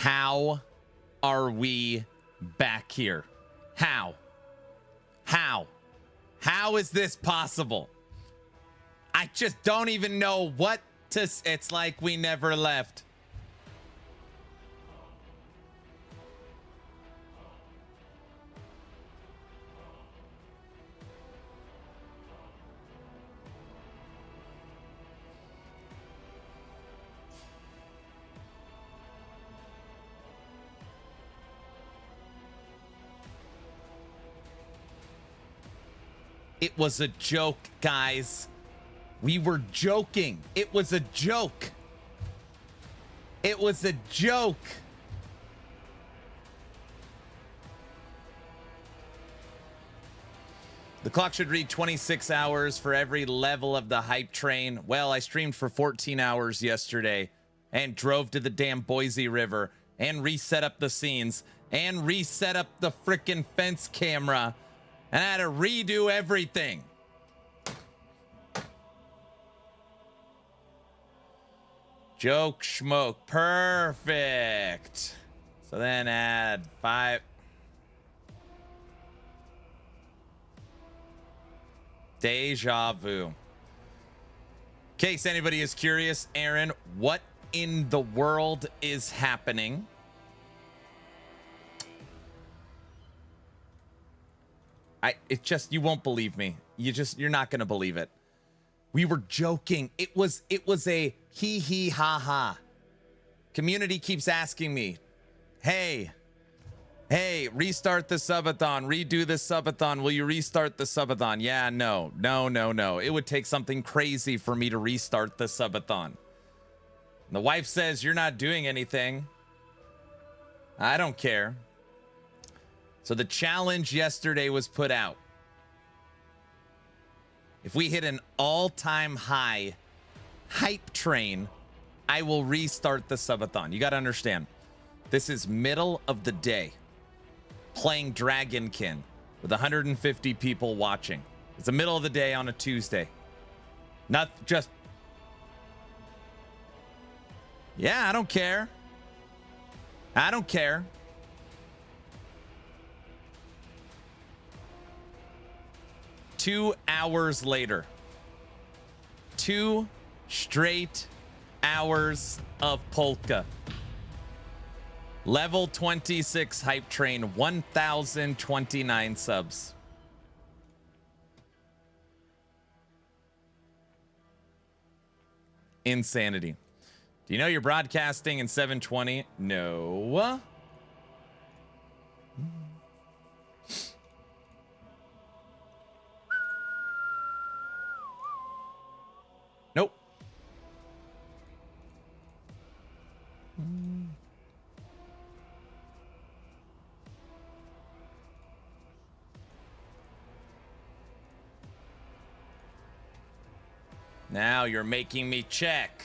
How are we back here? How? How is this possible? I just don't even know what to... It's like we never left. It was a joke, guys. We were joking. It was a joke. It was a joke. The clock should read 26 hours for every level of the hype train. Well, I streamed for 14 hours yesterday and drove to the damn Boise River and reset up the scenes and reset up the frickin' fence camera. And I had to redo everything. Joke schmoke. Perfect. So then add 5. Deja vu. In case anybody is curious, Aaron, what in the world is happening? You won't believe me. You're not going to believe it. We were joking. It was a hee hee ha ha. Community keeps asking me, hey, restart the subathon, redo the subathon. Will you restart the subathon? Yeah, no. It would take something crazy for me to restart the subathon. And the wife says, you're not doing anything. I don't care. So the challenge yesterday was put out. If we hit an all-time high hype train, I will restart the subathon. You got to understand, this is middle of the day playing Dragonkin with 150 people watching. It's the middle of the day on a Tuesday. Not just... Yeah, I don't care. I don't care. 2 hours later, 2 straight hours of polka. Level 26 hype train, 1,029 subs. Insanity. Do you know you're broadcasting in 720? No. Nope. Now you're making me check.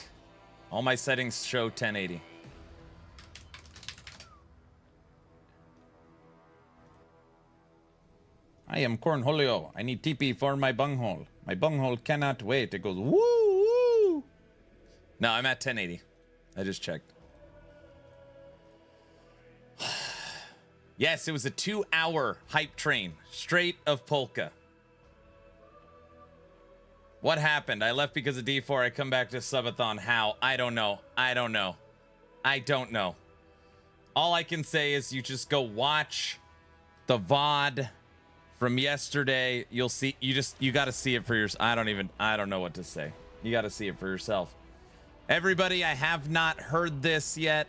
All my settings show 1080. I am Cornholio. I need TP for my bunghole. My bunghole cannot wait. It goes woo woo. No, I'm at 1080. I just checked. Yes, it was a 2-hour hype train straight of polka. What happened? I left because of D4. I come back to Subathon. How? I don't know. I don't know. I don't know. All I can say is you just go watch the VOD from yesterday. You'll see. You got to see it for yourself. I don't know what to say. You got to see it for yourself. Everybody, I have not heard this yet.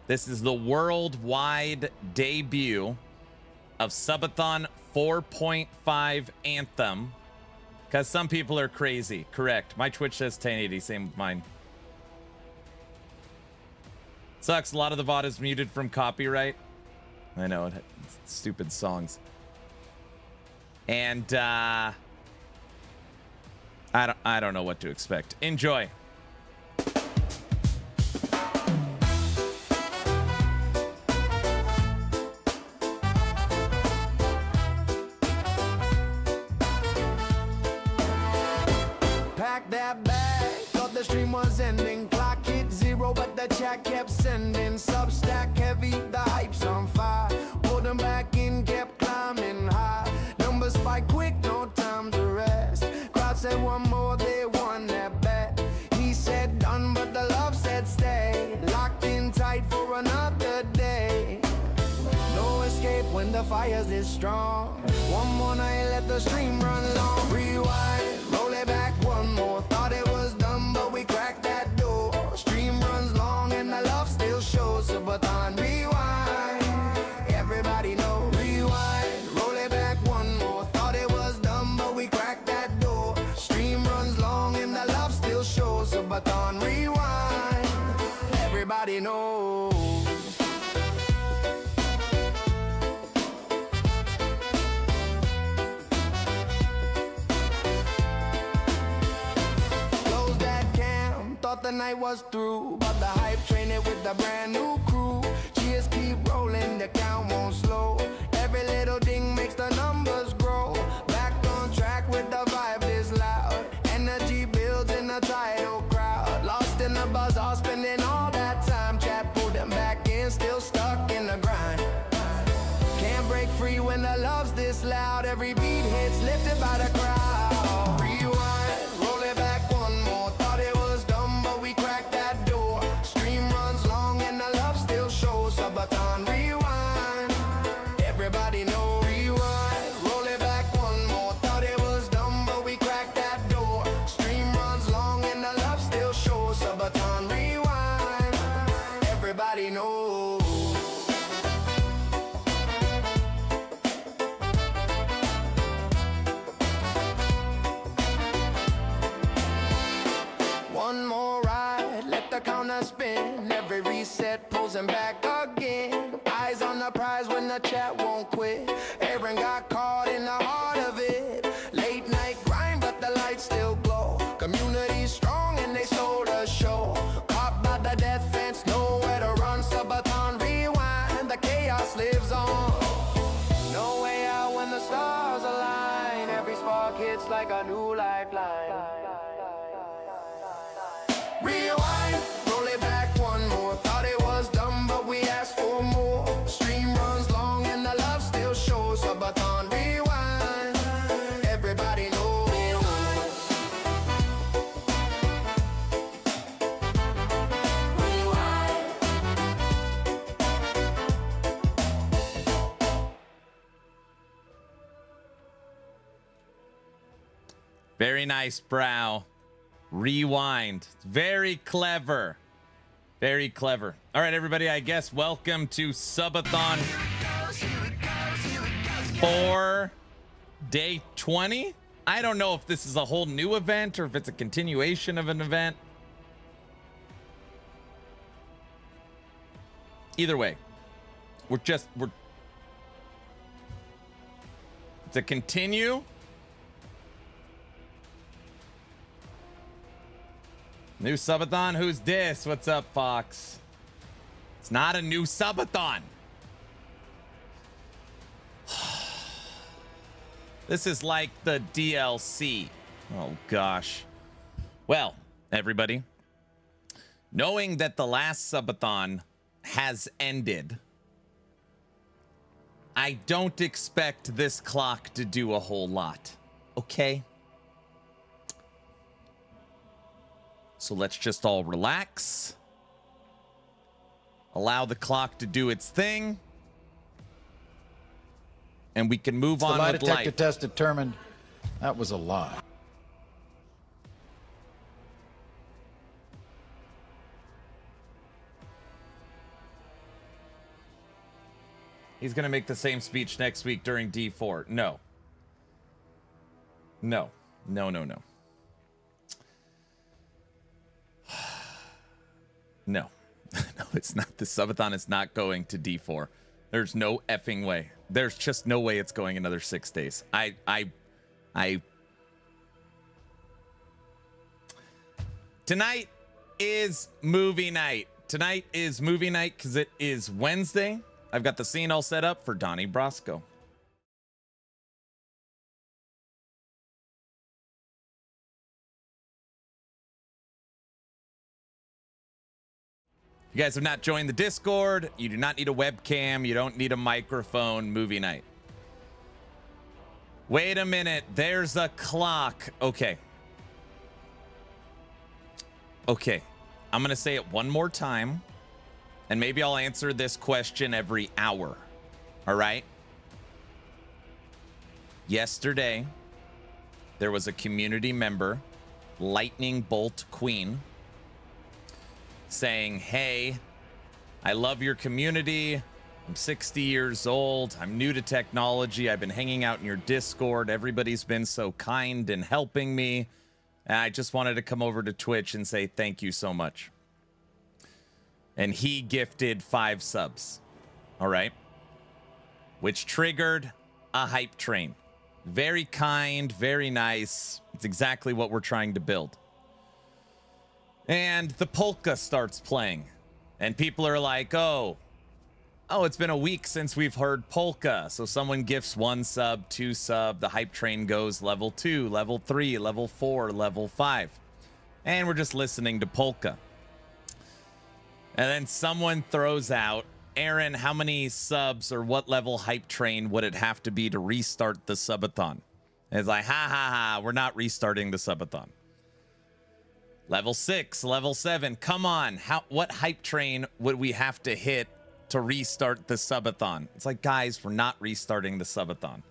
This is the worldwide debut of Subathon 4.5 Anthem. Because some people are crazy. Correct. My Twitch says 1080. Same with mine. Sucks. A lot of the VOD is muted from copyright. I know. It's stupid songs. And I don't know what to expect. Enjoy. That bag, thought the stream was ending. Clock hit 0, but the chat kept sending Substack heavy, the hype's on fire. Pulled them back in, kept climbing high. Numbers spike quick, no time to rest. Crowd said one more, they won that bet. He said done, but the love said stay. Locked in tight for another day. No escape when the fire's this strong. One more night, let the stream run long. Rewind, roll it back one more. Thought it was done, but we cracked that door. Stream runs long and the love still shows. Subathon, rewind, everybody know. Rewind, roll it back one more. Thought it was done, but we cracked that door. Stream runs long and the love still shows. Subathon, rewind, everybody knows. Thought the night was through, but the hype trained it with a brand new crew. Cheers keep rolling, the count won't slow. Every little ding makes the numbers grow. Back on track with the vibe is loud. Energy builds in a tidal crowd. Lost in the buzz, all spending all that time. Chat pulled them back in, still stuck in the grind. Can't break free when the love's this loud. Every beat hits lifted by the crowd. Rewind, roll it back one more. Thought it was done, but we cracked that door. Stream runs long and the love still shows. Subathon, rewind, everybody know. Rewind, roll it back one more. Thought it was done, but we cracked that door. Stream runs long and the love still shows. Subathon, rewind, everybody knows. One more ride, let the counter spin. Every reset pulls him back again. Eyes on the prize when the chat won't quit. Aaron got caught in the heart of it. Late night grind, but the lights still glow. Community's strong and they stole the show. Caught by the death fence, nowhere to run. Subathon, rewind, the chaos lives on. No way out when the stars align. Every spark hits like a new lifeline. Rewind, roll it back one more. Thought it was done, but we asked for more. Stream runs long and the love still shows. Subathon, rewind, everybody knows. Rewind. Very nice, Brow. Rewind. Very clever. Very clever. All right, everybody, I guess welcome to Subathon for day 20. I don't know if this is a whole new event or if it's a continuation of an event. Either way, it's a continue. New Subathon? Who's this? What's up, Fox? It's not a new Subathon. This is like the DLC. Oh, gosh. Well, everybody, knowing that the last Subathon has ended, I don't expect this clock to do a whole lot. Okay? So let's just all relax. Allow the clock to do its thing. And we can move on with life. The lie detector test determined that was a lie. He's going to make the same speech next week during D4. No. No. No, no, no. No. No, it's not. The Subathon is not going to D4. There's no effing way. There's just no way it's going another 6 days. Tonight is movie night. Tonight is movie night because it is Wednesday. I've got the scene all set up for Donnie Brasco. If you guys have not joined the Discord, you do not need a webcam. You don't need a microphone. Movie night. Wait a minute. There's a clock. Okay. Okay. I'm going to say it one more time. And maybe I'll answer this question every hour. All right? Yesterday, there was a community member, Lightning Bolt Queen, saying, hey, I love your community. I'm 60 years old. I'm new to technology. I've been hanging out in your Discord. Everybody's been so kind and helping me. And I just wanted to come over to Twitch and say thank you so much. And he gifted 5 subs. All right. Which triggered a hype train. Very kind, very nice. It's exactly what we're trying to build. And the polka starts playing. And people are like, oh, it's been a week since we've heard polka. So someone gifts 1 sub, 2 sub. The hype train goes level 2, level 3, level 4, level 5. And we're just listening to polka. And then someone throws out, Aaron, how many subs or what level hype train would it have to be to restart the subathon? And it's like, we're not restarting the subathon. Level 6, level 7, come on. What hype train would we have to hit to restart the subathon? It's like, guys, we're not restarting the subathon.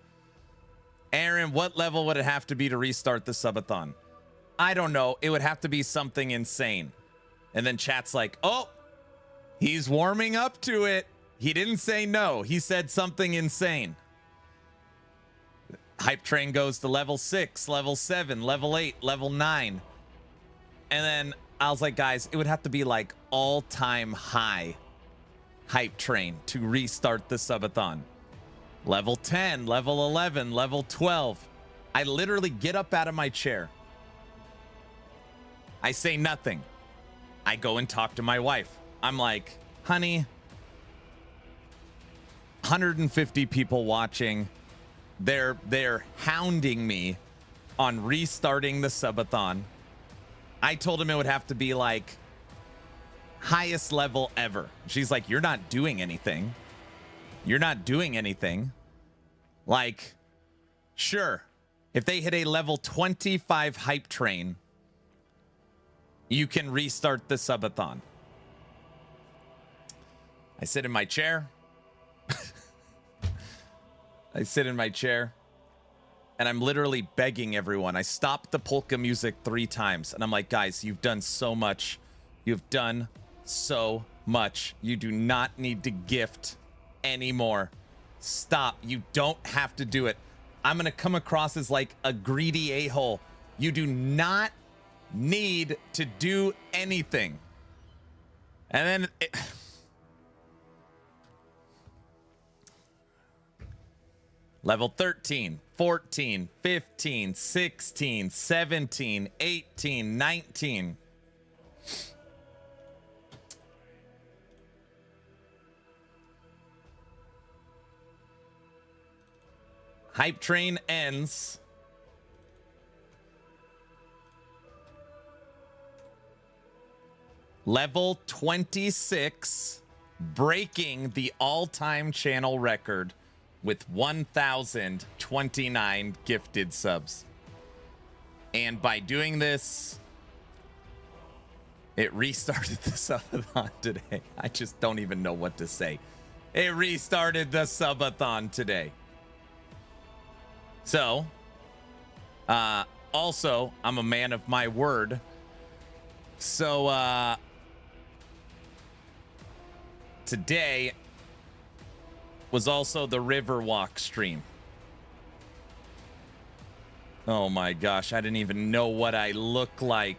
Aaron, what level would it have to be to restart the subathon? I don't know. It would have to be something insane. And then chat's like, oh, he's warming up to it. He didn't say no. He said something insane. Hype train goes to level 6, level 7, level 8, level 9. And then I was like, guys, it would have to be like all-time high hype train to restart the subathon. Level 10, level 11, level 12. I literally get up out of my chair. I say nothing. I go and talk to my wife. I'm like, honey, 150 people watching. They're hounding me on restarting the subathon. I told him it would have to be like highest level ever. She's like, you're not doing anything. You're not doing anything. Like, sure, if they hit a level 25 hype train, you can restart the subathon. I sit in my chair. I sit in my chair. And I'm literally begging everyone. I stopped the polka music 3 times. And I'm like, guys, you've done so much. You've done so much. You do not need to gift anymore. Stop. You don't have to do it. I'm going to come across as like a greedy a-hole. You do not need to do anything. And then level 13, 14, 15, 16, 17, 18, 19. Hype train ends. Level 26, breaking the all-time channel record with 1,029 gifted subs. And by doing this, it restarted the subathon today. I just don't even know what to say. It restarted the subathon today. So, also, I'm a man of my word. So, today was also the Riverwalk stream. Oh my gosh, I didn't even know what I look like.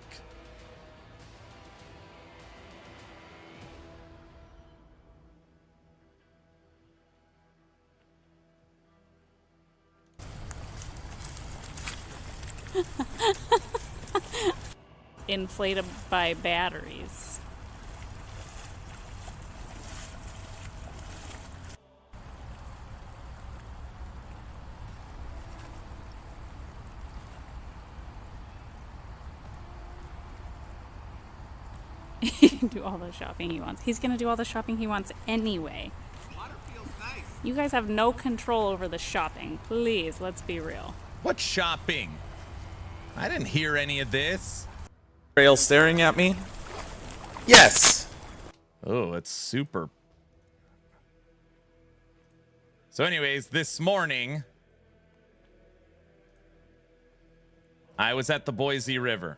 Inflated by batteries. He can do all the shopping he wants. He's gonna do all the shopping he wants anyway. Water feels nice. You guys have no control over the shopping. Please, let's be real. What shopping? I didn't hear any of this. Trail staring at me? Yes. Oh, it's super. So anyways, this morning, I was at the Boise River.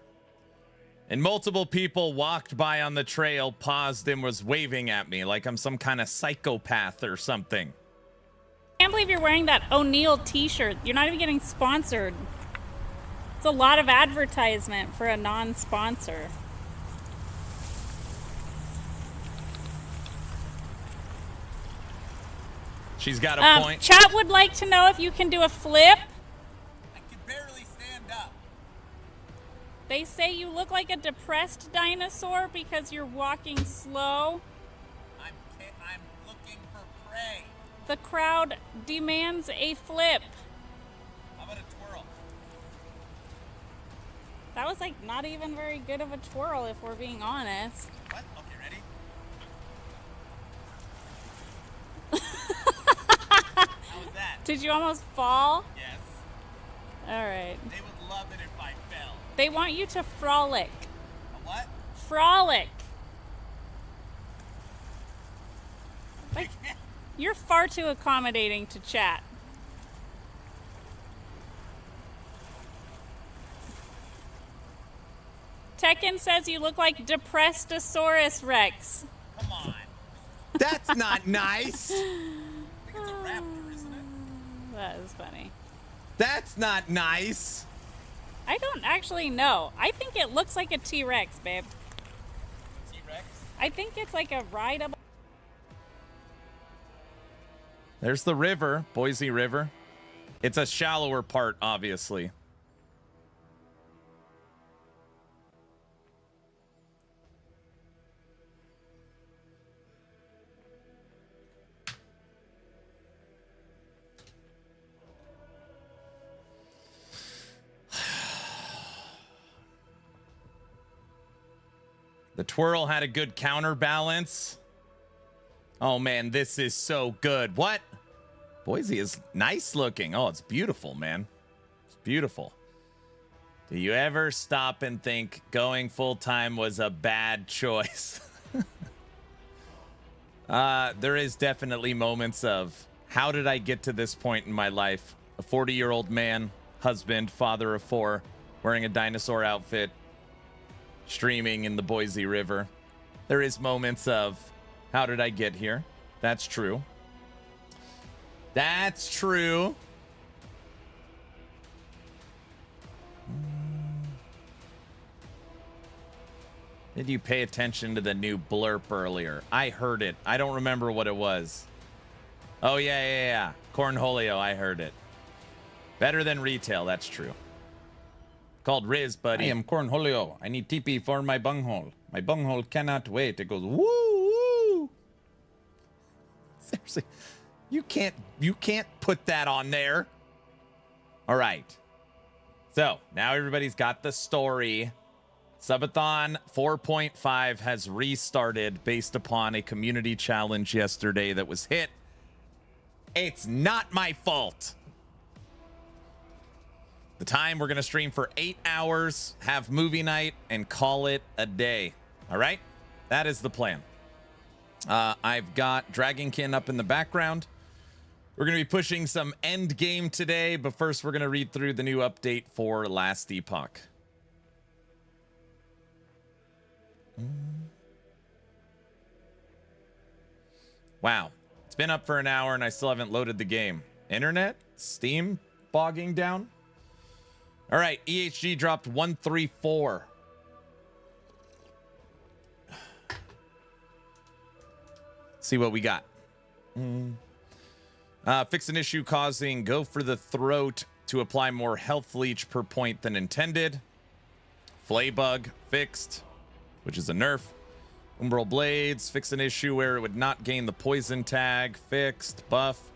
And multiple people walked by on the trail, paused, and was waving at me like I'm some kind of psychopath or something. I can't believe you're wearing that O'Neill t-shirt. You're not even getting sponsored. It's a lot of advertisement for a non-sponsor. She's got a point. Chat would like to know if you can do a flip. I can barely stand up. They say you look like a depressed dinosaur because you're walking slow. I'm looking for prey. The crowd demands a flip. How about a twirl? That was like not even very good of a twirl if we're being honest. What? Okay, ready? How was that? Did you almost fall? Yes. All right. They would love it if I fell. They want you to frolic. A what? Frolic. Like, you're far too accommodating to chat. Tekken says you look like Depresstosaurus Rex. Come on. That's not nice. I think it's a raptor, isn't it? That is funny. That's not nice. I don't actually know. I think it looks like a T-Rex, babe. T-Rex? I think it's like a rideable. There's the river, Boise River. It's a shallower part, obviously. The twirl had a good counterbalance. Oh man, this is so good. What? Boise is nice looking. Oh, it's beautiful, man. It's beautiful. Do you ever stop and think going full time was a bad choice? There is definitely moments of how did I get to this point in my life? A 40-year-old man, husband, father of 4, wearing a dinosaur outfit, streaming in the Boise River. There is moments of how did I get here? That's true. That's true. Did you pay attention to the new blurb earlier? I heard it. I don't remember what it was. Oh, yeah. Cornholio, I heard it. Better than retail, that's true. Called Riz, buddy. I am Cornholio. I need TP for my bunghole. My bunghole cannot wait. It goes woo woo. Seriously, you can't put that on there. All right. So now everybody's got the story. Subathon 4.5 has restarted based upon a community challenge yesterday that was hit. It's not my fault. The time, we're going to stream for 8 hours, have movie night, and call it a day. All right? That is the plan. I've got Dragonkin up in the background. We're going to be pushing some Endgame today, but first we're going to read through the new update for Last Epoch. Wow. It's been up for an hour and I still haven't loaded the game. Internet? Steam bogging down? All right, EHG dropped 134. See what we got. Fix an issue causing Go for the Throat to apply more health leech per point than intended. Flay bug fixed, which is a nerf. Umbral Blades fixed an issue where it would not gain the poison tag. Fixed. Buff.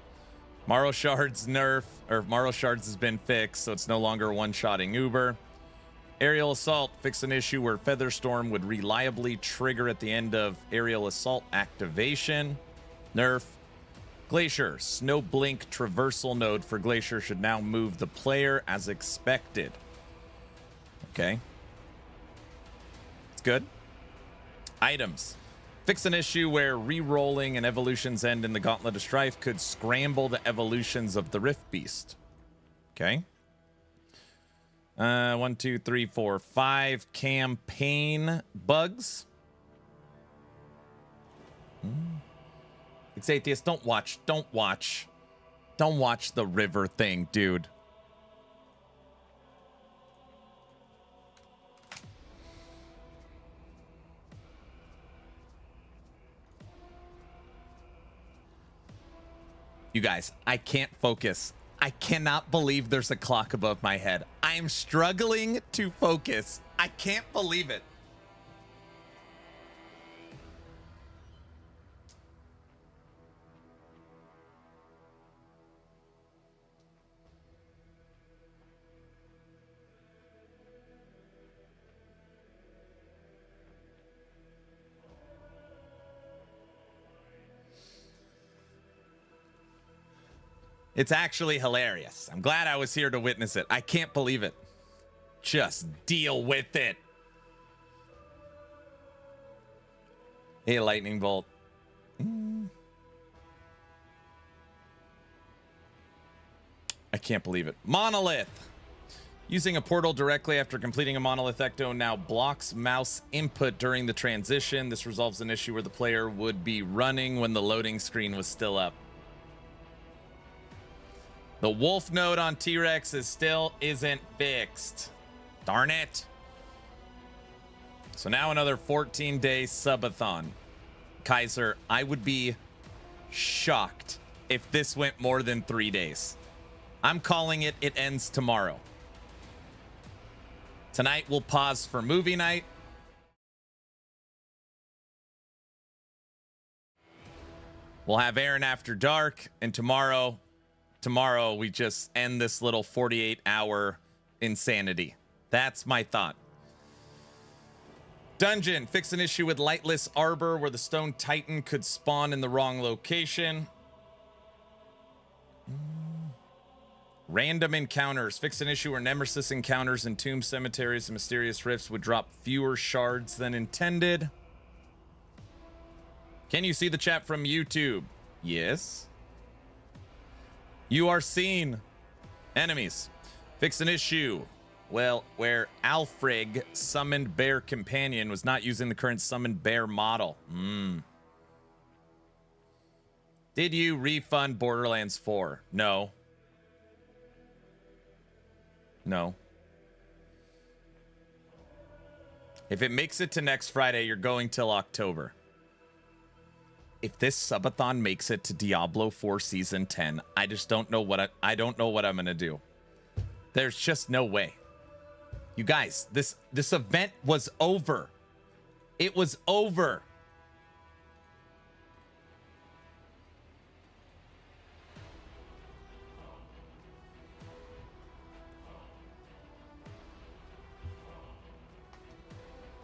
Marrow Shards nerf, or Marrow Shards has been fixed, so it's no longer one-shotting Uber. Aerial assault. Fix an issue where Featherstorm would reliably trigger at the end of aerial assault activation. Nerf. Glacier. Snow blink traversal node for Glacier should now move the player as expected. Okay. It's good. Items. Fix an issue where re-rolling an evolution's end in the Gauntlet of Strife could scramble the evolutions of the Rift Beast. Okay. 1, 2, 3, 4, 5 campaign bugs. It's Atheist. Don't watch the river thing, dude. You guys, I can't focus. I cannot believe there's a clock above my head. I'm struggling to focus. I can't believe it. It's actually hilarious. I'm glad I was here to witness it. I can't believe it. Just deal with it. Hey, lightning bolt. I can't believe it. Monolith. Using a portal directly after completing a monolith ecto now blocks mouse input during the transition. This resolves an issue where the player would be running when the loading screen was still up. The wolf node on T-Rex still isn't fixed. Darn it. So now another 14-day subathon. Kaiser, I would be shocked if this went more than 3 days. I'm calling it ends tomorrow. Tonight we'll pause for movie night. We'll have Aaron After Dark, and tomorrow we just end this little 48-hour insanity. That's my thought. Dungeon. Fix an issue with Lightless Arbor where the Stone Titan could spawn in the wrong location. Random encounters. Fix an issue where Nemesis encounters in tomb cemeteries and mysterious rifts would drop fewer shards than intended. Can you see the chat from YouTube? Yes. You are seen. Enemies. Fix an issue. Well, where Alfrig, Summoned Bear Companion, was not using the current Summoned Bear model. Did you refund Borderlands 4? No. No. If it makes it to next Friday, you're going till October. If this subathon makes it to Diablo 4 Season 10, I just don't know what I don't know what I'm going to do. There's just no way. You guys, this event was over. It was over.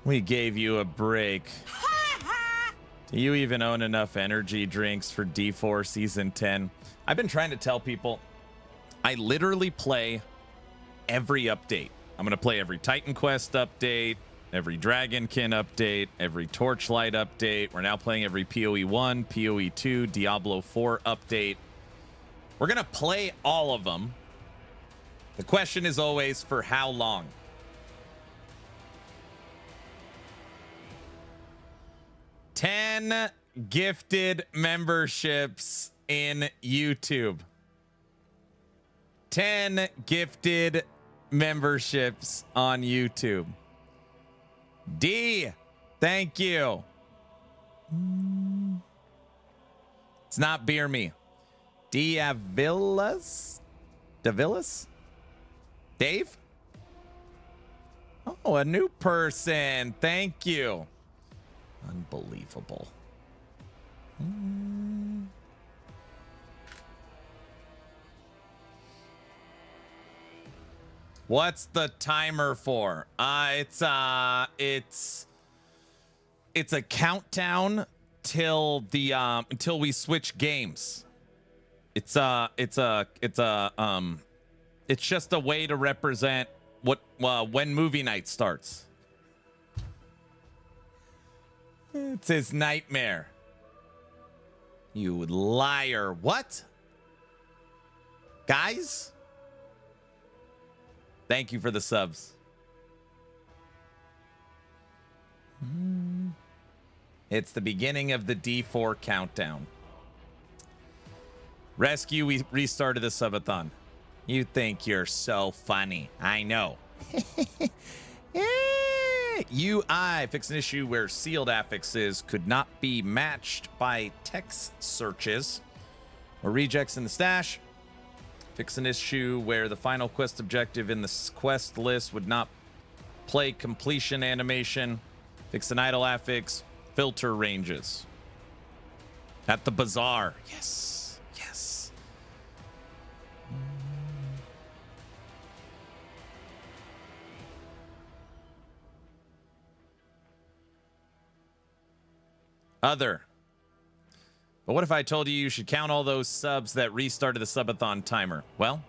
We gave you a break. Do you even own enough energy drinks for D4 Season 10? I've been trying to tell people, I literally play every update. I'm going to play every Titan Quest update, every Dragonkin update, every Torchlight update. We're now playing every PoE 1, PoE 2, Diablo 4 update. We're going to play all of them. The question is always, for how long? 10 gifted memberships in YouTube. 10 gifted memberships on YouTube. D, thank you. It's not Beer Me. Diavillas? Davillas? Dave? Oh, a new person. Thank you. Unbelievable. What's the timer for? It's a countdown till the until we switch games. It's just a way to represent when movie night starts. It's his nightmare. You liar. What? Guys? Thank you for the subs. It's the beginning of the D4 countdown. Rescue, we restarted the subathon. You think you're so funny. I know. UI fix an issue where sealed affixes could not be matched by text searches or rejects in the stash. Fix an issue where the final quest objective in the quest list would not play completion animation. Fix an idle affix. Filter ranges. At the bazaar. Yes. Yes. Other. But what if I told you you should count all those subs that restarted the subathon timer? Well,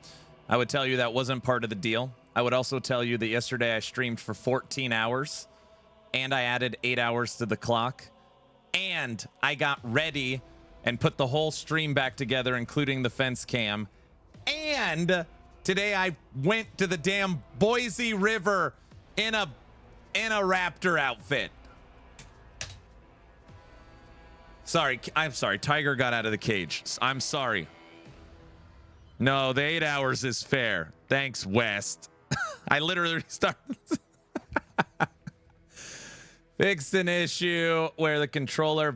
I would tell you that wasn't part of the deal. I would also tell you that yesterday I streamed for 14 hours and I added 8 hours to the clock and I got ready and put the whole stream back together, including the fence cam. And today I went to the damn Boise River in a raptor outfit. Sorry, I'm sorry. Tiger got out of the cage. I'm sorry. No, the 8 hours is fair. Thanks, West. I literally started. Fixed an issue where the controller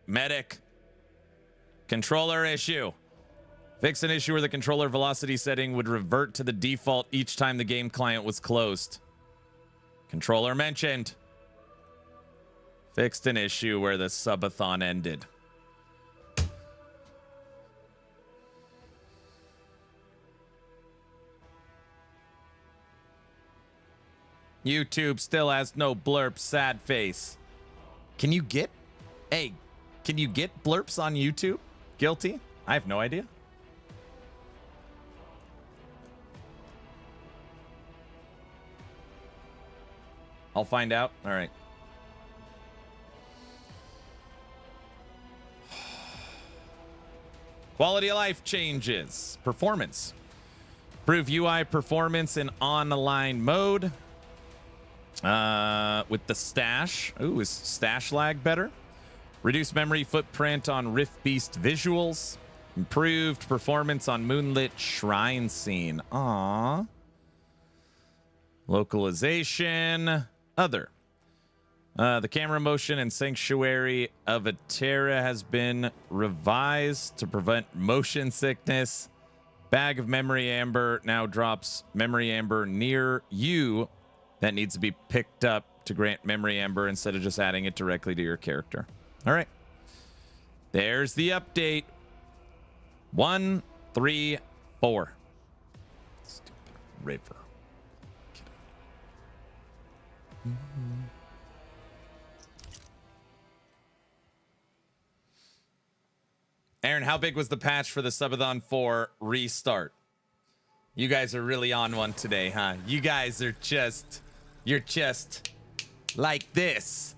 medic. Controller issue. Fix an issue where the controller velocity setting would revert to the default each time the game client was closed. Controller mentioned. Fixed an issue where the subathon ended. YouTube still has no blurp, sad face. Can you get blurps on YouTube? Guilty? I have no idea. I'll find out. All right. Quality of life changes. Performance. Improve UI performance in online mode. With the stash. Ooh, is stash lag better? Reduce memory footprint on Rift Beast visuals. Improved performance on Moonlit Shrine Scene. Aww. Localization. Other. The camera motion in Sanctuary of Atera has been revised to prevent motion sickness. Bag of Memory Amber now drops Memory Amber near you that needs to be picked up to grant Memory Amber instead of just adding it directly to your character. All right. There's the update. 1, 3, 4. Stupid river. Aaron, how big was the patch for the Subathon 4 restart? You guys are really on one today, huh? You guys are you're just like this.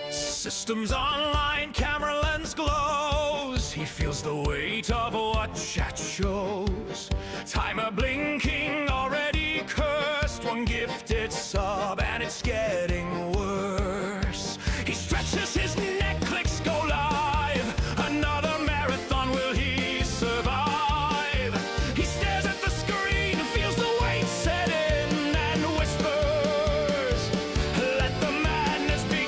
Systems online, camera lens glows. He feels the weight of what chat shows. Timer blinking, already cursed. One gifted sub, and it's getting worse. He stretches his neck, clicks go live. Another marathon, will he survive? He stares at the screen, feels the weight set in, and whispers, let the madness begin.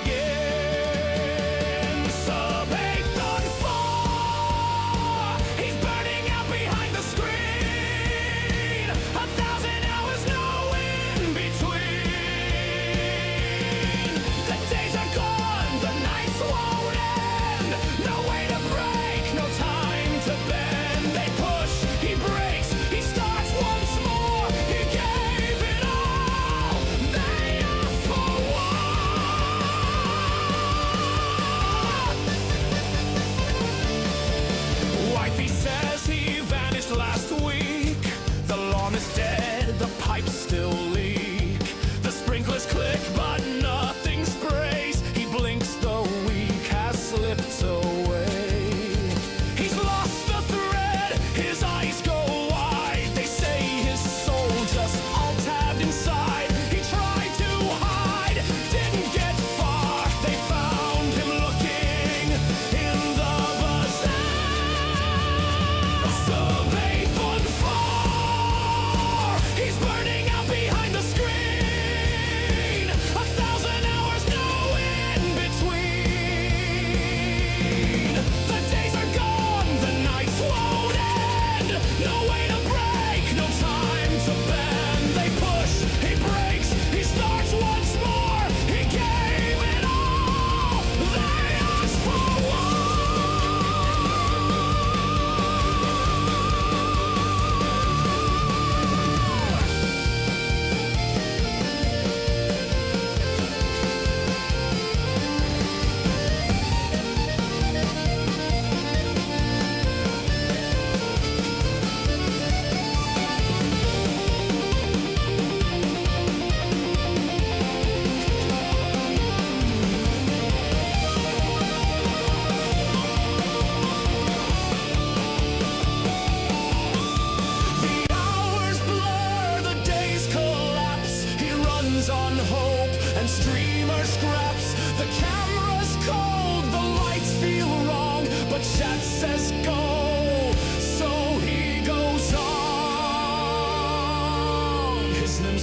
Subathon 4, he's burning out behind the screen. 1,000 hours, no in between.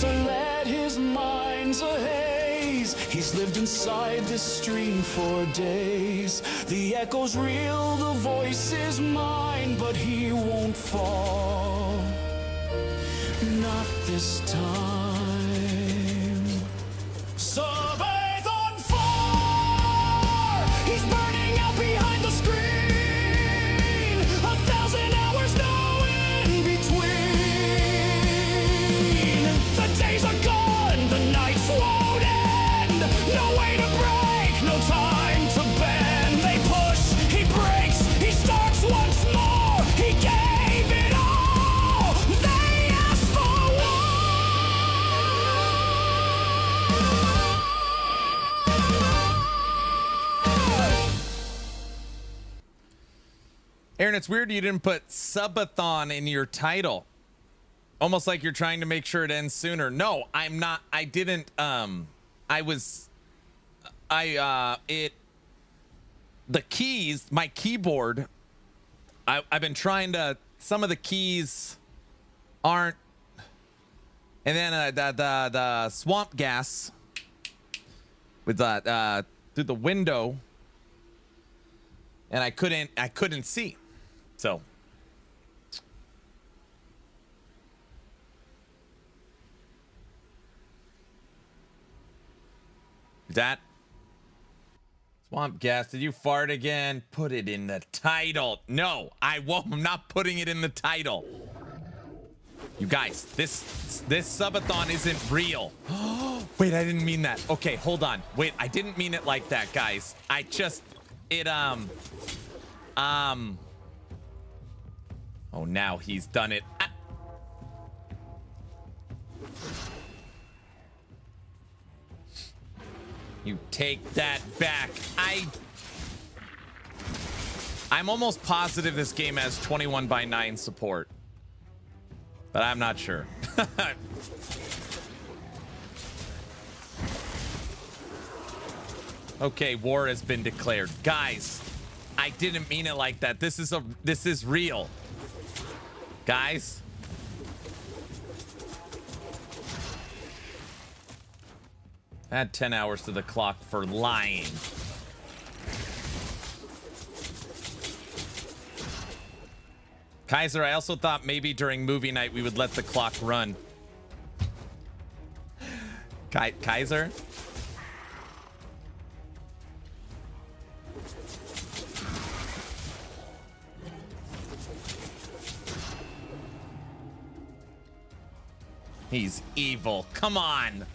dreams are led, his mind's a haze. He's lived inside this stream for days. The echo's real, the voice is mine, but he won't fall. Not this time. Subathon 4! He's burning out behind the screen. 1,000 hours, no in between. The days are gone, the nights won't end. No way to break, no time to bend. They push, he breaks, he starts once more. He gave it all. They asked for Aaron, it's weird you didn't put Subathon in your title. Almost like you're trying to make sure it ends sooner. No, I'm not. I didn't. The keys, my keyboard, I've been trying to, some of the keys aren't, and then the swamp gas with the through the window, and I couldn't see. So that swamp gas, did you fart again? Put it in the title. No, I won't. I'm not putting it in the title. You guys, this subathon isn't real. Wait, I didn't mean that. Okay, hold on. Wait, I didn't mean it like that, guys. I just oh, now he's done it. Ah. You take that back. I'm almost positive this game has 21:9 support, but I'm not sure. Okay, war has been declared. Guys, I didn't mean it like that. This is real. Guys. Add 10 hours to the clock for lying. Kaiser, I also thought maybe during movie night we would let the clock run. Kaiser? He's evil. Come on.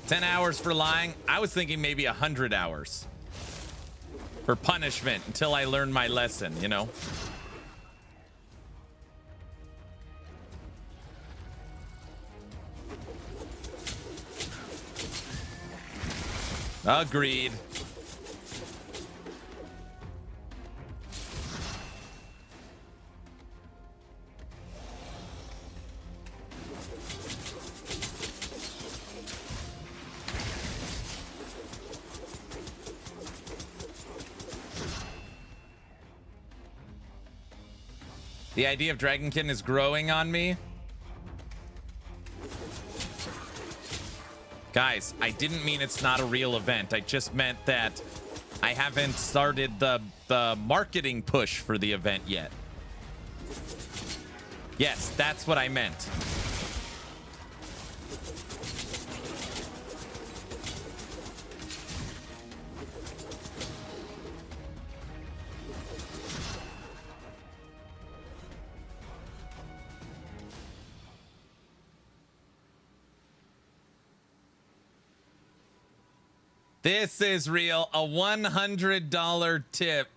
$10 hours for lying. I was thinking maybe 100 hours for punishment until I learn my lesson, you know? Agreed. The idea of Dragonkin is growing on me. Guys, I didn't mean it's not a real event. I just meant that I haven't started the marketing push for the event yet. Yes, that's what I meant. This is real. A $100 tip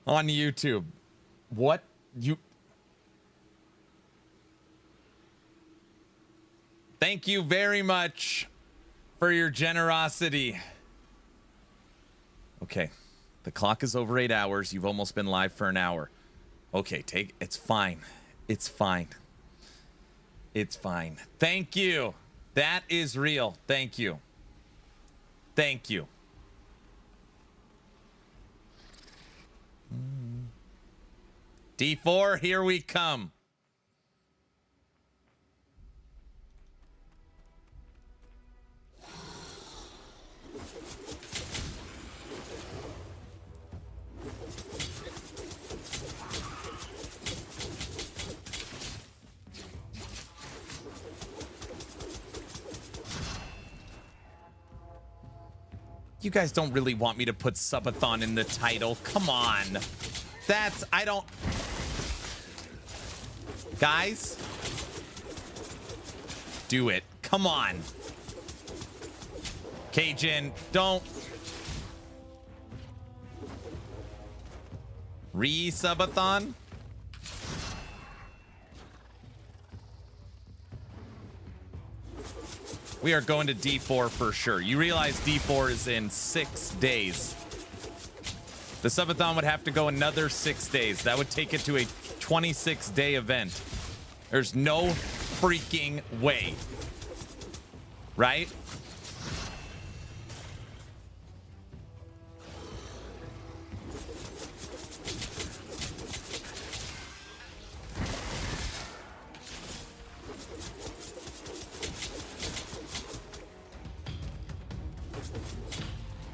on YouTube. What? You... Thank you very much for your generosity. Okay. The clock is over 8 hours. You've almost been live for an hour. Okay, it's fine. It's fine. It's fine. Thank you. That is real. Thank you. Thank you. D4, here we come. You guys don't really want me to put Subathon in the title. Come on. That's, I don't. Guys. Do it. Come on. Cajun, don't. Re-Subathon? We are going to D4 for sure. You realize D4 is in 6 days. The Subathon would have to go another 6 days. That would take it to a 26-day event. There's no freaking way. Right?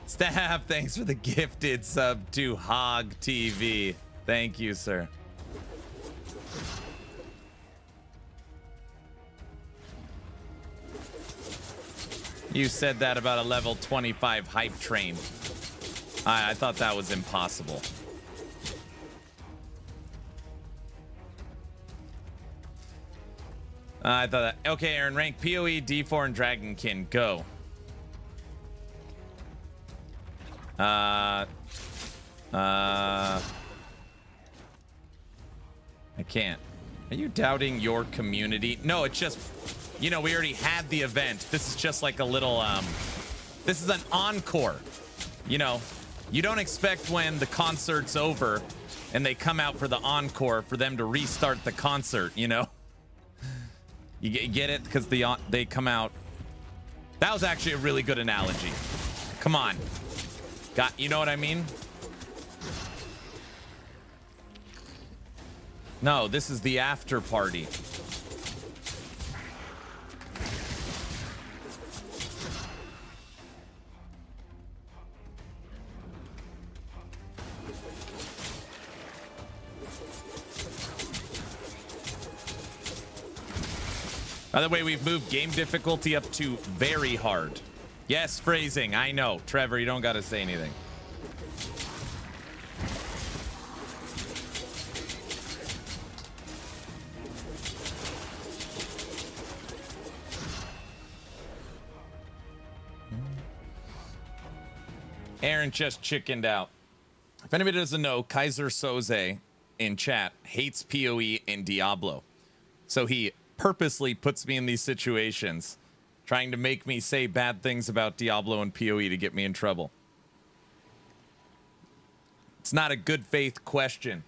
Stab, thanks for the gifted sub to Hog TV. Thank you, sir. You said that about a level 25 hype train. I thought that was impossible. I thought that. Okay, Aaron, rank PoE, D4, and Dragonkin. Go. I can't. Are you doubting your community? No, it's just, you know, we already had the event. This is just like a little, this is an encore. You know, you don't expect when the concert's over and they come out for the encore for them to restart the concert, you know? You get it? Because they come out. That was actually a really good analogy. Come on. You know what I mean? No, this is the after party. By the way, we've moved game difficulty up to very hard. Yes, phrasing. I know. Trevor, you don't got to say anything. Aaron just chickened out. If anybody doesn't know, Kaiser Soze in chat hates PoE in Diablo. So he purposely puts me in these situations, trying to make me say bad things about Diablo and PoE to get me in trouble. It's not a good faith question.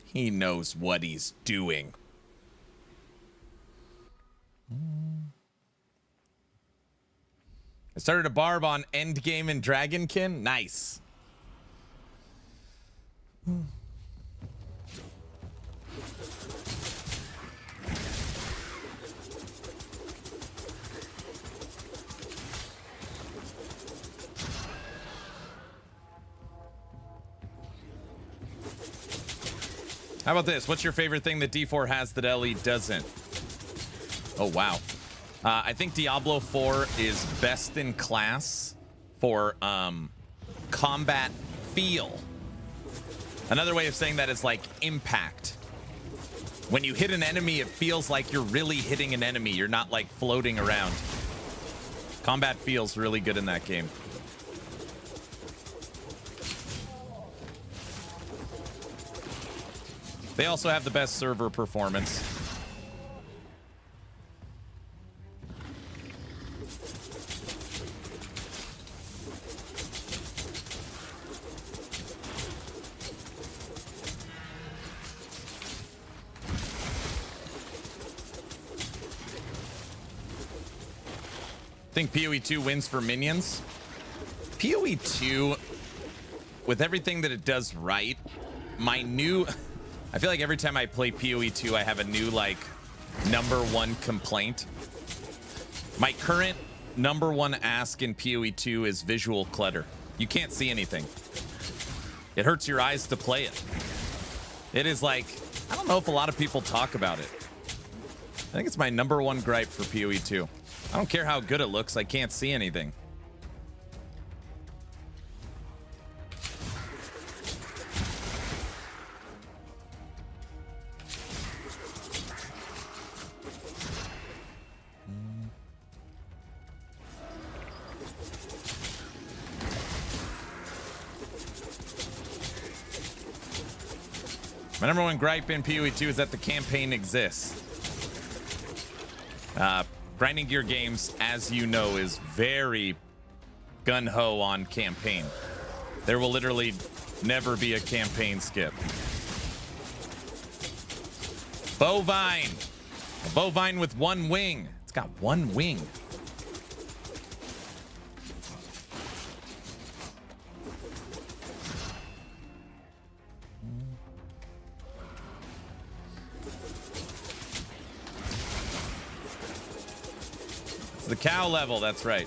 He knows what he's doing. I started a barb on Endgame and Dragonkin. Nice. How about this? What's your favorite thing that D4 has that LE doesn't? Oh, wow. I think Diablo 4 is best in class for combat feel. Another way of saying that is like impact. When you hit an enemy, it feels like you're really hitting an enemy. You're not like floating around. Combat feels really good in that game. They also have the best server performance. think PoE 2 wins for minions. PoE 2, with everything that it does right, I feel like every time I play PoE 2, I have a new, like, #1 complaint. My current #1 ask in PoE 2 is visual clutter. You can't see anything. It hurts your eyes to play it. It is like, I don't know if a lot of people talk about it. I think it's my #1 gripe for PoE 2. I don't care how good it looks, I can't see anything. My #1 gripe in PoE 2 is that the campaign exists. Grinding gear games, as you know, is very gun-ho on campaign. There will literally never be a campaign skip. Bovine. A bovine with one wing. It's got one wing. The cow level, that's right.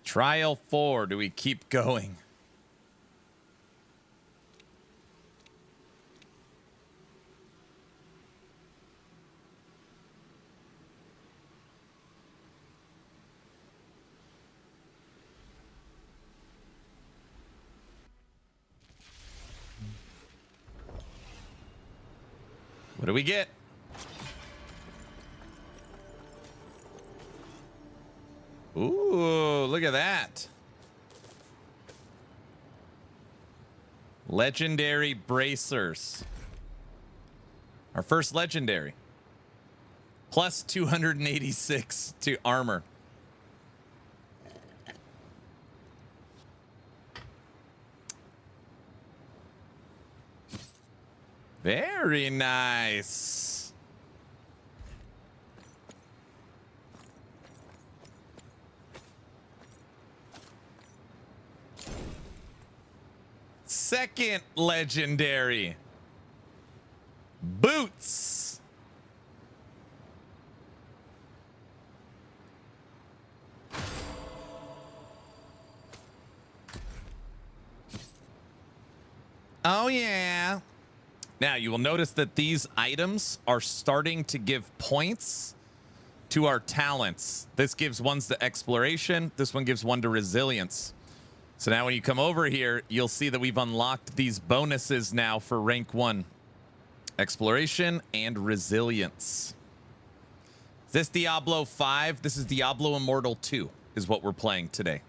Trial 4, do we keep going? What do we get? Ooh, look at that. Legendary bracers. Our first legendary. Plus 286 to armor. Very nice. Second legendary. Boots. Oh, yeah. Now, you will notice that these items are starting to give points to our talents. This gives ones to exploration. This one gives one to resilience. So now when you come over here, you'll see that we've unlocked these bonuses now for rank 1. Exploration and resilience. Is this Diablo 5? This is Diablo Immortal 2 is what we're playing today.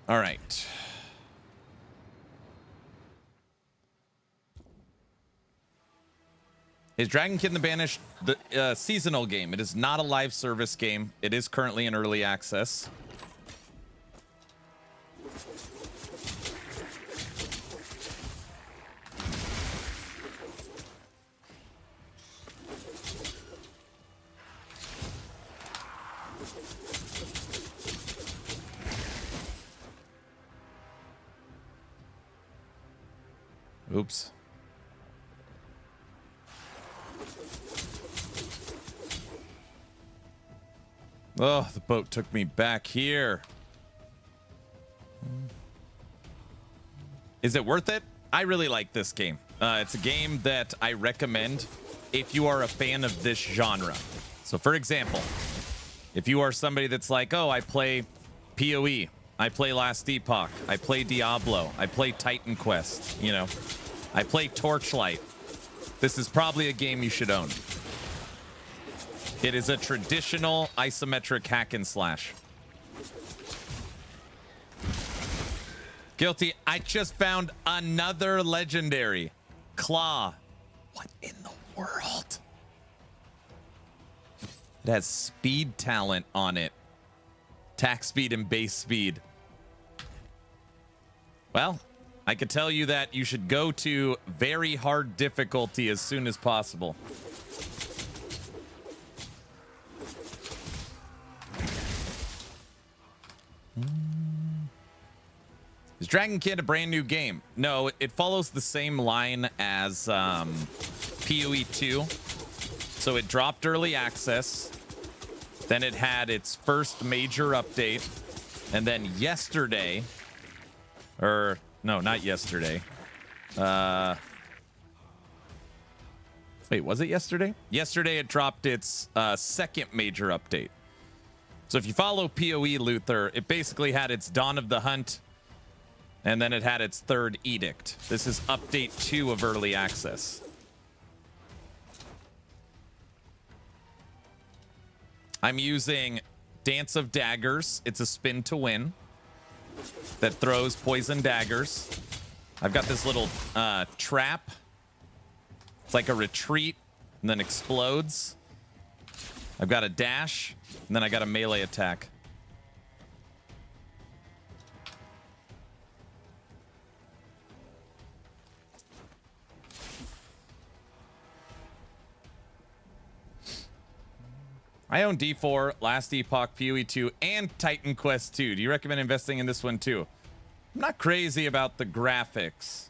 All right. Is Dragonkin the Banished the seasonal game? It is not a live service game. It is currently in early access. Oops. Oh, the boat took me back here. Is it worth it? I really like this game. It's a game that I recommend if you are a fan of this genre. So, for example, if you are somebody that's like, oh, I play PoE, I play Last Epoch, I play Diablo, I play Titan Quest, you know, I play Torchlight, this is probably a game you should own. It is a traditional isometric hack and slash. Guilty. I just found another legendary. Claw. What in the world? It has speed talent on it. Attack speed and base speed. Well, I could tell you that you should go to very hard difficulty as soon as possible. Is Dragonkin a brand new game? No, it follows the same line as PoE 2. So it dropped early access. Then it had its first major update. And then yesterday, or no, not yesterday. Wait, was it yesterday? Yesterday it dropped its second major update. So if you follow PoE, Luther, it basically had its Dawn of the Hunt, and then it had its third edict. This is update 2 of early access. I'm using Dance of Daggers. It's a spin to win that throws poison daggers. I've got this little trap. It's like a retreat and then explodes. I've got a dash, and then I got a melee attack. I own D4, Last Epoch, PoE 2, and Titan Quest 2. Do you recommend investing in this one too? I'm not crazy about the graphics.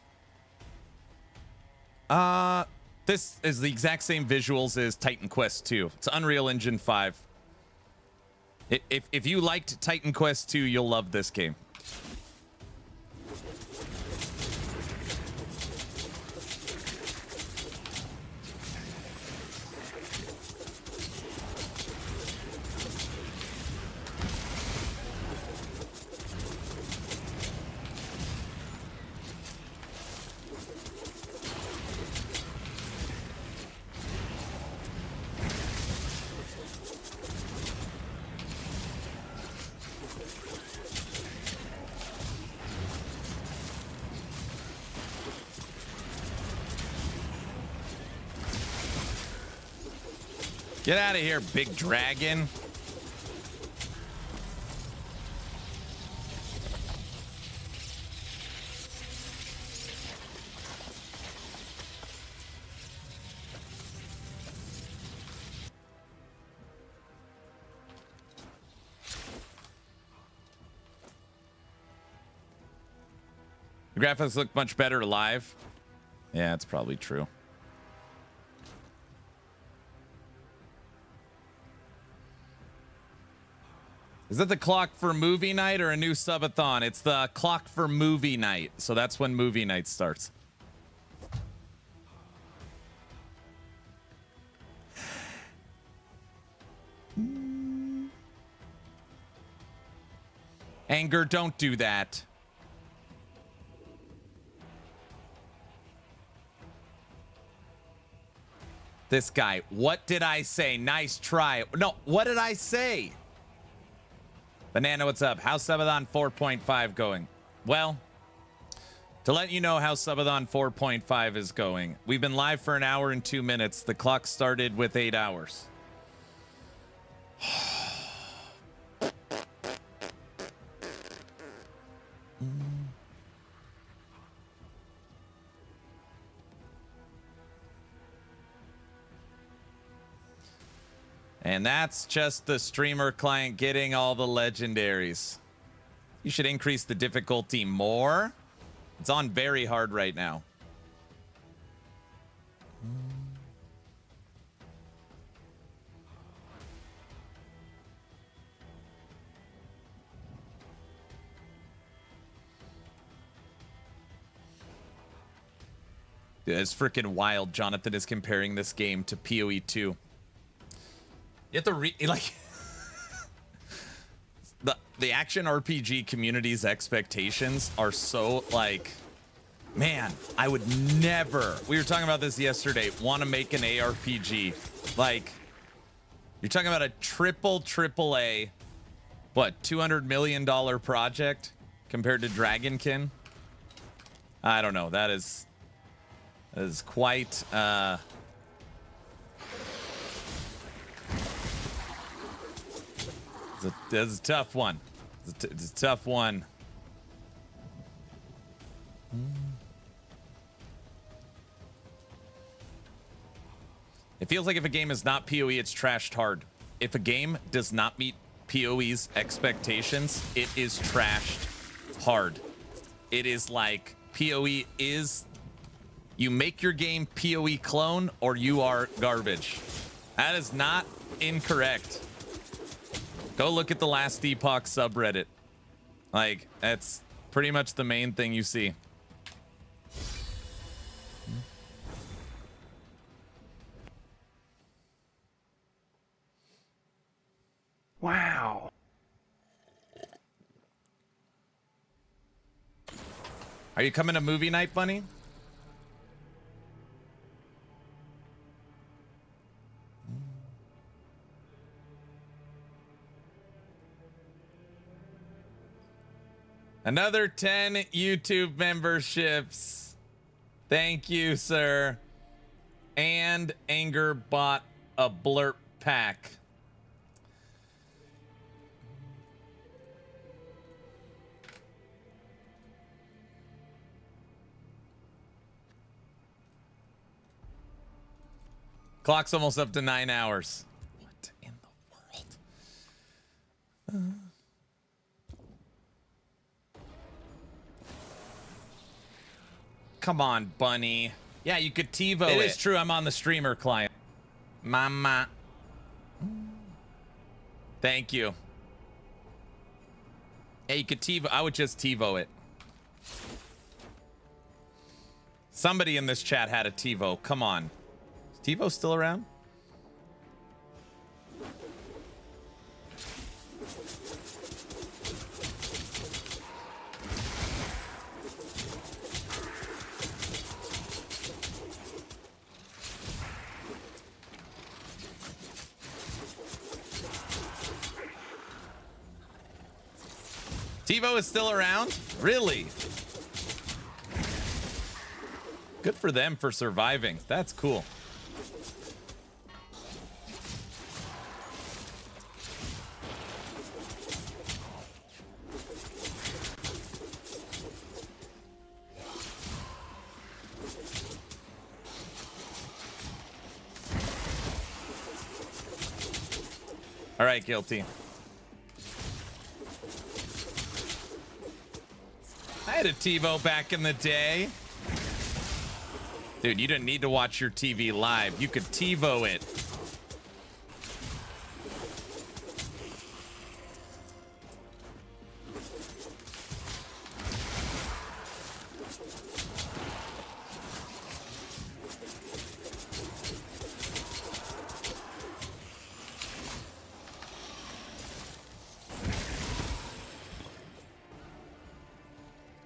This is the exact same visuals as Titan Quest 2. It's Unreal Engine 5. If you liked Titan Quest 2, you'll love this game. Get out of here, big dragon. The graphics look much better live. Yeah, it's probably true. Is that the clock for movie night or a new subathon? It's the clock for movie night. So that's when movie night starts. Anger, don't do that. This guy. What did I say? Nice try. No, what did I say? Banana, what's up? How's Subathon 4.5 going? Well, to let you know how Subathon 4.5 is going, we've been live for 1 hour and 2 minutes. The clock started with 8 hours. And that's just the streamer client getting all the legendaries. You should increase the difficulty more. It's on very hard right now. Dude, it's freaking wild. Jonathan is comparing this game to PoE 2. You have to like the action RPG community's expectations are so like, man, I would never, we were talking about this yesterday, want to make an ARPG. Like, you're talking about a triple A, what, $200 million project compared to Dragonkin? I don't know. That is quite it's a tough one. It's a tough one. It feels like if a game is not PoE, it's trashed hard. If a game does not meet PoE's expectations, it is trashed hard. It is like PoE is, you make your game PoE clone or you are garbage. That is not incorrect. Go look at the Last Epoch subreddit. Like, that's pretty much the main thing you see. Wow. Are you coming to movie night, Bunny? Another 10 YouTube memberships. Thank you, sir. And Anger bought a blurp pack. Clock's almost up to 9 hours. What in the world? Come on, Bunny. Yeah, you could TiVo it. It is true. I'm on the streamer client. Mama. Thank you. Yeah, you could TiVo. I would just TiVo it. Somebody in this chat had a TiVo. Come on. Is TiVo still around? TiVo is still around? Really? Good for them for surviving. That's cool. All right, Guilty. I had a TiVo back in the day. Dude, you didn't need to watch your TV live. You could TiVo it.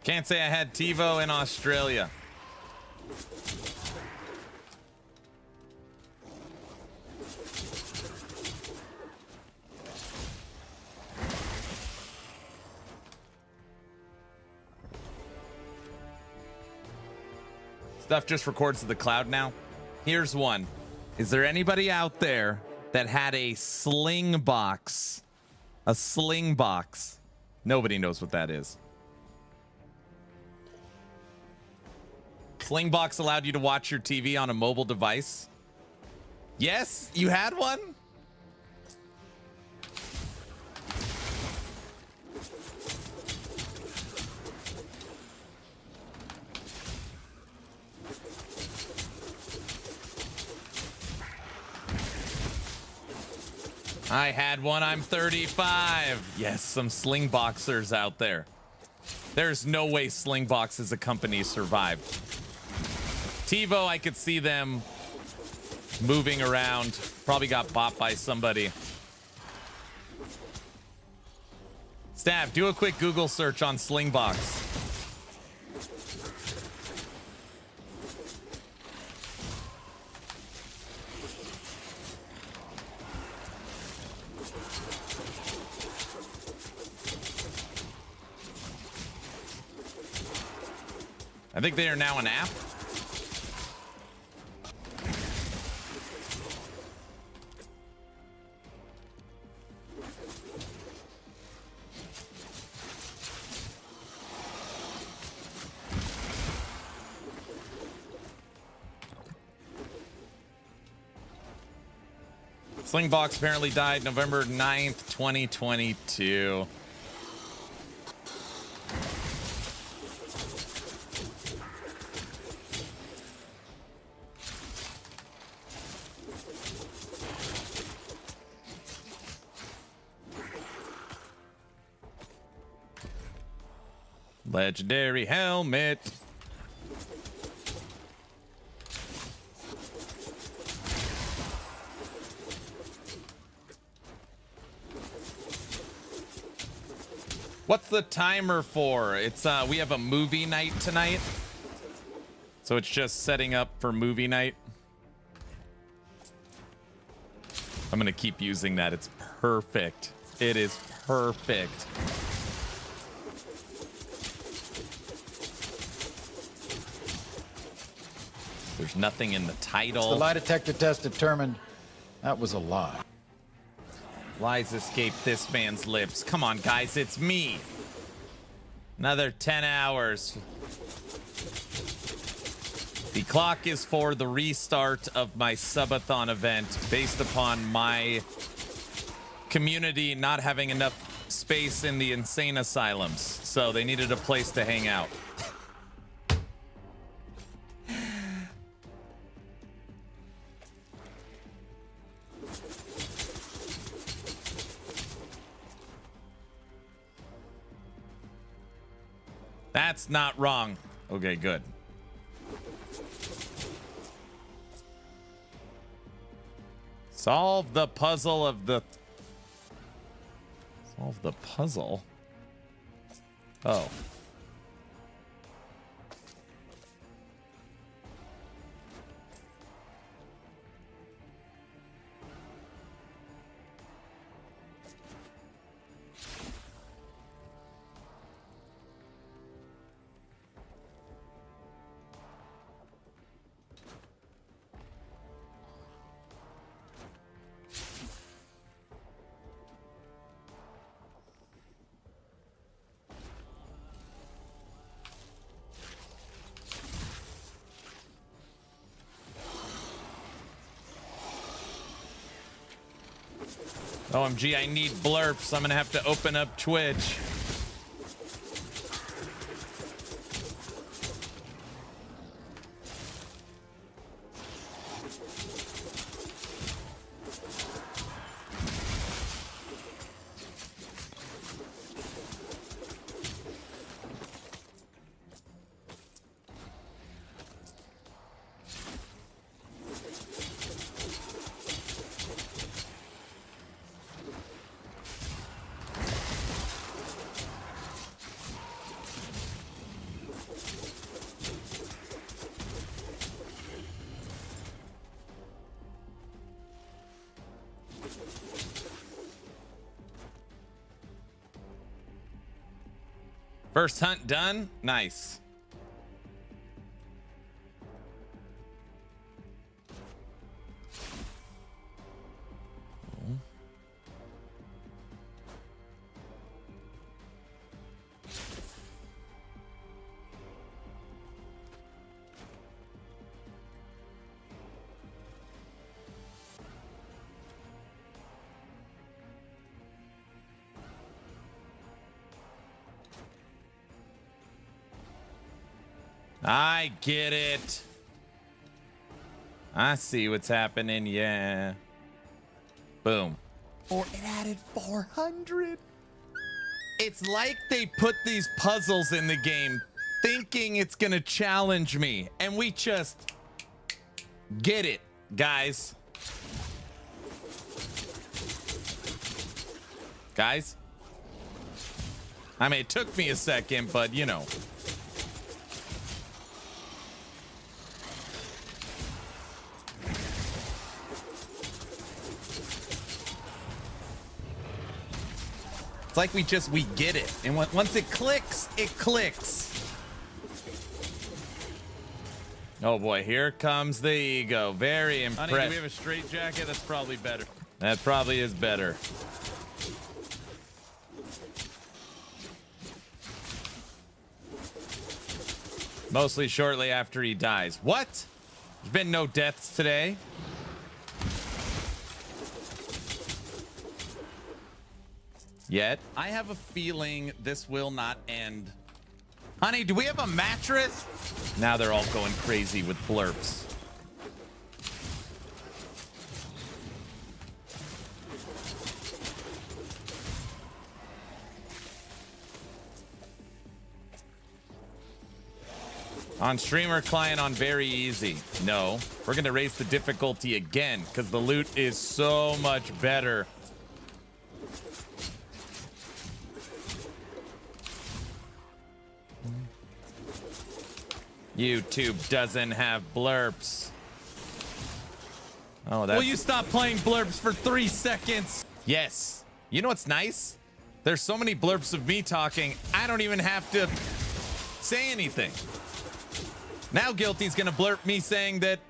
Can't say I had TiVo in Australia. Stuff just records to the cloud now. Here's one. Is there anybody out there that had a sling box? A sling box. Nobody knows what that is. Slingbox allowed you to watch your TV on a mobile device. Yes, you had one? I had one. I'm 35. Yes, some Slingboxers out there. There's no way Slingbox as a company survived. TiVo, I could see them moving around. Probably got bought by somebody. Stav, do a quick Google search on Slingbox. I think they are now an app. Slingbox apparently died November 9th, 2022. Legendary helmet. What's the timer for? It's we have a movie night tonight. So it's just setting up for movie night. I'm gonna keep using that. It's perfect. It is perfect. There's nothing in the title. The lie detector test determined that was a lie. Lies escape this man's lips. Come on, guys, it's me. Another 10 hours. The clock is for the restart of my Subathon event based upon my community not having enough space in the insane asylums. So they needed a place to hang out. That's not wrong. Okay, good. Solve the puzzle of the... Solve the puzzle? Oh. OMG, I need blurps. I'm gonna have to open up Twitch. First hunt done. Nice. I get it. I see what's happening. Yeah. Boom. Or it added 400. It's like they put these puzzles in the game thinking it's gonna challenge me, and we just get it, guys. Guys? I mean, it took me a second, but you know. It's like we get it. And once it clicks, it clicks. Oh boy, here comes the ego. Very impressed. Honey, do we have a straight jacket? That's probably better. That probably is better. Mostly shortly after he dies. What? There's been no deaths today. Yet. I have a feeling this will not end. Honey, do we have a mattress? Now they're all going crazy with blurps. On streamer client on very easy. No, we're going to raise the difficulty again because the loot is so much better. YouTube doesn't have blurps. Oh, that's... Will you stop playing blurps for 3 seconds? Yes. You know what's nice? There's so many blurps of me talking, I don't even have to say anything. Now Guilty's gonna blurp me saying that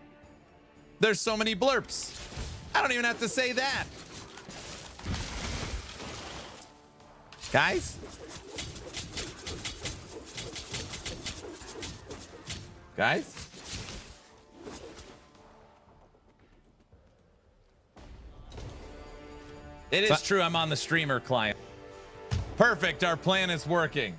there's so many blurps. I don't even have to say that. Guys? Guys? It is true, I'm on the streamer client. Perfect, our plan is working.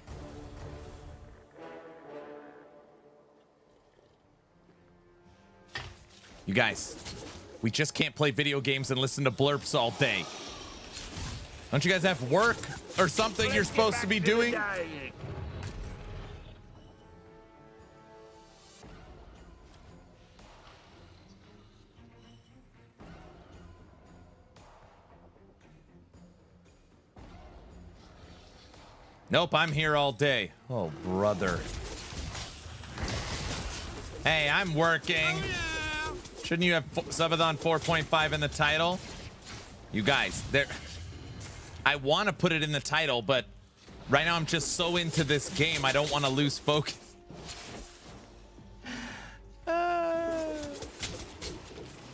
You guys, we just can't play video games and listen to blurps all day. Don't you guys have work or something you're supposed to be doing? Nope, I'm here all day. Oh, brother. Hey, I'm working. Shouldn't you have Subathon 4.5 in the title? You guys, there. I want to put it in the title, but right now I'm just so into this game, I don't want to lose focus.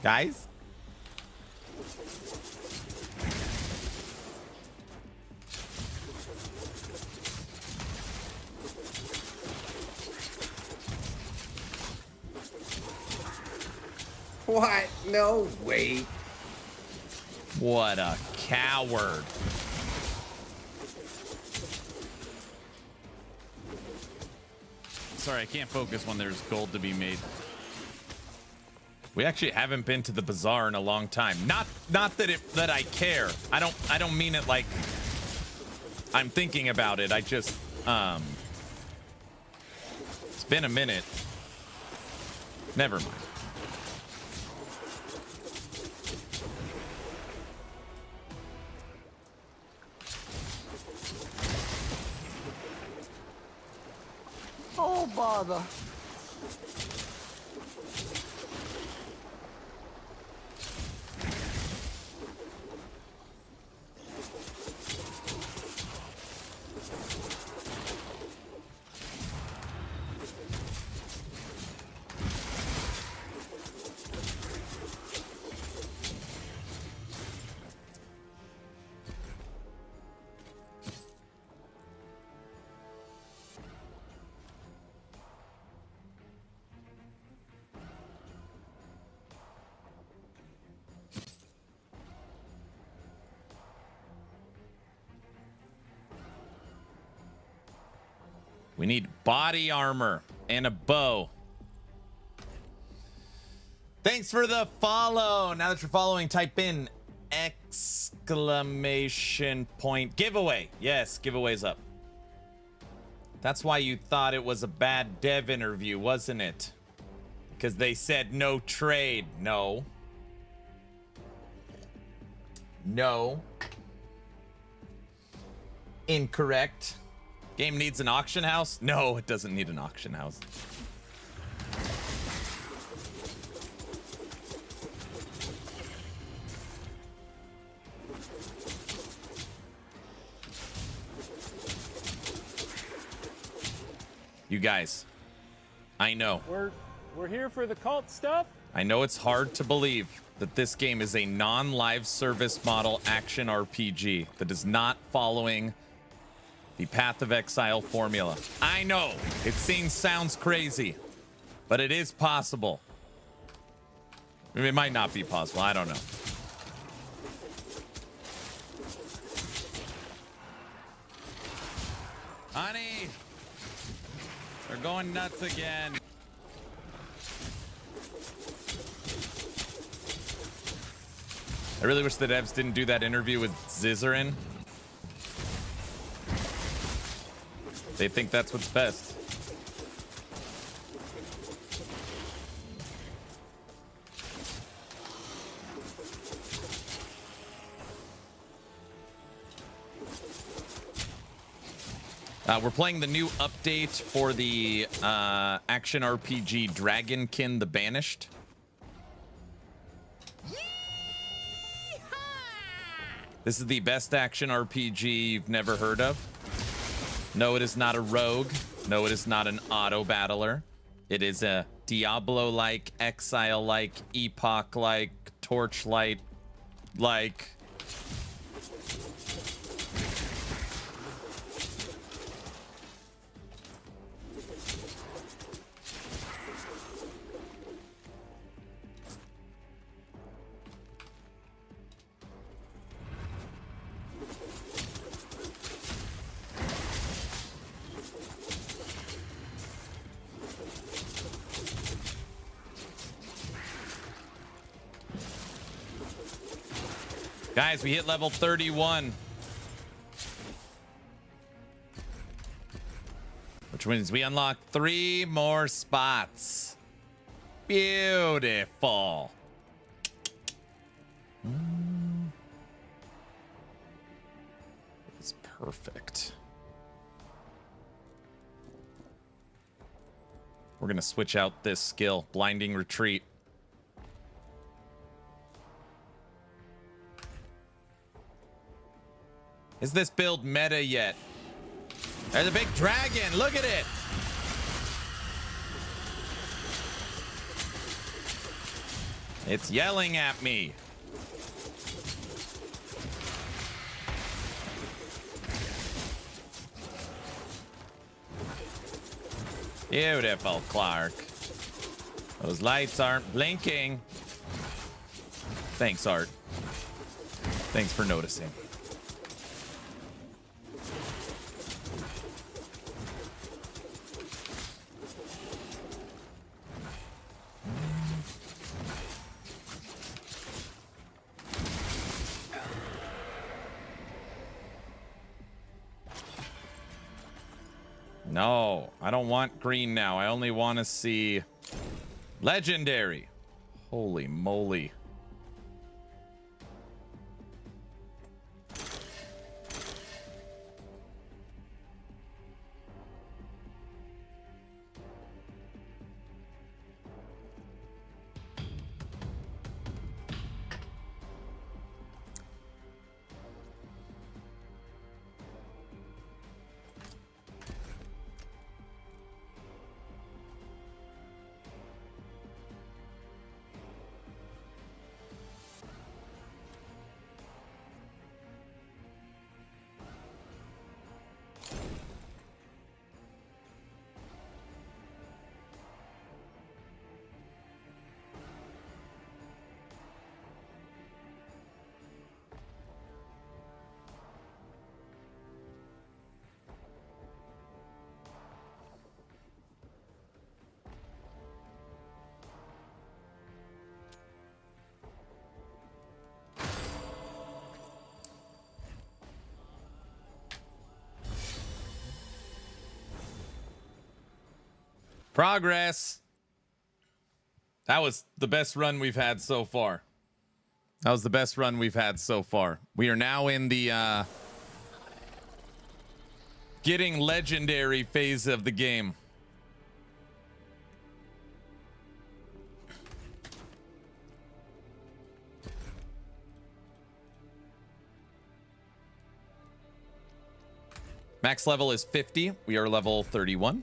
Guys? What? No way. What a coward. Sorry, I can't focus when there's gold to be made. We actually haven't been to the bazaar in a long time. Not that I care. I don't mean it like I'm thinking about it. I just it's been a minute. Never mind. Oh, bother. We need body armor and a bow. Thanks for the follow. Now that you're following, type in exclamation point giveaway. Yes, giveaway's up. That's why you thought it was a bad dev interview, wasn't it? Because they said no trade. No. No. Incorrect. Game needs an auction house? No, it doesn't need an auction house. You guys, I know. We're here for the cult stuff. I know it's hard to believe that this game is a non-live service model action RPG that is not following the Path of Exile formula. I know it sounds crazy, but it is possible. I mean, it might not be possible. I don't know. Honey, they're going nuts again. I really wish the devs didn't do that interview with Zizarin. They think that's what's best. We're playing the new update for the action RPG Dragonkin the Banished. This is the best action RPG you've never heard of. No, it is not a rogue. No, it is not an auto battler. It is a Diablo-like, Exile-like, Epoch-like, Torchlight-like. Guys, we hit level 31. Which means we unlock 3 more spots. Beautiful. It's perfect. We're going to switch out this skill, Blinding Retreat. Is this build meta yet? There's a big dragon. Look at it. It's yelling at me. Beautiful, Clark. Those lights aren't blinking. Thanks, Art. Thanks for noticing. No, I don't want green now. I only want to see legendary. Holy moly. Progress. That was the best run we've had so far. That was the best run we've had so far. We are now in the getting legendary phase of the game. Max level is 50. We are level 31.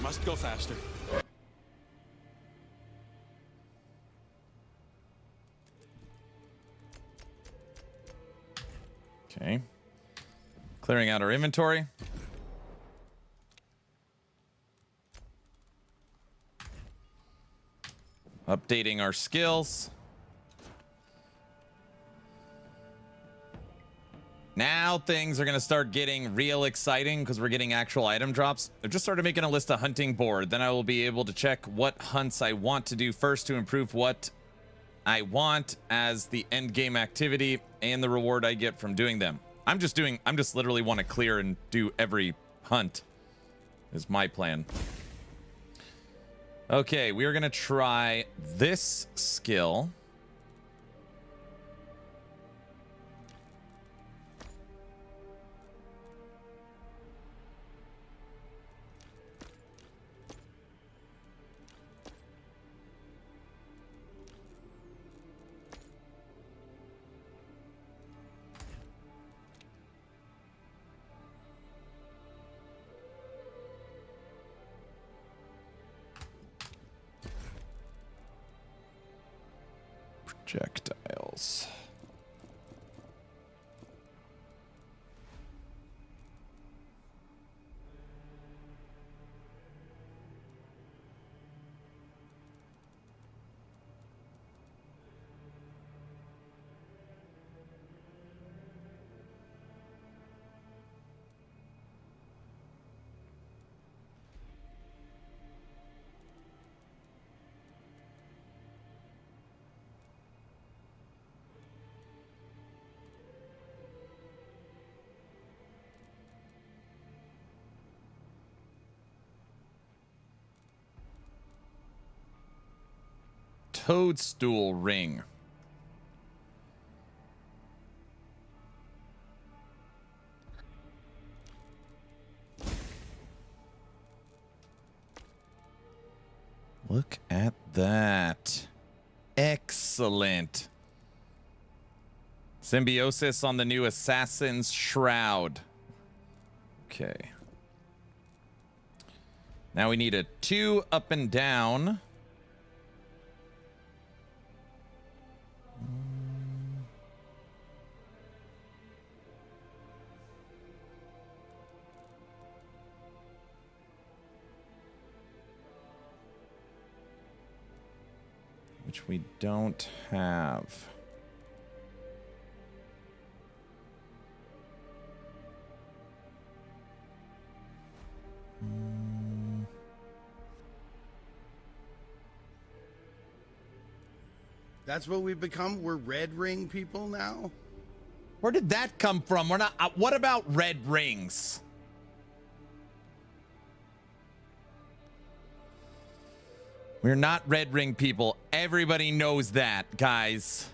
Must go faster. Okay. Clearing out our inventory. Updating our skills. Now things are going to start getting real exciting because we're getting actual item drops. I've just started making a list of hunting board. Then I will be able to check what hunts I want to do first to improve what I want as the end game activity and the reward I get from doing them. I'm just literally want to clear and do every hunt is my plan. Okay, we are going to try this skill. Projectiles. Toadstool ring. Look at that. Excellent. Symbiosis on the new Assassin's Shroud. Okay. Now we need a 2 up and down. Which we don't have. That's what we've become? We're red ring people now? Where did that come from? We're not. What about red rings? We're not red ring people. Everybody knows that, guys.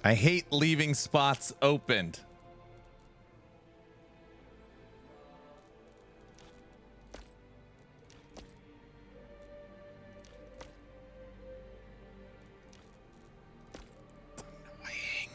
I hate leaving spots opened. Annoying.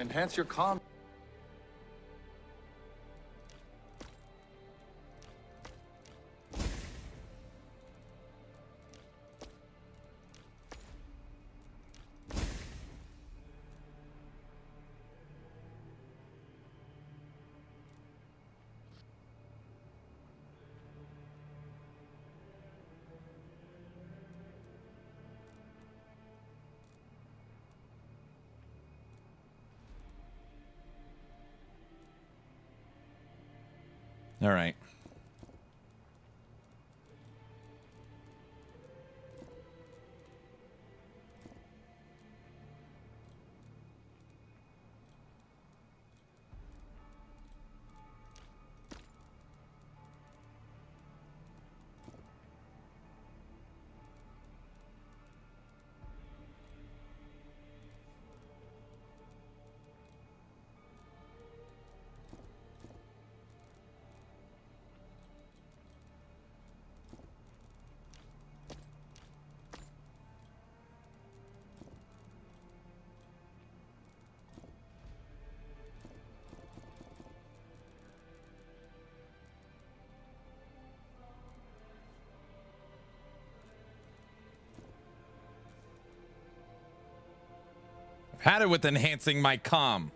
Enhance your comm. All right. Had it with enhancing my comm.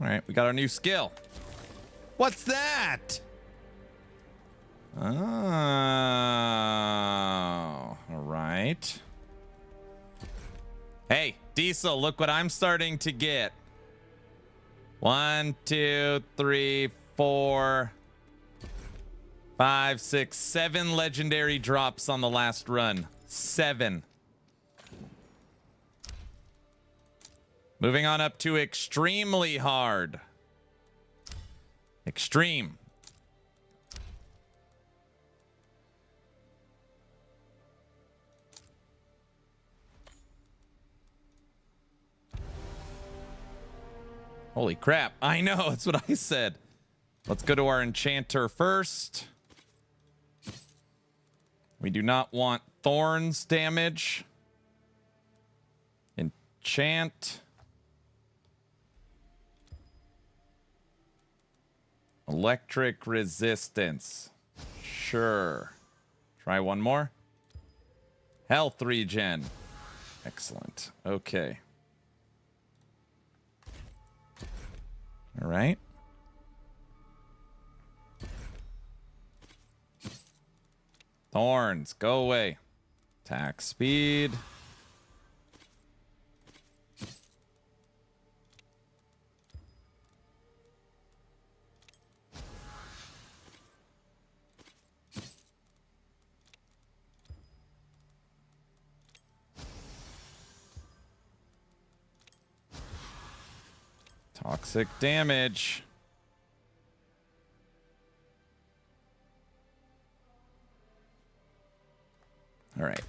All right, we got our new skill. What's that? Oh, all right. Hey, Diesel, look what I'm starting to get. 1, 2, 3, 4, 5, 6, 7 legendary drops on the last run. 7. Moving on up to extremely hard. Extreme. Holy crap. I know, that's what I said. Let's go to our enchanter first. We do not want thorns damage. Enchant. Electric resistance. Sure. Try one more. Health regen. Excellent. Okay. All right. Thorns, go away. Attack speed. Toxic damage. All right.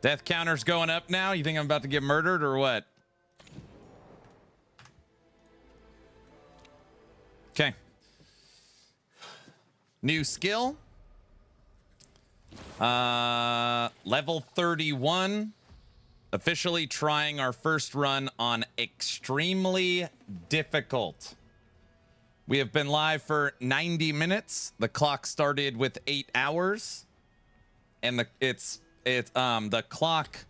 Death counter's going up now. You think I'm about to get murdered or what? Okay. New skill. Level 31. Officially trying our first run on extremely difficult. We have been live for 90 minutes. The clock started with 8 hours. And the clock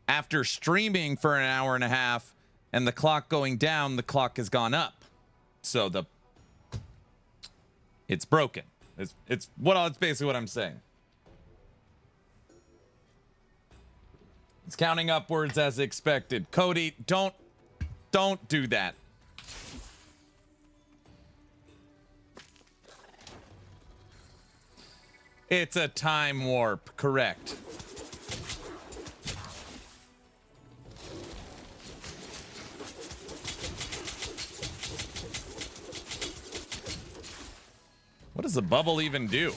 after streaming for an hour and a half and the clock going down, the clock has gone up. So it's broken. It's basically what I'm saying. It's counting upwards as expected. Cody, don't do that. It's a time warp, correct. What does the bubble even do?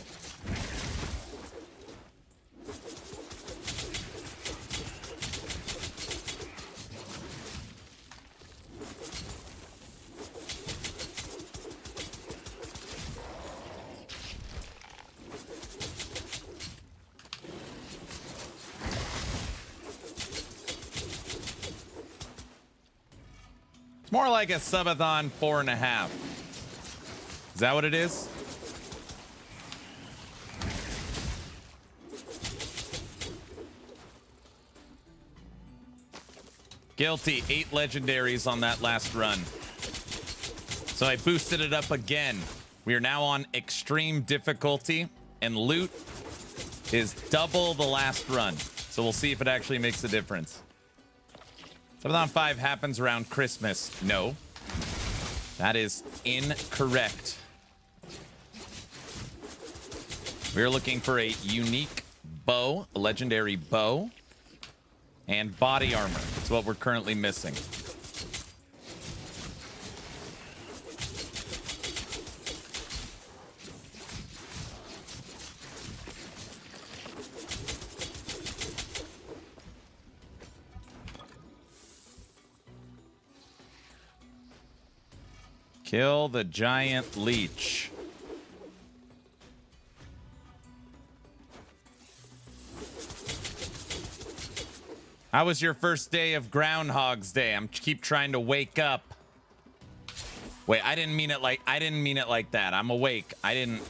It's more like a Subathon 4.5. Is that what it is? Guilty. 8 legendaries on that last run. So I boosted it up again. We are now on extreme difficulty, and loot is double the last run. So we'll see if it actually makes a difference. Subathon 5 happens around Christmas. No. That is incorrect. We're looking for a unique bow, a legendary bow, and body armor. That's what we're currently missing. Kill the giant leech. How was your first day of Groundhog's Day? I'm keep trying to wake up. Wait, I didn't mean it like that. I'm awake. I'm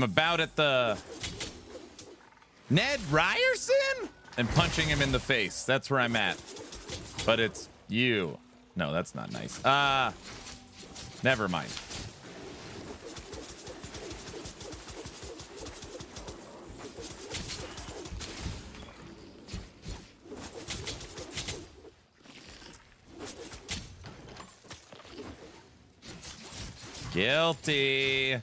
about at the Ned Ryerson and punching him in the face. That's where I'm at. But it's you. No, that's not nice. Never mind. Guilty.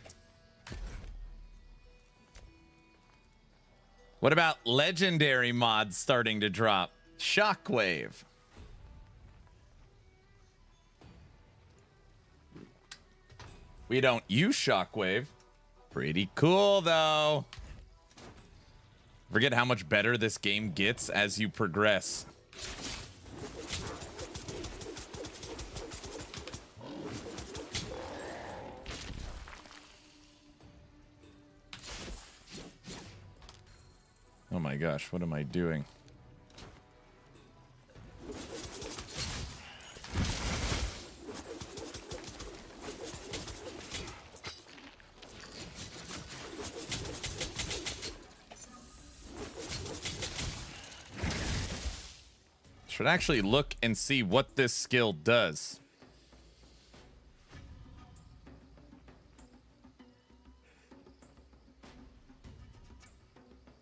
What about legendary mods starting to drop? Shockwave. We don't use Shockwave. Pretty cool, though. Forget how much better this game gets as you progress. Oh my gosh, what am I doing? Should actually look and see what this skill does.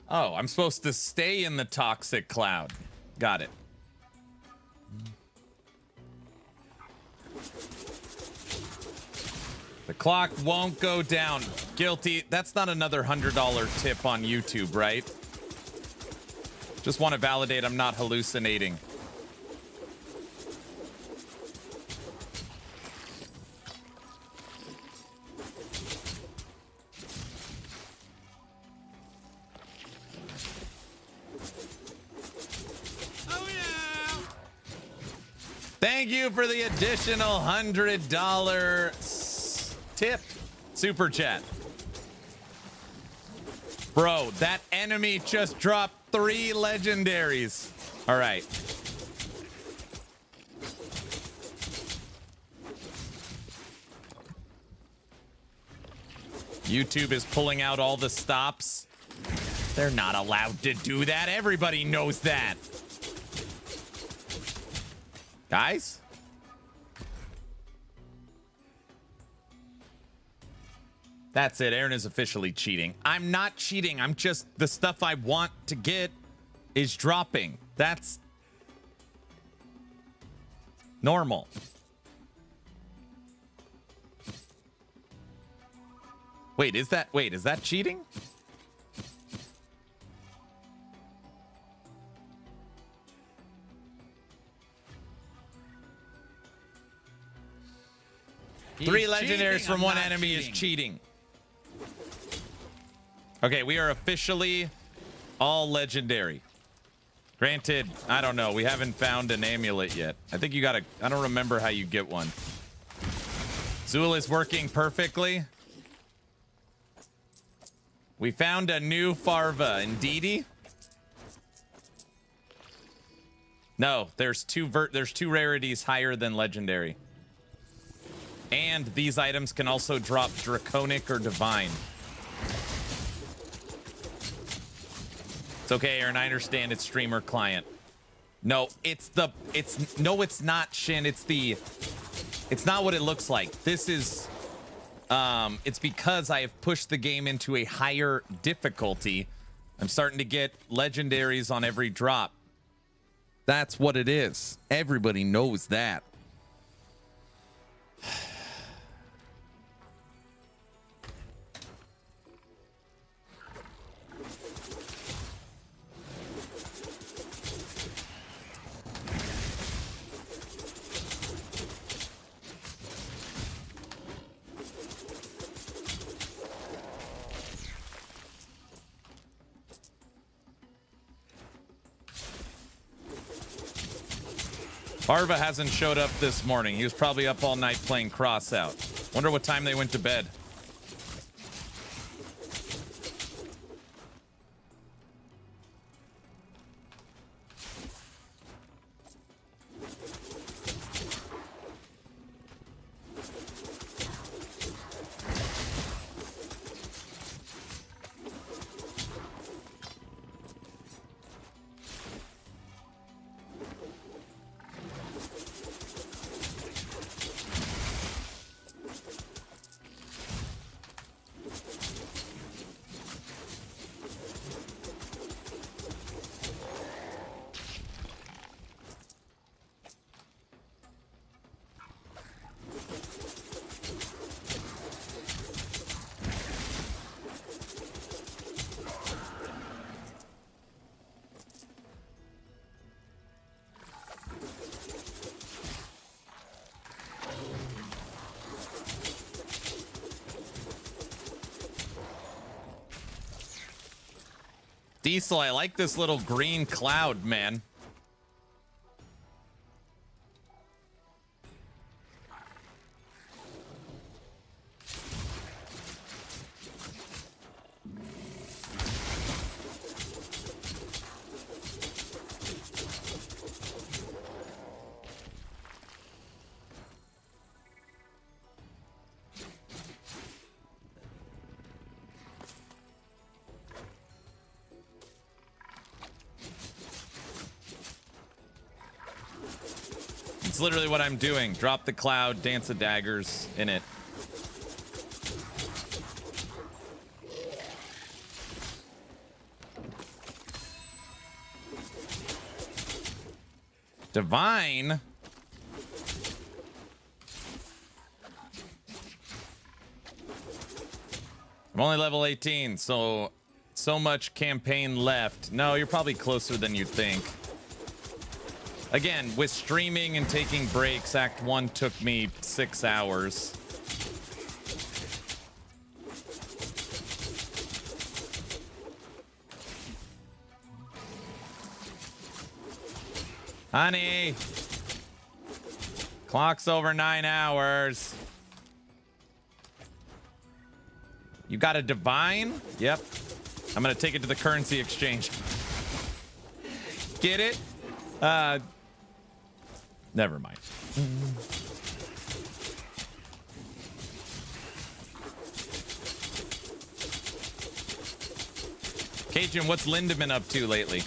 Oh, I'm supposed to stay in the toxic cloud. Got it. The clock won't go down. Guilty. That's not another $100 tip on YouTube, right? Just want to validate I'm not hallucinating. Thank you for the additional $100 tip. Super chat. Bro, that enemy just dropped 3 legendaries. All right. YouTube is pulling out all the stops. They're not allowed to do that. Everybody knows that. Guys? That's it. Aaron is officially cheating. I'm not cheating. I'm just, the stuff I want to get is dropping. That's normal. Wait, is that cheating? Three legendaries from one enemy is cheating. Okay, we are officially all legendary. Granted, I don't know. We haven't found an amulet yet. I think you gotta... I don't remember how you get one. Zool is working perfectly. We found a new Farva. Indeedy. No, there's two rarities higher than legendary. And these items can also drop draconic or divine. It's okay, Aaron, I understand it's streamer client. No, it's not, Shin. It's not what it looks like. This is, it's because I have pushed the game into a higher difficulty. I'm starting to get legendaries on every drop. That's what it is. Everybody knows that. Arva hasn't showed up this morning. He was probably up all night playing Crossout. Wonder what time they went to bed. Diesel, I like this little green cloud, man. It's literally what I'm doing. Drop the cloud, dance of daggers in it. Divine? I'm only level 18, so much campaign left. No, you're probably closer than you'd think. Again, with streaming and taking breaks, Act 1 took me 6 hours. Honey! Clock's over 9 hours. You got a divine? Yep. I'm gonna take it to the currency exchange. Get it? Never mind. Cajun, what's Lindemann up to lately?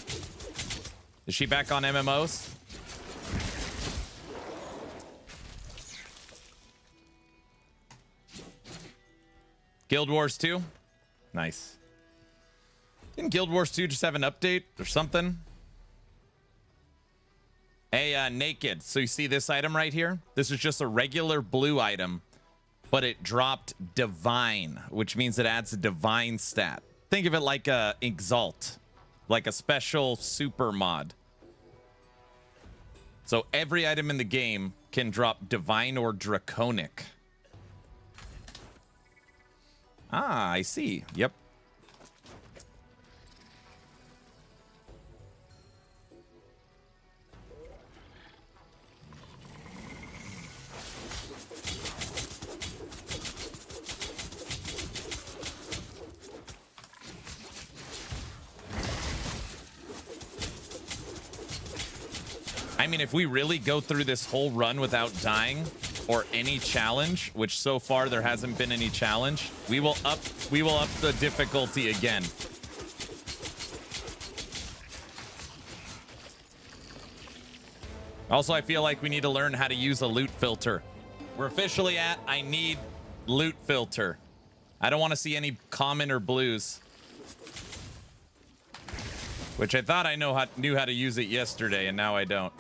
Is she back on MMOs? Guild Wars 2? Nice. Didn't Guild Wars 2 just have an update or something? Hey, Naked. So you see this item right here? This is just a regular blue item, but it dropped Divine, which means it adds a Divine stat. Think of it like a Exalt, like a special super mod. So every item in the game can drop Divine or Draconic. Ah, I see. Yep. I mean, if we really go through this whole run without dying or any challenge, which so far there hasn't been any challenge, we will up the difficulty again. Also, I feel like we need to learn how to use a loot filter. We're officially at I need loot filter. I don't want to see any common or blues. Which I thought I knew how to use it yesterday, and now I don't.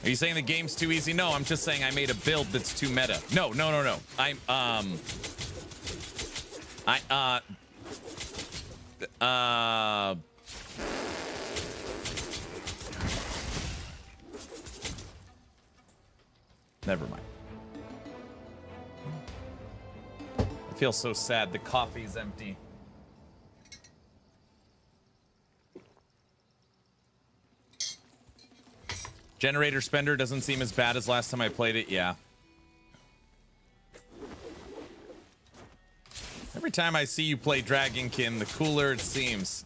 Are you saying the game's too easy? No, I'm just saying I made a build that's too meta. No. Never mind. I feel so sad. The coffee's empty. Generator spender doesn't seem as bad as last time I played it. Yeah. Every time I see you play Dragonkin, the cooler it seems.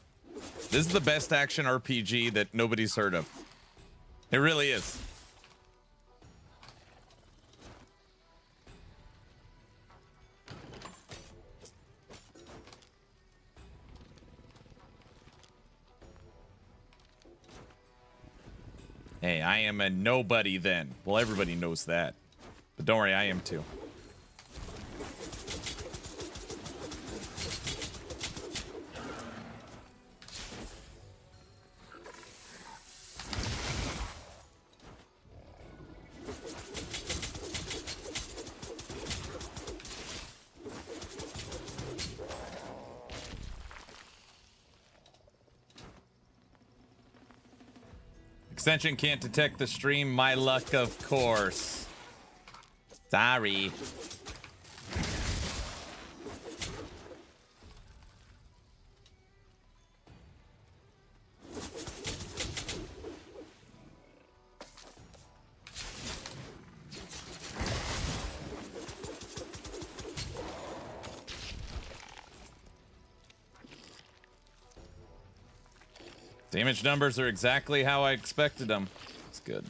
This is the best action RPG that nobody's heard of. It really is. Hey, I am a nobody then. Well, everybody knows that. But don't worry, I am too. Extension can't detect the stream. My luck, of course. Sorry. Damage numbers are exactly how I expected them. It's good.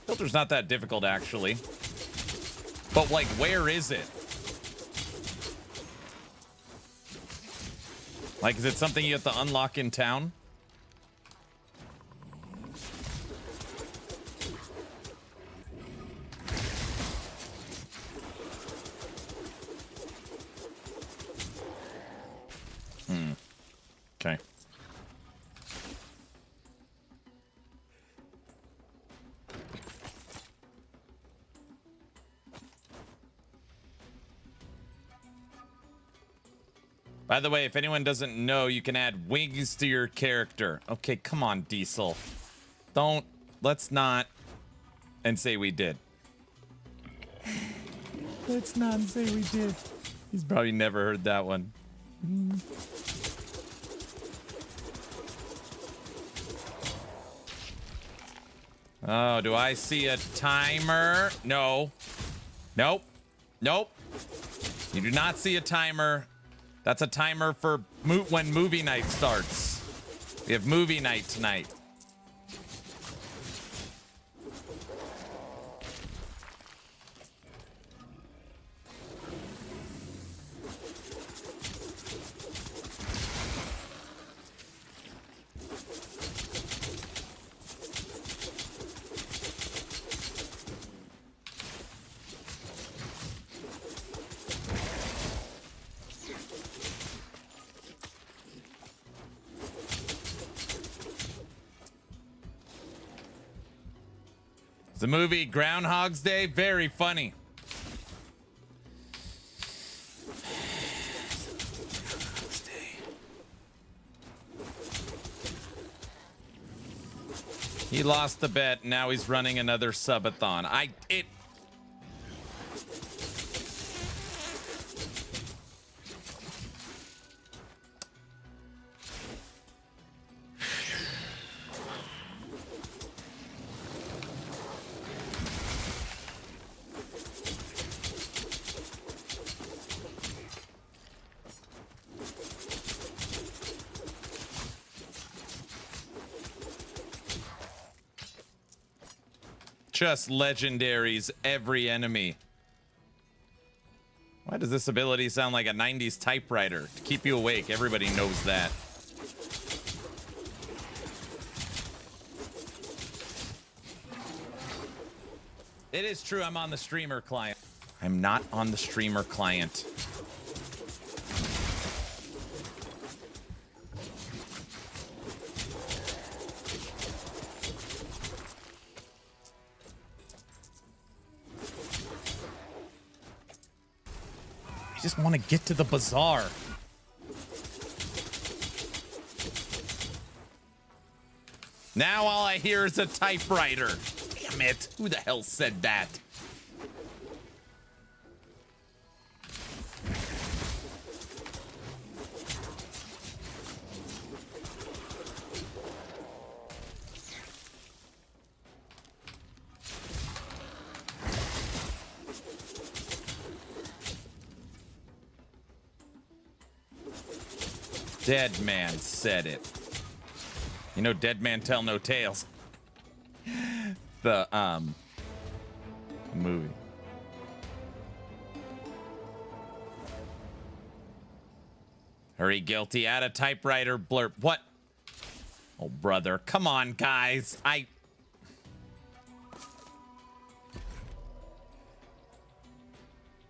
Filter's not that difficult, actually. But, like, where is it? Like, is it something you have to unlock in town? Okay. By the way, if anyone doesn't know, you can add wings to your character. Okay, come on, Diesel. Let's not and say we did. Let's not say we did. He's probably never heard that one. Oh, do I see a timer? No. Nope. Nope. You do not see a timer. That's a timer for when movie night starts. We have movie night tonight. The movie Groundhog's Day, very funny. He lost the bet. Now he's running another subathon. Just legendaries, every enemy. Why does this ability sound like a 90s typewriter? To keep you awake, everybody knows that. It is true, I'm on the streamer client. I'm not on the streamer client. I just want to get to the bazaar. Now all I hear is a typewriter. Damn it. Who the hell said that? Dead man said it. You know, dead man tell no tales. The movie. Hurry, guilty. Add a typewriter blurb. What? Oh, brother. Come on, guys.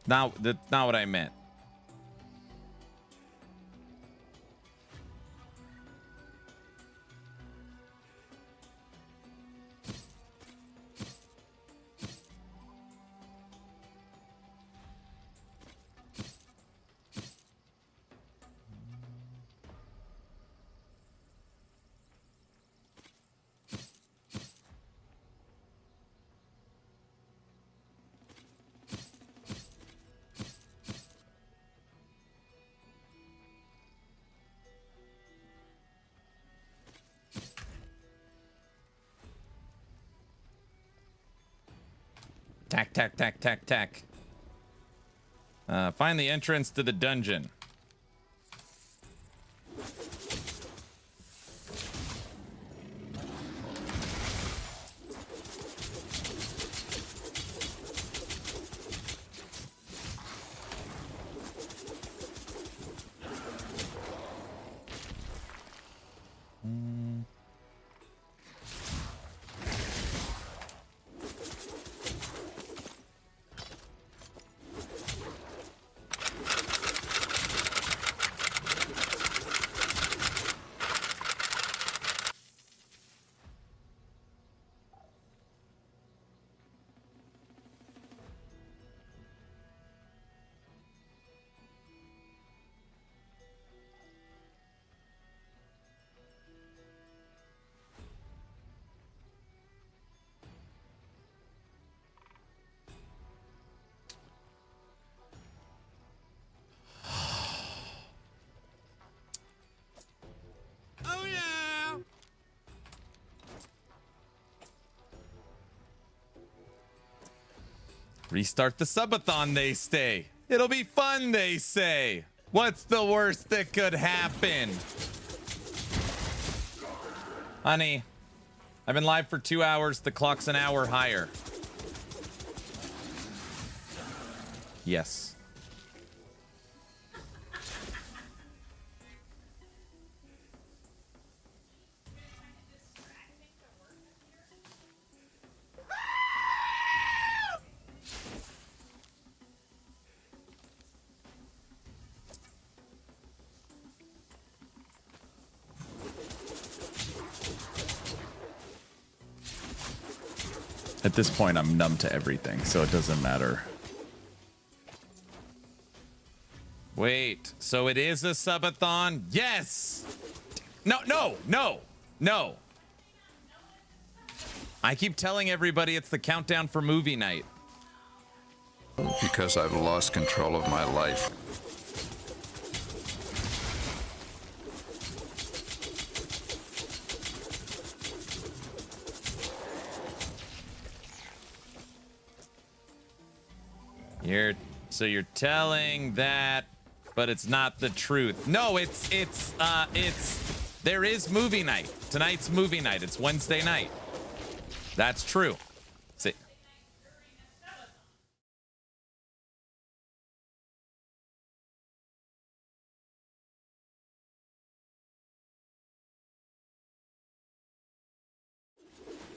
That's not what I meant. Tack, tack, tack, tack, tack. Find the entrance to the dungeon. Restart the Subathon, they say. It'll be fun, they say. What's the worst that could happen? Honey, I've been live for 2 hours. The clock's an hour higher. Yes. At this point, I'm numb to everything, so it doesn't matter. Wait, so it is a subathon? Yes! No, no, no, no. I keep telling everybody it's the countdown for movie night. Because I've lost control of my life. You're telling that, but it's not the truth. No, there is movie night. Tonight's movie night. It's Wednesday night. That's true. See,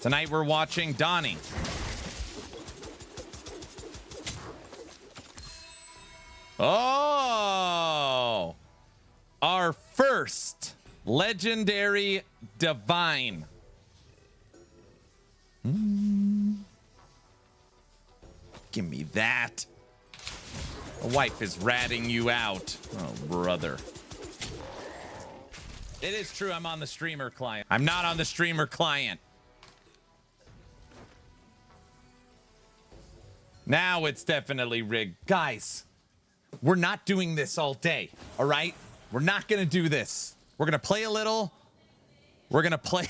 Tonight we're watching Donnie. Oh, our first legendary divine. Give me that. A wife is ratting you out. Oh, brother. It is true, I'm on the streamer client. I'm not on the streamer client. Now it's definitely rigged. Guys, we're not doing this all day, all right? We're not gonna do this. We're gonna play a little. We're gonna play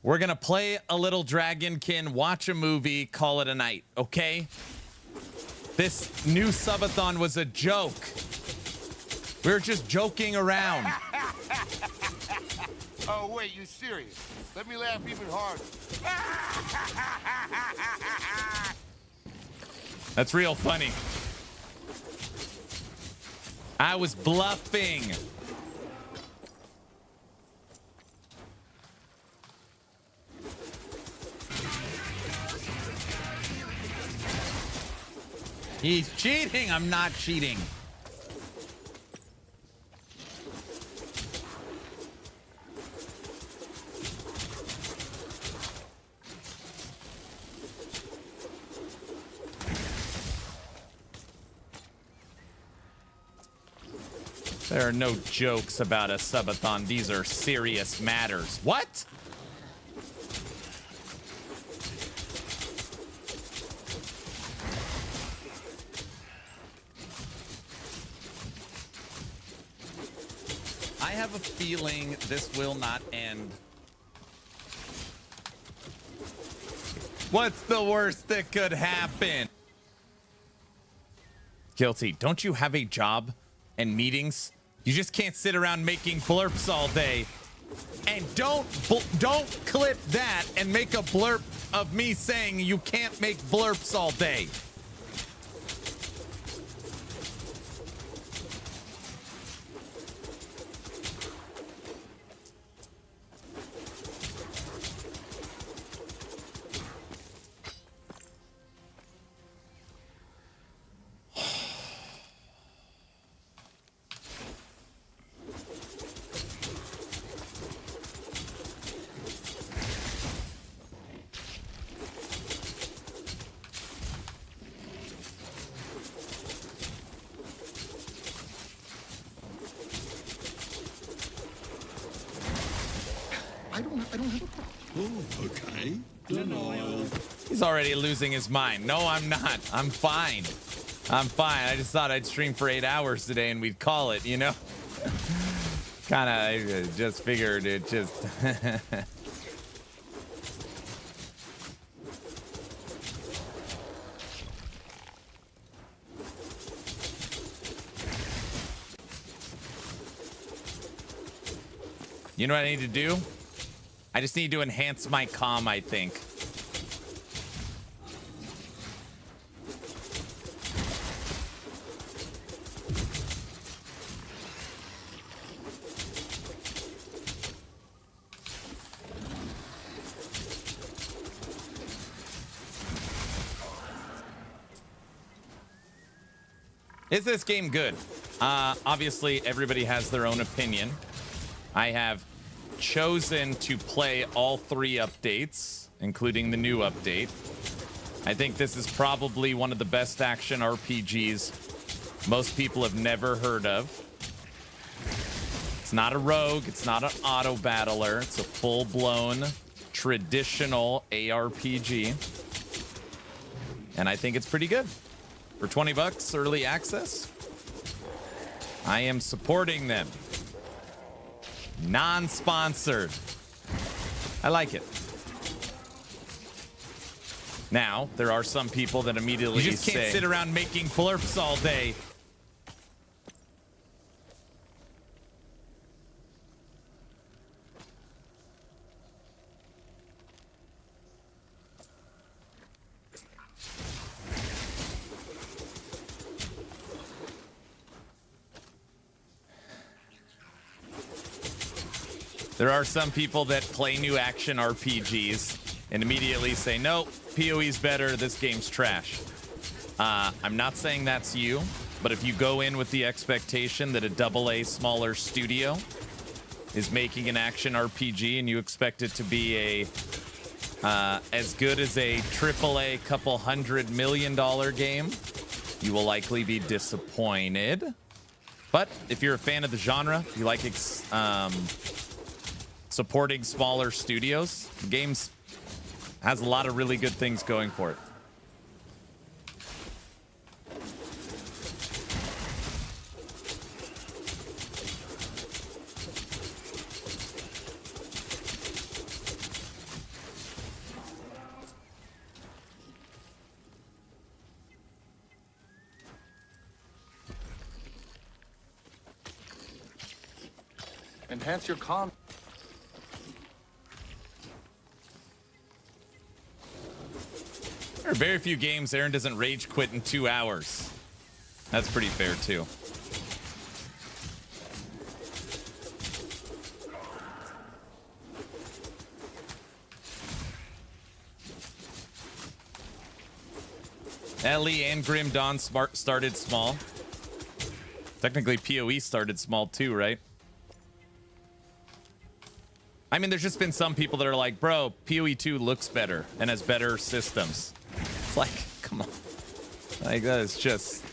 a little Dragonkin, watch a movie, call it a night, okay? This new subathon was a joke. We were just joking around. Oh, wait, you serious? Let me laugh even harder. That's real funny. I was bluffing. He's cheating. I'm not cheating. There are no jokes about a subathon. These are serious matters. What? I have a feeling this will not end. What's the worst that could happen? Guilty. Don't you have a job and meetings? You just can't sit around making blurps all day. And don't clip that and make a blurb of me saying you can't make blurps all day. I don't have a problem. Oh, okay. He's already losing his mind. No, I'm not. I'm fine. I'm fine. I just thought I'd stream for 8 hours today and we'd call it, you know? Kind of just figured it just... You know what I need to do? I just need to enhance my comm, I think. Is this game good? Obviously, everybody has their own opinion. I have chosen to play all 3 updates, including the new update. I think this is probably one of the best action RPGs most people have never heard of. It's not a rogue, it's not an auto battler, it's a full-blown traditional ARPG. And I think it's pretty good. For 20 bucks early access, I am supporting them. Non-sponsored. I like it. Now, there are some people that immediately say... You just can't sit around making blurps all day. There are some people that play new action RPGs and immediately say, nope, PoE's better, this game's trash. I'm not saying that's you, but if you go in with the expectation that a AA smaller studio is making an action RPG and you expect it to be a as good as a AAA couple $100 million game, you will likely be disappointed. But if you're a fan of the genre, you like supporting smaller studios, the game has a lot of really good things going for it. Enhance your com. There are very few games Aaron doesn't rage quit in 2 hours. That's pretty fair too. Ellie and Grim Dawn started small. Technically, PoE started small too, right? I mean, there's just been some people that are like, bro, PoE 2 looks better and has better systems. It's like, come on. Like, that is just,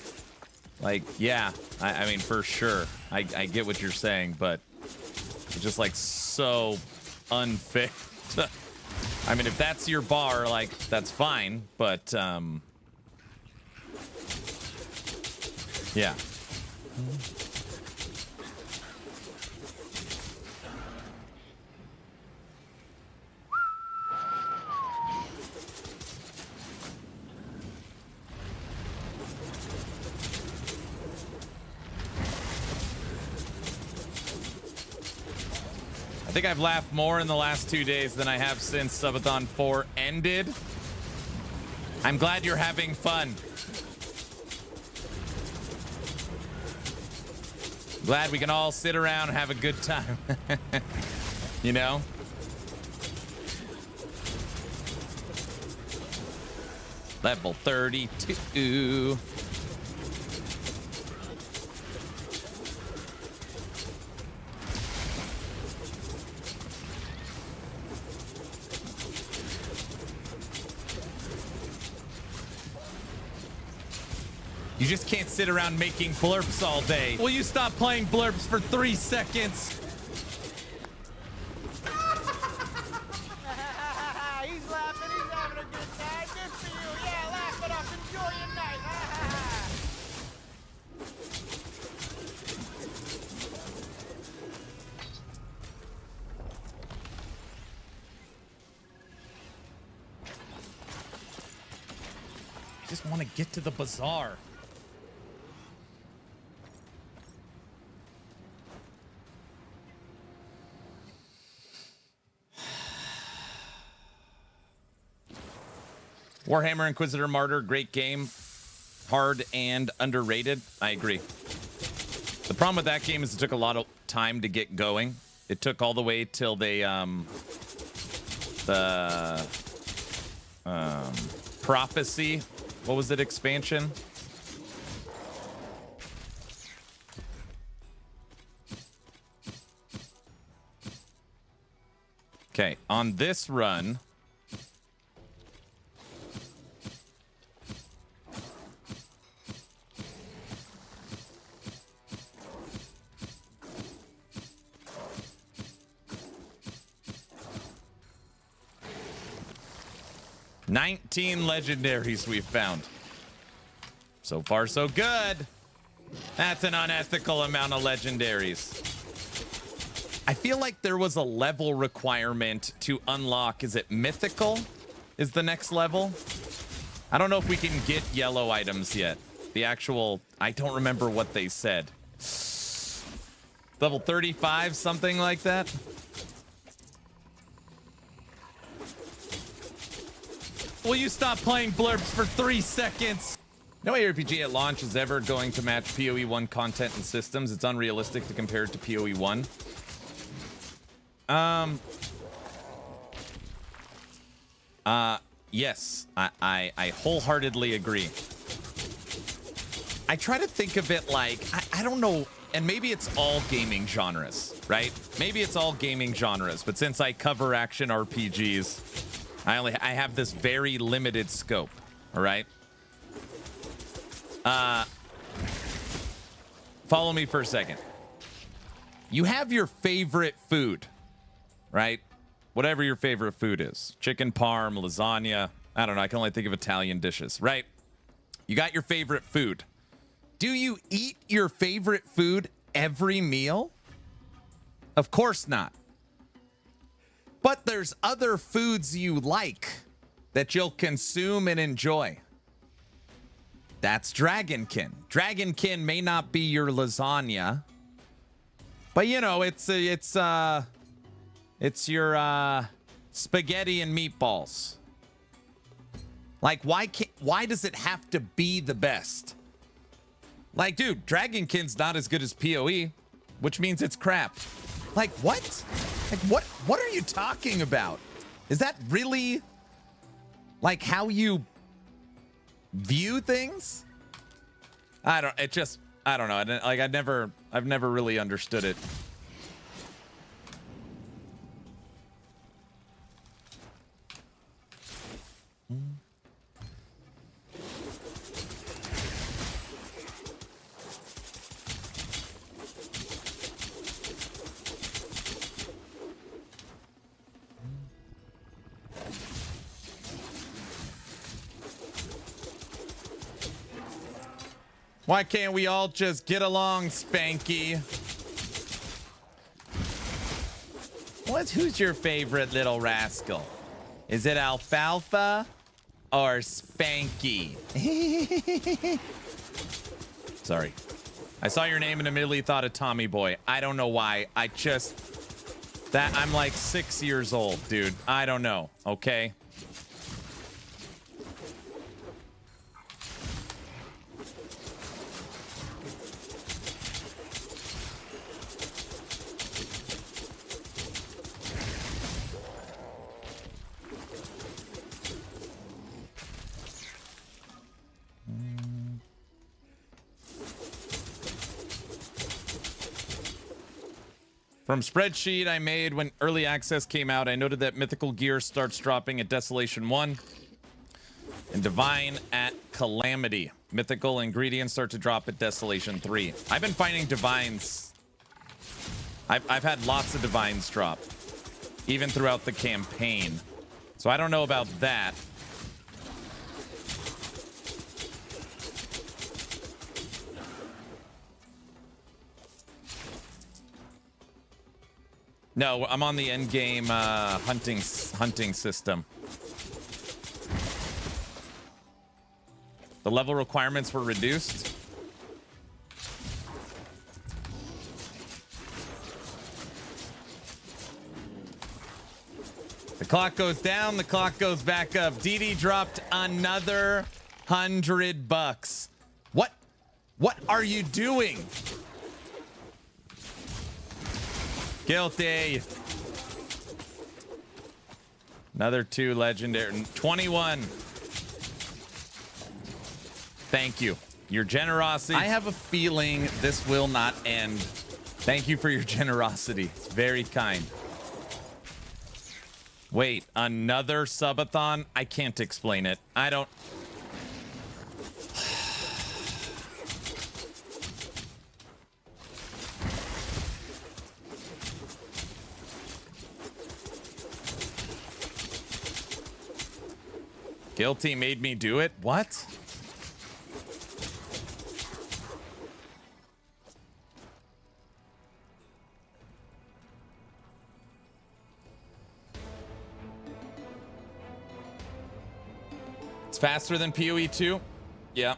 like, yeah. I mean, for sure. I get what you're saying, but it's just, like, so unfair. I mean, if that's your bar, like, that's fine, but, yeah. I think I've laughed more in the last 2 days than I have since Subathon 4 ended. I'm glad you're having fun. Glad we can all sit around and have a good time. You know? Level 32. You just can't sit around making blurps all day. Will you stop playing blurps for 3 seconds? He's laughing, he's having a good time. Good for you. Yeah, laugh it up. Enjoy your night. I just want to get to the bazaar. Warhammer Inquisitor Martyr, great game. Hard and underrated. I agree. The problem with that game is it took a lot of time to get going. It took all the way till they Prophecy. What was it, expansion? Okay, on this run, $19 legendaries we've found. So far, so good. That's an unethical amount of legendaries. I feel like there was a level requirement to unlock. Is it mythical? Is the next level? I don't know if we can get yellow items yet. The actual, I don't remember what they said. Level 35, something like that. Will you stop playing blurps for 3 seconds? No ARPG at launch is ever going to match PoE 1 content and systems. It's unrealistic to compare it to PoE 1. Yes, I wholeheartedly agree. I try to think of it like, I don't know, and maybe it's all gaming genres, right? Maybe it's all gaming genres, but since I cover action RPGs, I have this very limited scope, all right? Follow me for a second. You have your favorite food, right? Whatever your favorite food is. Chicken parm, lasagna. I don't know. I can only think of Italian dishes, right? You got your favorite food. Do you eat your favorite food every meal? Of course not. But there's other foods you like that you'll consume and enjoy. That's Dragonkin. Dragonkin may not be your lasagna, but you know, it's your spaghetti and meatballs. Like, why does it have to be the best? Like, dude, Dragonkin's not as good as PoE, which means it's crap. Like, what? Like, what are you talking about? Is that really like how you view things? I don't know. I've never really understood it. Why can't we all just get along, Spanky? Who's your favorite little rascal? Is it Alfalfa or Spanky? Sorry. I saw your name and immediately thought of Tommy Boy. I don't know why. I'm like 6 years old, dude. I don't know, okay? From spreadsheet I made when early access came out, I noted that mythical gear starts dropping at Desolation 1 and divine at Calamity. Mythical ingredients start to drop at Desolation 3. I've been finding divines. I've had lots of divines drop, even throughout the campaign. So I don't know about that. No, I'm on the endgame hunting system. The level requirements were reduced. The clock goes down, the clock goes back up. DD dropped another $100. What are you doing? Guilty. Another 2 legendary. 21. Thank you. Your generosity. I have a feeling this will not end. Thank you for your generosity. It's very kind. Wait, another subathon? I can't explain it. I don't. Guilty made me do it? What? It's faster than PoE 2? Yeah.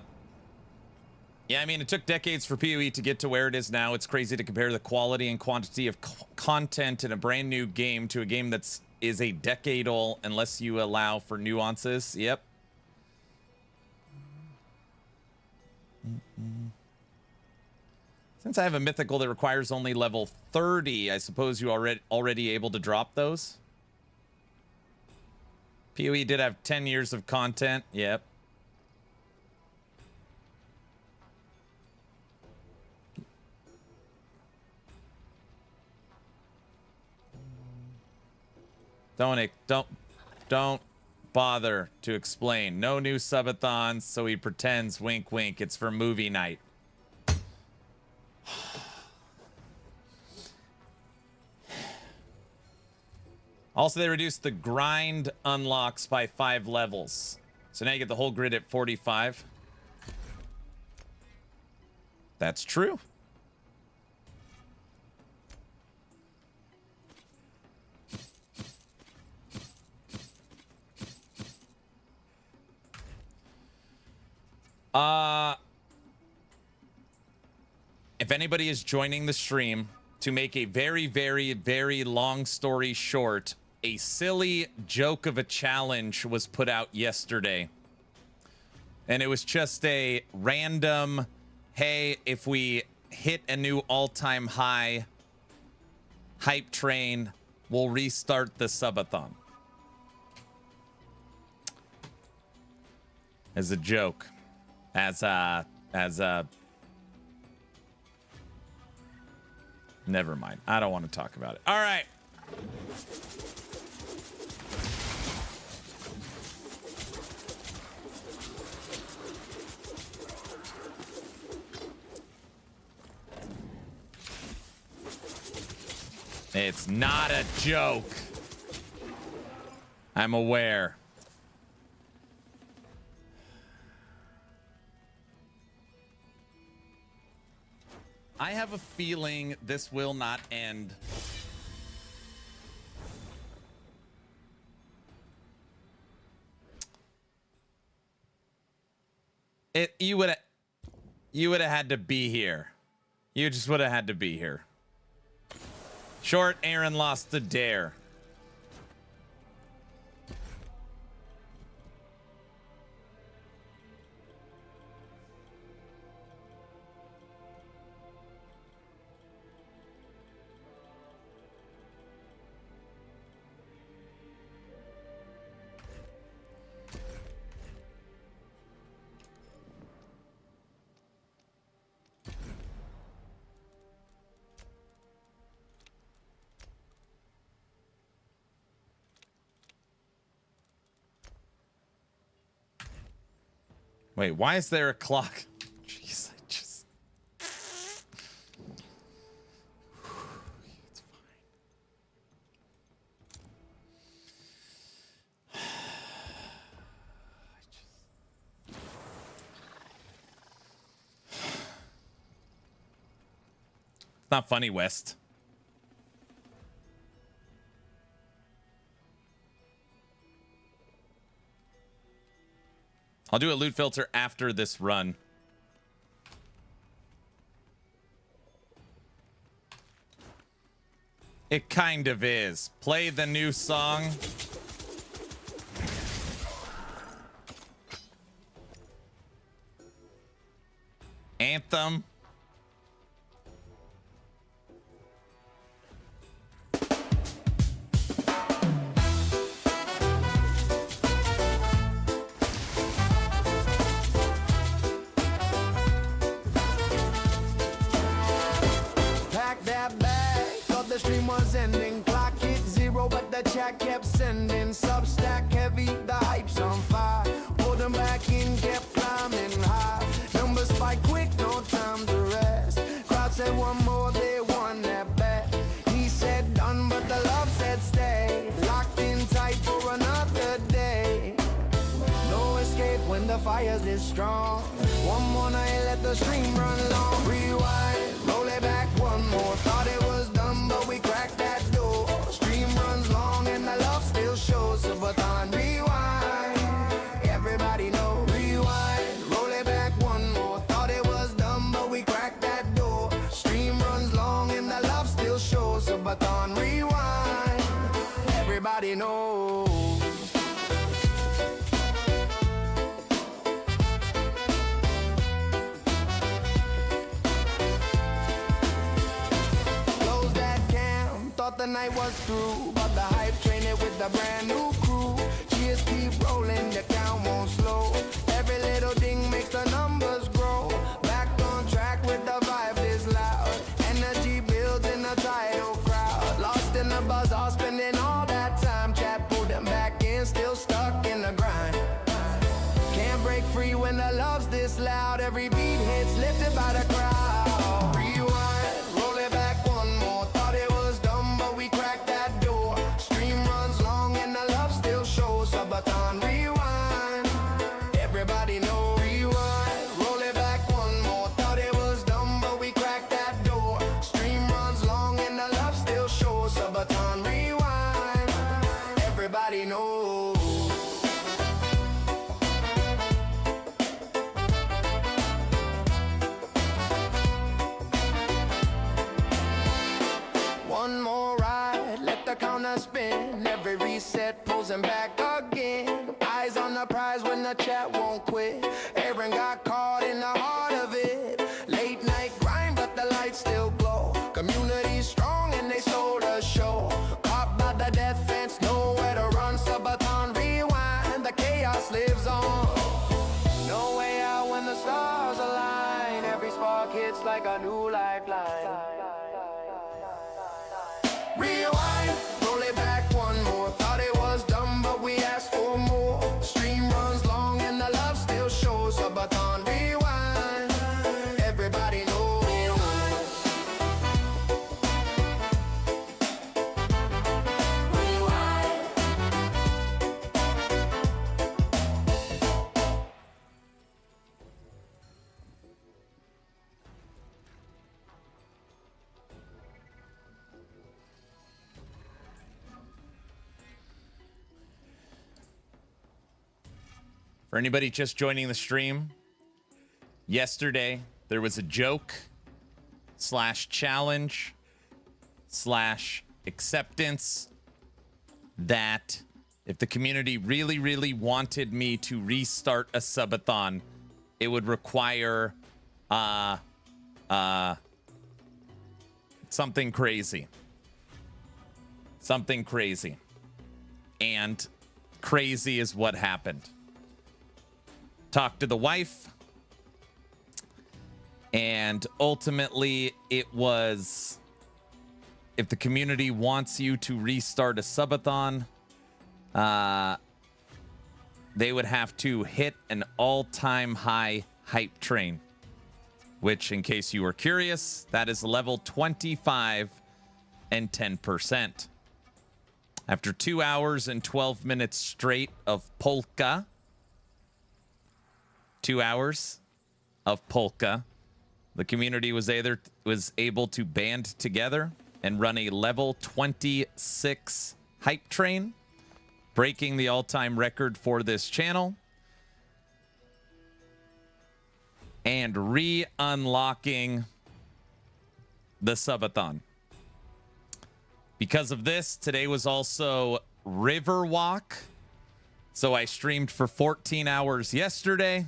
Yeah, I mean, it took decades for PoE to get to where it is now. It's crazy to compare the quality and quantity of content in a brand new game to a game that's is a decade old unless you allow for nuances. Yep. Since I have a mythical that requires only level 30, I suppose you already able to drop those. PoE did have 10 years of content. Yep. Don't bother to explain. No new subathons, so he pretends, wink wink, it's for movie night. Also, they reduced the grind unlocks by 5 levels. So now you get the whole grid at 45. That's true. If anybody is joining the stream, to make a very, very, very long story short, a silly joke of a challenge was put out yesterday. And it was just a random, hey, if we hit a new all-time high hype train, we'll restart the subathon. As a joke. As a never mind. I don't want to talk about it. All right. It's not a joke. I'm aware. I have a feeling this will not end. You would have had to be here. You just would have had to be here. Short, Aaron lost the dare. Wait, why is there a clock? Jeez, I just... It's fine. It's not funny, West. I'll do a loot filter after this run. It kind of is. Play the new song. Anthem. Chat kept sending Substack heavy, the hype's on fire. Pulled them back in, kept climbing high. Numbers spike quick, no time to rest. Crowd said one more, they won that bet. He said done, but the love said stay. Locked in tight for another day. No escape when the fire's this strong. One more night, let the stream run long. Rewind, roll it back one more. Thought it was done, but we cracked that door. Stream runs long and the love still shows. Subathon, rewind, everybody know. Rewind, roll it back one more. Thought it was done, but we cracked that door. Stream runs long and the love still shows. Subathon, rewind, everybody knows. The night was through, but the hype train it with a brand new crew. Cheers. when the love's this loud. Every beat hits lifted by the crowd. Rewind, roll it back one more. Thought it was dumb, but we cracked that door. Stream runs long and the love still shows. Subathon, rewind. Everybody know. Rewind, roll it back one more. Thought it was dumb, but we cracked that door. Stream runs long and the love still shows. Subathon, rewind. Everybody knows. One more ride, let the counter spin. Every reset, posing back again. Eyes on the prize when the chat won't quit. Aaron got caught in the heart of it. Late night grind, but the lights still glow. Community strong and they sold a show. Caught by the death fence, nowhere to run. Subathon, rewind, the chaos lives on. No way out when the stars align. Every spark hits like a new lifeline. Rewind, roll it back one more. Thought it was dumb, but we asked for more. Stream runs long and the love still shows. Subathon, rewind. Everybody knows. Rewind. For anybody just joining the stream, yesterday there was a joke / challenge / acceptance that if the community really, really wanted me to restart a subathon, it would require something crazy. Something crazy. And crazy is what happened. Talked to the wife, and ultimately it was, if the community wants you to restart a subathon, they would have to hit an all-time high hype train, which, in case you were curious, that is level 25 and 10%. After 2 hours and 12 minutes straight of polka, 2 hours of polka, the community was able to band together and run a level 26 hype train, breaking the all-time record for this channel and re-unlocking the subathon. Because of this, today was also River Walk, so I streamed for 14 hours yesterday.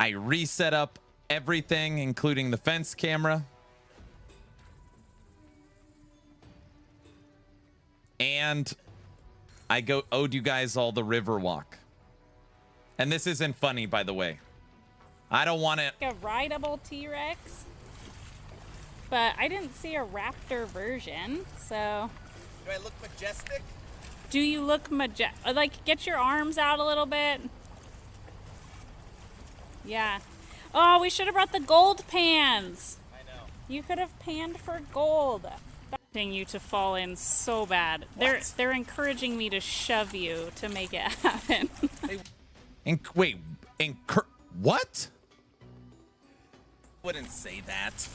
I reset up everything, including the fence camera. And I owed you guys all the river walk. And this isn't funny, by the way. I don't want to... A rideable T-Rex. But I didn't see a raptor version, so... Do I look majestic? Do you look majestic? Like, get your arms out a little bit. Yeah. Oh, we should have brought the gold pans. I know. You could have panned for gold. You to fall in so bad. What? They're encouraging me to shove you to make it happen. What? Wouldn't say that.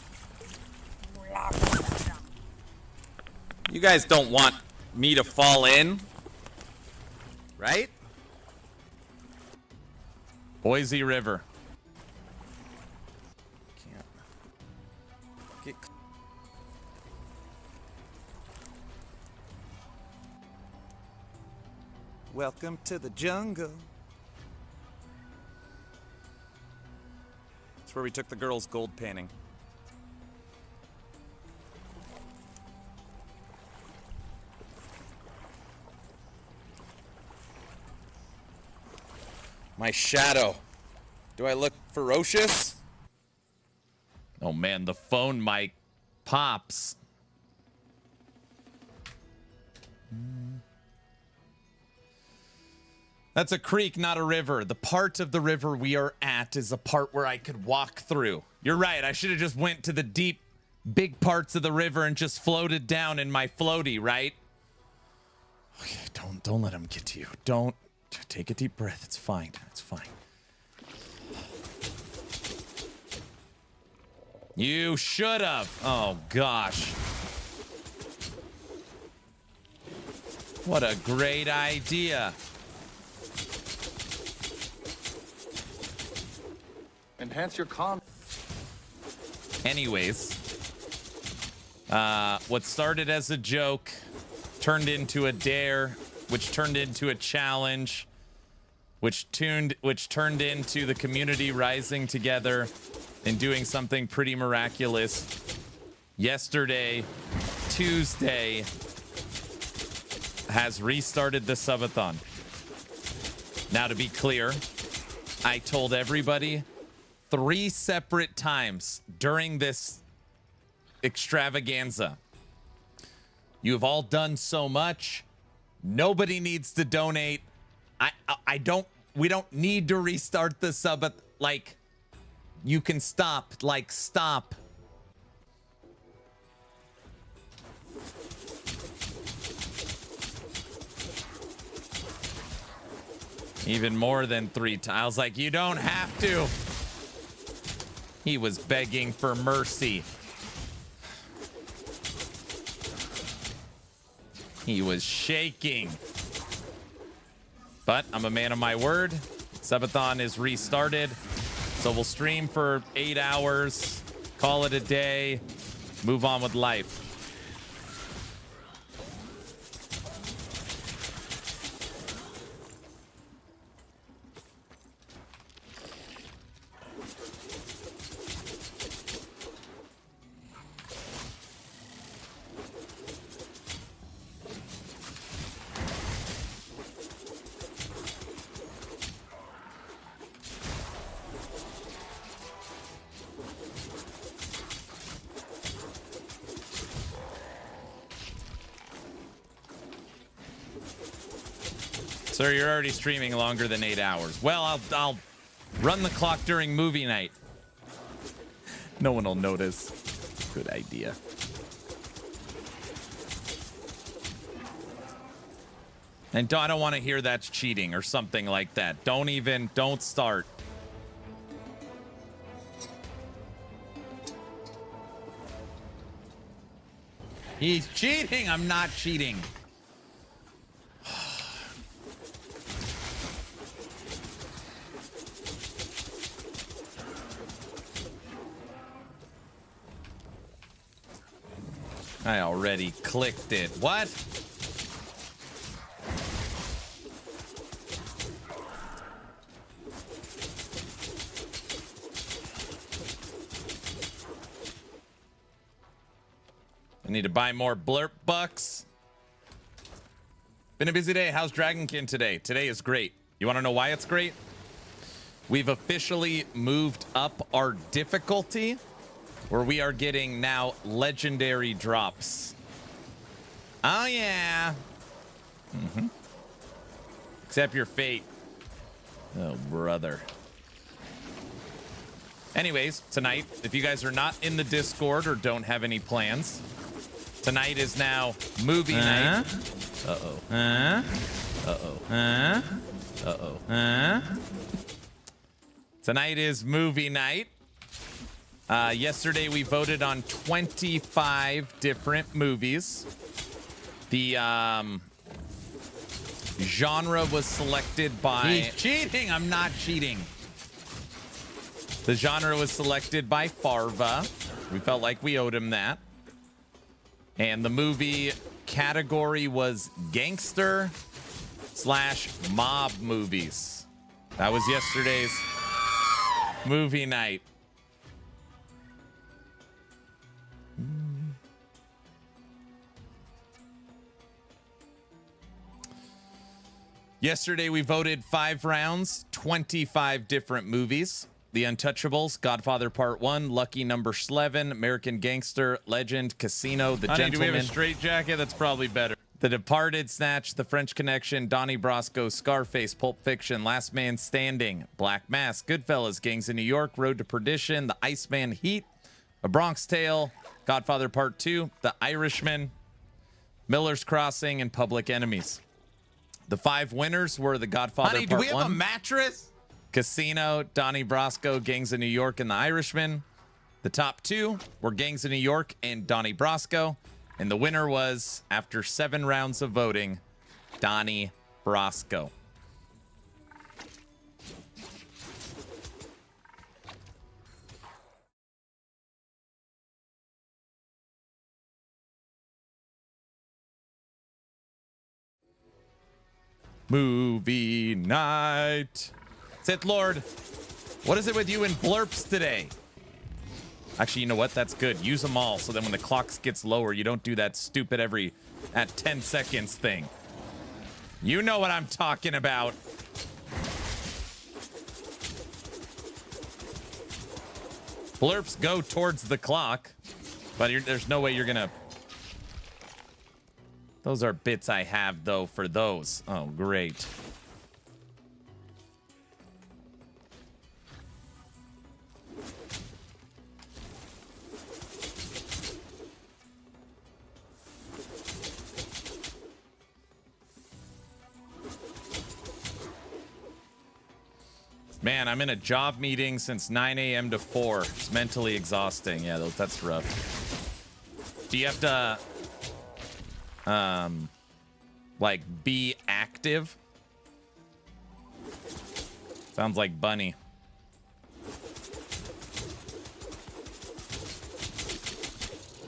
You guys don't want me to fall in, right? Boise River. Can't. Get... Welcome to the jungle. That's where we took the girls gold panning. My shadow. Do I look ferocious? Oh man, the phone mic pops. That's a creek, not a river. The part of the river we are at is a part where I could walk through. You're right. I should have just went to the deep, big parts of the river and just floated down in my floaty, right? Okay, don't let him get to you. Don't. Take a deep breath. It's fine. It's fine. You should have. Oh, gosh. What a great idea. Enhance your con. Anyways, what started as a joke turned into a dare, which turned into a challenge, which turned into the community rising together and doing something pretty miraculous. Yesterday, Tuesday, has restarted the Subathon. Now, to be clear, I told everybody 3 separate times during this extravaganza. You have all done so much. Nobody needs to donate. We don't need to restart the Subathon. Like, you can stop. Like, stop. Even more than 3 times. I was like, you don't have to. He was begging for mercy. He was shaking. But I'm a man of my word. Subathon is restarted. So we'll stream for 8 hours, call it a day, move on with life. Sir, you're already streaming longer than 8 hours. Well, I'll run the clock during movie night. No one will notice. Good idea. And I don't want to hear that's cheating or something like that. Don't start. He's cheating. I'm not cheating. I already clicked it. What? I need to buy more blurp bucks. Been a busy day. How's Dragonkin today? Today is great. You want to know why it's great? We've officially moved up our difficulty, where we are getting now legendary drops. Oh, yeah. Except your fate. Oh, brother. Anyways, tonight, if you guys are not in the Discord or don't have any plans, tonight is now movie night. Tonight is movie night. Yesterday we voted on 25 different movies. The genre was selected by... He's cheating! I'm not cheating. The genre was selected by Farva. We felt like we owed him that. And the movie category was gangster / mob movies. That was yesterday's movie night. Yesterday, we voted 5 rounds, 25 different movies. The Untouchables, Godfather Part 1, Lucky Number 11, American Gangster, Legend, Casino, The Gentleman. Do we have a straight jacket? That's probably better. The Departed, Snatch, The French Connection, Donnie Brasco, Scarface, Pulp Fiction, Last Man Standing, Black Mass, Goodfellas, Gangs of New York, Road to Perdition, The Iceman, Heat, A Bronx Tale, Godfather Part 2, The Irishman, Miller's Crossing, and Public Enemies. The 5 winners were The Godfather Honey, Part 1. do we have a mattress? Casino, Donnie Brasco, Gangs of New York, and The Irishman. The top 2 were Gangs of New York and Donnie Brasco. And the winner was, after 7 rounds of voting, Donnie Brasco. Movie night. Sith Lord, what is it with you and blurps today? Actually, you know what? That's good. Use them all so then when the clock gets lower, you don't do that stupid every at 10 seconds thing. You know what I'm talking about. Blurps go towards the clock, but there's no way you're going to... Those are bits I have, though, for those. Oh, great. Man, I'm in a job meeting since 9 a.m. to 4. It's mentally exhausting. Yeah, that's rough. Do you have to, like, be active? Sounds like Bunny.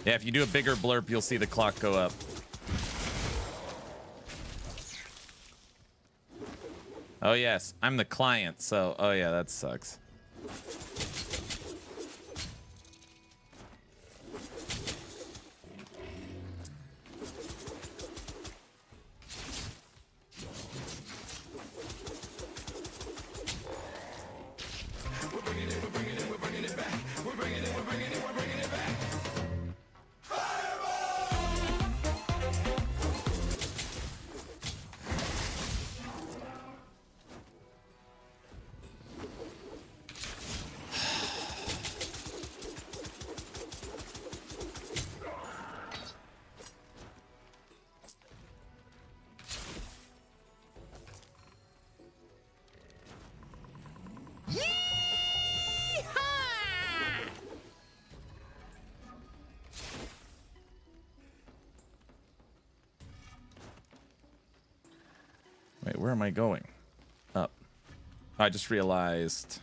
Yeah, if you do a bigger blurb, you'll see the clock go up. Oh, yes. I'm the client, so... Oh, yeah, that sucks. Wait, where am I going? Up. I just realized...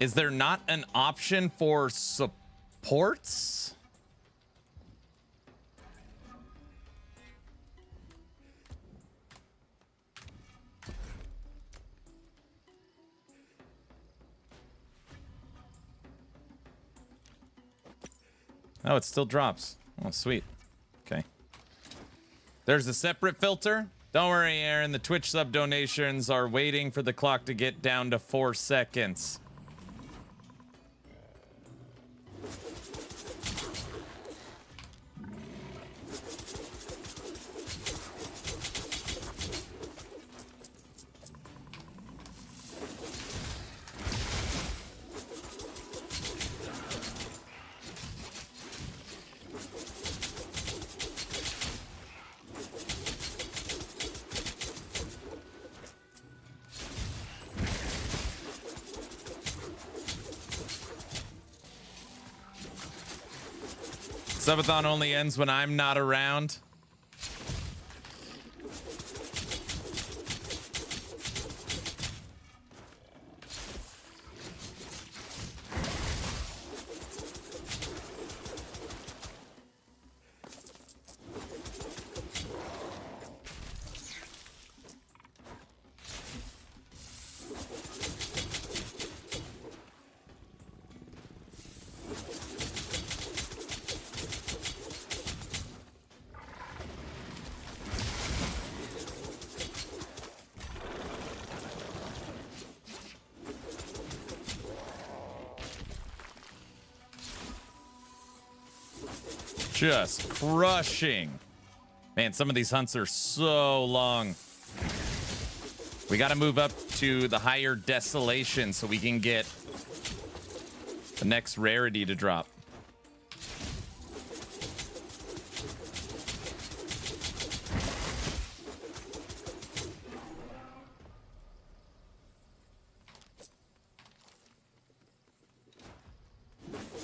Is there not an option for supports? Oh, it still drops. Oh, sweet. Okay. There's a separate filter. Don't worry, Aaron. The Twitch sub donations are waiting for the clock to get down to 4 seconds. Subathon only ends when I'm not around. Just crushing. Man, some of these hunts are so long. We got to move up to the higher desolation so we can get the next rarity to drop.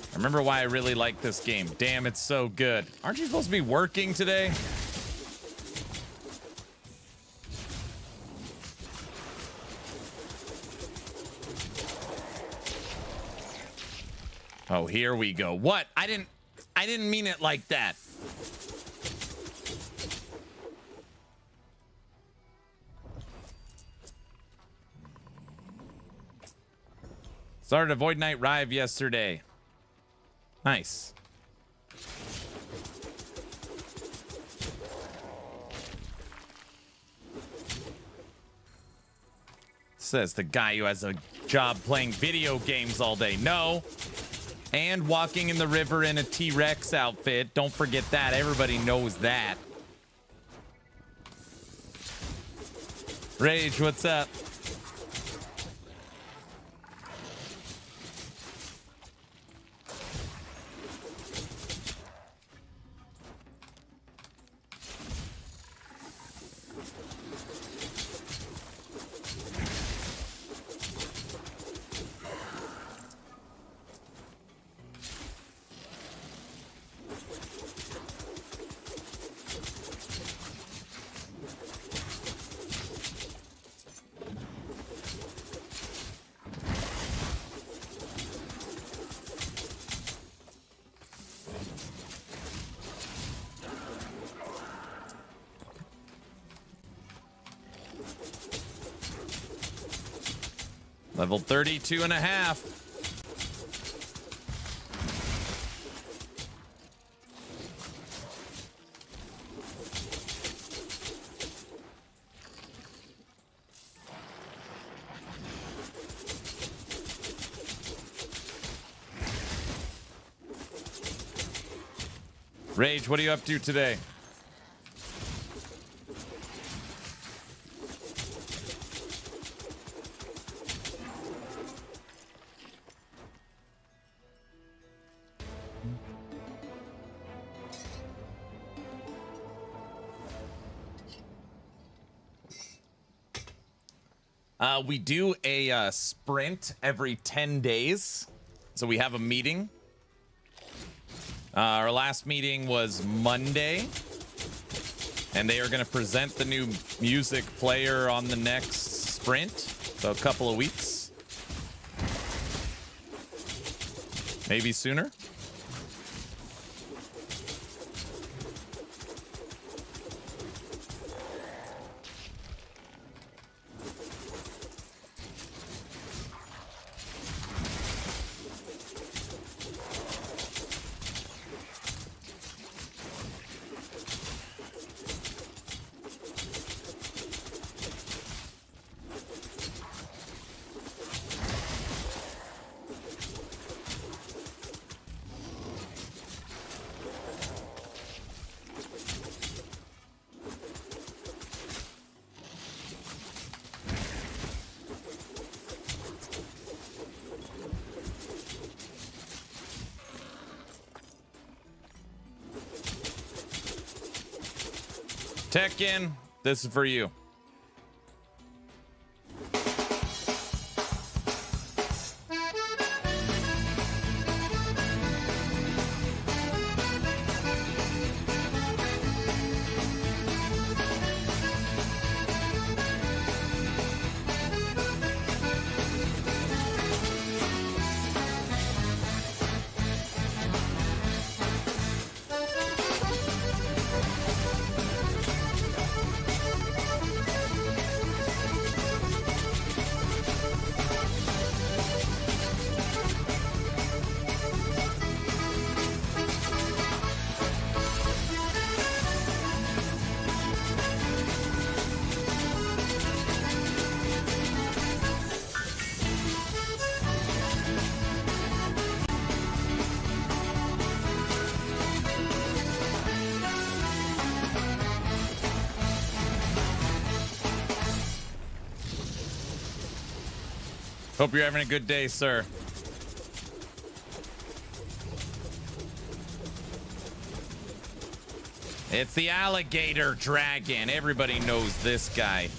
I remember why I really like this game. Damn, it's so good. Aren't you supposed to be working today? Oh, here we go. What? I didn't mean it like that. Started a Void Knight Rive yesterday. Nice. Says the guy who has a job playing video games all day. No. And walking in the river in a T-Rex outfit. Don't forget that. Everybody knows that. Rage, what's up? Level 32 and a half. Rage, what are you up to today? We do a sprint every 10 days. So we have a meeting. Our last meeting was Monday. And they are going to present the new music player on the next sprint. So a couple of weeks. Maybe sooner. Tekken, this is for you. Hope you're having a good day, sir. It's the alligator dragon. Everybody knows this guy.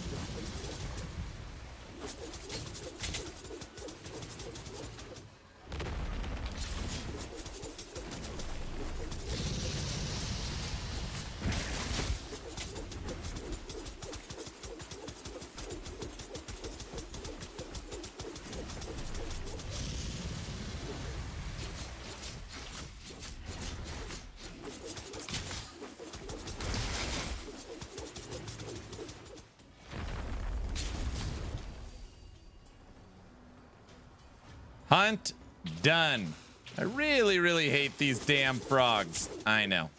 Hunt done. I really, really hate these damn frogs. I know.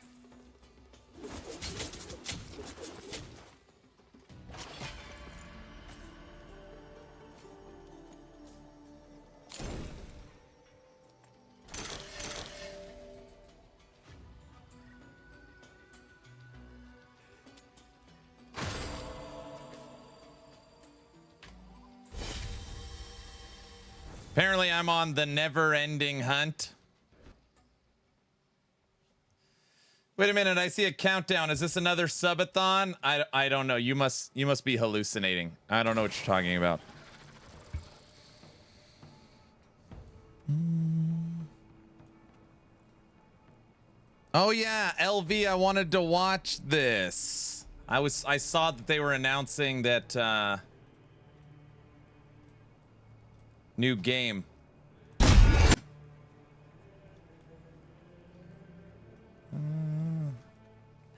Apparently, I'm on the never-ending hunt. Wait a minute, I see a countdown. Is this another subathon? I don't know. You must be hallucinating. I don't know what you're talking about. Oh yeah, LV, I wanted to watch this. I saw that they were announcing that new game.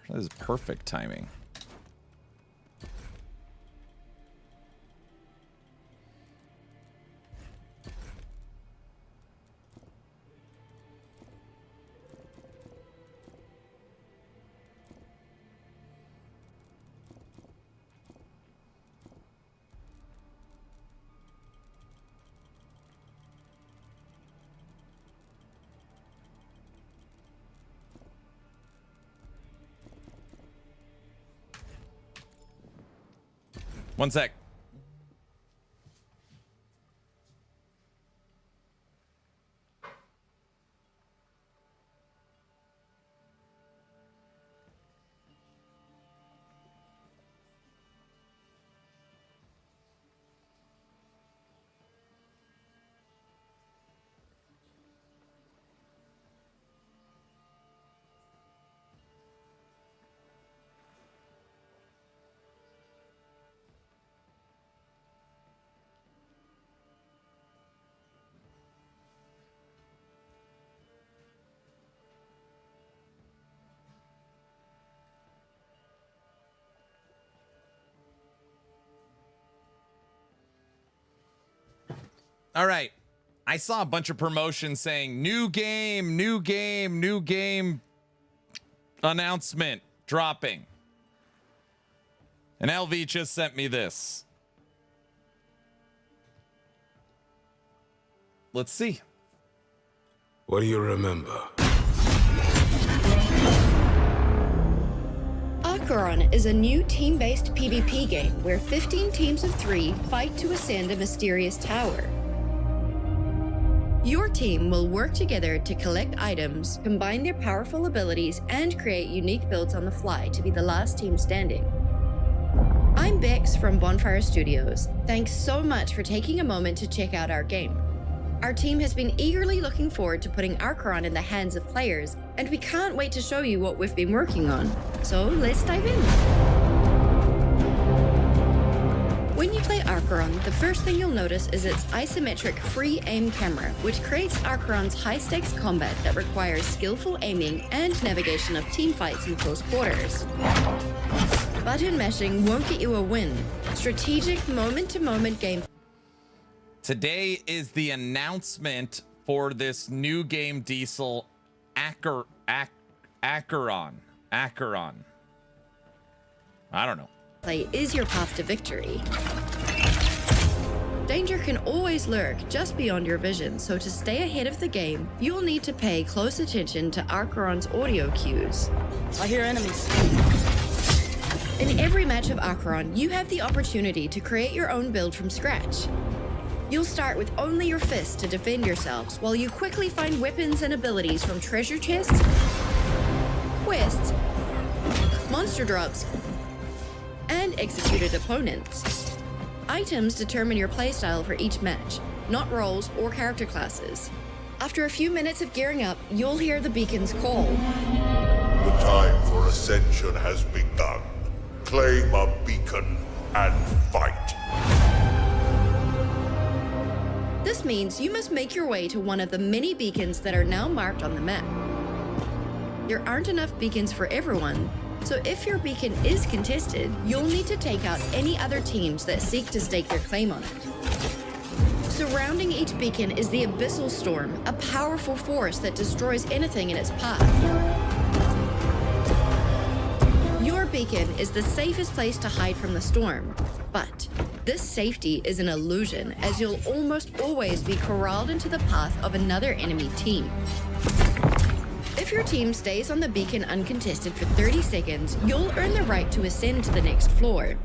This is perfect timing. One sec. All right. I saw a bunch of promotions saying new game announcement dropping. And LV just sent me this. Let's see. What do you remember? Acheron is a new team-based PvP game where 15 teams of 3 fight to ascend a mysterious tower. Your team will work together to collect items, combine their powerful abilities, and create unique builds on the fly to be the last team standing. I'm Bex from Bonfire Studios. Thanks so much for taking a moment to check out our game. Our team has been eagerly looking forward to putting Acheron in the hands of players, and we can't wait to show you what we've been working on. So let's dive in. When you play Acheron, the first thing you'll notice is its isometric free aim camera, which creates Acheron's high-stakes combat that requires skillful aiming and navigation of teamfights in close quarters. Button mashing won't get you a win. Strategic moment-to-moment game. Today is the announcement for this new game diesel Acheron. I don't know. Play is your path to victory. Danger can always lurk just beyond your vision, so to stay ahead of the game, you'll need to pay close attention to Acheron's audio cues. I hear enemies. In every match of Acheron, you have the opportunity to create your own build from scratch. You'll start with only your fists to defend yourselves, while you quickly find weapons and abilities from treasure chests, quests, monster drops, and executed opponents. Items determine your playstyle for each match, not roles or character classes. After a few minutes of gearing up, you'll hear the beacon's call. The time for ascension has begun. Claim a beacon and fight. This means you must make your way to one of the many beacons that are now marked on the map. There aren't enough beacons for everyone, so if your beacon is contested, you'll need to take out any other teams that seek to stake their claim on it. Surrounding each beacon is the Abyssal Storm, a powerful force that destroys anything in its path. Your beacon is the safest place to hide from the storm, but this safety is an illusion, as you'll almost always be corralled into the path of another enemy team. If your team stays on the beacon uncontested for 30 seconds, you'll earn the right to ascend to the next floor.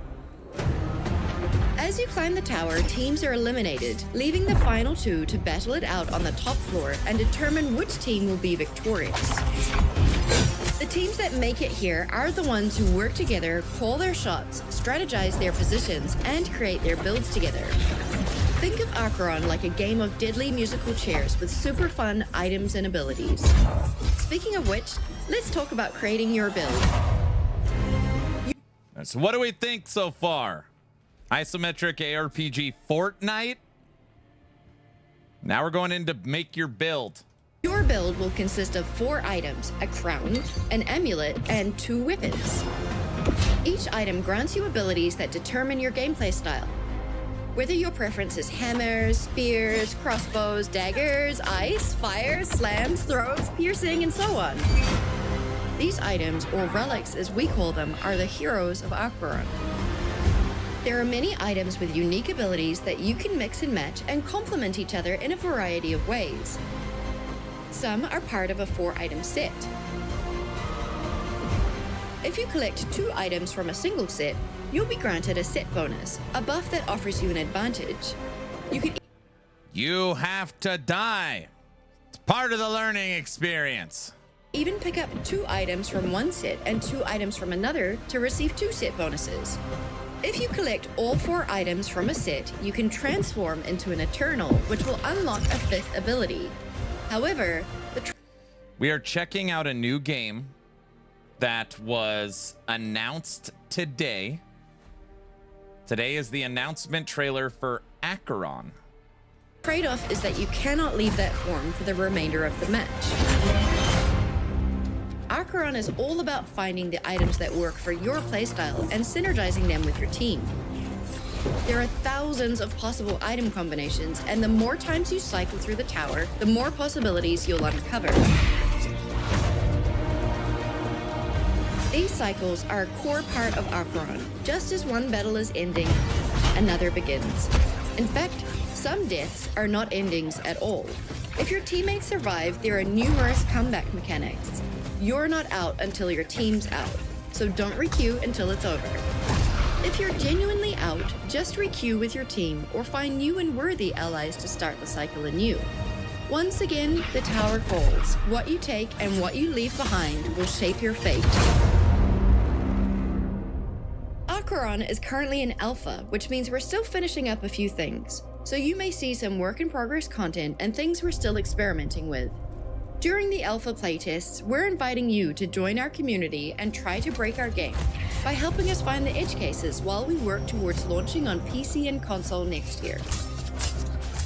As you climb the tower, teams are eliminated, leaving the final two to battle it out on the top floor and determine which team will be victorious. The teams that make it here are the ones who work together, call their shots, strategize their positions, and create their builds together. Think of Acheron like a game of deadly musical chairs with super fun items and abilities. Speaking of which, let's talk about creating your build. So what do we think so far? Isometric ARPG Fortnite? Now we're going into make your build. Your build will consist of 4 items, a crown, an amulet, and 2 weapons. Each item grants you abilities that determine your gameplay style. Whether your preference is hammers, spears, crossbows, daggers, ice, fire, slams, throws, piercing, and so on. These items, or relics as we call them, are the heroes of Acheron. There are many items with unique abilities that you can mix and match and complement each other in a variety of ways. Some are part of a 4-item set. If you collect 2 items from a single set, you'll be granted a set bonus, a buff that offers you an advantage. You have to die. It's part of the learning experience. Even pick up 2 items from one set and 2 items from another to receive 2 set bonuses. If you collect all 4 items from a set, you can transform into an Eternal, which will unlock a 5th ability. However, we are checking out a new game that was announced today. Today is the announcement trailer for Acheron. Trade-off is that you cannot leave that form for the remainder of the match. Acheron is all about finding the items that work for your playstyle and synergizing them with your team. There are thousands of possible item combinations, and the more times you cycle through the tower, the more possibilities you'll uncover. These cycles are a core part of Acheron. Just as one battle is ending, another begins. In fact, some deaths are not endings at all. If your teammates survive, there are numerous comeback mechanics. You're not out until your team's out, so don't requeue until it's over. If you're genuinely out, just requeue with your team or find new and worthy allies to start the cycle anew. Once again, the tower falls. What you take and what you leave behind will shape your fate. Acheron is currently in alpha, which means we're still finishing up a few things. So you may see some work-in-progress content and things we're still experimenting with. During the alpha playtests, we're inviting you to join our community and try to break our game by helping us find the edge cases while we work towards launching on PC and console next year.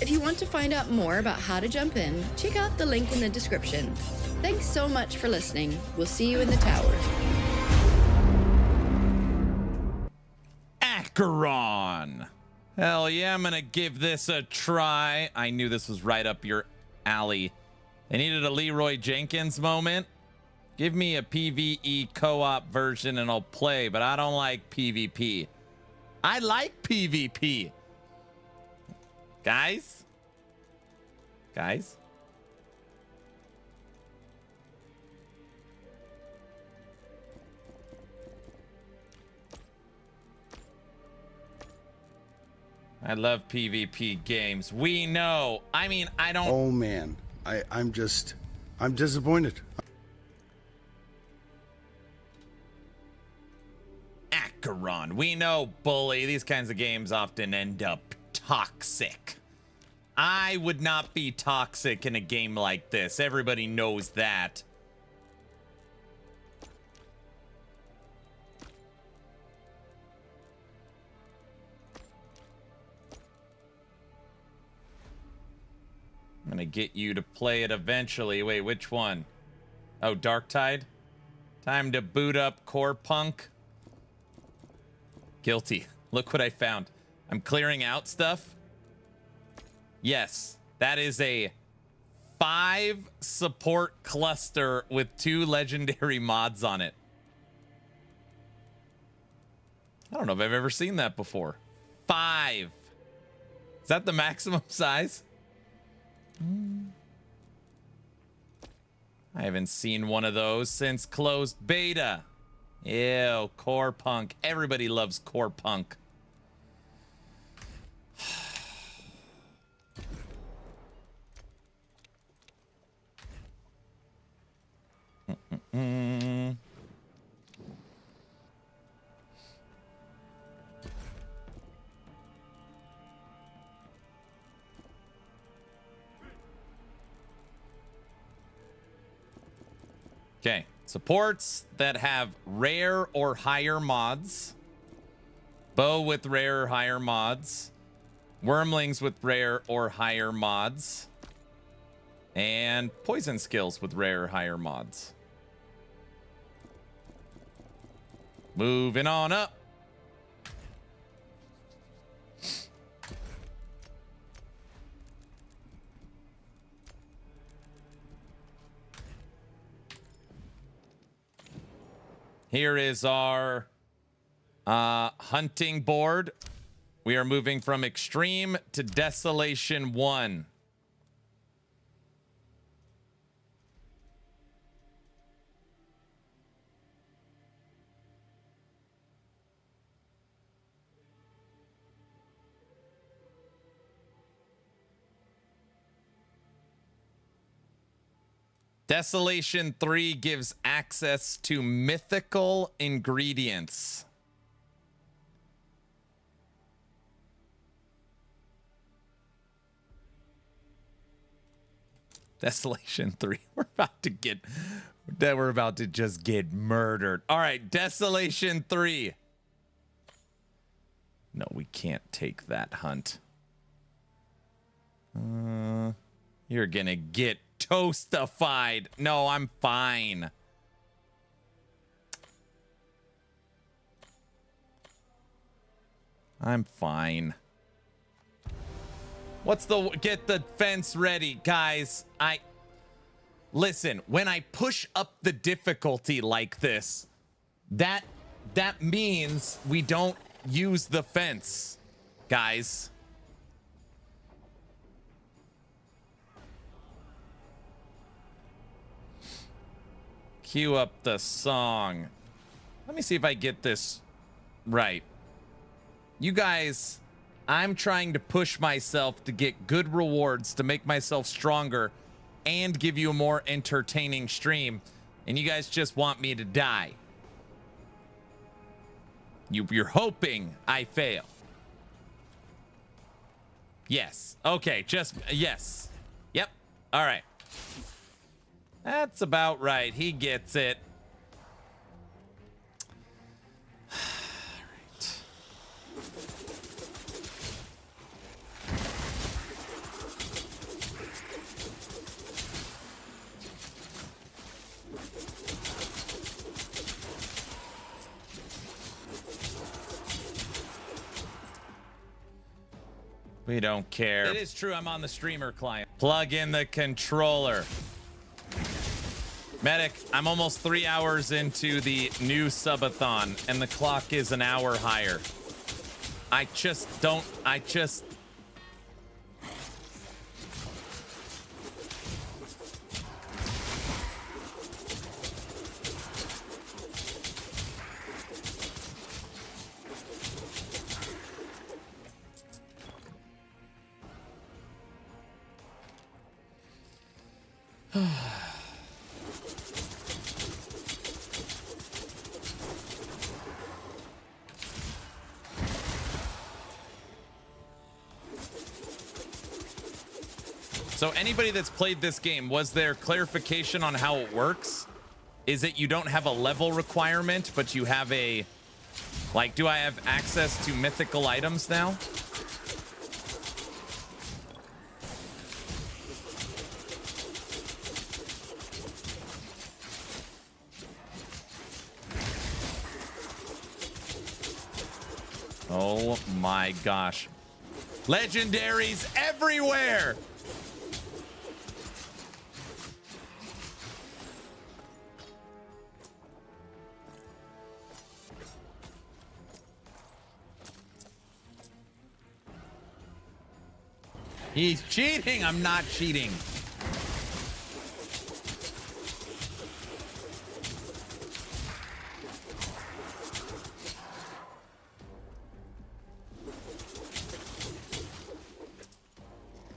If you want to find out more about how to jump in, check out the link in the description. Thanks so much for listening. We'll see you in the tower. Acheron. Hell yeah, I'm gonna give this a try. I knew this was right up your alley. They needed a Leroy Jenkins moment. Give me a PvE co-op version and I'll play, but I don't like PvP. I like PvP. Guys? I love PvP games. We know. I mean, I don't... Oh, man. I'm disappointed. Acheron. We know, bully. These kinds of games often end up toxic. I would not be toxic in a game like this. Everybody knows that. I'm gonna get you to play it eventually. Wait, which one? Oh, Darktide? Time to boot up Core Punk. Guilty. Look what I found. I'm clearing out stuff. Yes, that is a 5 support cluster with 2 legendary mods on it. I don't know if I've ever seen that before. 5. Is that the maximum size? I haven't seen one of those since closed beta. Ew, Core Punk. Everybody loves Core Punk. Okay, supports that have rare or higher mods, bow with rare or higher mods, wormlings with rare or higher mods, and poison skills with rare or higher mods. Moving on up. Here is our hunting board. We are moving from extreme to desolation 1. Desolation 3 gives access to mythical ingredients. Desolation 3. We're about to just get murdered. All right, Desolation 3. No, we can't take that hunt. You're gonna get toastified. No, I'm fine. I'm fine. What's the... Get the fence ready, guys. Listen, when I push up the difficulty like this, that means we don't use the fence, guys. Cue up the song. Let me see if I get this right. You guys, I'm trying to push myself to get good rewards to make myself stronger and give you a more entertaining stream, and you guys just want me to die. You're hoping I fail. Yes. Okay, yes. Yep. All right. That's about right. He gets it. All right. We don't care. It is true, I'm on the streamer client. Plug in the controller. Medic, I'm almost 3 hours into the new Subathon, and the clock is an hour higher. I just... So anybody that's played this game, was there clarification on how it works? Is it you don't have a level requirement, but you have a, like, do I have access to mythical items now? Oh my gosh. Legendaries everywhere! He's cheating. I'm not cheating.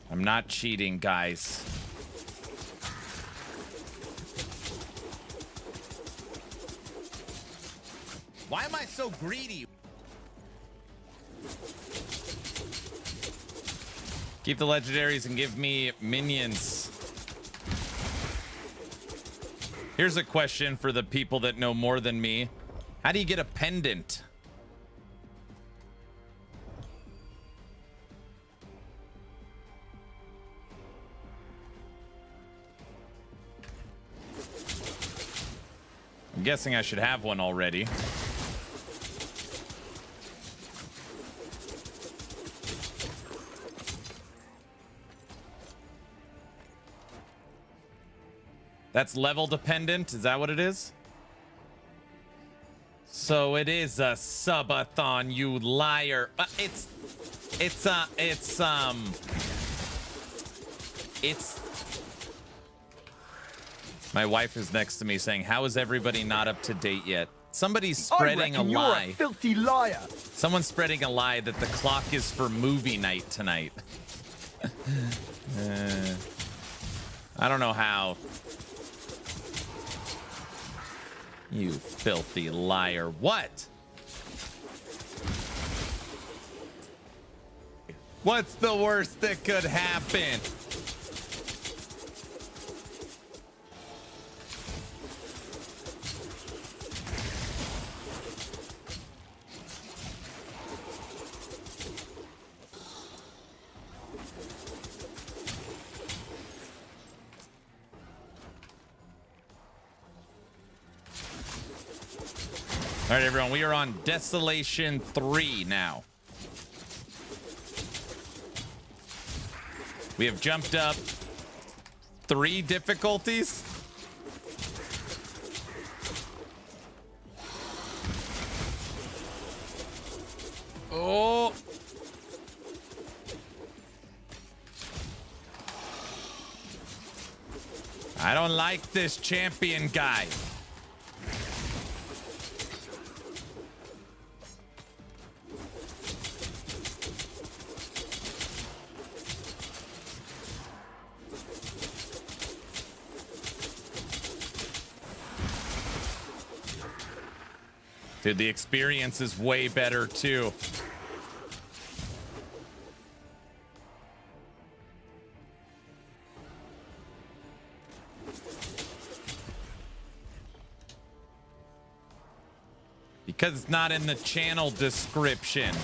I'm not cheating, guys. Why am I so greedy? Keep the legendaries and give me minions. Here's a question for the people that know more than me. How do you get a pendant? I'm guessing I should have one already. That's level dependent. Is that what it is? So it is a subathon, you liar. It's my wife is next to me saying, how is everybody not up to date yet? Somebody's spreading a lie. You're a filthy liar. Someone's spreading a lie that the clock is for movie night tonight. I don't know how. You filthy liar. What? What's the worst that could happen? All right, everyone, we are on Desolation 3 now. We have jumped up 3 difficulties. Oh. I don't like this champion guy. Dude, the experience is way better, too. Because it's not in the channel description.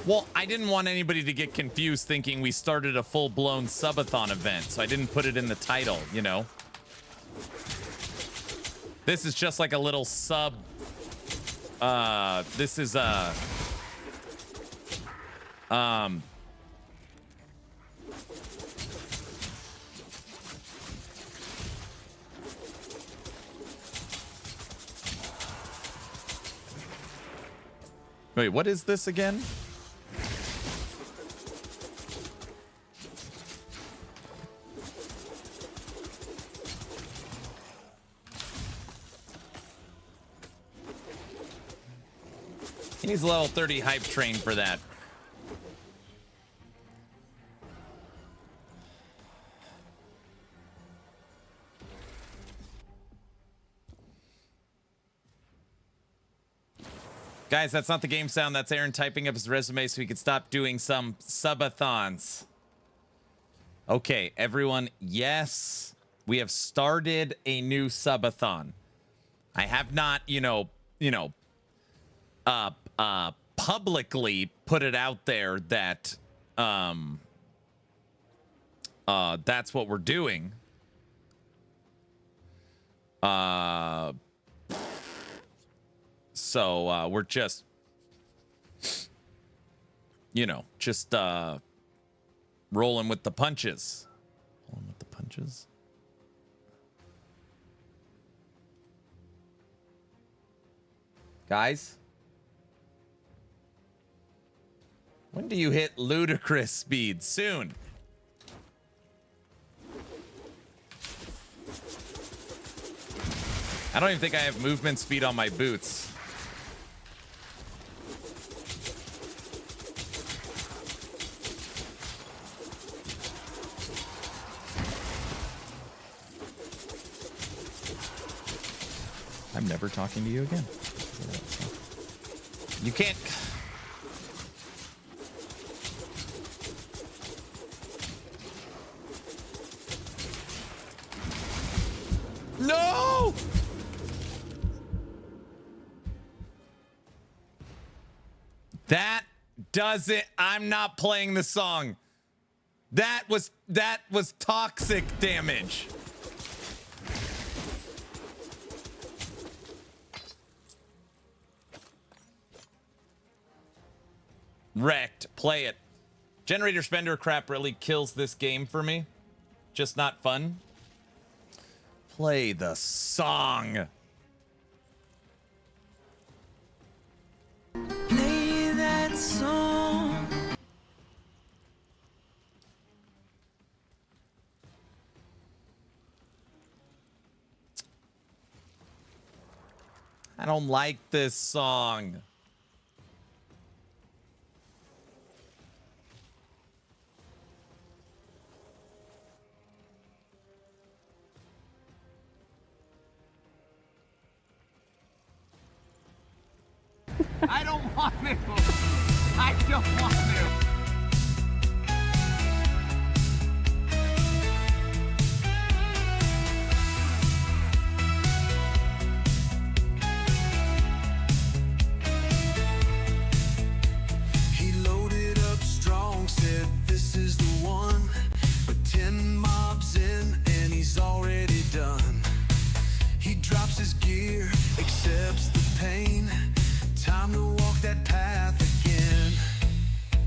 Well, I didn't want anybody to get confused thinking we started a full-blown subathon event, so I didn't put it in the title, you know? This is just like a little sub... this is a... Wait, what is this again? He needs a level 30 hype train for that. Guys, that's not the game sound. That's Aaron typing up his resume so he could stop doing some subathons. Okay, everyone. Yes, we have started a new subathon. I have not, publicly put it out there that that's what we're doing. So we're just, rolling with the punches. Rolling with the punches. Guys, when do you hit ludicrous speed? Soon. I don't even think I have movement speed on my boots. I'm never talking to you again. You can't. No! That does it. I'm not playing the song. That was toxic damage. Wrecked. Play it. Generator spender crap really kills this game for me. Just not fun. Play the song. Play that song. I don't like this song. I don't want to. I don't want to. He loaded up strong, said this is the one. But 10 mobs in and he's already done. He drops his gear, accepts the pain. Time to walk that path again.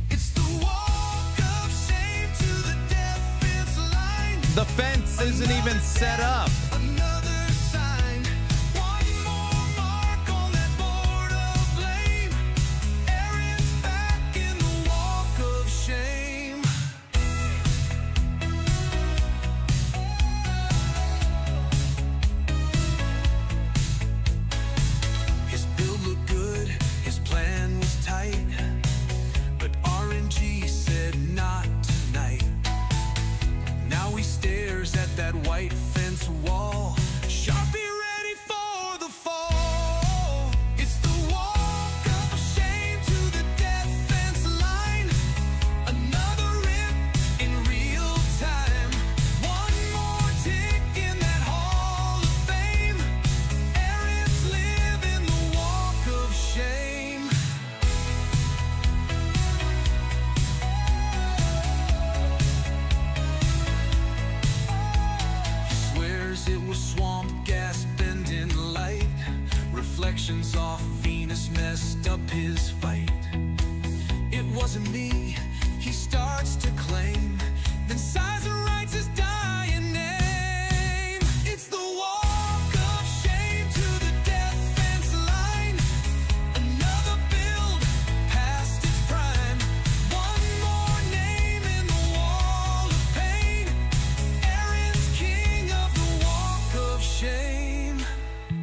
It's the walk of shame to the defense line. The fence isn't even set up. Another sign. One more mark on that board of blame. Aaron's back in the walk of shame. His build looked good, his plan was tight, but RNG said not tonight. Now he stares at that white fence wall, Sharpie ready for the fall. It's the walk of shame to the defense line. Another rip in real time. One more tick in that hall of fame. Aaron's living the walk of shame. He swears it was swamp gas bending light. Reflections off Venus messed up his fight. It wasn't me, he starts to claim. Then sighs and writes his dying name. It's the walk of shame to the defense line. Another build past its prime. One more name in the wall of pain. Aaron's king of the walk of shame.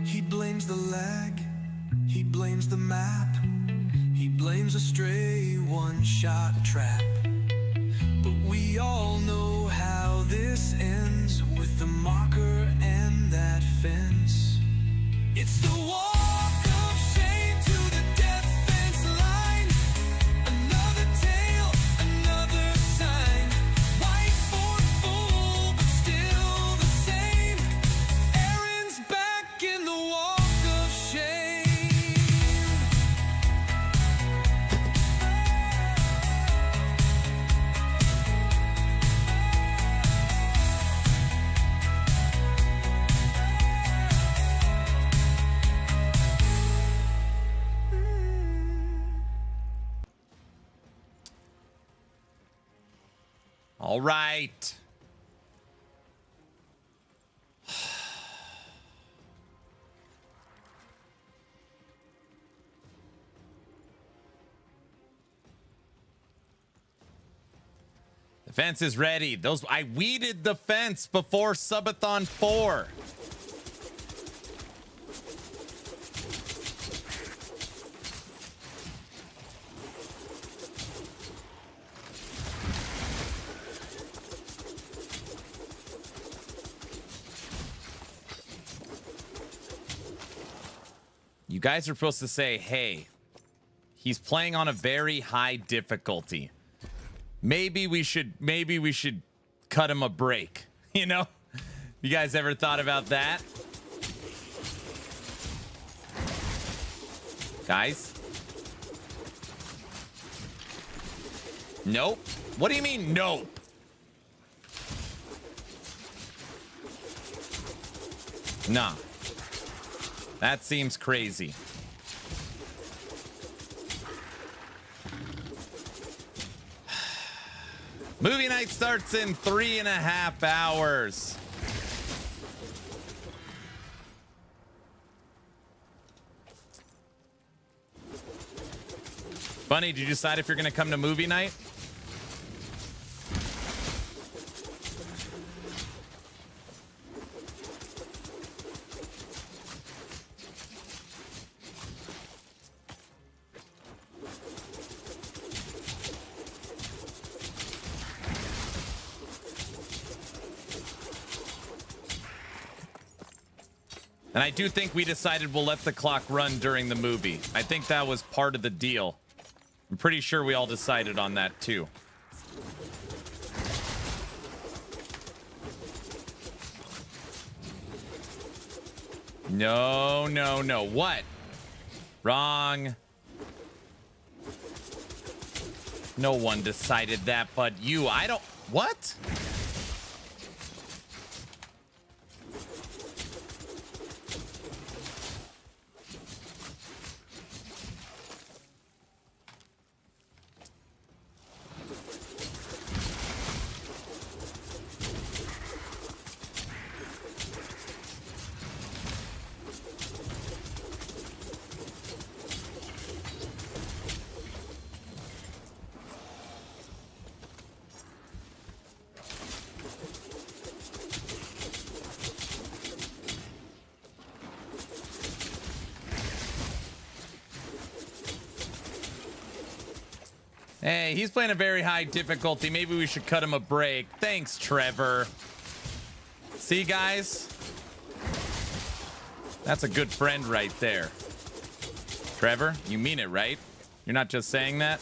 He blames the lag, he blames the map, he blames a stray one-shot trap. But we all know how this ends with the marker and that fence. It's the walk of shame to the defense All right. The fence is ready. I weeded the fence before Subathon 4. You guys are supposed to say, hey, he's playing on a very high difficulty. Maybe we should cut him a break. You know? You guys ever thought about that? Guys? Nope. What do you mean, nope? Nah. That seems crazy. Movie night starts in 3.5 hours. Bunny, did you decide if you're going to come to movie night? And I do think we decided we'll let the clock run during the movie. I think that was part of the deal. I'm pretty sure we all decided on that too. No, no, no. What? Wrong. No one decided that but you. I don't... What? Hey, he's playing a very high difficulty. Maybe we should cut him a break. Thanks, Trevor. See, guys? That's a good friend right there. Trevor, you mean it, right? You're not just saying that?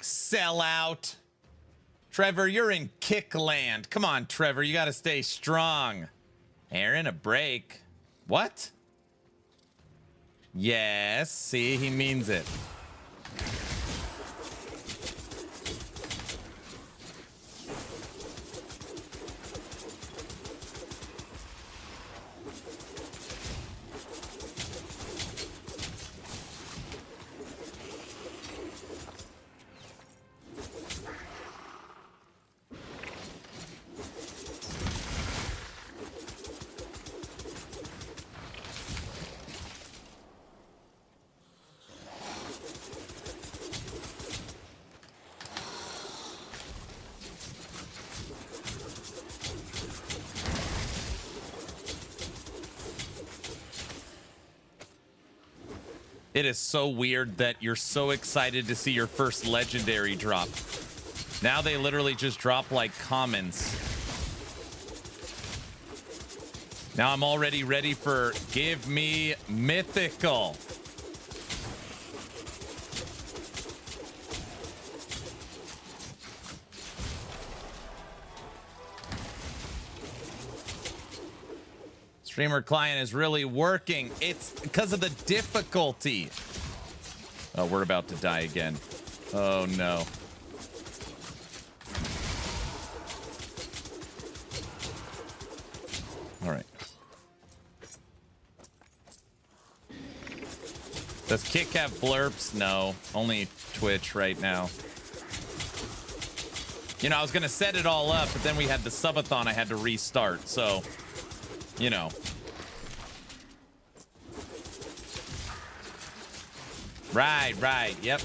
Sell out. Trevor, you're in Kickland. Come on, Trevor, you got to stay strong. Aaron, a break. What? Yes, see, he means it. It is so weird that you're so excited to see your first legendary drop. Now they literally just drop like commons. Now I'm already ready for give me mythical. Streamer client is really working. It's because of the difficulty. Oh, we're about to die again. Oh, no. All right. Does Kick have blurps? No, only Twitch right now. You know, I was going to set it all up, but then we had the subathon I had to restart, so, you know. Right, yep.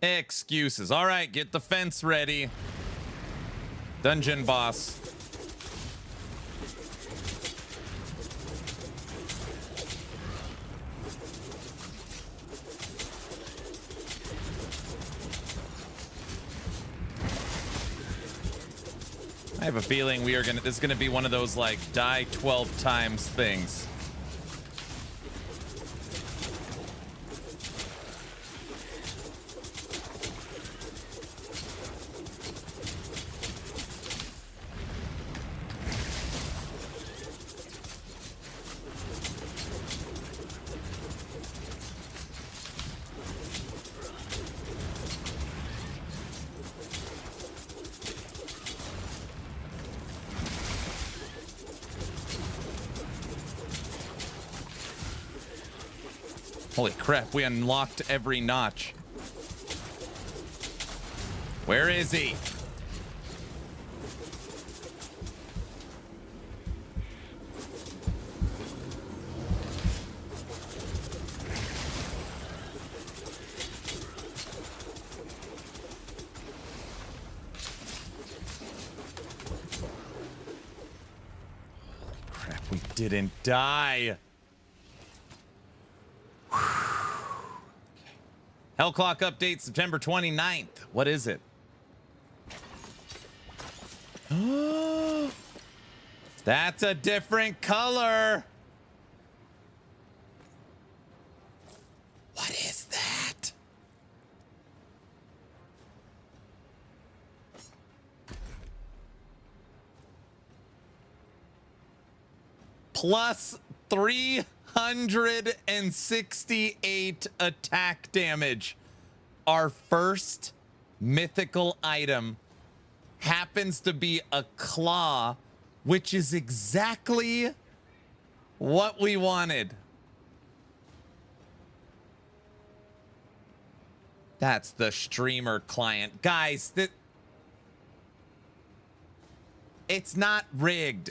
Excuses. All right, get the fence ready. Dungeon boss. I have a feeling this is gonna be one of those like die 12 times things. Holy crap, we unlocked every notch. Where is he? Holy crap, we didn't die. Hell Clock update September 29th. What is it? That's a different color. What is that? Plus 368 attack damage. Our first mythical item happens to be a claw, which is exactly what we wanted. That's the streamer client. Guys, it's not rigged.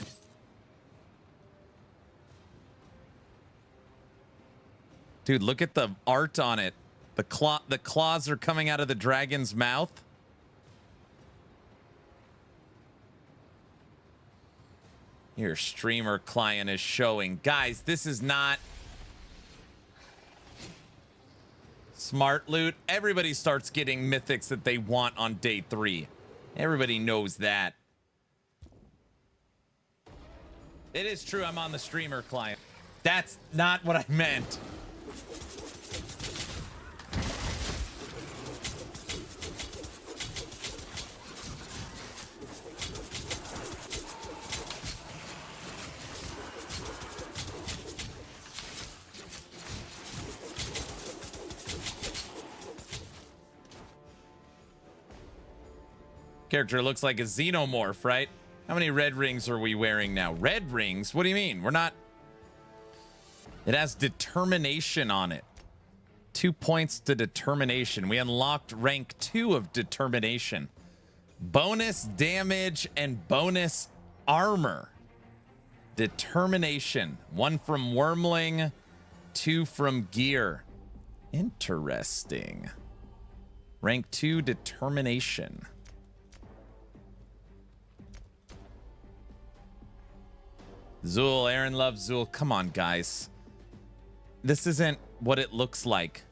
Dude, look at the art on it. The claws are coming out of the dragon's mouth. Your streamer client is showing. Guys, this is not smart loot. Everybody starts getting mythics that they want on day 3. Everybody knows that. It is true I'm on the streamer client. That's not what I meant. Character looks like a xenomorph, right? How many red rings are we wearing now? Red rings? What do you mean? We're not... It has determination on it. 2 points to determination. We unlocked rank 2 of determination. Bonus damage and bonus armor. Determination. 1 from Wormling, 2 from gear. Interesting. Rank 2 determination. Zool, Aaron loves Zool. Come on, guys. This isn't what it looks like.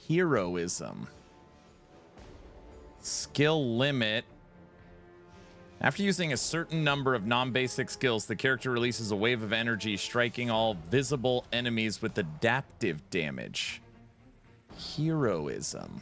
Heroism. Skill limit. After using a certain number of non-basic skills, the character releases a wave of energy, striking all visible enemies with adaptive damage. Heroism.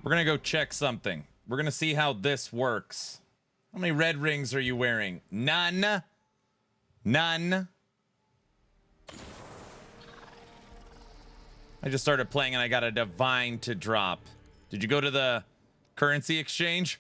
We're gonna go check something. We're gonna see how this works. How many red rings are you wearing? None. None. I just started playing and I got a divine to drop. Did you go to the currency exchange?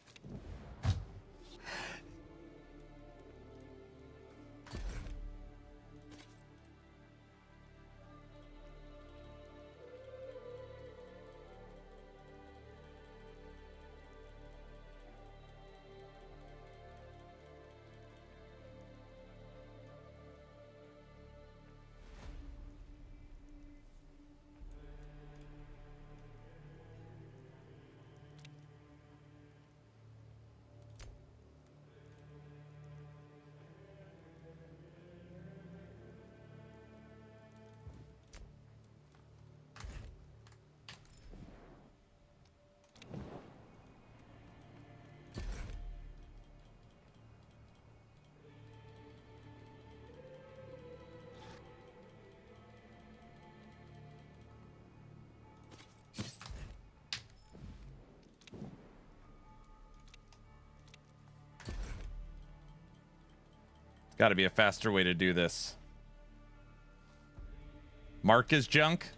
Got to be a faster way to do this. Mark is junk.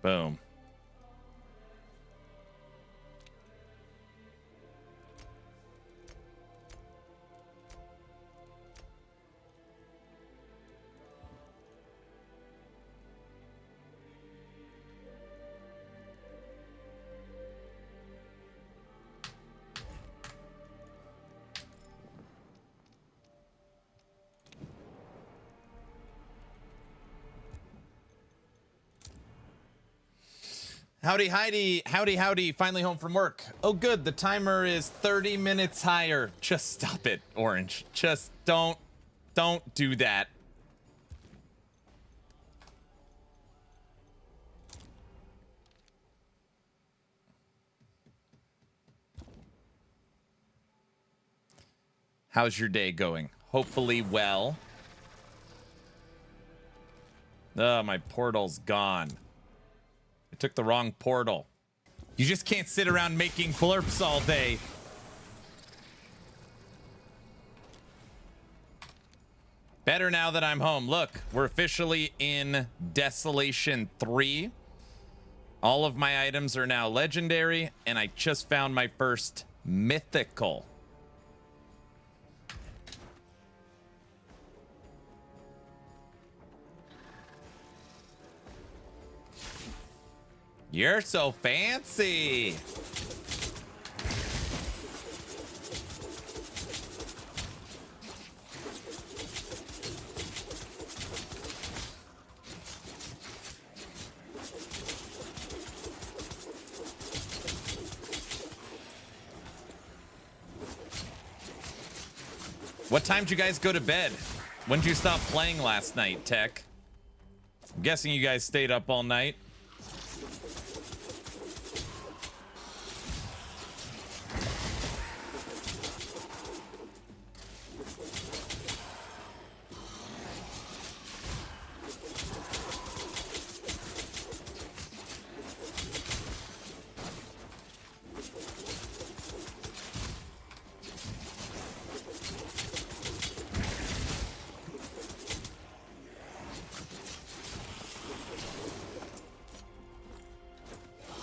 Boom. Howdy, Heidi. Howdy, howdy. Finally home from work. Oh, good. The timer is 30 minutes higher. Just stop it, Orange. Just don't do that. How's your day going? Hopefully well. Oh, my portal's gone. I took the wrong portal. You just can't sit around making blurps all day. Better now that I'm home. Look, we're officially in Desolation 3. All of my items are now legendary, and I just found my first mythical. You're so fancy. What time did you guys go to bed? When did you stop playing last night, Tech? I'm guessing you guys stayed up all night.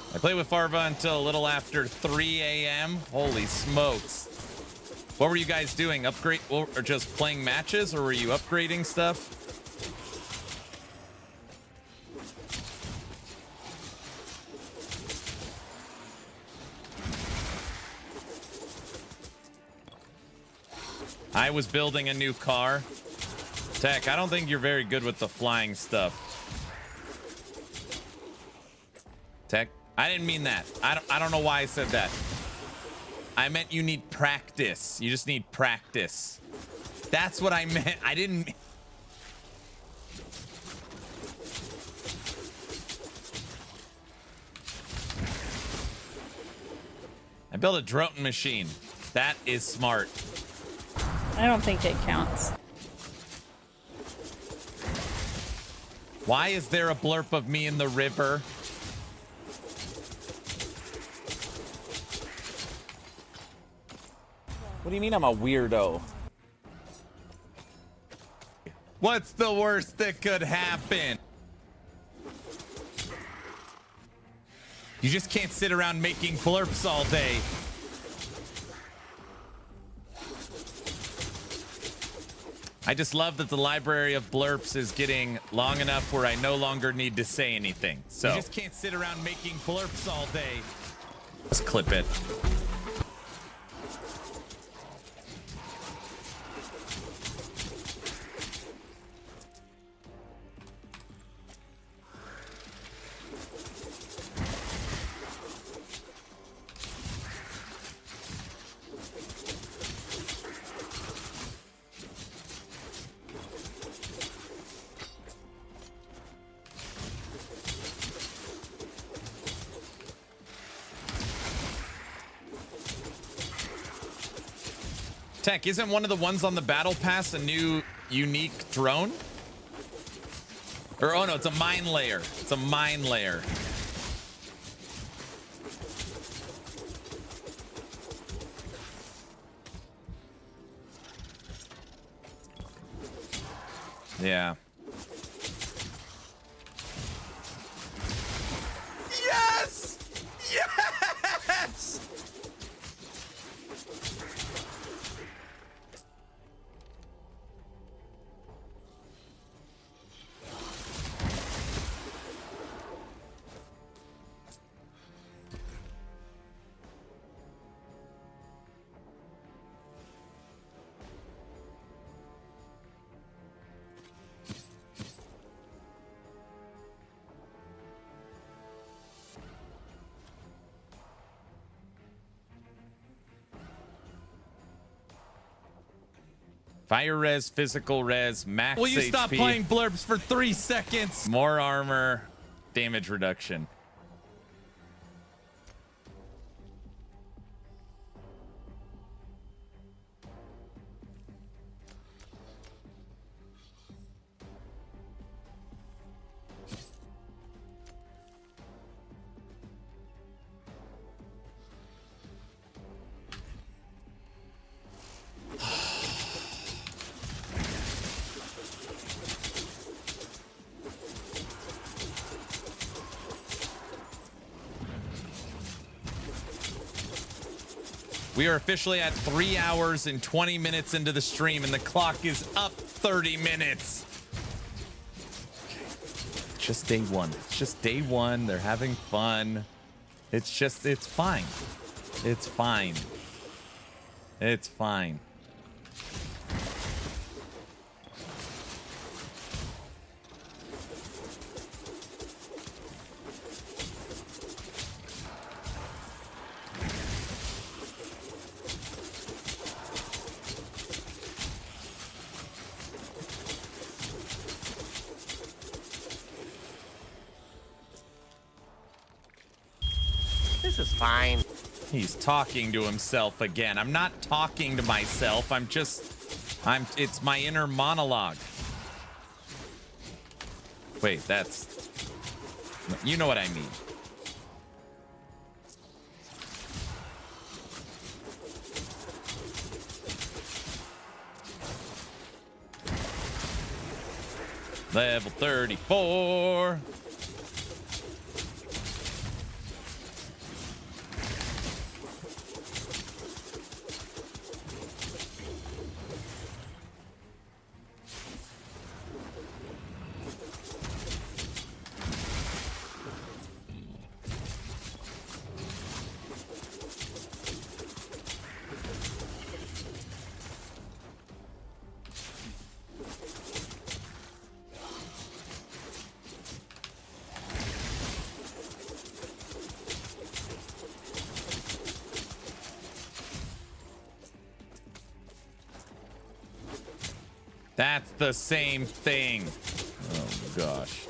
I played with Farva until a little after 3 a.m. Holy smokes. What were you guys doing? Upgrade or just playing matches, or were you upgrading stuff? I was building a new car. Tech, I don't think you're very good with the flying stuff. Tech, I didn't mean that. I don't know why I said that. I meant you need practice. You just need practice. That's what I meant. I didn't. I built a drone machine. That is smart. I don't think it counts. Why is there a blurb of me in the river? What do you mean I'm a weirdo? What's the worst that could happen? You just can't sit around making blurps all day. I just love that the library of blurps is getting long enough where I no longer need to say anything. So you just can't sit around making blurps all day. Let's clip it. Tech, isn't one of the ones on the battle pass a new unique drone? Or, oh no, it's a mine layer. It's a mine layer. Yeah. Yes! Yes! Fire res, physical res, max Will you HP. stop playing blurbs for 3 seconds? More armor, damage reduction. We are officially at 3 hours and 20 minutes into the stream, and the clock is up 30 minutes. It's just day one. It's just day one. They're having fun. It's fine. It's fine. It's fine. This is fine. He's talking to himself again. I'm not talking to myself. It's my inner monologue. Wait, you know what I mean. Level 34. That's the same thing. Oh, gosh.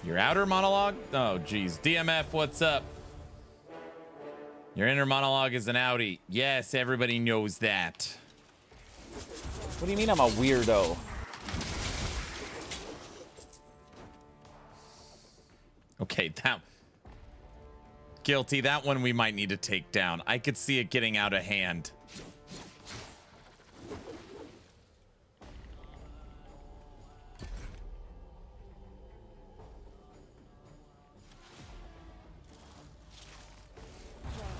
Your outer monologue? Oh, geez. DMF, what's up? Your inner monologue is an outie. Yes, everybody knows that. What do you mean I'm a weirdo? Okay, guilty. That one we might need to take down. I could see it getting out of hand.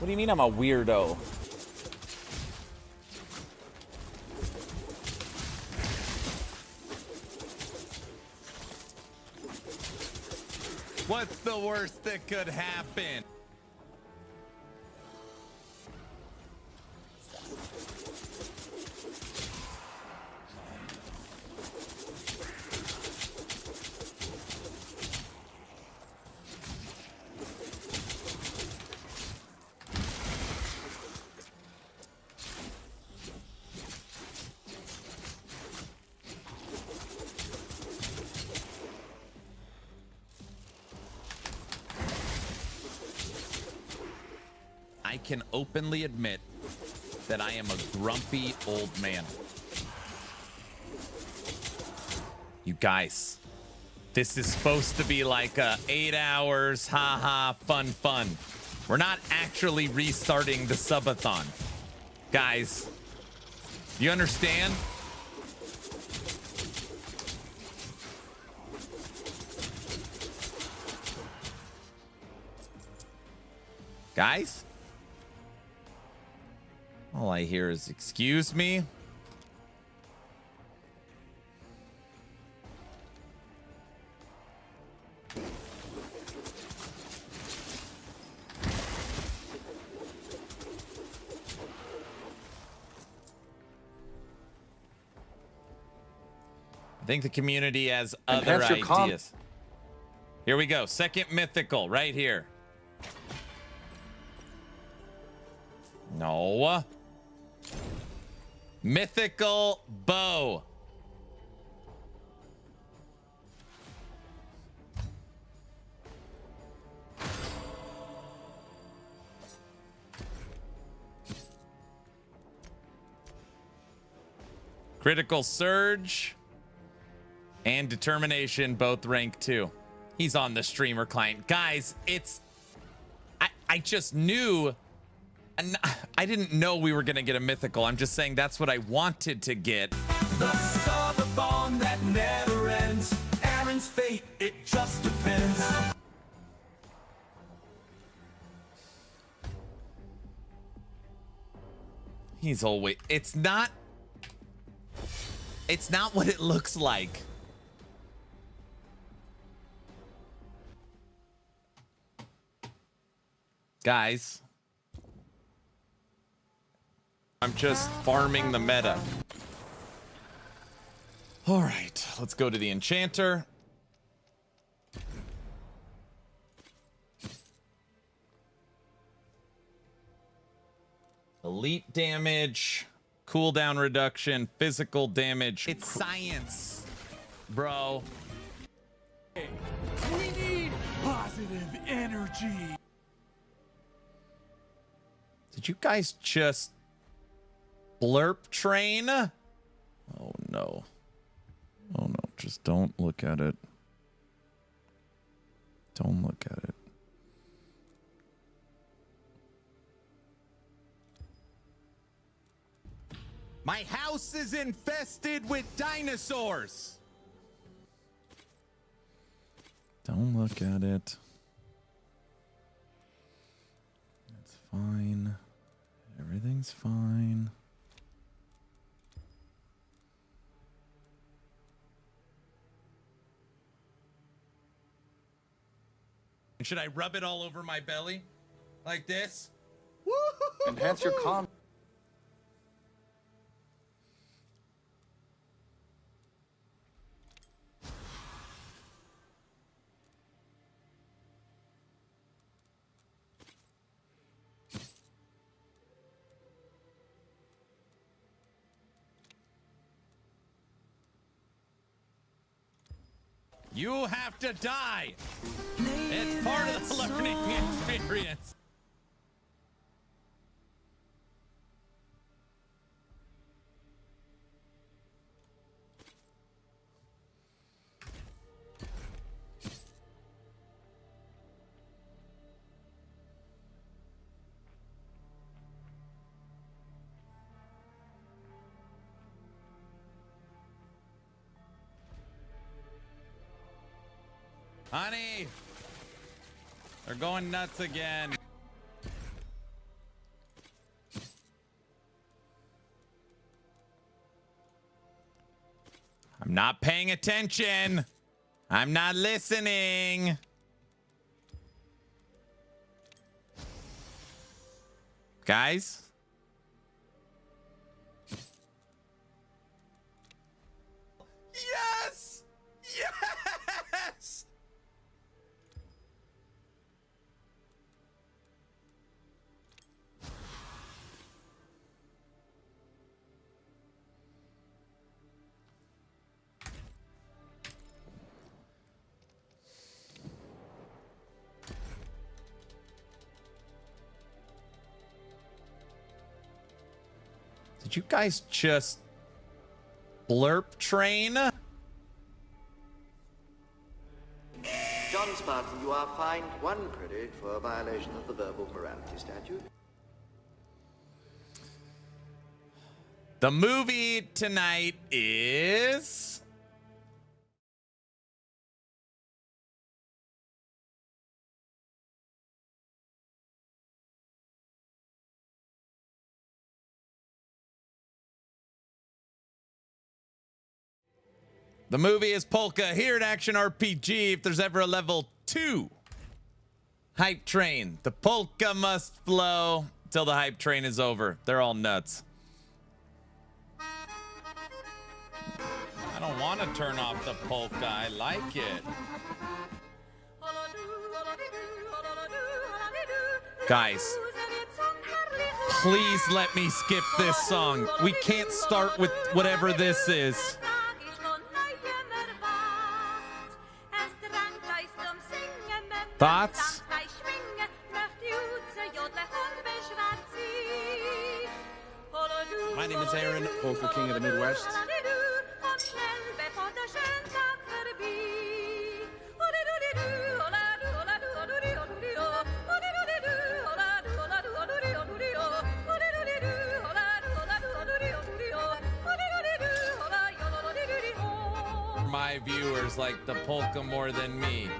What do you mean I'm a weirdo? What's the worst that could happen? I can openly admit that I am a grumpy old man. You guys, this is supposed to be like 8 hours, haha, fun. We're not actually restarting the subathon. Guys, you understand? Guys? All I hear is, excuse me? I think the community has other ideas. Here we go. Second mythical right here. No. Mythical bow. Critical surge and determination, both rank 2. He's on the streamer client. Guys, it's... I just knew... I didn't know we were going to get a mythical. I'm just saying that's what I wanted to get. The Subathon that never ends. Aaron's fate, it just depends. He's always... It's not what it looks like. Guys, I'm just farming the meta. All right, let's go to the enchanter. Elite damage, cooldown reduction, physical damage. It's science, bro. We need positive energy. Did you guys just blurp train? Oh no. Oh no, just don't look at it. Don't look at it. My house is infested with dinosaurs. Don't look at it. It's fine. Everything's fine. Should I rub it all over my belly? Like this? Enhance your calm. You have to die. It's part of the learning experience. Honey, they're going nuts again. I'm not paying attention. I'm not listening. Guys? Yes! Yes! Did you guys just blurp train? John Spartan, you are fined 1 credit for a violation of the verbal morality statute. The movie tonight is... The movie is Polka, here at Action RPG. If there's ever a level 2 hype train, the polka must flow till the hype train is over. They're all nuts. I don't want to turn off the polka. I like it. Guys, please let me skip this song. We can't start with whatever this is. Thoughts? My name is Aaron, Polka King of the Midwest. viewers like the polka more than me.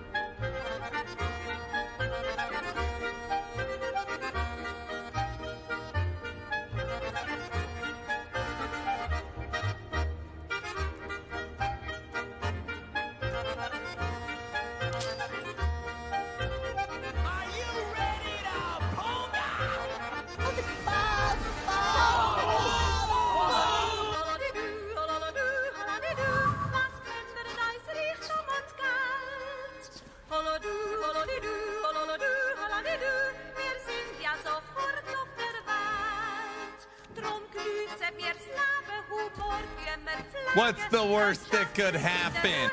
What's the worst that could happen?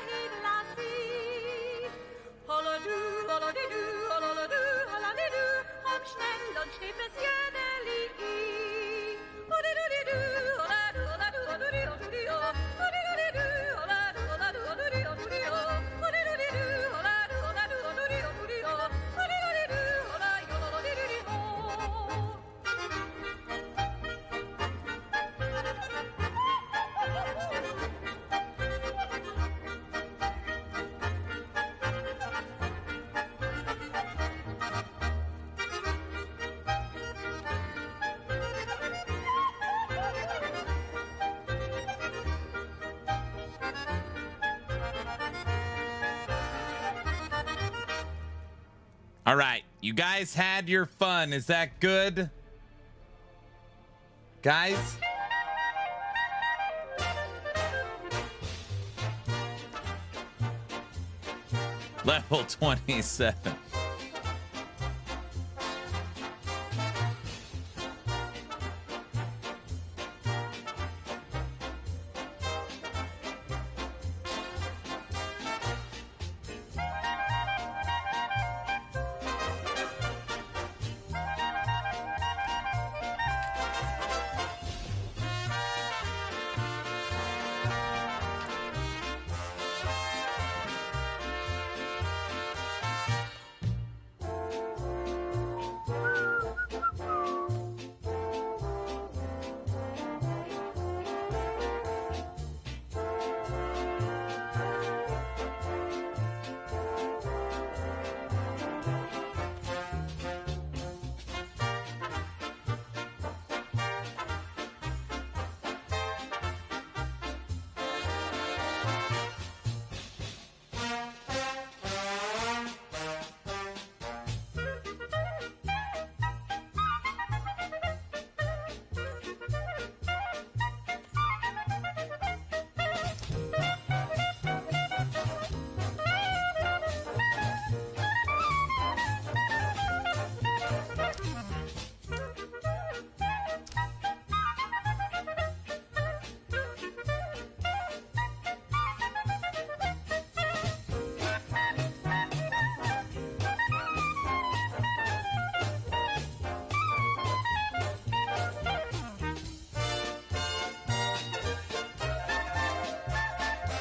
All right, you guys had your fun. Is that good? Guys? Level 27.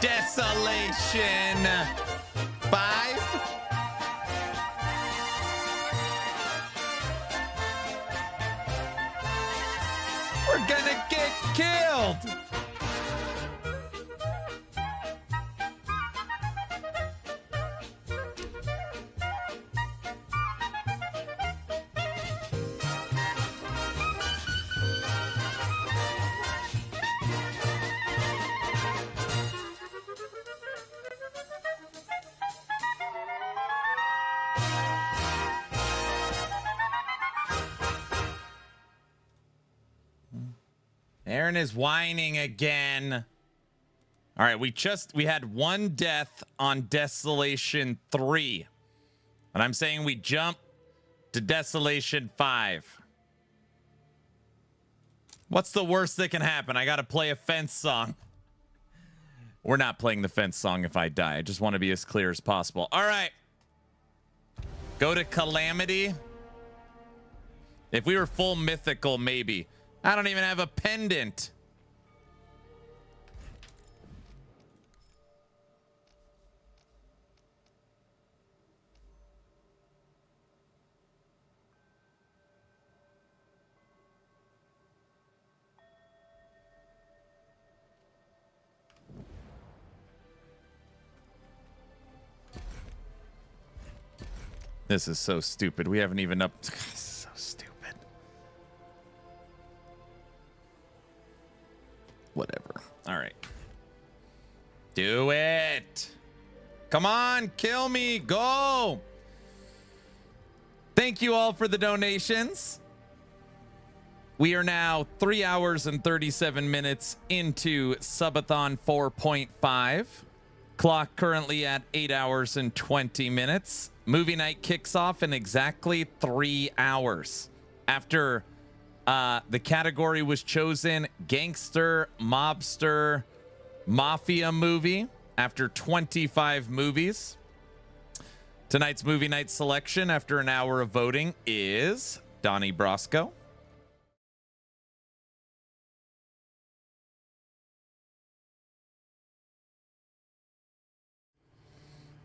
Desolation 5. We're gonna get killed. Aaron is whining again. All right, we had one death on Desolation 3. And I'm saying we jump to Desolation 5. What's the worst that can happen? I got to play a fence song. We're not playing the fence song if I die. I just want to be as clear as possible. All right. Go to Calamity. If we were full mythical, maybe. I don't even have a pendant. This is so stupid. We haven't even up. This is so stupid. Whatever. All right. Do it. Come on, kill me. Go. Thank you all for the donations. We are now 3 hours and 37 minutes into Subathon 4.5. Clock currently at 8 hours and 20 minutes. Movie night kicks off in exactly 3 hours. After the category was chosen, gangster, mobster, mafia movie, after 25 movies. Tonight's movie night selection after an hour of voting is Donnie Brasco.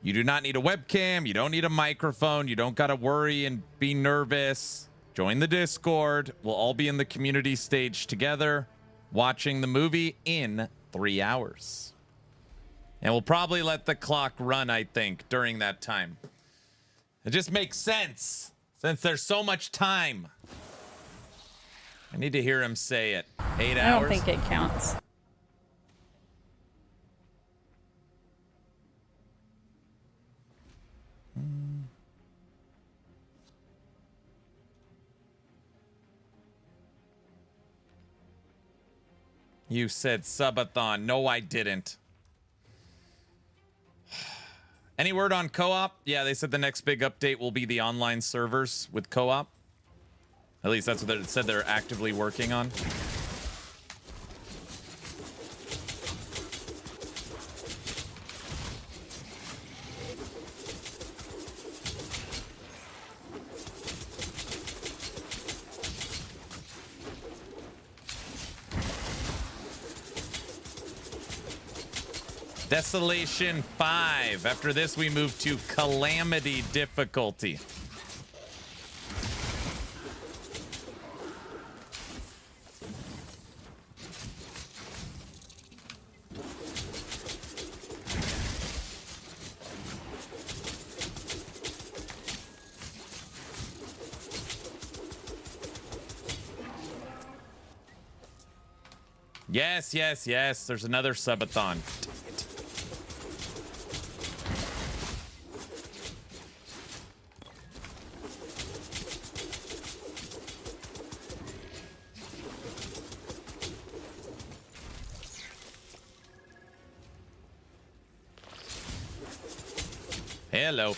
You do not need a webcam. You don't need a microphone. You don't got to worry and be nervous. Join the Discord. We'll all be in the community stage together watching the movie in 3 hours. And we'll probably let the clock run, I think, during that time. It just makes sense since there's so much time. I need to hear him say it. 8 hours? I don't think it counts. You said Subathon. No, I didn't. Any word on co-op? Yeah, they said the next big update will be the online servers with co-op. At least that's what it said they're actively working on. Desolation 5. After this, we move to Calamity difficulty. Yes, yes, yes. There's another subathon. Hello.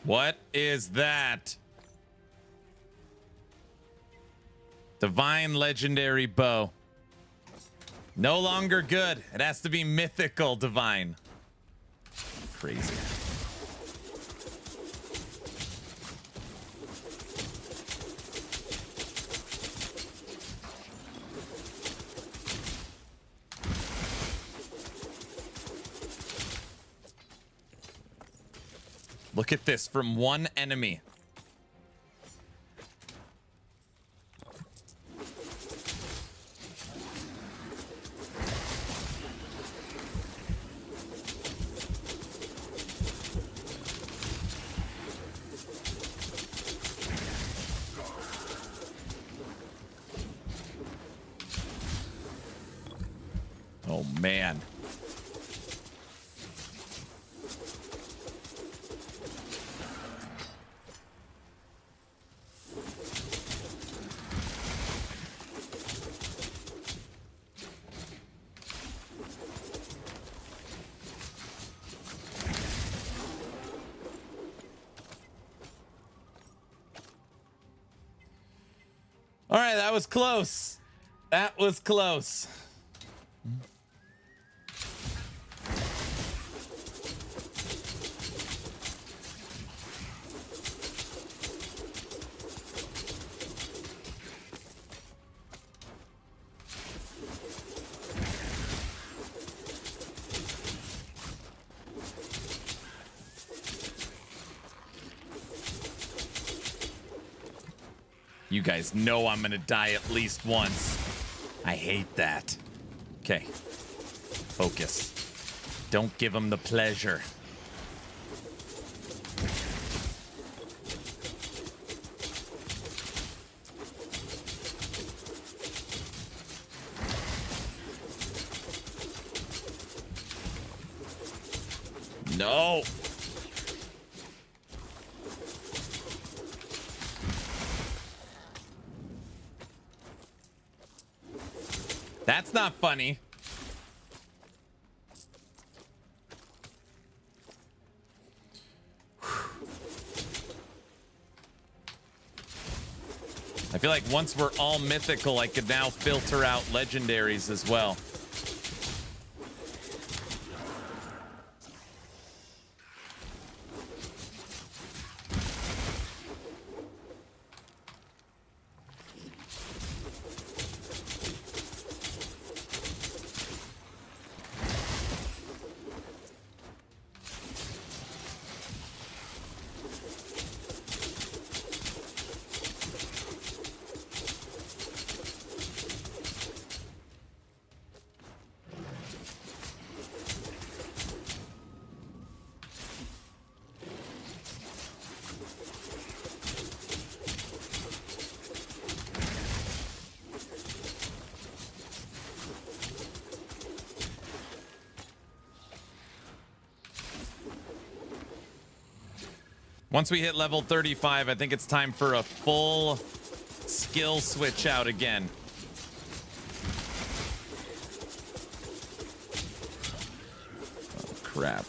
What is that? Divine legendary bow. No longer good. It has to be mythical divine. Crazy. Look at this from one enemy. Oh, man. All right, that was close. That was close. You guys know I'm gonna die at least once. I hate that. Okay. Focus. Don't give him the pleasure. No. That's not funny. I feel like once we're all mythical, I could now filter out legendaries as well. Once we hit level 35, I think it's time for a full skill switch out again. Oh, crap.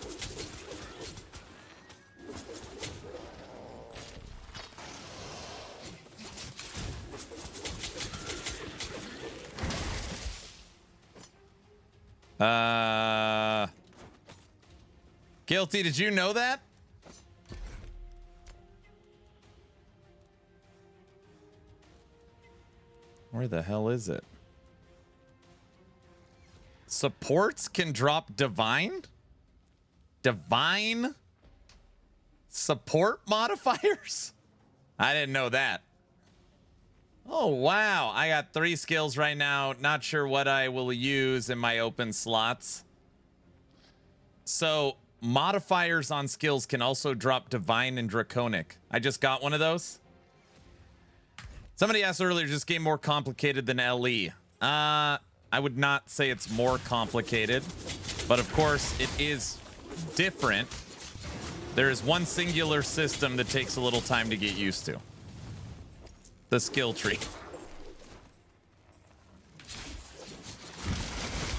Guilty, did you know that? Where the hell is it? Supports can drop divine? Divine support modifiers? I didn't know that. Oh, wow. I got 3 skills right now. Not sure what I will use in my open slots. So, modifiers on skills can also drop divine and draconic. I just got one of those. Somebody asked earlier, is this game more complicated than LE? I would not say it's more complicated, but of course it is different. There is one singular system that takes a little time to get used to. The skill tree.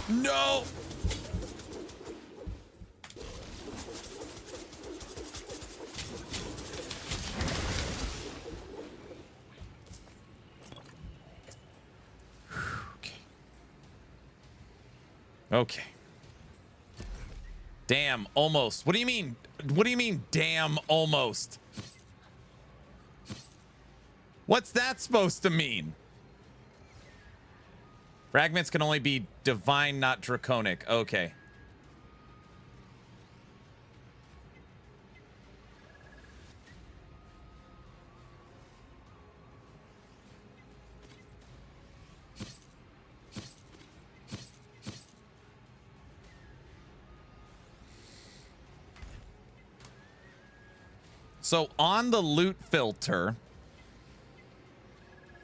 No! Okay. Damn, almost. What do you mean? What do you mean, damn, almost? What's that supposed to mean? Fragments can only be divine, not draconic. Okay. So on the loot filter,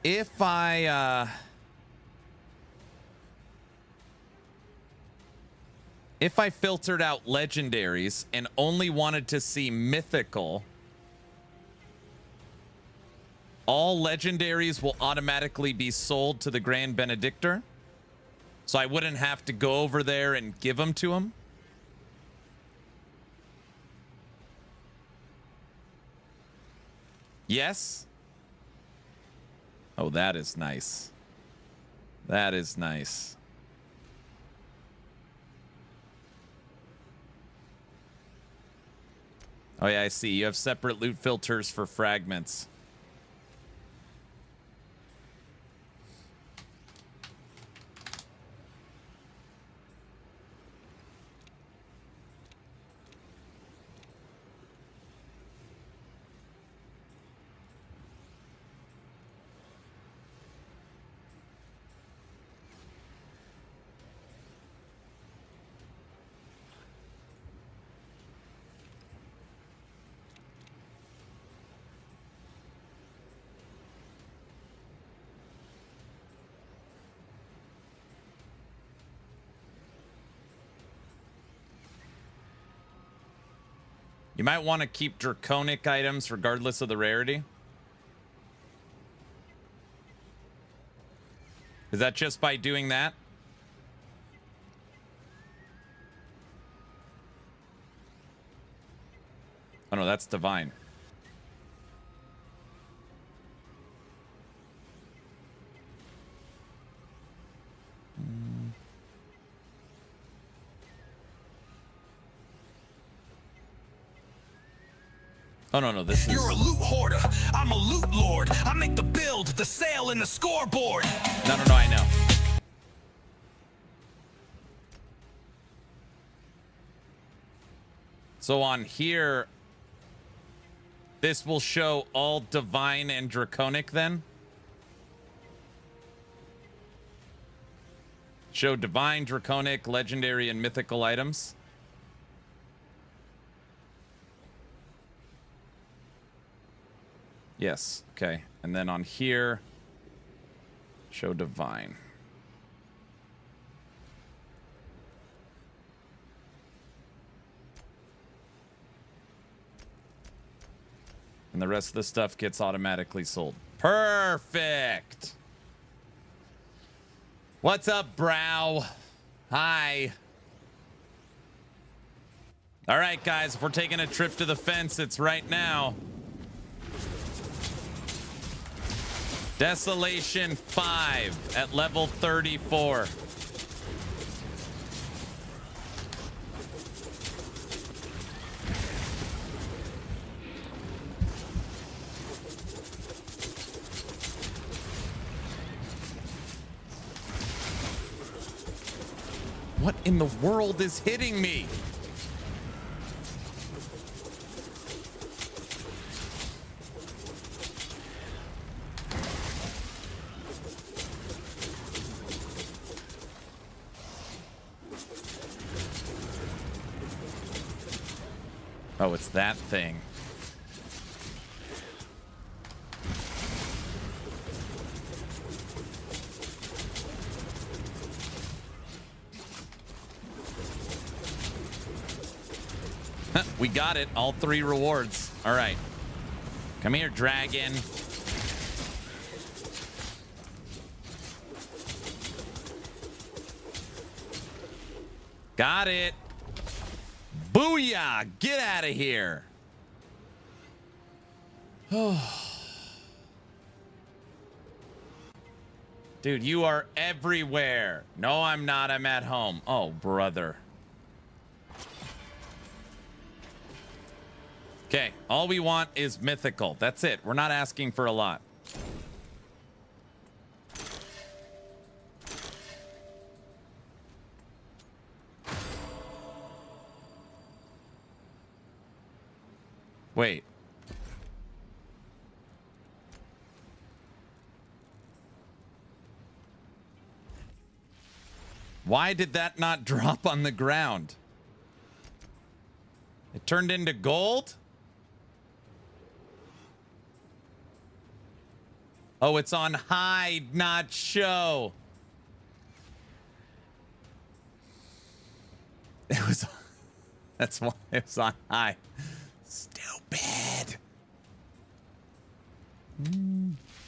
if I filtered out legendaries and only wanted to see mythical, all legendaries will automatically be sold to the Grand Benedictor. So I wouldn't have to go over there and give them to him. Yes. Oh, that is nice. That is nice. Oh, yeah, I see. You have separate loot filters for fragments. You might want to keep draconic items regardless of the rarity. Is that just by doing that? Oh no, that's divine. Oh, no, this is... You're a loot hoarder. I'm a loot lord. I make the build, the sale, and the scoreboard. No, I know. So on here, this will show all divine and draconic then? Show divine, draconic, legendary, and mythical items. Yes, okay. And then on here, show divine. And the rest of the stuff gets automatically sold. Perfect. What's up, Brow? Hi. All right, guys, if we're taking a trip to the fence, it's right now. Desolation 5 at level 34. What in the world is hitting me? Oh, it's that thing. We got it. All 3 rewards. All right. Come here, dragon. Got it. Booyah! Get out of here. Dude, you are everywhere. No, I'm not. I'm at home. Oh, brother. Okay, all we want is mythical. That's it. We're not asking for a lot. Wait. Why did that not drop on the ground? It turned into gold? Oh, it's on hide, not show. It was... That's why it was on high. Stupid.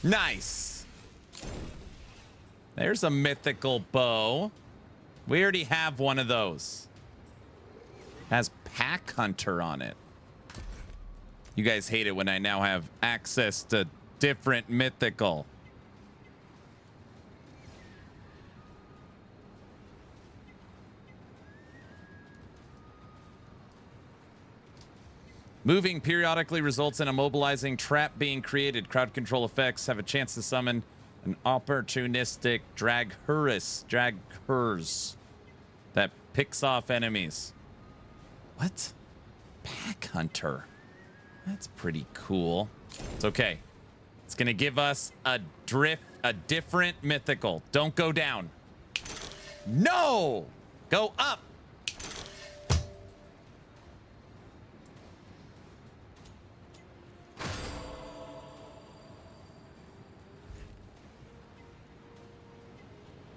Nice. There's a mythical bow. We already have one of those. Has Pack Hunter on it. You guys hate it when I now have access to different mythical. Moving periodically results in a mobilizing trap being created. Crowd control effects have a chance to summon an opportunistic Draghurus that picks off enemies. What? Pack Hunter. That's pretty cool. It's okay. It's gonna give us a different mythical. Don't go down. No! Go up!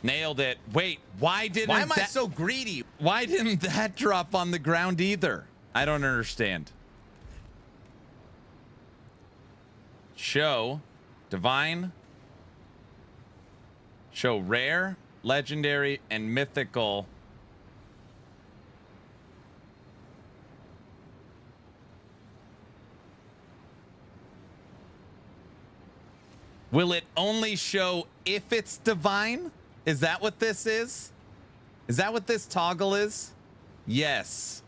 Nailed it. Wait, why am I so greedy? Why didn't that drop on the ground either? I don't understand. Show divine, show rare, legendary, and mythical. Will it only show if it's divine? Is that what this is? Is that what this toggle is? Yes.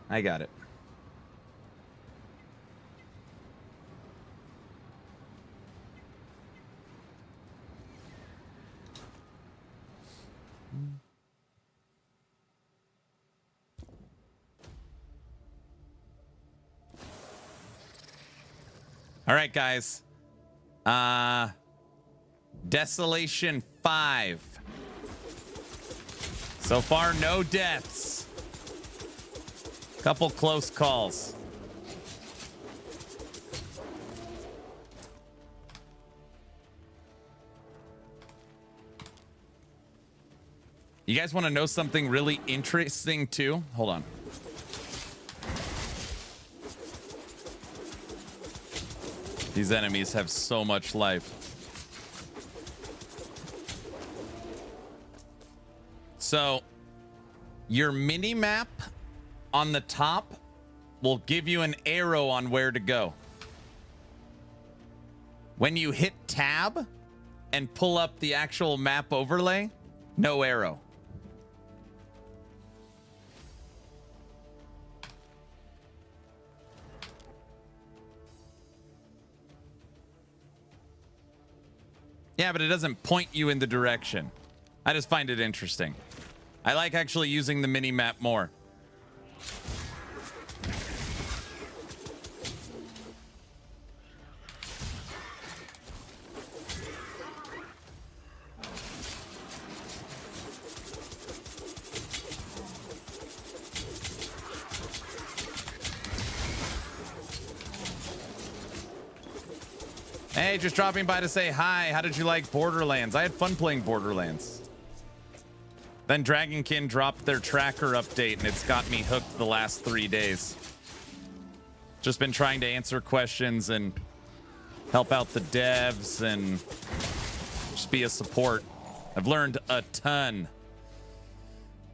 I got it. All right, guys. Desolation 5. So far, no deaths. Couple close calls. You guys want to know something really interesting too? Hold on. These enemies have so much life. So, your mini map on the top will give you an arrow on where to go. When you hit tab and pull up the actual map overlay, no arrow. Yeah, but it doesn't point you in the direction. I just find it interesting. I like actually using the mini map more. Hey, just dropping by to say hi. How did you like Borderlands? I had fun playing Borderlands. Then Dragonkin dropped their tracker update, and it's got me hooked the last 3 days. Just been trying to answer questions and help out the devs and just be a support. I've learned a ton.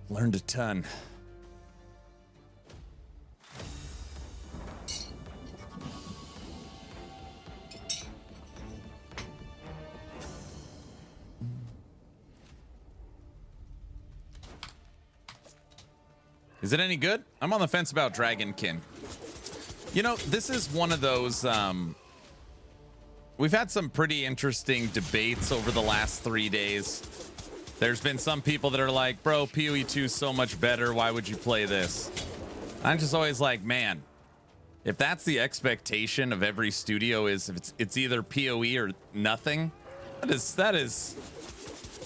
Learned a ton. Is it any good? I'm on the fence about Dragonkin. You know, this is one of those, we've had some pretty interesting debates over the last 3 days. There's been some people that are like, bro, PoE 2 is so much better. Why would you play this? I'm just always like, man, if that's the expectation of every studio is if it's either PoE or nothing, that is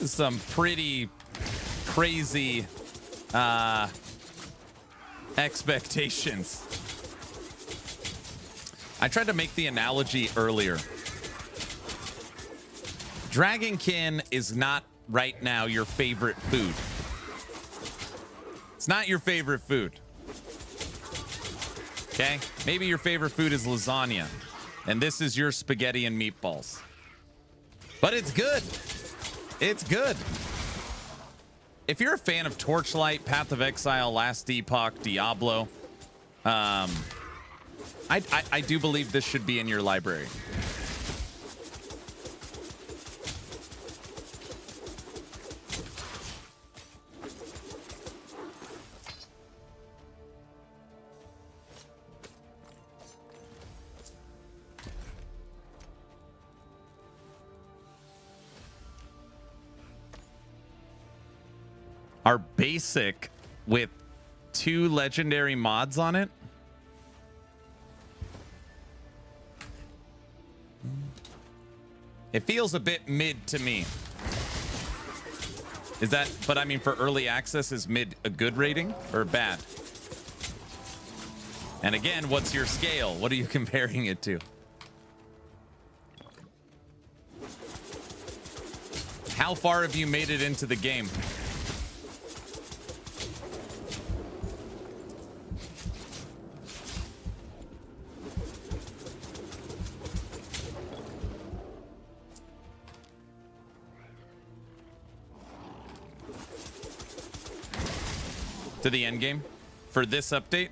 some pretty crazy, expectations. I tried to make the analogy earlier. Dragonkin is not right now your favorite food. It's not your favorite food. Okay? Maybe your favorite food is lasagna, and this is your spaghetti and meatballs. But it's good. It's good. If you're a fan of Torchlight, Path of Exile, Last Epoch, Diablo, I do believe this should be in your library. Our basic with 2 legendary mods on it. It feels a bit mid to me. Is that, but I mean, for early access, is mid a good rating or bad? And again, what's your scale? What are you comparing it to? How far have you made it into the game? To the end game for this update?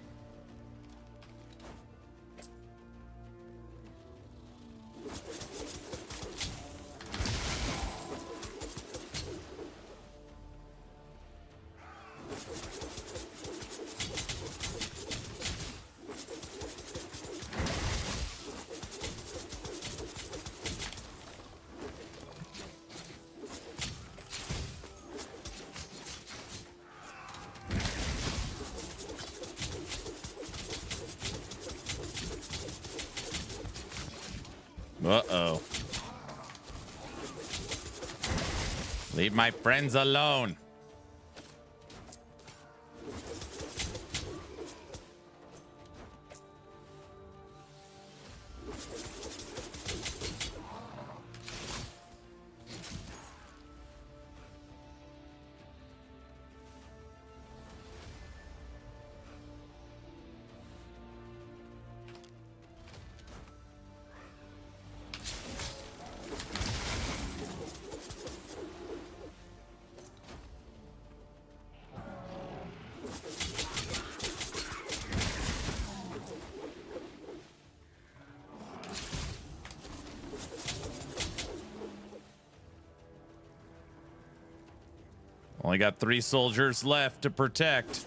Uh-oh. Leave my friends alone. Only got 3 soldiers left to protect.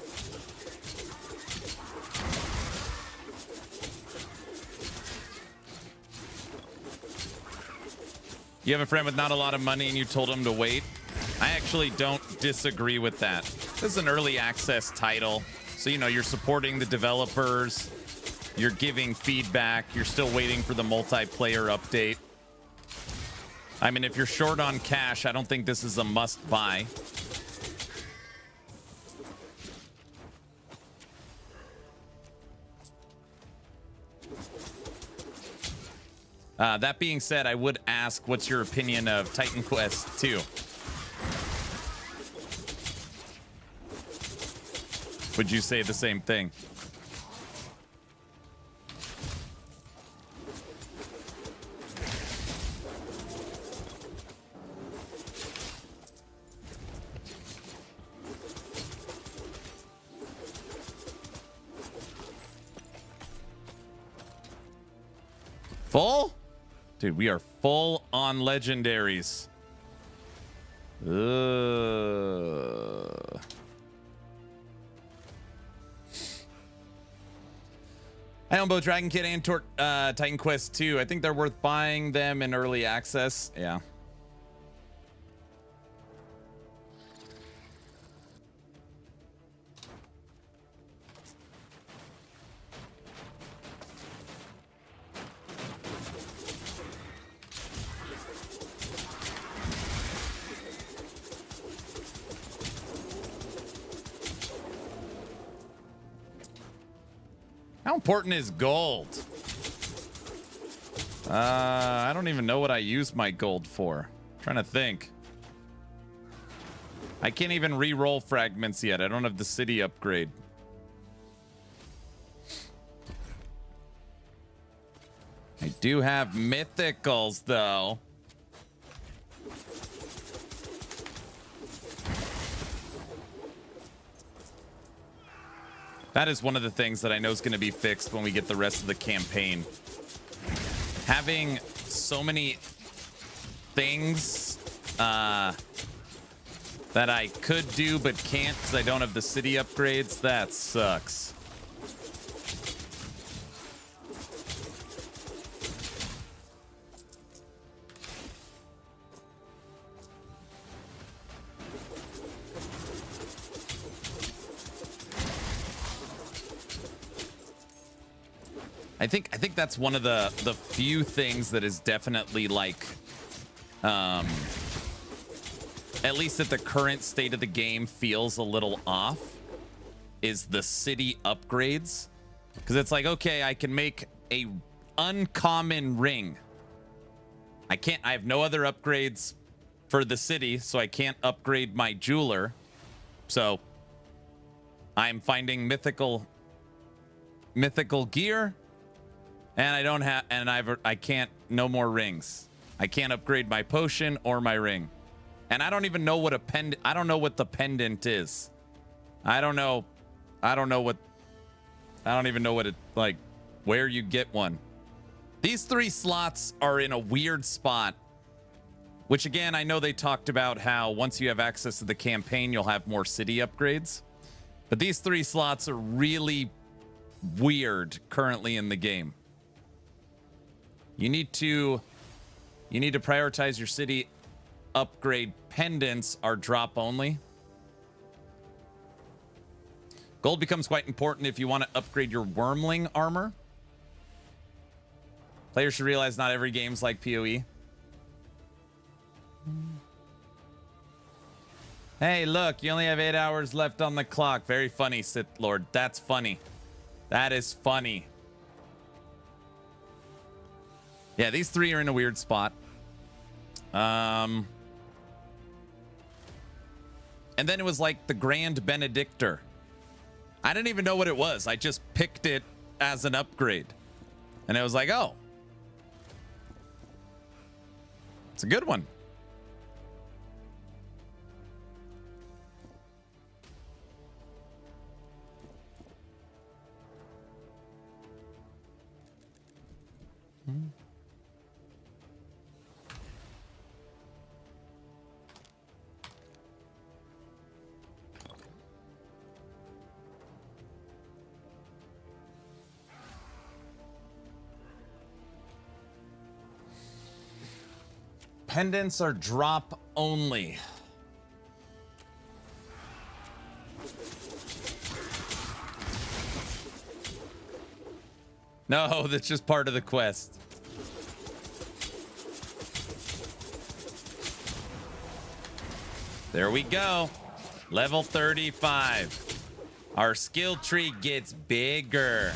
You have a friend with not a lot of money and you told him to wait? I actually don't disagree with that. This is an early access title. So, you know, you're supporting the developers. You're giving feedback. You're still waiting for the multiplayer update. I mean, if you're short on cash, I don't think this is a must buy. That being said, I would ask, what's your opinion of Titan Quest 2? Would you say the same thing? Full? Dude, we are full on legendaries. I own both Dragonkin and Titan Quest 2. I think they're worth buying them in early access. Yeah. How important is gold? I don't even know what I use my gold for. I'm trying to think. I can't even re-roll fragments yet. I don't have the city upgrade. I do have mythicals though. That is one of the things that I know is going to be fixed when we get the rest of the campaign. Having so many things that I could do but can't because I don't have the city upgrades, that sucks. I think that's one of the few things that is definitely like at least at the current state of the game, feels a little off is the city upgrades. Because it's like, okay, I can make a uncommon ring. I have no other upgrades for the city, so I can't upgrade my jeweler. So I'm finding mythical gear, and I don't have, and I can't, no more rings. I can't upgrade my potion or my ring. And I don't even know what I don't know what the pendant is. I don't even know what it, like, where you get one. These 3 slots are in a weird spot, which again, I know they talked about how once you have access to the campaign, you'll have more city upgrades. But these 3 slots are really weird currently in the game. You need to prioritize your city upgrade. Pendants are drop only. Gold becomes quite important if you want to upgrade your wormling armor. Players should realize not every game's like PoE. Hey, look, you only have 8 hours left on the clock. Very funny, Sith Lord. That's funny. That is funny. Yeah, these 3 are in a weird spot. And then it was like the Grand Benedictor. I didn't even know what it was. I just picked it as an upgrade. And it was like, oh. It's a good one. Pendants are drop only. No, that's just part of the quest. There we go. Level 35. Our skill tree gets bigger.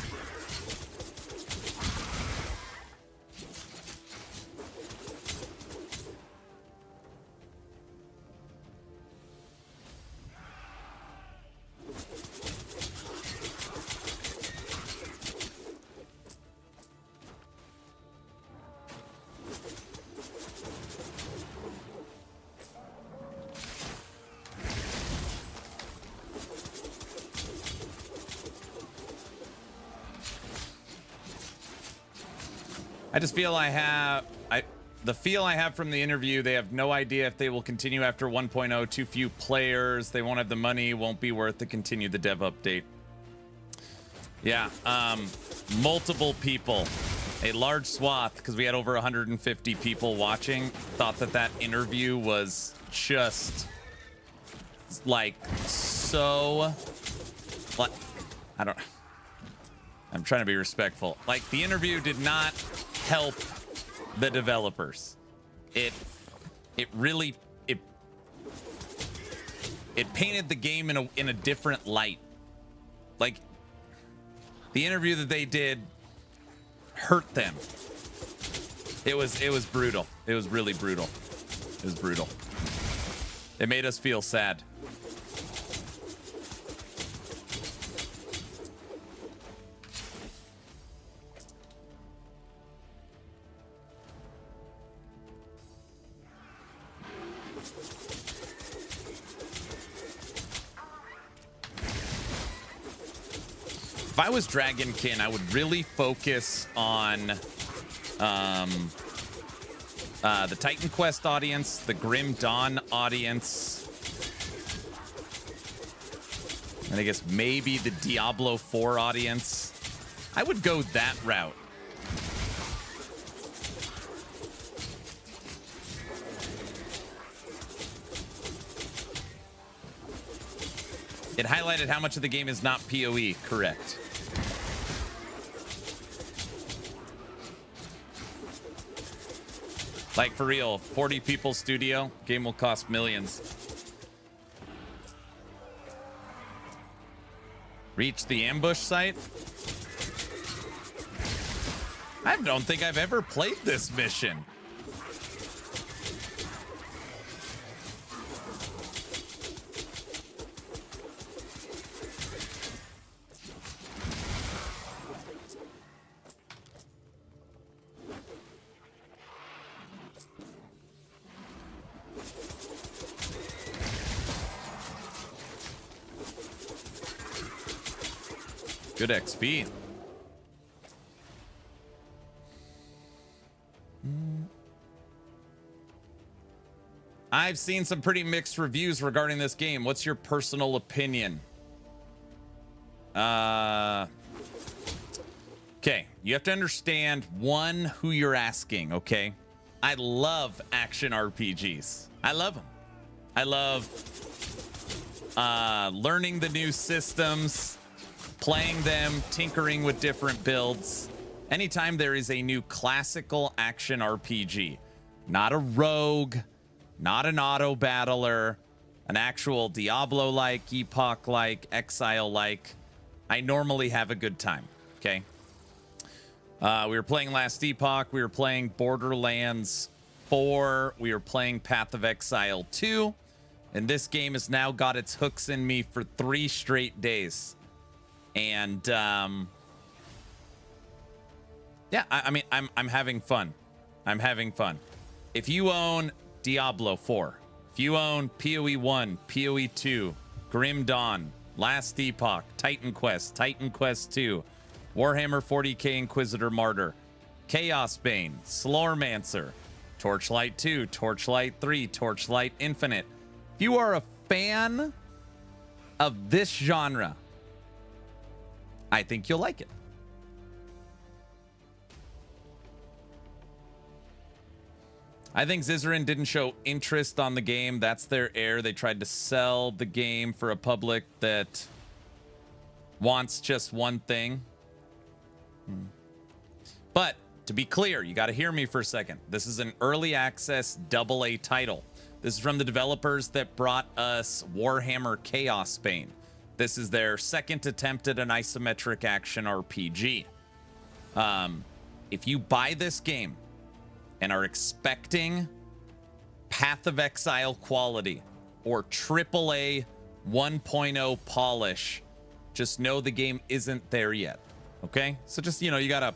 I just feel the feel I have from the interview, they have no idea if they will continue after 1.0. Too few players. They won't have the money. Won't be worth to continue the dev update. Yeah, multiple people, a large swath, because we had over 150 people watching, thought that interview was just like so. Like, I'm trying to be respectful. Like, the interview did not help the developers. It really painted the game in a different light. Like, the interview that they did hurt them. It was brutal. It was really brutal. It was brutal. It made us feel sad. If I was Dragonkin, I would really focus on the Titan Quest audience, the Grim Dawn audience, and I guess maybe the Diablo 4 audience. I would go that route. It highlighted how much of the game is not PoE, correct. Like, for real, 40 people studio, game will cost millions. Reach the ambush site? I don't think I've ever played this mission. Good XP. I've seen some pretty mixed reviews regarding this game. What's your personal opinion? Okay, you have to understand, one, who you're asking, okay? I love action RPGs. I love them. I love learning the new systems, playing them, tinkering with different builds. Anytime there is a new classical action RPG, not a rogue, not an auto battler, an actual Diablo-like, Epoch-like, Exile-like, I normally have a good time, okay? We were playing last Epoch, we were playing Borderlands 4, we were playing Path of Exile 2, and this game has now got its hooks in me for 3 straight days. And yeah, I mean, I'm having fun. I'm having fun. If you own Diablo 4, if you own PoE 1, PoE 2, Grim Dawn, Last Epoch, Titan Quest 2, Warhammer 40k Inquisitor Martyr, Chaos Bane, Slormancer, Torchlight 2, Torchlight 3, Torchlight Infinite. If you are a fan of this genre, I think you'll like it. I think Zizarin didn't show interest on the game. That's their error. They tried to sell the game for a public that wants just one thing. But to be clear, you got to hear me for a second. This is an early access AA title. This is from the developers that brought us Warhammer Chaos Bane. This is their second attempt at an isometric action RPG. If you buy this game and are expecting Path of Exile quality or AAA 1.0 polish, just know the game isn't there yet. Okay? So just, you know, you gotta...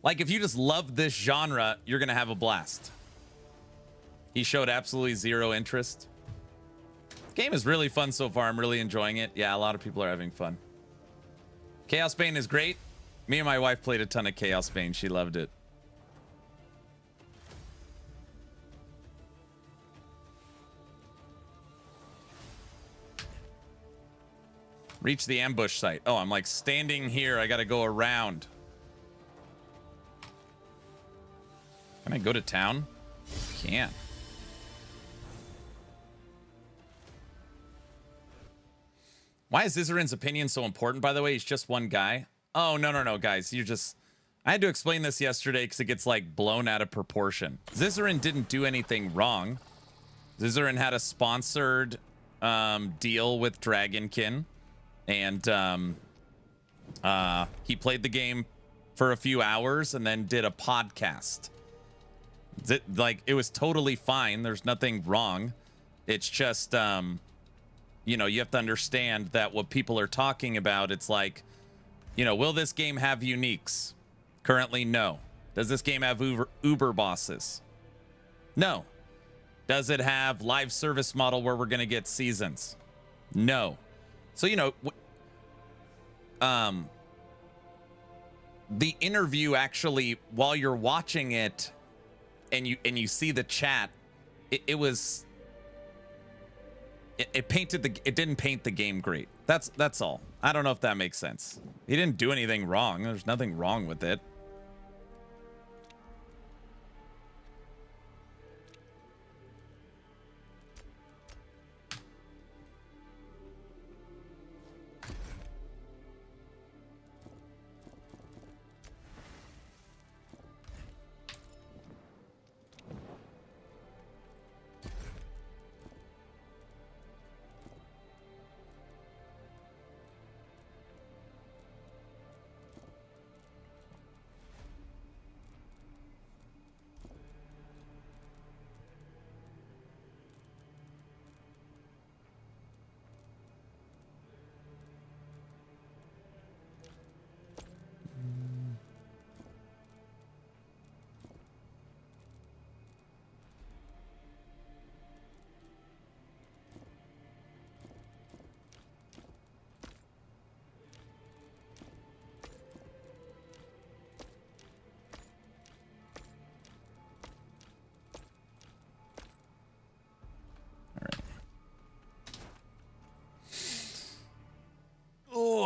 Like, if you just love this genre, you're gonna have a blast. He showed absolutely zero interest. Game is really fun so far. I'm really enjoying it. Yeah, a lot of people are having fun. Chaos Bane is great. Me and my wife played a ton of Chaos Bane. She loved it. Reach the ambush site. Oh, I'm like standing here. I got to go around. Can I go to town? Can't. Why is Zizarin's opinion so important, by the way? He's just one guy. Oh, no, guys. You just... I had to explain this yesterday because it gets, like, blown out of proportion. Zizarin didn't do anything wrong. Zizarin had a sponsored deal with Dragonkin. And he played the game for a few hours and then did a podcast. Like, it was totally fine. There's nothing wrong. It's just... you know, you have to understand that what people are talking about, it's like, you know, will this game have uniques? Currently, no. Does this game have Uber bosses? No. Does it have live service model where we're going to get seasons? No. So, you know, the interview actually, while you're watching it and you see the chat, it was... It didn't paint the game great. That's all. I don't know if that makes sense. He didn't do anything wrong. There's nothing wrong with it.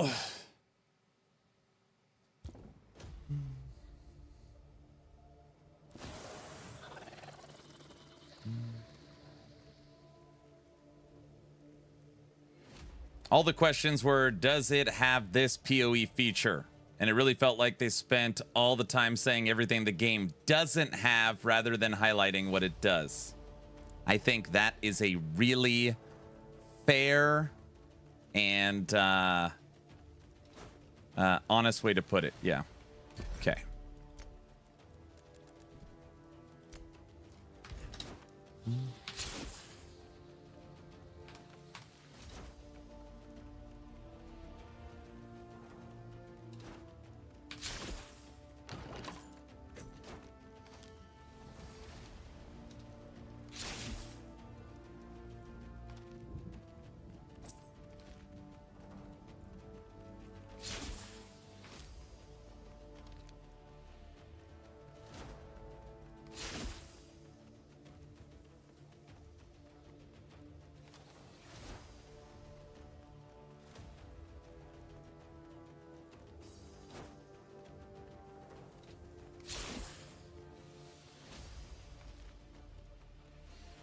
go. All the questions were, does it have this PoE feature? And it really felt like they spent all the time saying everything the game doesn't have rather than highlighting what it does. I think that is a really fair and honest way to put it. Yeah. Okay.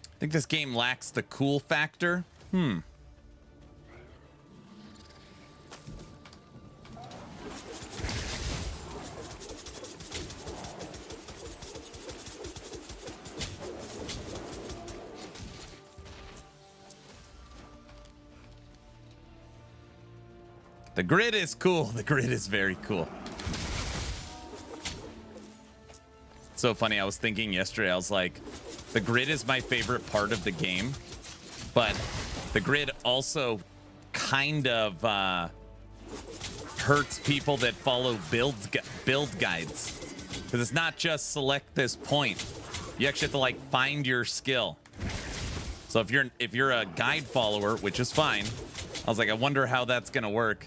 I think this game lacks the cool factor. The grid is cool. The grid is very cool. It's so funny. I was thinking yesterday, I was like, the grid is my favorite part of the game, but the grid also kind of hurts people that follow build guides, because it's not just select this point. You actually have to like find your skill. So if you're a guide follower, which is fine, I was like, I wonder how that's gonna work.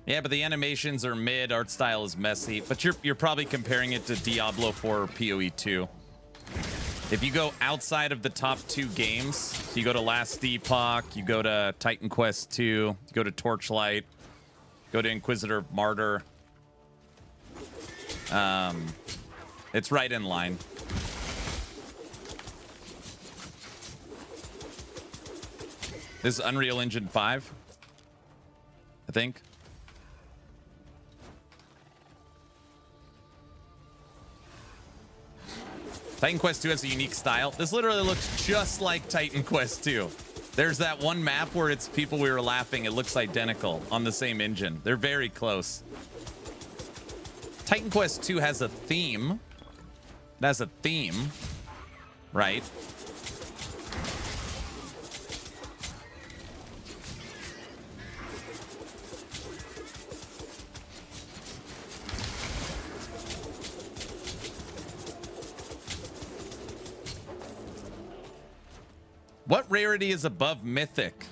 Yeah, but the animations are mid, art style is messy, but you're probably comparing it to Diablo 4 or PoE 2. If you go outside of the top two games, so you go to Last Epoch, you go to Titan Quest 2, you go to Torchlight, go to Inquisitor Martyr, it's right in line. This is Unreal Engine 5, I think. Titan Quest 2 has a unique style. This literally looks just like Titan Quest 2. There's that one map where it's people we were laughing. It looks identical on the same engine. They're very close. Titan Quest 2 has a theme. It has a theme, right? What rarity is above mythic?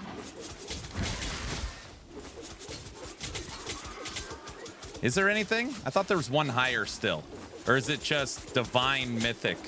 Is there anything? I thought there was one higher still. Or is it just divine mythic?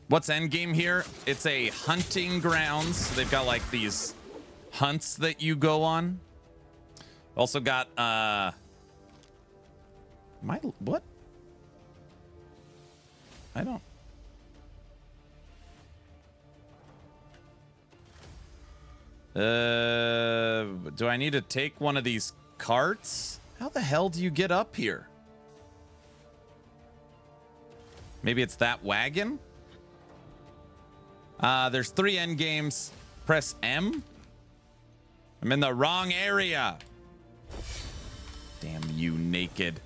What's Endgame here? It's a hunting grounds. They've got like these hunts that you go on. Also got what? I don't. Do I need to take one of these carts? How the hell do you get up here? Maybe it's that wagon? There's 3 end games. Press M. I'm in the wrong area. Damn you, naked.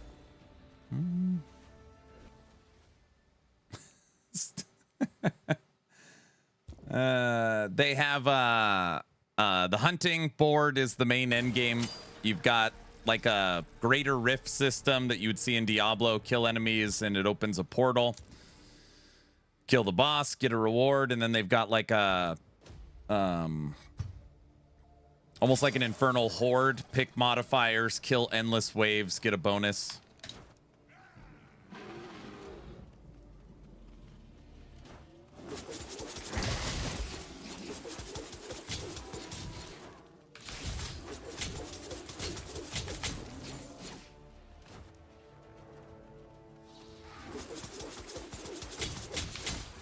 They have the hunting board is the main end game. You've got like a greater rift system that you would see in Diablo. Kill enemies and it opens a portal. Kill the boss, get a reward, and then they've got like a almost like an infernal horde. Pick modifiers, kill endless waves, get a bonus.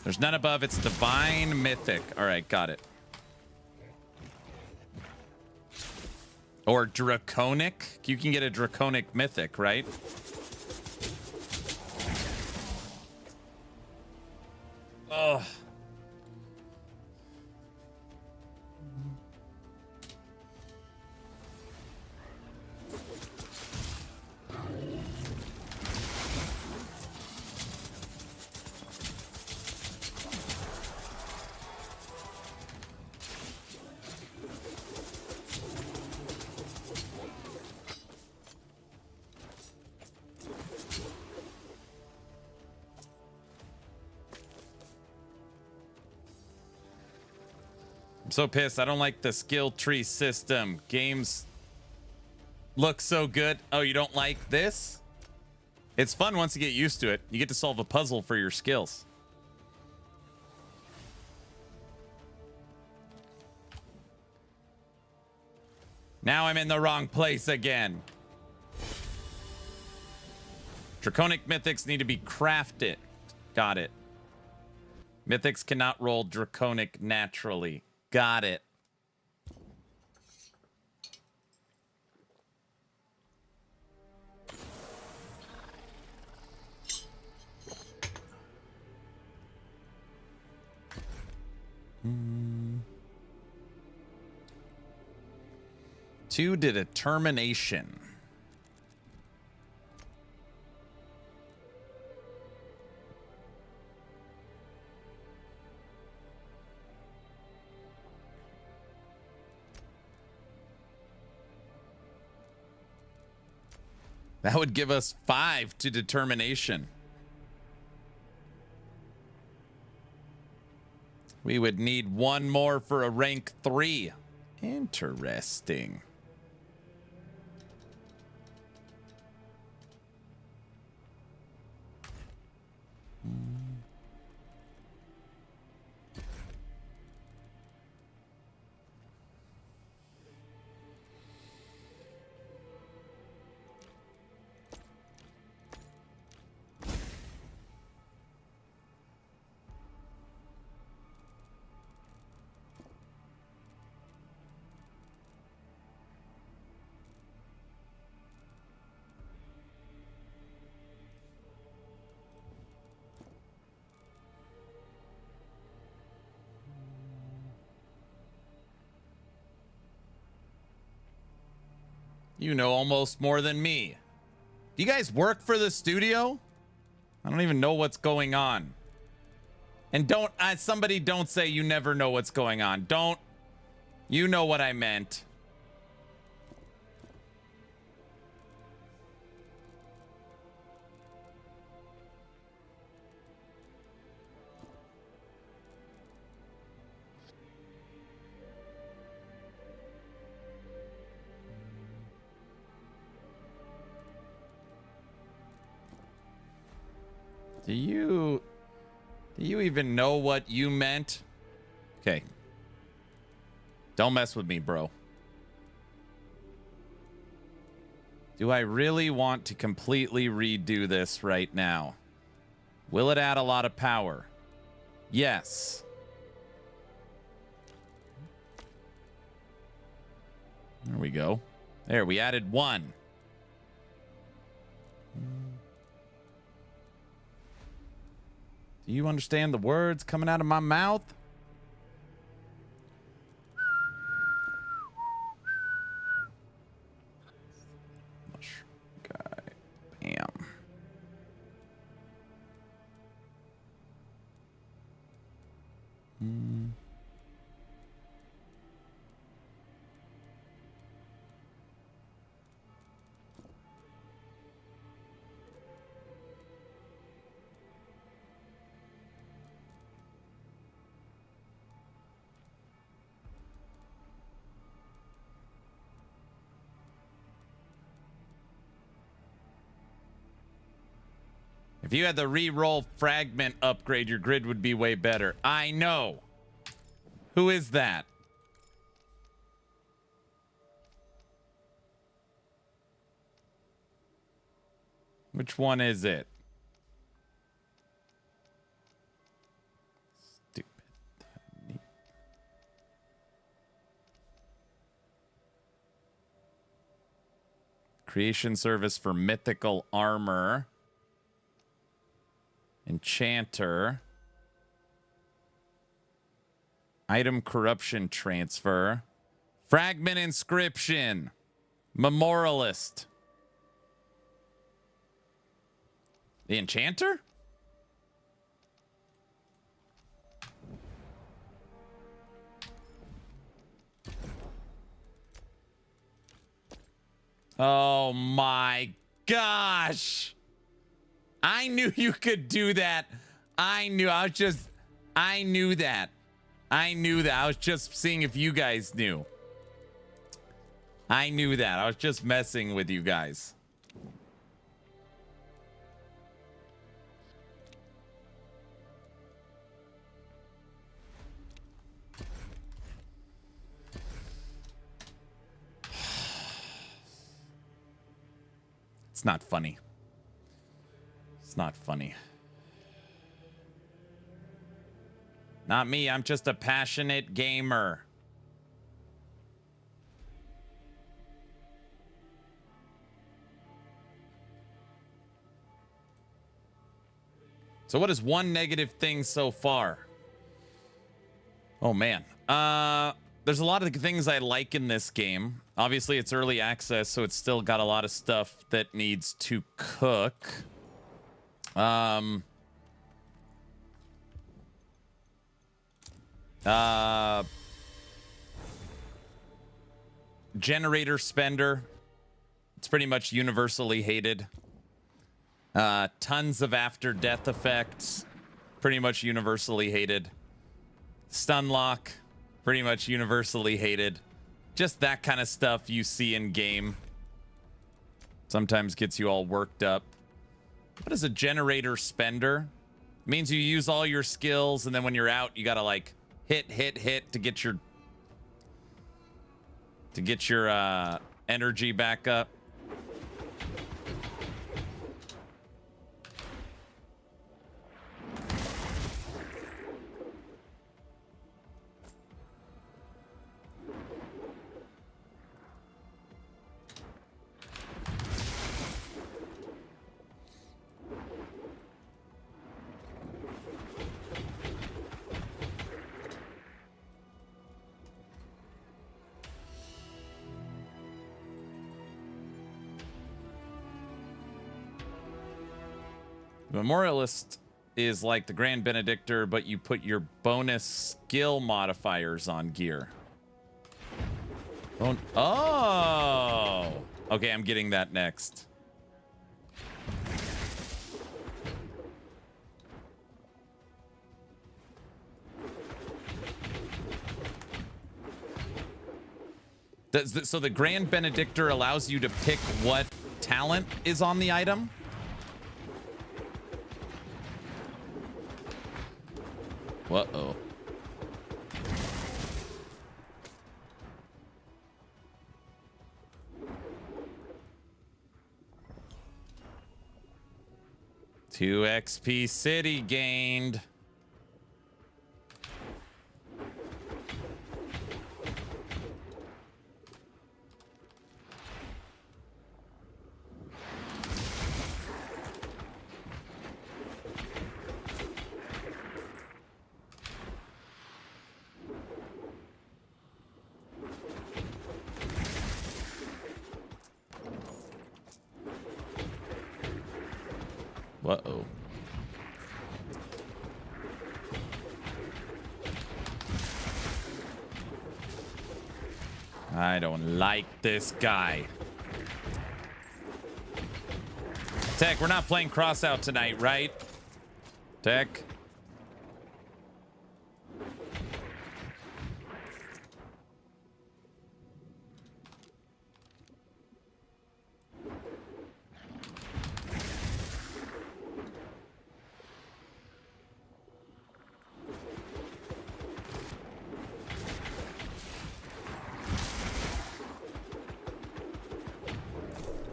There's none above. It's divine mythic. All right, got it. Or draconic. You can get a draconic mythic, right? Ugh. I'm so pissed. I don't like the skill tree system. Games look so good. Oh, you don't like this? It's fun once you get used to it. You get to solve a puzzle for your skills. Now I'm in the wrong place again. Draconic mythics need to be crafted. Got it. Mythics cannot roll draconic naturally. Got it. To determination. That would give us 5 to determination. We would need 1 more for a rank 3. Interesting. You know almost more than me. Do you guys work for the studio? I don't even know what's going on. And don't, somebody don't say you never know what's going on. Don't, you know what I meant. Do you even know what you meant? Okay. Don't mess with me, bro. Do I really want to completely redo this right now? Will it add a lot of power? Yes. There we go. There, we added 1. Do you understand the words coming out of my mouth? If you had the re-roll fragment upgrade, your grid would be way better. I know. Who is that? Which one is it? Stupid. Creation service for mythical armor. Enchanter. Item corruption transfer. Fragment inscription. Memorialist. The enchanter? Oh my gosh. I knew you could do that. I knew that. I was just seeing if you guys knew. I knew that. I was just messing with you guys. It's not funny. It's not funny. Not me. I'm just a passionate gamer. So what is one negative thing so far? Oh, man. There's a lot of things I like in this game. Obviously, it's early access, so it's still got a lot of stuff that needs to cook. Generator spender. It's pretty much universally hated. Tons of after death effects. Pretty much universally hated. Stun lock. Pretty much universally hated. Just that kind of stuff you see in game. Sometimes gets you all worked up. What is a generator spender? It means you use all your skills, and then when you're out, you gotta like hit to get your energy back up. Memorialist is like the Grand Benedictor, but you put your bonus skill modifiers on gear. Oh! Okay, I'm getting that next. So the Grand Benedictor allows you to pick what talent is on the item? Uh-oh. Two XP city gained. Uh-oh. I don't like this guy. Tech, we're not playing Crossout tonight, right? Tech?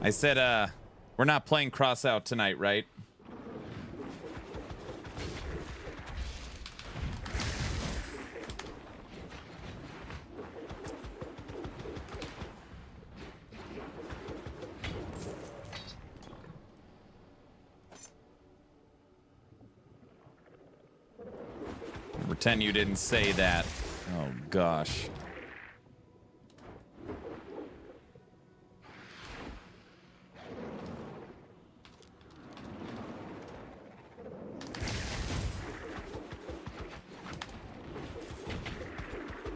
I said, we're not playing Crossout tonight, right? Pretend you didn't say that. Oh, gosh.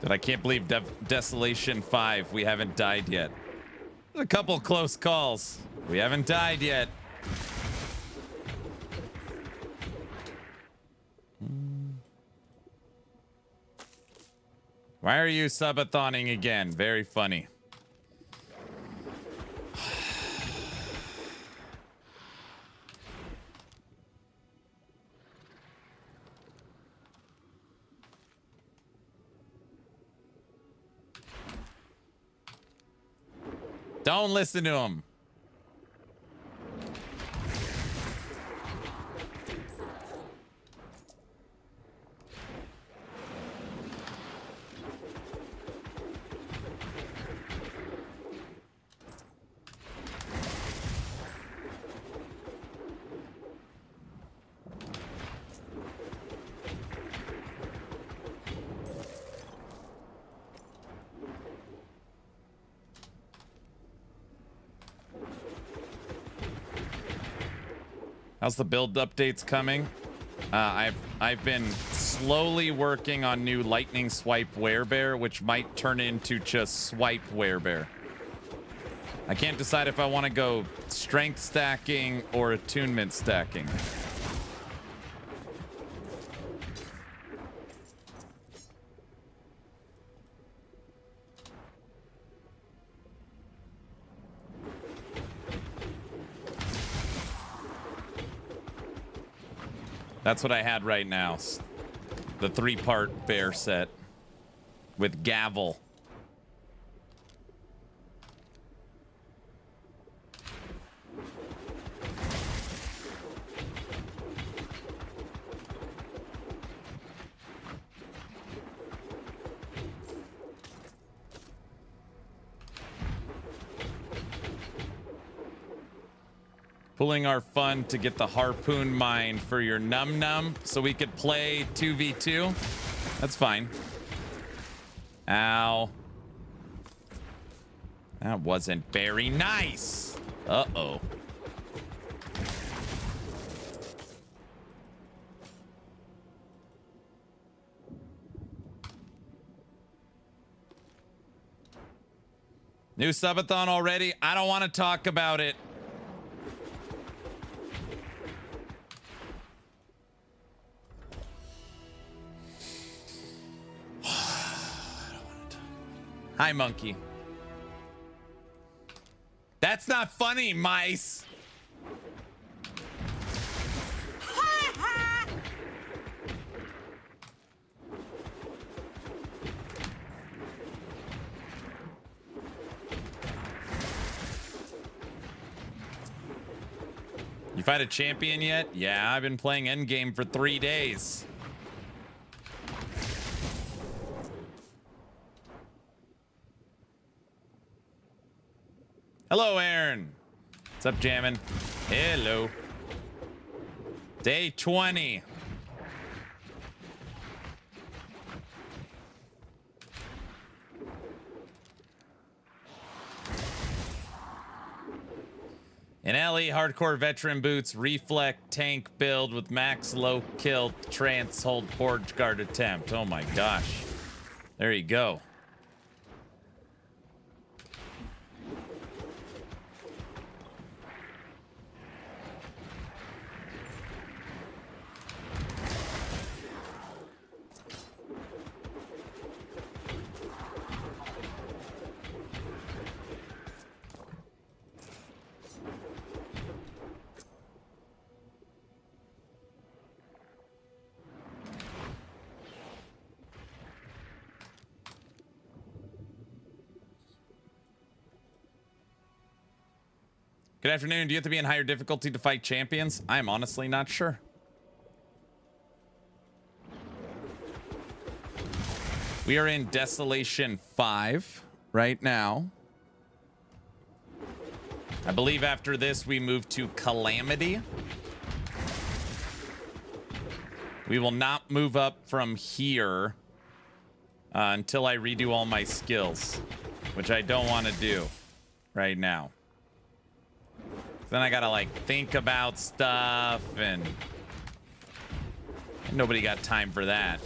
But I can't believe Desolation 5. We haven't died yet. A couple close calls. We haven't died yet. Why are you subathoning again? Very funny. Don't listen to him. How's the build updates coming? I've been slowly working on new lightning swipe werebear, which might turn into just swipe werebear. I can't decide if I want to go strength stacking or attunement stacking. That's what I had right now. The 3-part bear set with gavel. Pulling our fund to get the harpoon mine for your num-num so we could play 2v2. That's fine. Ow. That wasn't very nice. Uh-oh. New subathon already? I don't want to talk about it. Hi, monkey. That's not funny, mice. You fight a champion yet? Yeah, I've been playing Endgame for 3 days. Hello, Aaron. What's up, Jammin'? Hello. Day 20. An LE hardcore veteran boots, reflect tank build with max low kill, trance hold forge guard attempt. Oh my gosh. There you go. Good afternoon. Do you have to be in higher difficulty to fight champions? I'm honestly not sure. We are in Desolation 5 right now. I believe after this we move to Calamity. We will not move up from here until I redo all my skills, which I don't want to do right now. Then I gotta like think about stuff, and nobody got time for that.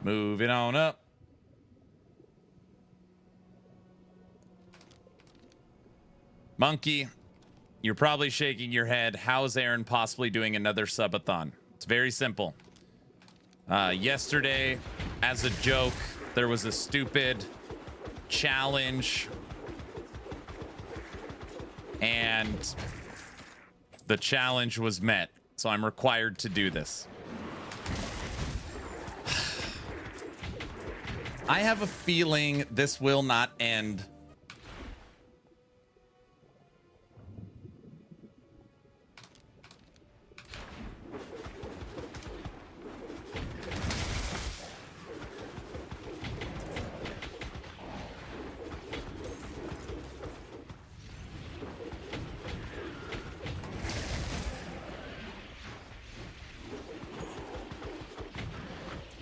Moving on up. Monkey, you're probably shaking your head. How's Aaron possibly doing another subathon? It's very simple. Yesterday, as a joke, there was a stupid challenge, and the challenge was met. So I'm required to do this. I have a feeling this will not end.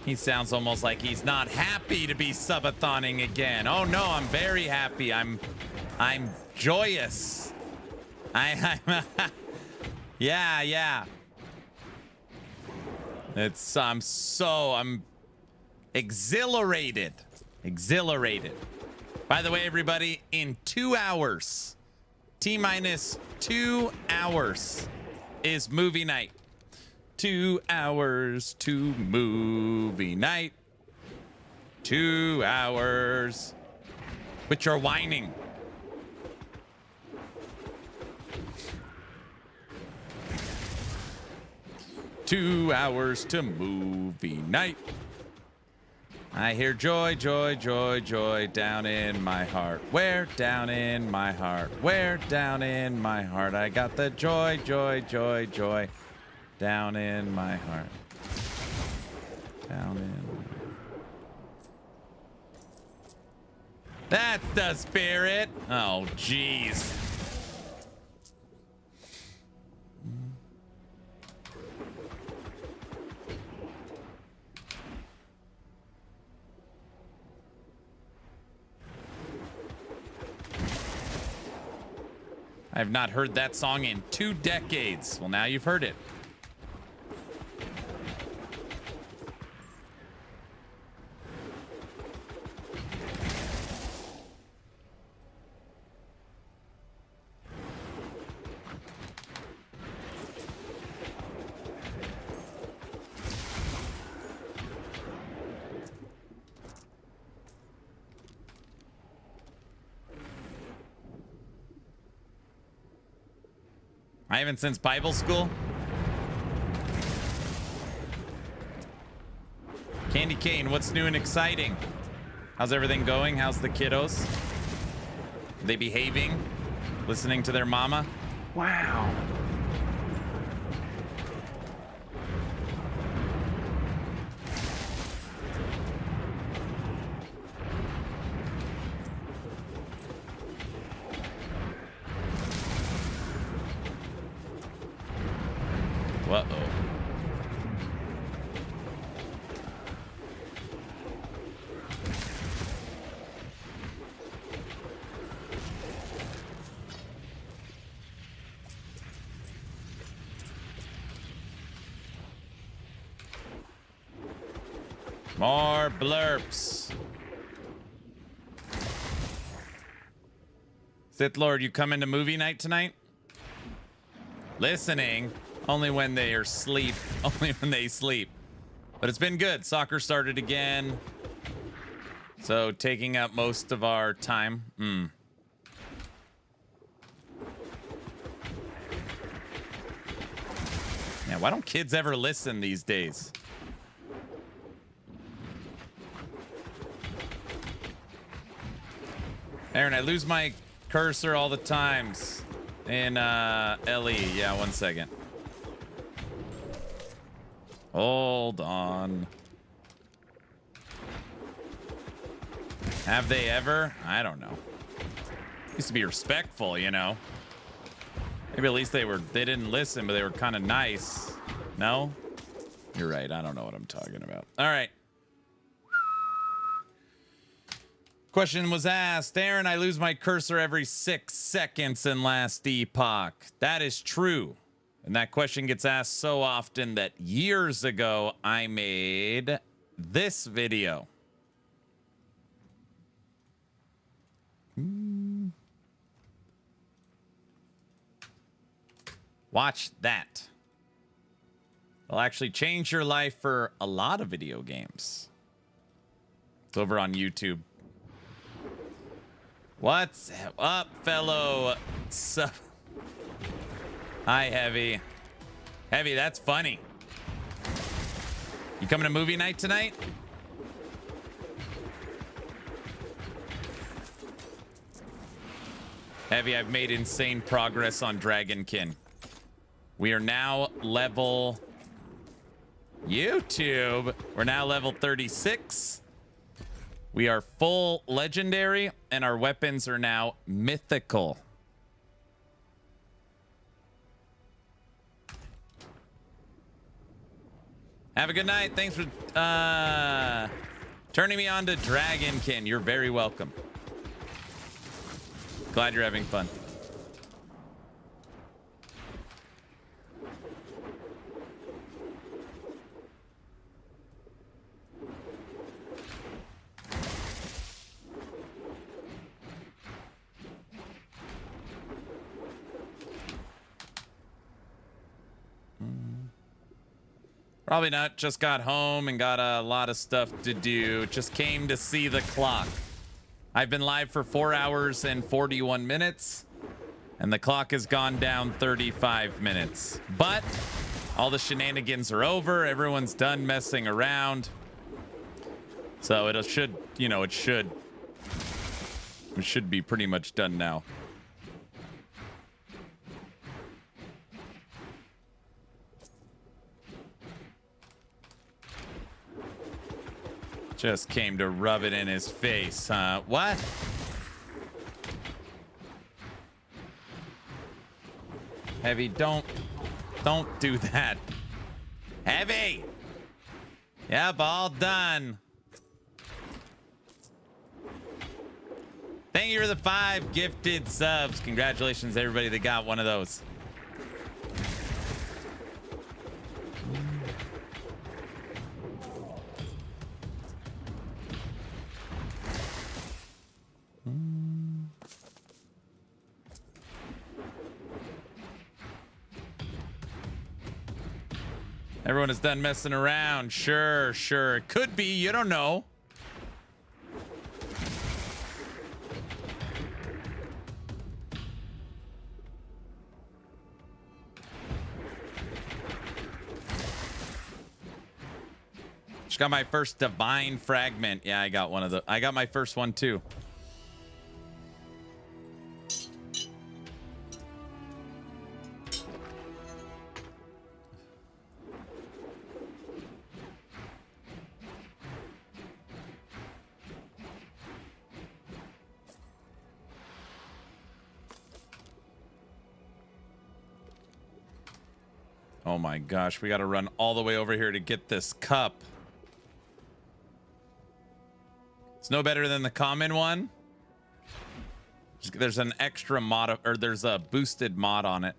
He sounds almost like he's not happy to be subathoning again. Oh no, I'm very happy. I'm joyous. I'm yeah. I'm exhilarated. By the way, everybody, in 2 hours, T-minus 2 hours is movie night. 2 hours to movie night. 2 hours. Quit your whining. Two hours to movie night. I hear joy, joy, joy, joy down in my heart. Where? Down in my heart. Where? Down in my heart. I got the joy, joy, joy, joy. Down in my heart. Down in. That's the spirit. Oh, jeez. I have not heard that song in 2 decades. Well, now you've heard it. I haven't since Bible school. Candy Cane, what's new and exciting? How's everything going? How's the kiddos? Are they behaving? Listening to their mama? Wow. Uh-oh. More blurps. Sith Lord, you coming to movie night tonight? Listening only when they are asleep. Only when they sleep. But it's been good. Soccer started again. So taking up most of our time. Yeah, why don't kids ever listen these days? Aaron, I lose my cursor all the times in LE. Yeah, 1 second. Hold on. Have they ever? I don't know. Used to be respectful, you know. Maybe at least they didn't listen, but they were kind of nice. No? You're right. I don't know what I'm talking about. All right. Question was asked, Aaron, I lose my cursor every 6 seconds in Last Epoch. That is true. And that question gets asked so often that years ago, I made this video. Watch that. It'll actually change your life for a lot of video games. It's over on YouTube. What's up, fellow Hi, Heavy. Heavy, that's funny. You coming to movie night tonight? Heavy, I've made insane progress on Dragonkin. We are now level... YouTube. We're now level 36. We are full legendary, and our weapons are now mythical. Have a good night. Thanks for turning me on to Dragonkin. You're very welcome. Glad you're having fun. Probably not. Just got home and got a lot of stuff to do. Just came to see the clock. I've been live for 4 hours and 41 minutes, and the clock has gone down 35 minutes. But all the shenanigans are over. Everyone's done messing around. So it should, you know, it should be pretty much done now. Just came to rub it in his face, huh? What? Heavy, don't do that. Heavy! Yep, all done. Thank you for the 5 gifted subs. Congratulations, everybody that got one of those. Everyone is done messing around. Sure. It could be. You don't know. Just got my first divine fragment. Yeah, I got one of the. I got my first one too. Oh my gosh, we got to run all the way over here to get this cup. It's no better than the common one. There's an extra mod, or there's a boosted mod on it.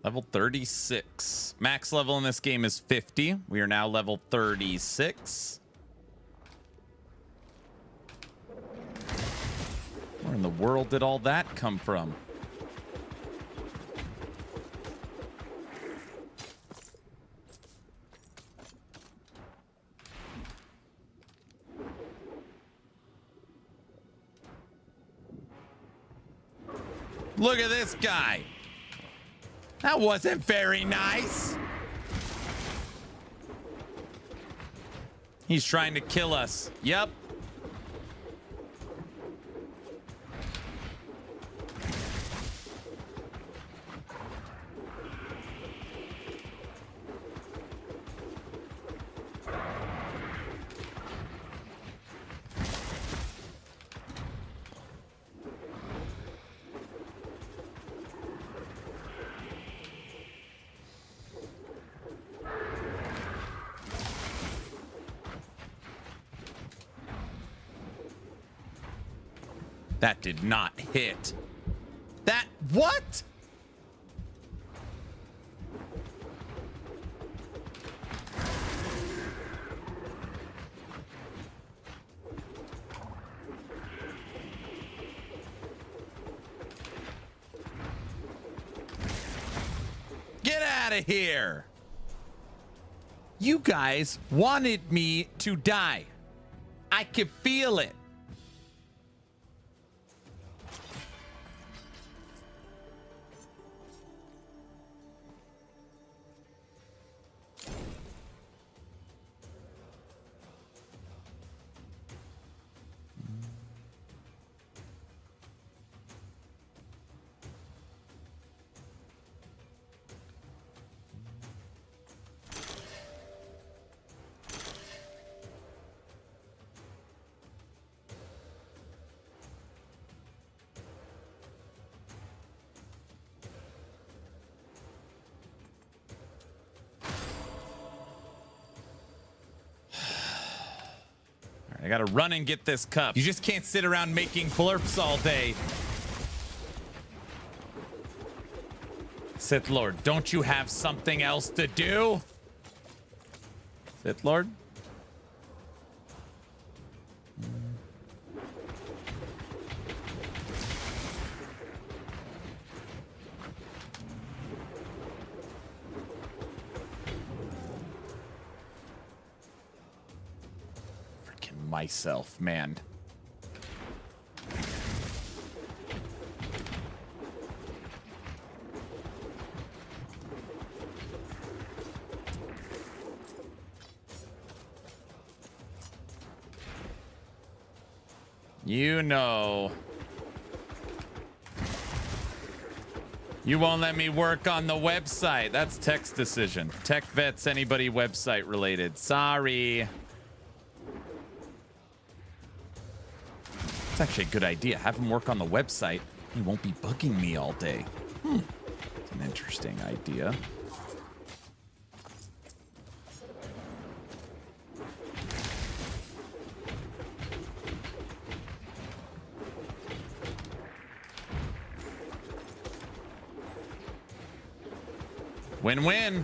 Level 36. Max level in this game is 50. We are now level 36. Where in the world did all that come from? Look at this guy. That wasn't very nice. He's trying to kill us. Yep. That did not hit. That, what? Get out of here. You guys wanted me to die. I could feel it. I gotta run and get this cup. You just can't sit around making blurps all day. Sith Lord, don't you have something else to do? Sith Lord? Myself, man. You know. You won't let me work on the website. That's Tech's decision. Tech vets anybody website related. Sorry. It's actually a good idea. Have him work on the website. He won't be bugging me all day. It's an interesting idea. Win-win.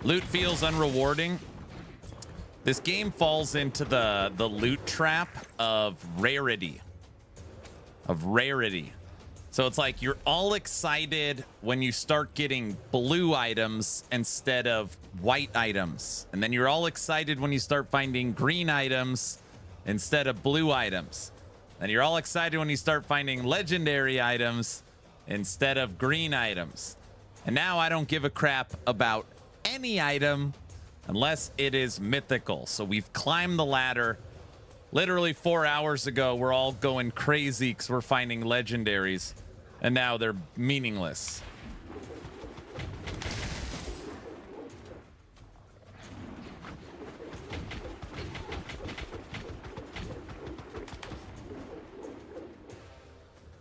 Loot feels unrewarding. This game falls into the loot trap of rarity. So it's like you're all excited when you start getting blue items instead of white items. And then you're all excited when you start finding green items instead of blue items. And you're all excited when you start finding legendary items instead of green items. And now I don't give a crap about any item unless it is mythical. So we've climbed the ladder Literally 4 hours ago, we're all going crazy because we're finding legendaries, and now they're meaningless.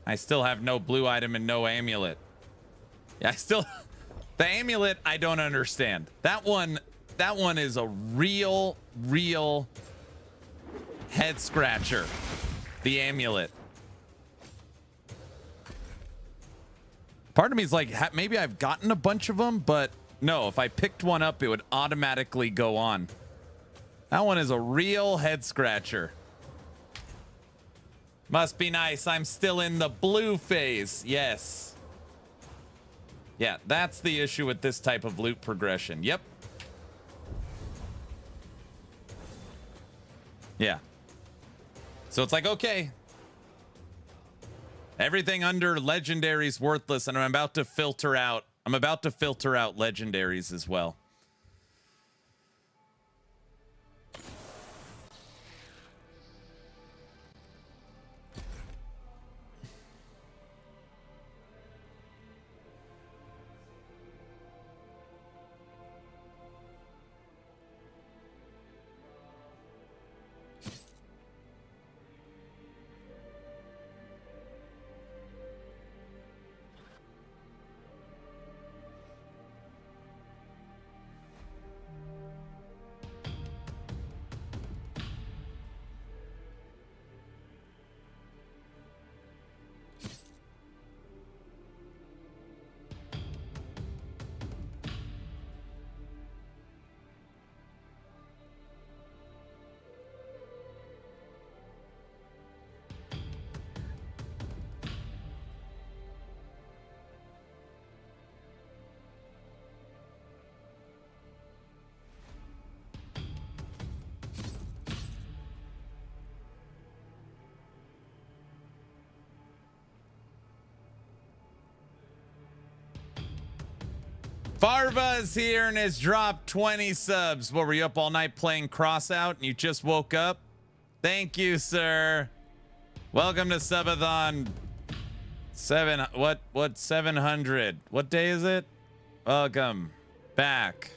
I still have no blue item and no amulet. Yeah, the amulet, I don't understand. That one is a real head scratcher. The amulet. Part of me is like, maybe I've gotten a bunch of them, but no, if I picked one up, it would automatically go on. That one is a real head scratcher. Must be nice. I'm still in the blue phase. Yes. Yeah, that's the issue with this type of loot progression. Yep. Yeah. So it's like, okay. Everything under legendary is worthless, and I'm about to filter out legendaries as well. Farva's here and has dropped 20 subs. What, were you up all night playing Crossout and you just woke up? Thank you, sir. Welcome to Subathon 700? What day is it? Welcome back.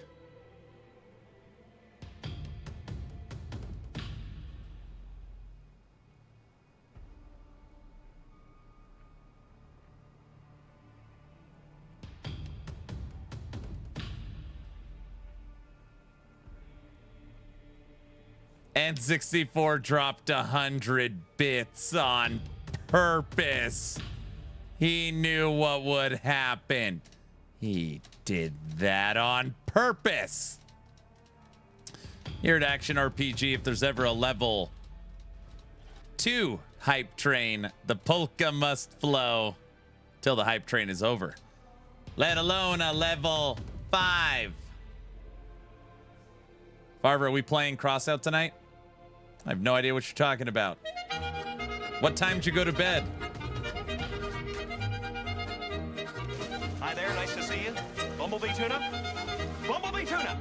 N64 dropped 100 bits on purpose. He knew what would happen. He did that on purpose. Here at Action RPG, if there's ever a level 2 hype train, the polka must flow till the hype train is over. Let alone a level 5. Farver, are we playing Crossout tonight? I have no idea what you're talking about. What time did you go to bed? Hi there, nice to see you. Bumblebee tuna? Bumblebee tuna!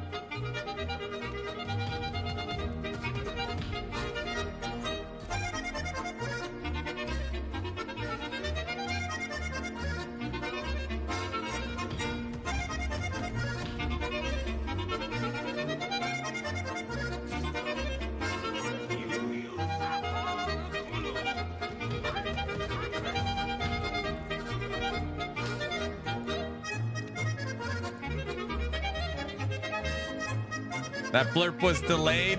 That blurp was delayed.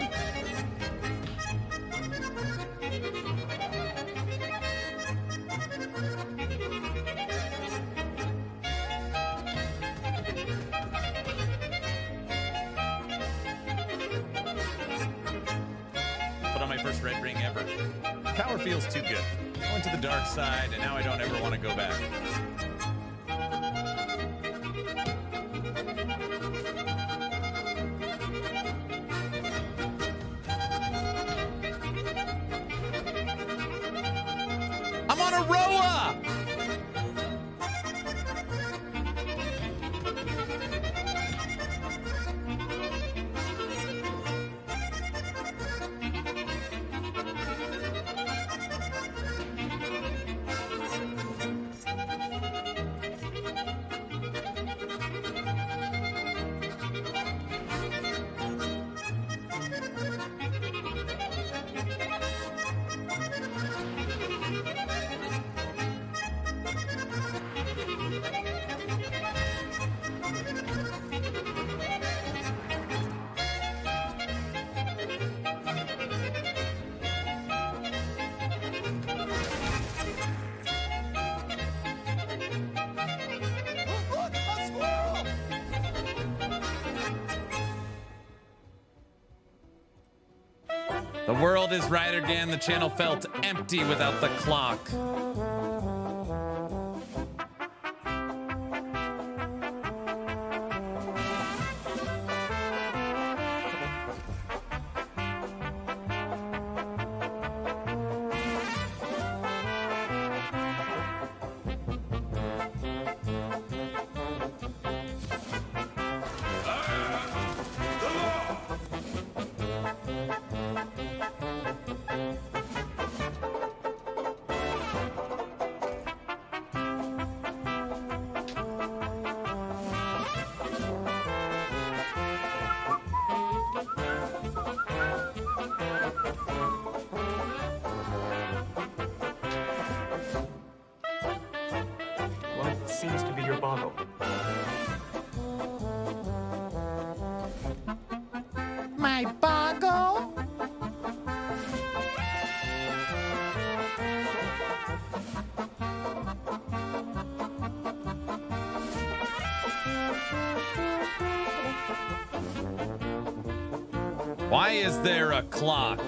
Put on my first red ring ever. Power feels too good. I went to the dark side and now I don't ever want to go back. I'm on a roa! The world is right again. The channel felt empty without the clock. What seems to be your bottle? My boggle. Why is there a clock?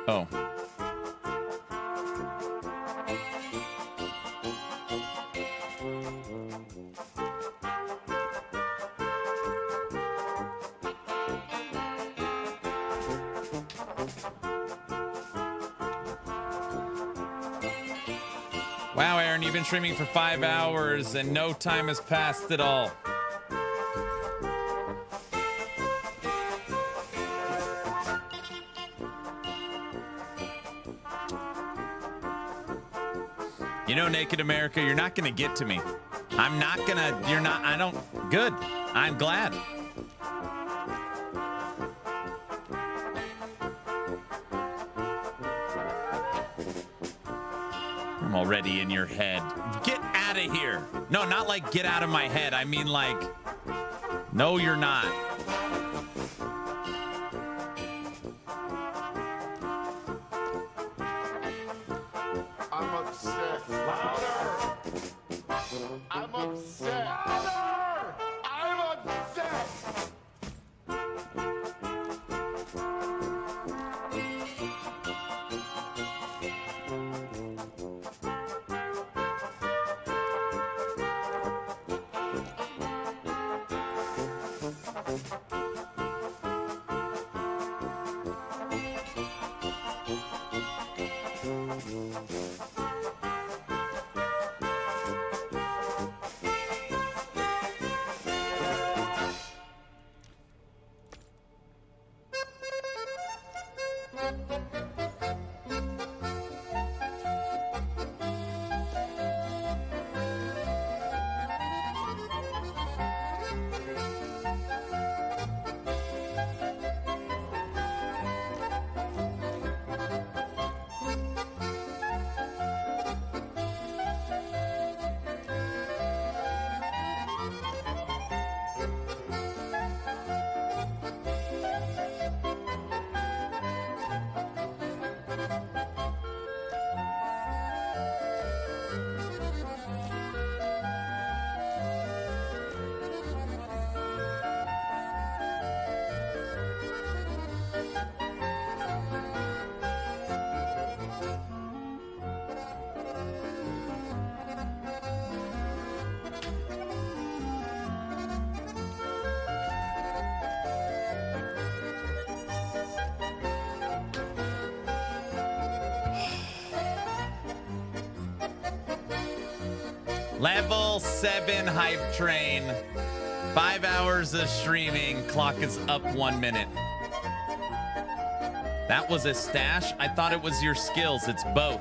Oh. Wow, Aaron, you've been streaming for 5 hours and no time has passed at all. You know, Naked America, you're not gonna get to me. I'm not gonna, you're not, I don't, good. I'm glad. I'm already in your head. Get out of here. No, not like get out of my head. I mean like, no, you're not. I'm upset. Level 7 hype train. 5 hours of streaming. Clock is up 1 minute. That was a stash? I thought it was your skills. It's both.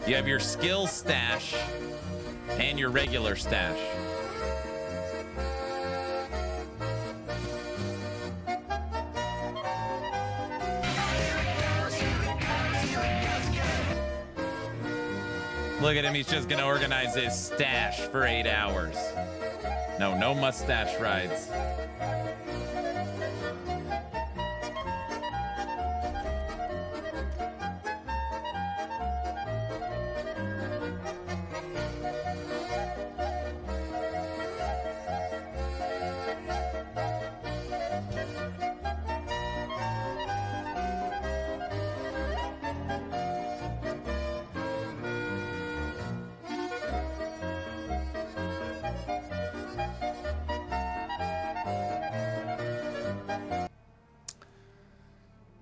You have your skills stash and your regular stash. Look at him. He's just going to organize his stash for 8 hours. No mustache rides.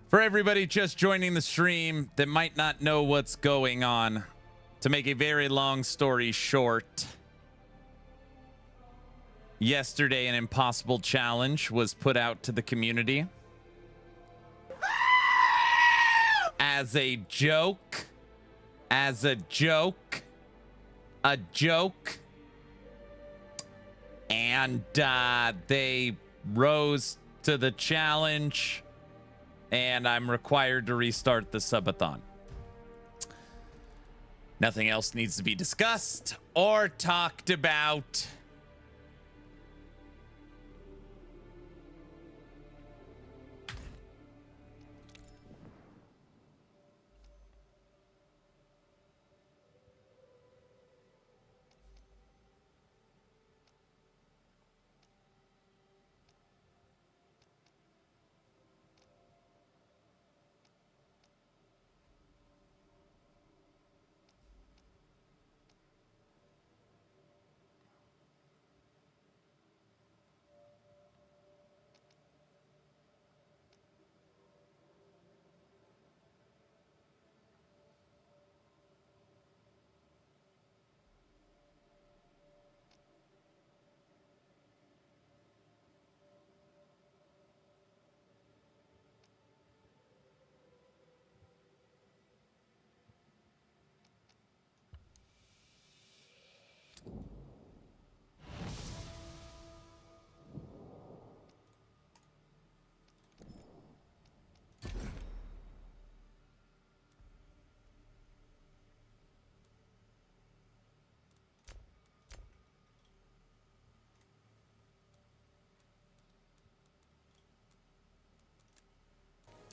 For everybody just joining the stream that might not know what's going on, to make a very long story short, yesterday an impossible challenge was put out to the community as a joke, and they rose to the challenge. And I'm required to restart the subathon. Nothing else needs to be discussed or talked about.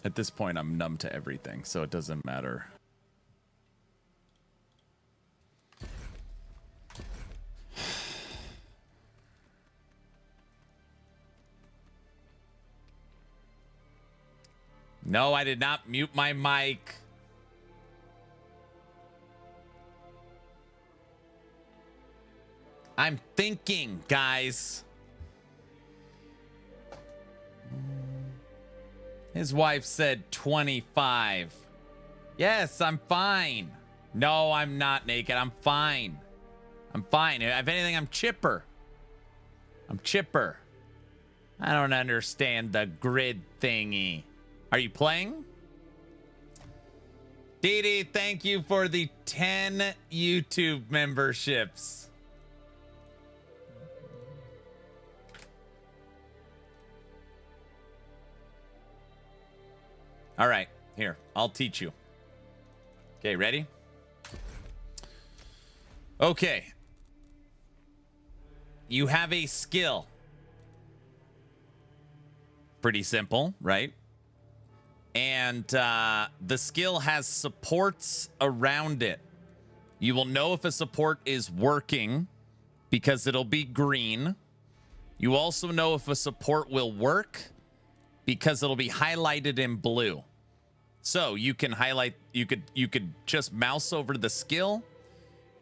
At this point, I'm numb to everything, so it doesn't matter. No, I did not mute my mic. I'm thinking, guys. His wife said 25. Yes, I'm fine. No, I'm not naked. I'm fine. I'm fine. If anything, I'm chipper. I'm chipper. I don't understand the grid thingy. Are you playing? Dee Dee, thank you for the 10 YouTube memberships. All right, here, I'll teach you. Okay, ready? Okay. You have a skill. Pretty simple, right? And the skill has supports around it. You will know if a support is working because it'll be green. You also know if a support will work because it'll be highlighted in blue. So you can highlight, you could just mouse over the skill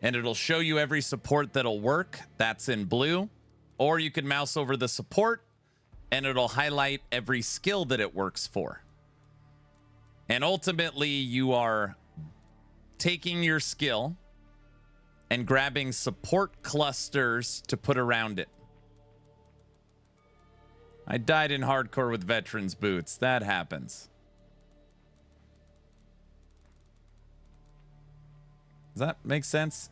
and it'll show you every support that'll work. That's in blue. Or you can mouse over the support and it'll highlight every skill that it works for. And ultimately you are taking your skill and grabbing support clusters to put around it. I died in hardcore with veterans boots. That happens. Does that make sense?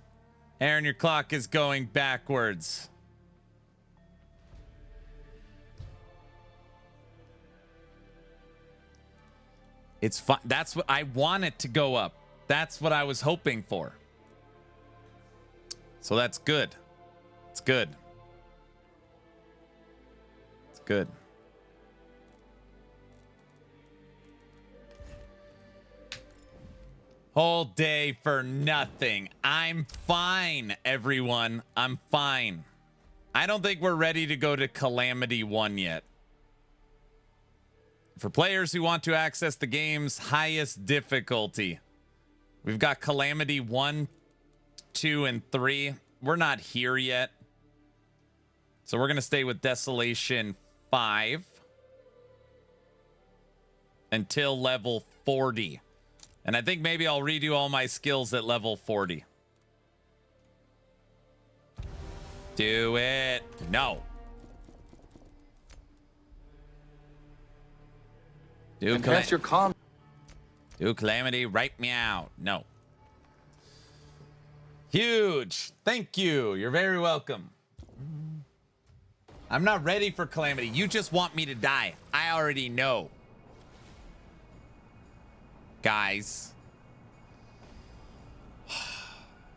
Aaron, your clock is going backwards. It's fun. That's what I want it to go up. That's what I was hoping for. So that's good. It's good. It's good. Whole day for nothing. I'm fine, everyone. I'm fine. I don't think we're ready to go to Calamity 1 yet. For players who want to access the game's highest difficulty, we've got Calamity 1, 2, and 3. We're not here yet. So we're going to stay with Desolation 5 until level 40. And I think maybe I'll redo all my skills at level 40. Do it. No. Do Calamity, write me out. No. Huge. Thank you. You're very welcome. I'm not ready for Calamity. You just want me to die. I already know. Guys.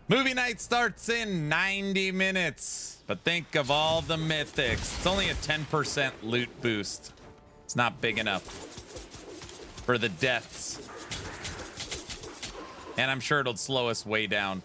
Movie night starts in 90 minutes. But think of all the mythics. It's only a 10% loot boost. It's not big enough for the deaths. And I'm sure it'll slow us way down.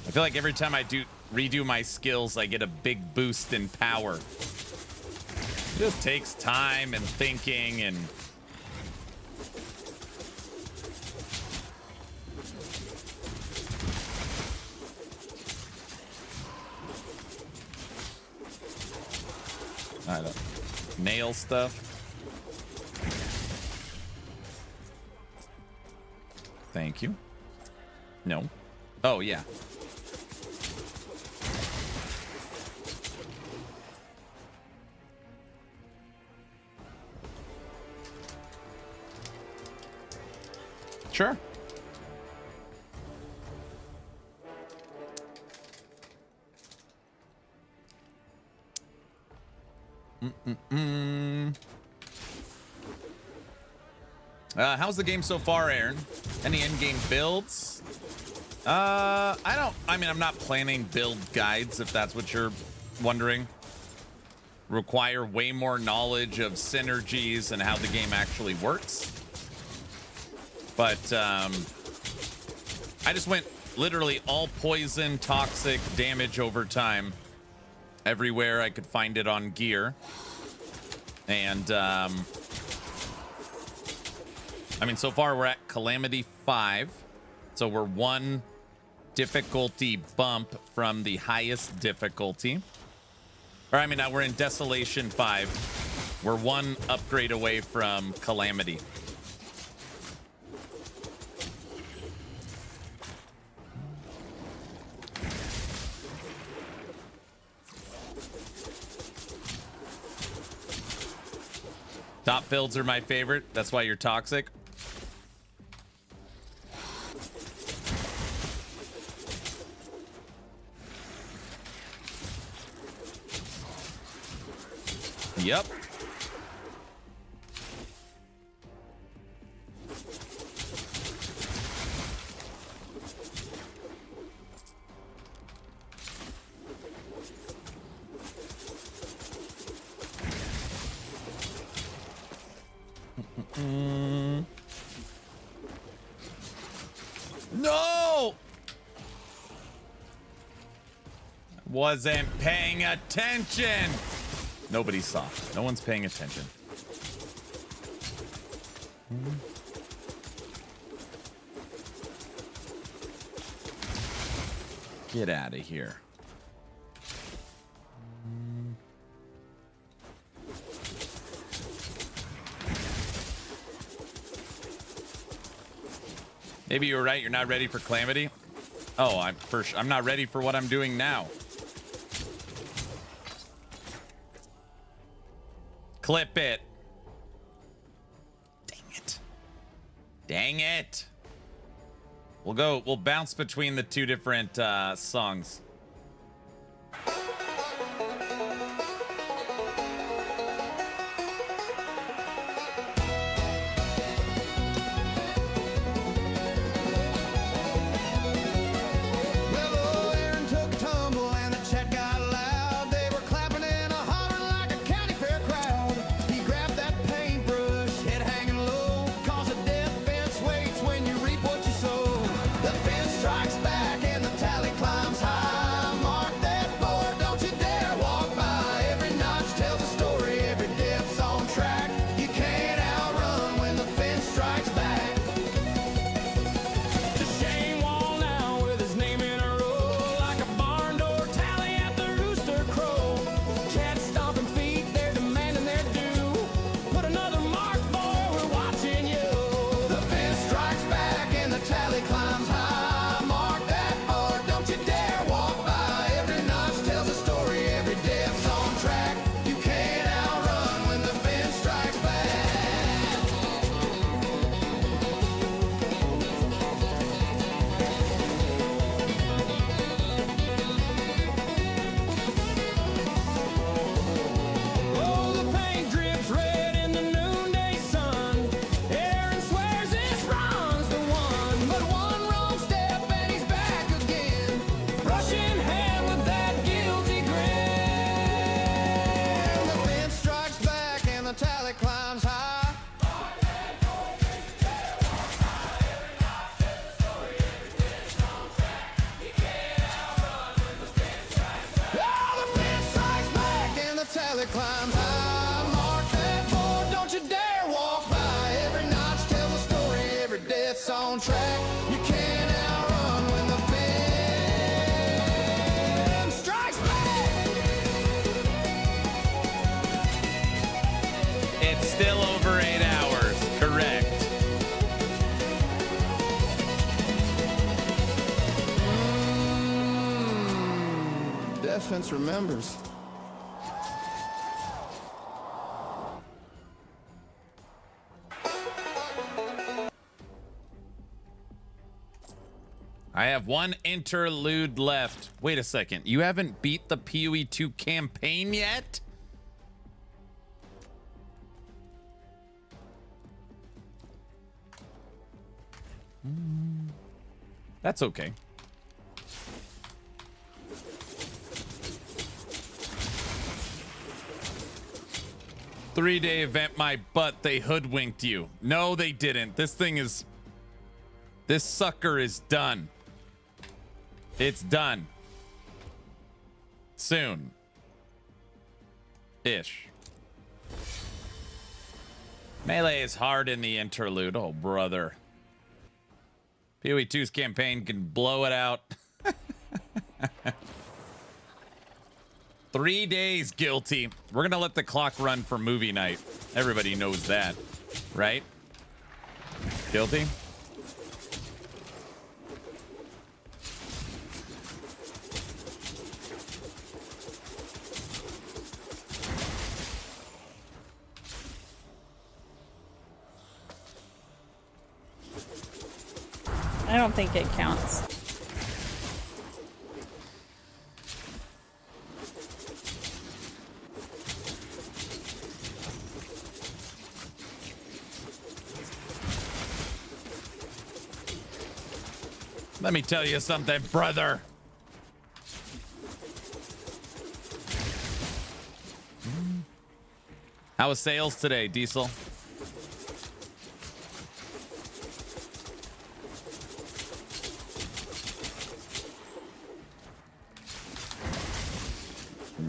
I feel like every time I redo my skills, I get a big boost in power. It just takes time and thinking and... I don't nail stuff. Thank you. No. Oh, yeah. Sure. How's the game so far, Aaron? Any in-game builds? I mean, I'm not planning build guides, if that's what you're wondering. Require way more knowledge of synergies and how the game actually works. But I just went literally all poison, toxic damage over time. Everywhere I could find it on gear. And I mean, so far we're at Calamity 5. So we're one difficulty bump from the highest difficulty. Or I mean, now we're in Desolation 5. We're one upgrade away from Calamity. Top builds are my favorite. That's why you're toxic. Yep. wasn't paying attention. Nobody saw. No one's paying attention. Get out of here. Maybe you were right. You're not ready for Calamity. Oh, I'm not ready for what I'm doing now. Clip it. Dang it. Dang it. We'll bounce between the two different songs. It's still over 8 hours, correct. Defense remembers. I have one interlude left. Wait a second. You haven't beat the PoE 2 campaign yet? That's okay. Three-day event, my butt. They hoodwinked you. No, they didn't. This sucker is done. It's done. Soon. Ish. Melee is hard in the interlude. Oh, brother. PoE 2's campaign can blow it out. 3 days, guilty. We're going to let the clock run for movie night. Everybody knows that, right? Guilty? I don't think it counts. Let me tell you something, brother. How was sales today, Diesel?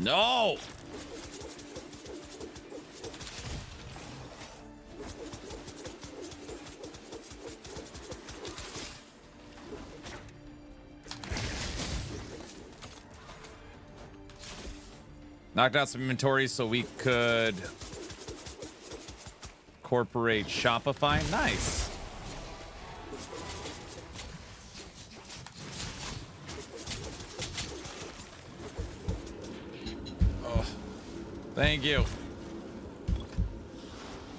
No! Knocked out some inventory so we could incorporate Shopify. Nice. Oh, thank you.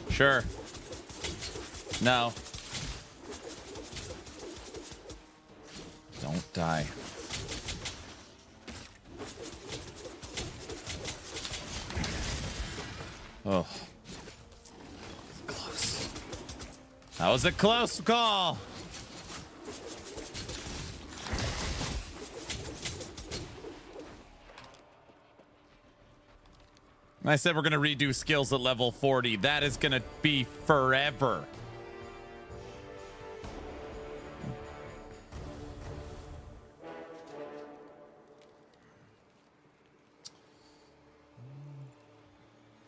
Sure. No. Don't die. Oh. Close. That was a close call. I said we're going to redo skills at level 40. That is going to be forever.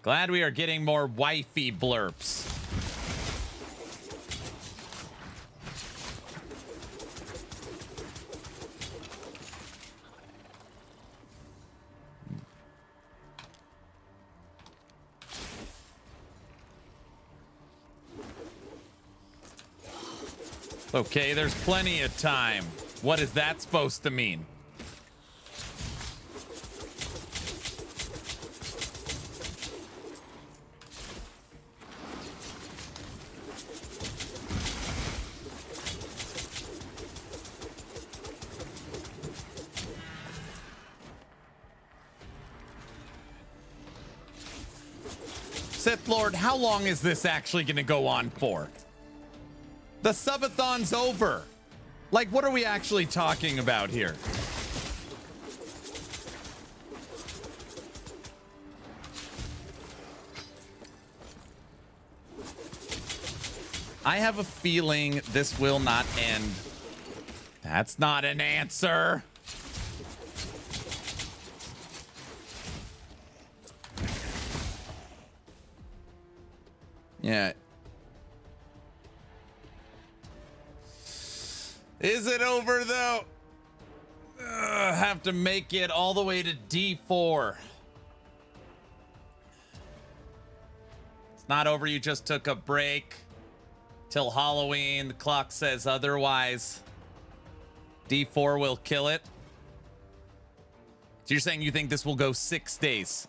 Glad we are getting more wifey blurps. Okay, there's plenty of time. What is that supposed to mean? Sith Lord, how long is this actually going to go on for? The Subathon's over. Like, what are we actually talking about here? I have a feeling this will not end. That's not an answer. Yeah. Is it over though? Have to make it all the way to D4. It's not over. You just took a break till Halloween. The clock says otherwise. D4 will kill it. So you're saying you think this will go 6 days?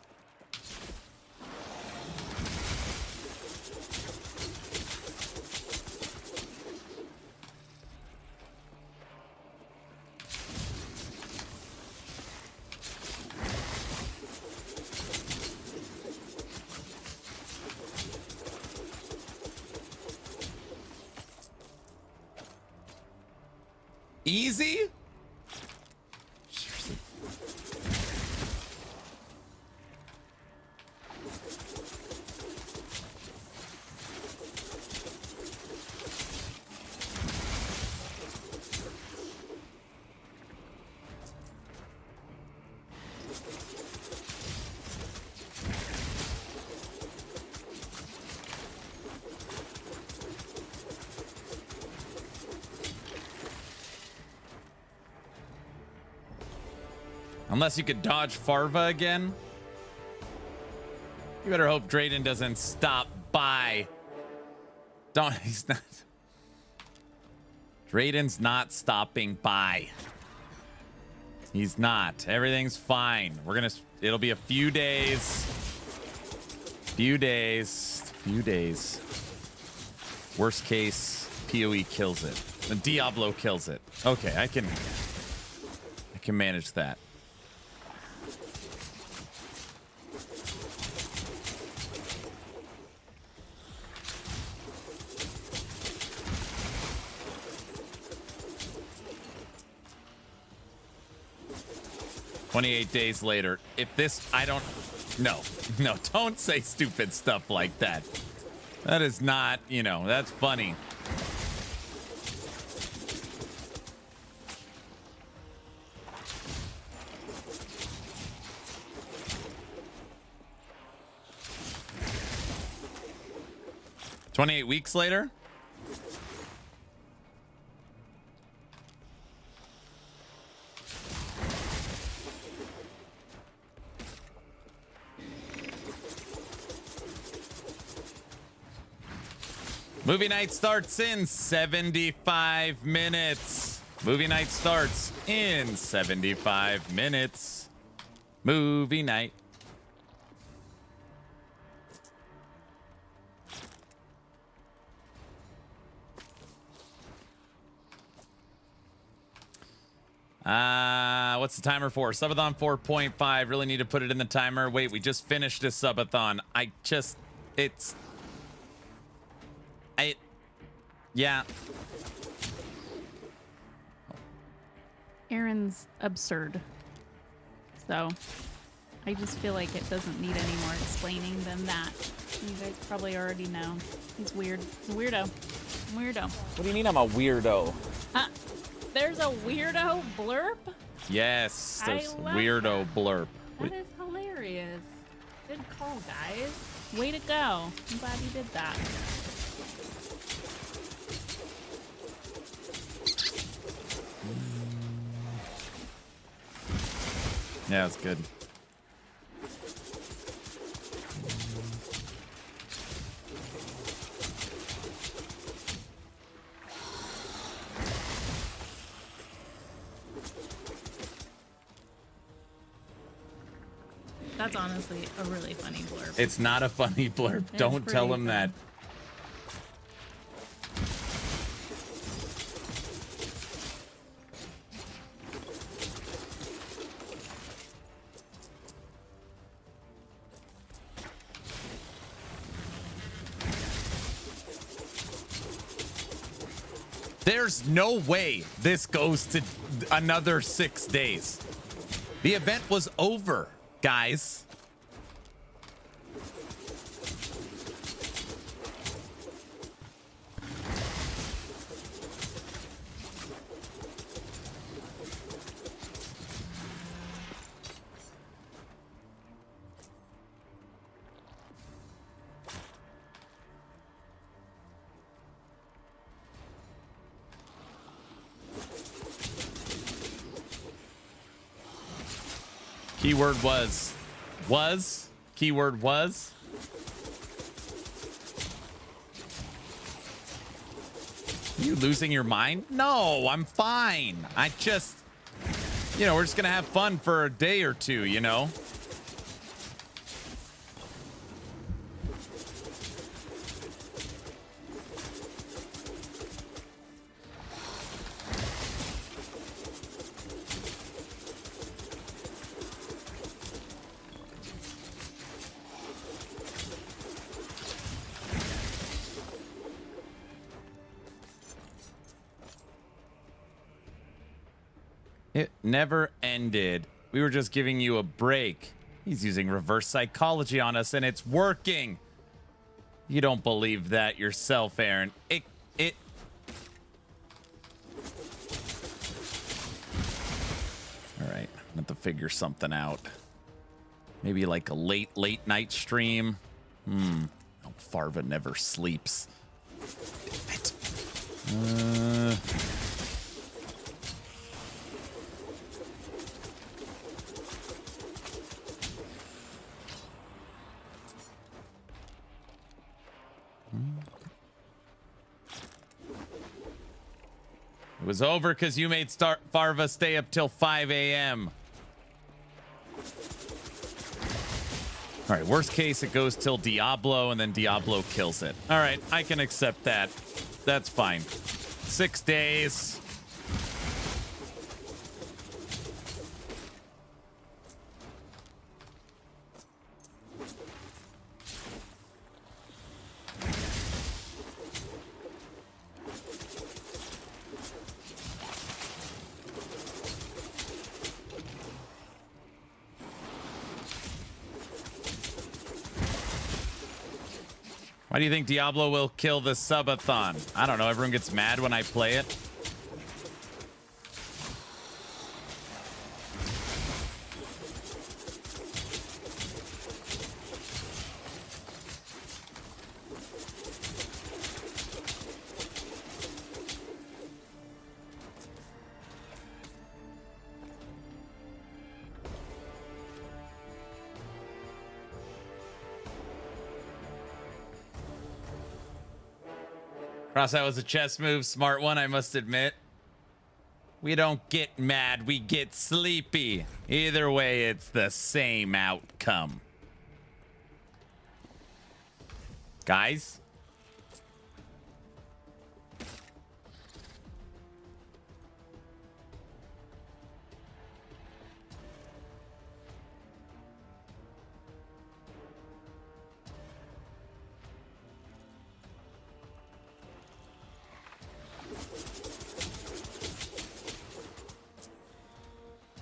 Easy? Seriously. Unless you could dodge Farva again. You better hope Drayden doesn't stop by. He's not. Drayden's not stopping by. He's not. Everything's fine. It'll be a few days. Few days. Worst case, PoE kills it. The Diablo kills it. Okay, I can manage that. "28 days later." If this, no, don't say stupid stuff like that. That is not, that's funny. 28 weeks later? Movie night starts in 75 minutes. Movie night starts in 75 minutes. Movie night. What's the timer for? Subathon 4.5. Really need to put it in the timer. Wait, we just finished a subathon. Yeah. Aaron's absurd. So I just feel like it doesn't need any more explaining than that. You guys probably already know. He's weird. He's a weirdo. Weirdo. What do you mean I'm a weirdo? There's a weirdo blurb? Yes, there's I love weirdo blurb. That is hilarious. Good call, guys. Way to go. I'm glad you did that. Yeah, it's good. That's honestly a really funny blurb. It's not a funny blurb. Don't tell him that. There's no way this goes to another 6 days. The event was over, guys. Keyword was. Keyword was. You losing your mind? No, I'm fine. I just, we're just gonna have fun for a day or two, you know? It never ended. We were just giving you a break. He's using reverse psychology on us, and it's working. You don't believe that yourself, Aaron. It. All right, I have to figure something out. Maybe like a late night stream. Oh, Farva never sleeps. Damn it. It was over because you made Farva stay up till 5 a.m. All right, worst case, it goes till Diablo, and then Diablo kills it. All right, I can accept that. That's fine. 6 days. Why do you think Diablo will kill the subathon? I don't know. Everyone gets mad when I play it. Ross, that was a chess move. Smart one, I must admit. We don't get mad, we get sleepy. Either way, it's the same outcome. Guys?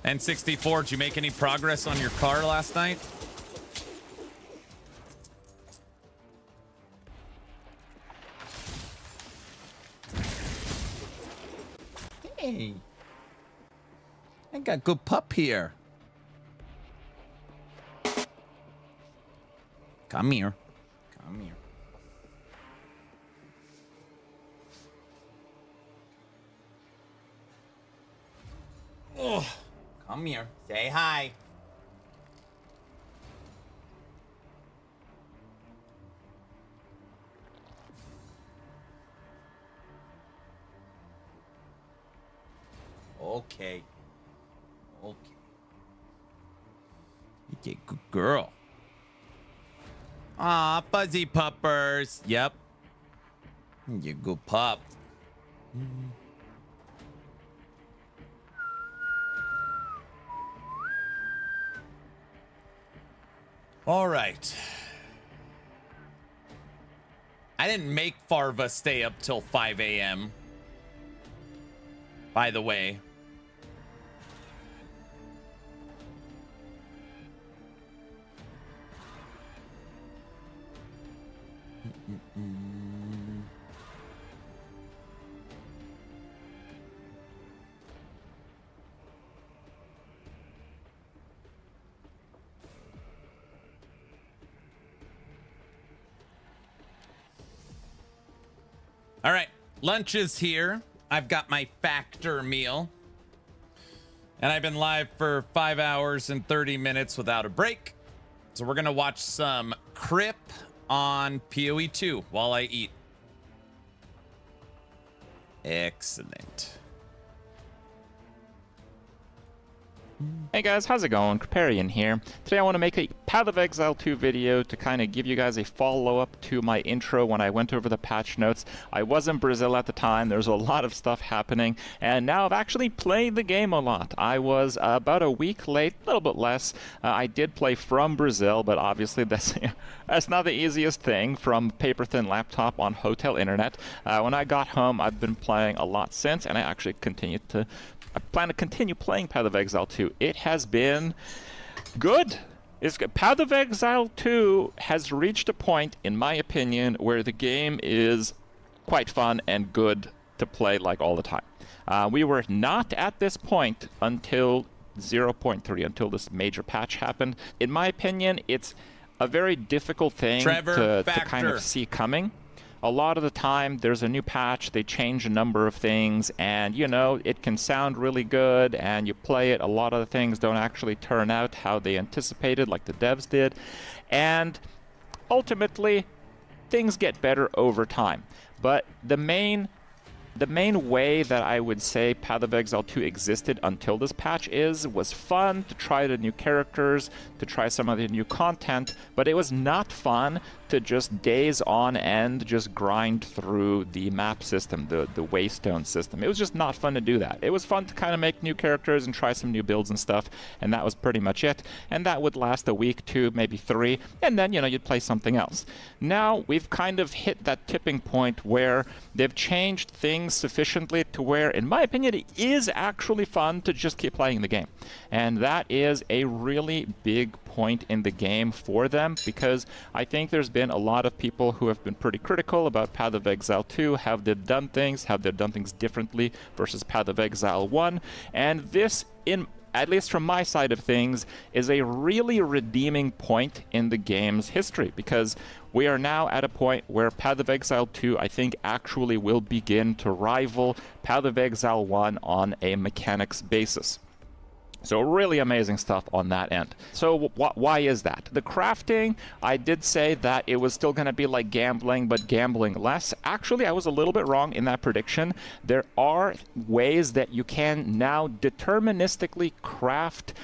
N64, did you make any progress on your car last night? Hey, I got a good pup here. Come here. Come here. Oh. Come here. Say hi. Okay. Okay. You're a good girl. Aw, fuzzy puppers. Yep. You're a good pup. All right. I didn't make Farva stay up till 5 a.m. By the way. All right, lunch is here. I've got my factor meal. And I've been live for 5 hours and 30 minutes without a break. So we're going to watch some Crip on PoE 2 while I eat. Excellent. Hey guys, how's it going? Criparian here. Today I want to make a Path of Exile 2 video to kind of give you guys a follow-up to my intro when I went over the patch notes. I was in Brazil at the time, there's a lot of stuff happening, and now I've actually played the game a lot. I was about a week late, a little bit less. I did play from Brazil, but obviously that's not the easiest thing from paper-thin laptop on hotel internet. When I got home, I've been playing a lot since, and I actually I plan to continue playing Path of Exile 2. It has been good. Path of Exile 2 has reached a point, in my opinion, where the game is quite fun and good to play like all the time. We were not at this point until 0.3, until this major patch happened. In my opinion, it's a very difficult thing to kind of see coming. A lot of the time, there's a new patch, they change a number of things, and, you know, it can sound really good, and you play it, a lot of the things don't actually turn out how they anticipated, like the devs did, and ultimately, things get better over time. But the main way that I would say Path of Exile 2 existed until this patch was fun to try the new characters, to try some of the new content, but it was not fun to just days on end just grind through the map system, the Waystone system. It was just not fun to do that. It was fun to kind of make new characters and try some new builds and stuff, and that was pretty much it. And that would last a week, 2, maybe 3, and then, you know, you'd play something else. Now, we've kind of hit that tipping point where they've changed things sufficiently to where, in my opinion, it is actually fun to just keep playing the game. And that is a really big point in the game for them, because I think there's been a lot of people who have been pretty critical about Path of Exile 2, have they done things differently versus Path of Exile 1, and this, at least from my side of things, is a really redeeming point in the game's history, because we are now at a point where Path of Exile 2, I think, actually will begin to rival Path of Exile 1 on a mechanics basis. So really amazing stuff on that end. So why is that? The crafting, I did say that it was still going to be like gambling, but gambling less. Actually, I was a little bit wrong in that prediction. There are ways that you can now deterministically craft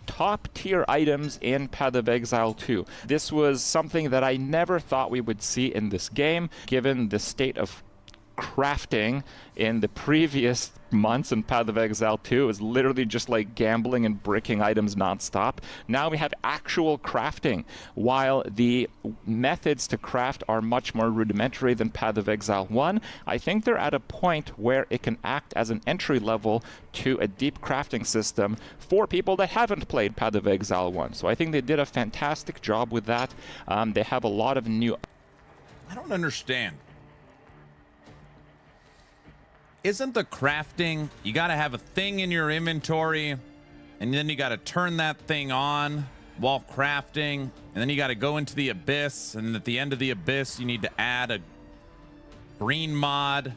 top tier items in Path of Exile 2. This was something that I never thought we would see in this game, given the state of crafting in the previous months in Path of Exile 2. It was literally just like gambling and bricking items nonstop. Now we have actual crafting, while the methods to craft are much more rudimentary than Path of Exile 1. I think they're at a point where it can act as an entry level to a deep crafting system for people that haven't played Path of Exile 1. So I think they did a fantastic job with that. They have a lot of new... I don't understand. Isn't the crafting, you got to have a thing in your inventory, and then you got to turn that thing on while crafting, and then you got to go into the abyss, and at the end of the abyss, you need to add a green mod,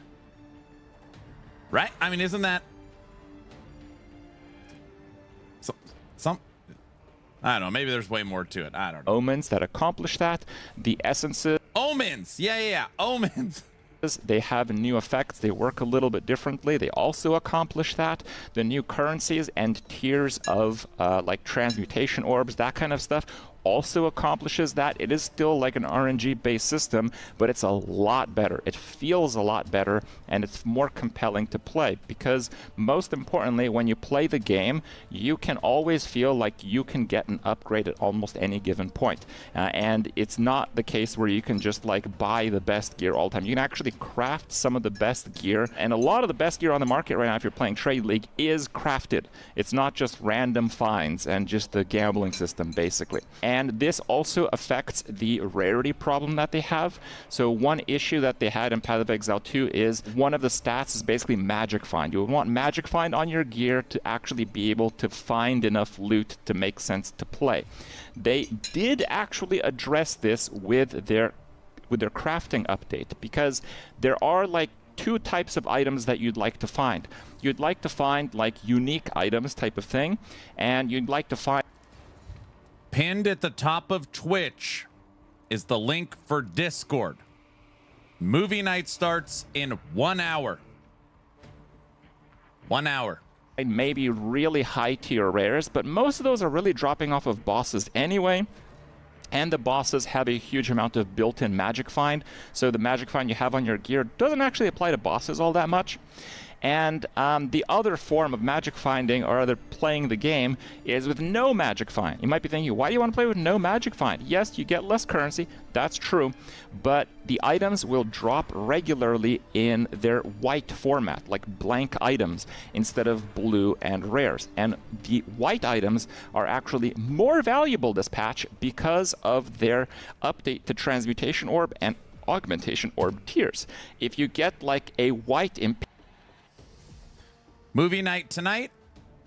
right? I mean, isn't that some I don't know, maybe there's way more to it. I don't know. Omens that accomplish that. The essences. Omens, yeah, omens. They have new effects. They work a little bit differently. They also accomplish that. The new currencies and tiers of like transmutation orbs, that kind of stuff, also accomplishes that. It is still like an RNG-based system, but it's a lot better. It feels a lot better, and it's more compelling to play because, most importantly, when you play the game, you can always feel like you can get an upgrade at almost any given point. And it's not the case where you can just like buy the best gear all the time. You can actually craft some of the best gear, and a lot of the best gear on the market right now, if you're playing Trade League, is crafted. It's not just random finds and just the gambling system, basically. And this also affects the rarity problem that they have. So one issue that they had in Path of Exile 2 is one of the stats is basically Magic Find. You would want Magic Find on your gear to actually be able to find enough loot to make sense to play. They did actually address this with their crafting update, because there are like two types of items that you'd like to find. You'd like to find like unique items type of thing, and you'd like to find... Pinned at the top of Twitch is the link for Discord. Movie night starts in 1 hour. 1 hour. Maybe really high tier rares, but most of those are really dropping off of bosses anyway. And the bosses have a huge amount of built-in Magic Find, so the Magic Find you have on your gear doesn't actually apply to bosses all that much. And the other form of magic finding, or other playing the game, is with no magic find. You might be thinking, why do you want to play with no magic find? Yes, you get less currency, that's true, but the items will drop regularly in their white format, like blank items, instead of blue and rares. And the white items are actually more valuable this patch because of their update to Transmutation Orb and Augmentation Orb tiers. If you get like a white Movie night tonight.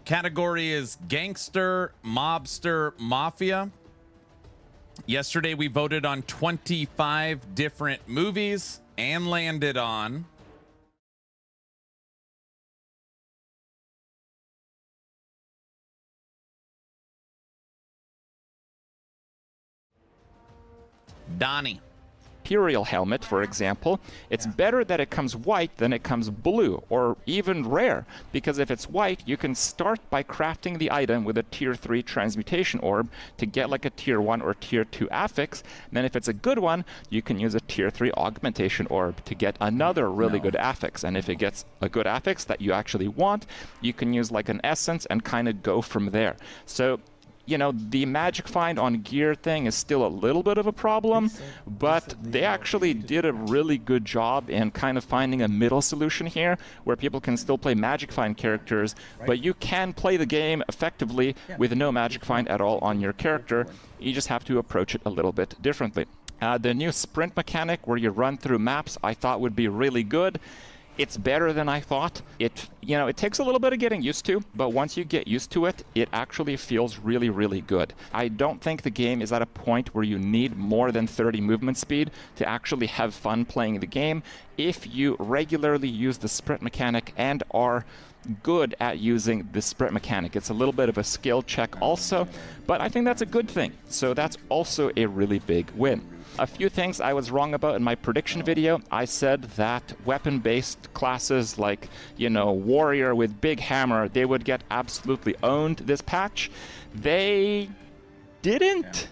Category is Gangster, Mobster, Mafia. Yesterday we voted on 25 different movies and landed on Donnie. Imperial helmet, for example, it's better that it comes white than it comes blue, or even rare, because if it's white, you can start by crafting the item with a tier 3 transmutation orb to get like a tier 1 or tier 2 affix. And then if it's a good one, you can use a tier 3 augmentation orb to get another really good affix. And if it gets a good affix that you actually want, you can use like an essence and kind of go from there. So, you know, the magic find on gear thing is still a little bit of a problem, but they actually did a really good job in kind of finding a middle solution here where people can still play magic find characters, but you can play the game effectively with no magic find at all on your character. You just have to approach it a little bit differently. The new sprint mechanic where you run through maps I thought would be really good. It's better than I thought. It takes a little bit of getting used to, but once you get used to it, it actually feels really, really good. I don't think the game is at a point where you need more than 30 movement speed to actually have fun playing the game. If you regularly use the sprint mechanic and are good at using the sprint mechanic. It's a little bit of a skill check also, but I think that's a good thing. So that's also a really big win. A few things I was wrong about in my prediction video. I said that weapon-based classes like, you know, warrior with big hammer, they would get absolutely owned this patch. They didn't.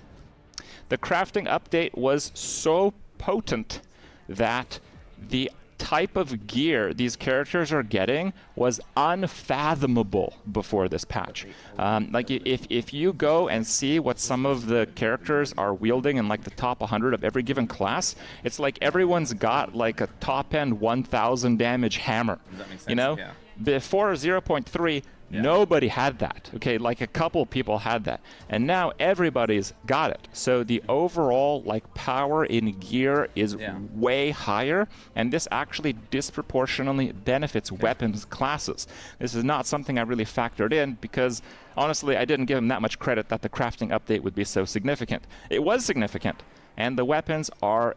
The crafting update was so potent that the type of gear these characters are getting was unfathomable before this patch. Like if you go and see what some of the characters are wielding in like the top 100 of every given class, it's like everyone's got like a top end 1000 damage hammer. Does that make sense? You know, Yeah. before 0.3. Yeah. Nobody had that. Okay, like a couple people had that. And now everybody's got it. So the overall like power in gear is way higher, and this actually disproportionately benefits weapons classes. This is not something I really factored in because honestly I didn't give them that much credit that the crafting update would be so significant. It was significant, and the weapons are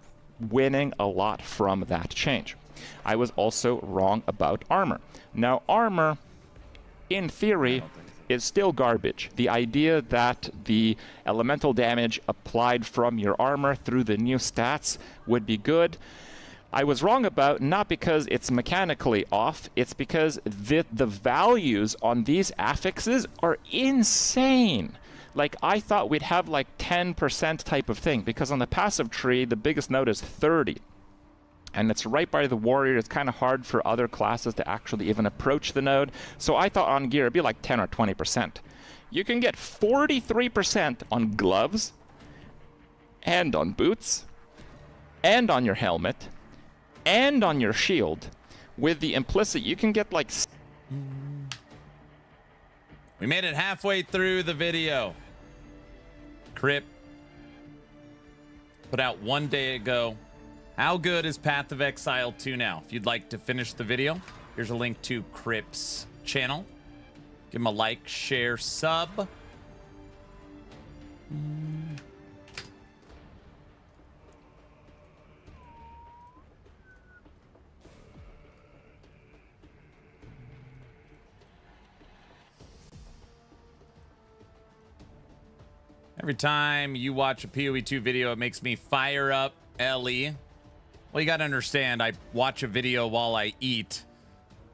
winning a lot from that change. I was also wrong about armor. Now armor, in theory, is still garbage. The idea that the elemental damage applied from your armor through the new stats would be good, I was wrong about, not because it's mechanically off, it's because the values on these affixes are insane. Like, I thought we'd have like 10% type of thing, because on the passive tree, the biggest node is 30. And it's right by the warrior. It's kind of hard for other classes to actually even approach the node. So I thought on gear it'd be like 10 or 20%. You can get 43% on gloves, and on boots, and on your helmet, and on your shield. With the implicit, you can get like... We made it halfway through the video. Crip put out one day ago. How good is Path of Exile 2 now? If you'd like to finish the video, here's a link to Crip's channel. Give him a like, share, sub. Every time you watch a PoE2 video, it makes me fire up Ellie. Well, you gotta understand, I watch a video while I eat,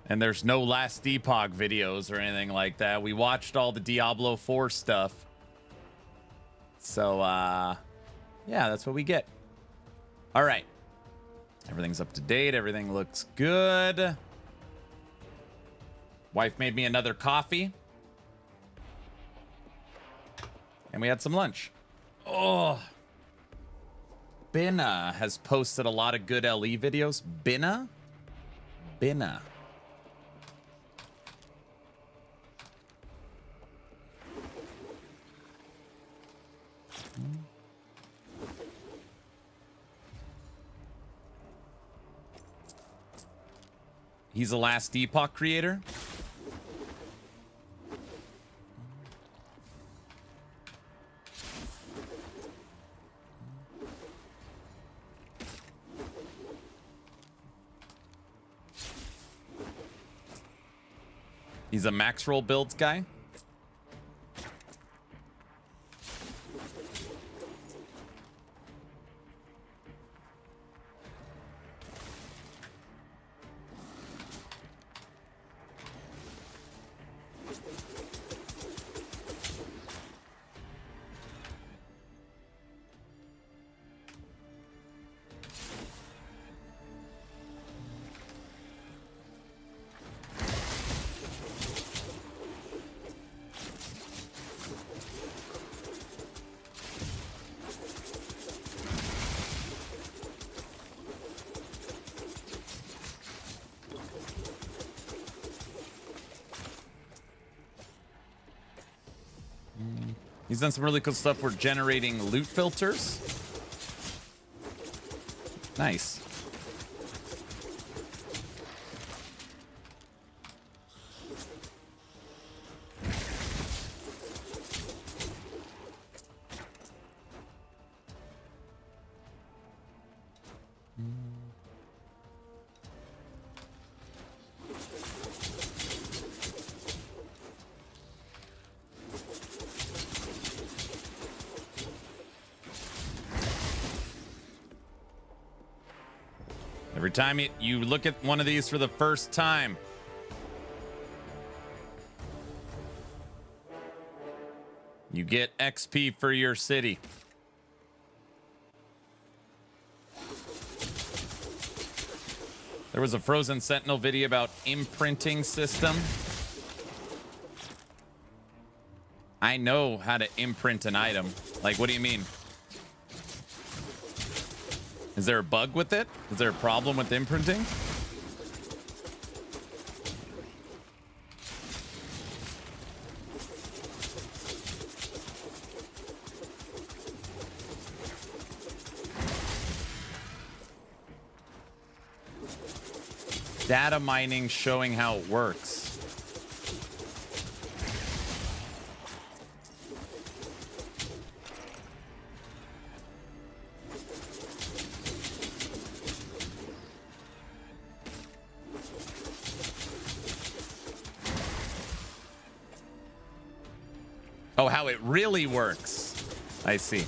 and there's no Last Epoch videos or anything like that. We watched all the Diablo 4 stuff. So, yeah, that's what we get. All right. Everything's up to date. Everything looks good. Wife made me another coffee. And we had some lunch. Oh. Binna has posted a lot of good LE videos. Binna? Binna. He's a Last Epoch creator. He's a max roll builds guy. He's done some really cool stuff for generating loot filters. Nice. Every time you look at one of these for the first time, you get XP for your city. There was a Frozen Sentinel video about imprinting system. I know how to imprint an item. Like, what do you mean? Is there a bug with it? Is there a problem with imprinting? Data mining showing how it works. Oh, how it really works. I see.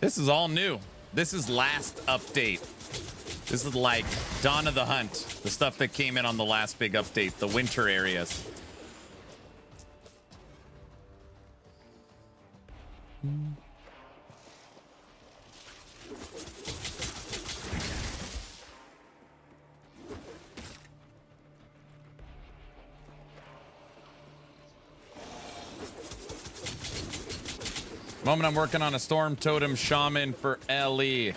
This is all new. This is last update. This is like Dawn of the Hunt, the stuff that came in on the last big update, the winter areas. Moment I'm working on a Storm Totem Shaman for LE.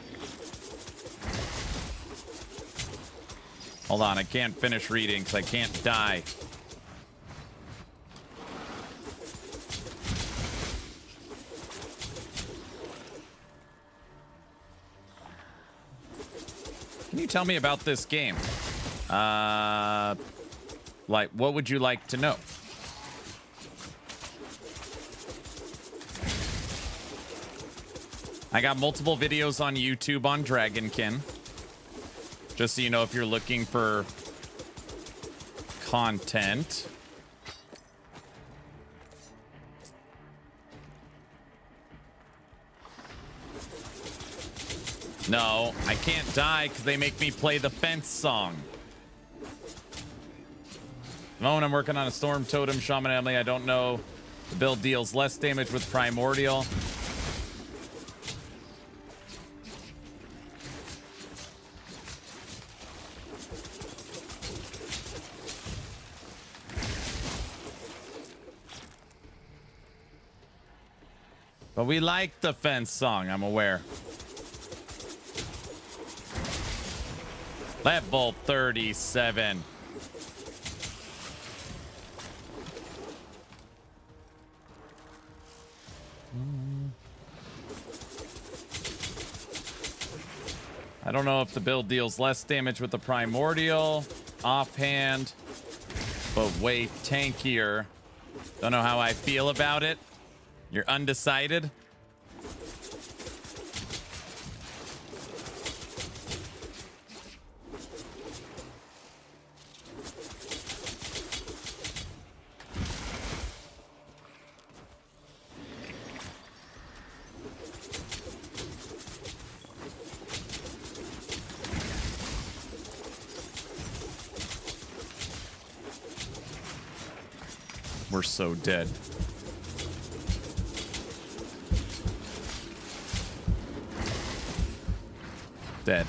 Hold on, I can't finish reading because I can't die. Can you tell me about this game? Like, what would you like to know? I got multiple videos on YouTube on Dragonkin. Just so you know, if you're looking for content. No, I can't die because they make me play the fence song. The moment I'm working on a Storm Totem Shaman Emily, I don't know. The build deals less damage with Primordial. But we like the fence song, I'm aware. Level 37. I don't know if the build deals less damage with the Primordial, offhand, but way tankier. Don't know how I feel about it. You're undecided? We're so dead. Dead.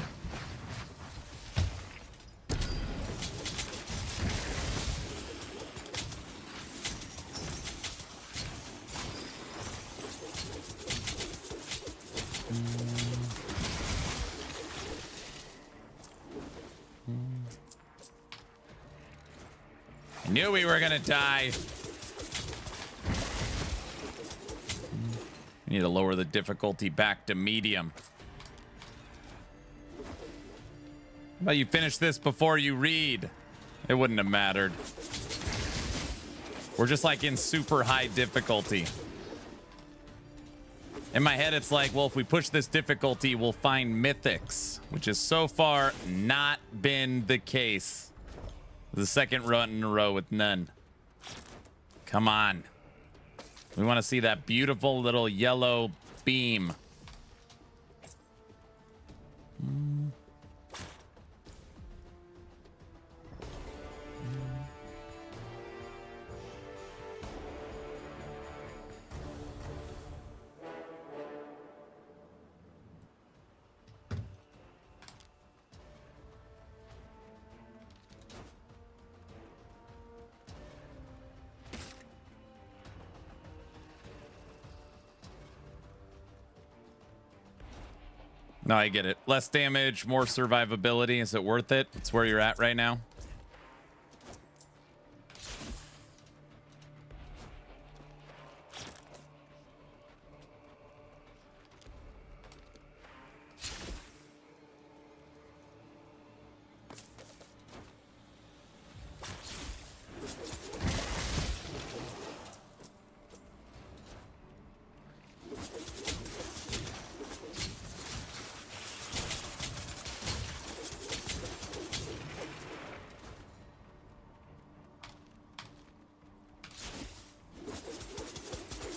I knew we were gonna die. We need to lower the difficulty back to medium. But you finish this before you read. It wouldn't have mattered. We're just like in super high difficulty. In my head, it's like, well, if we push this difficulty, we'll find mythics, which has so far not been the case. The second run in a row with none. Come on. We want to see that beautiful little yellow beam. No, I get it. Less damage, more survivability. Is it worth it? It's where you're at right now.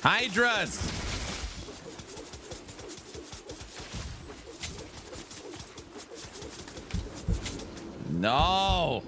Hydras! No!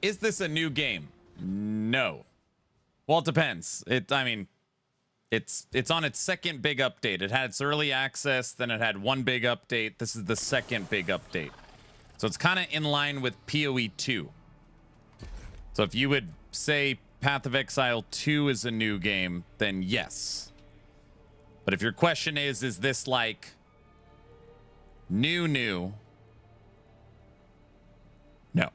Is this a new game? No. Well, it depends. It's on its second big update. It had its early access, then it had one big update. This is the second big update. So it's kind of in line with PoE 2. So if you would say Path of Exile 2 is a new game, then yes. But if your question is this like new? No.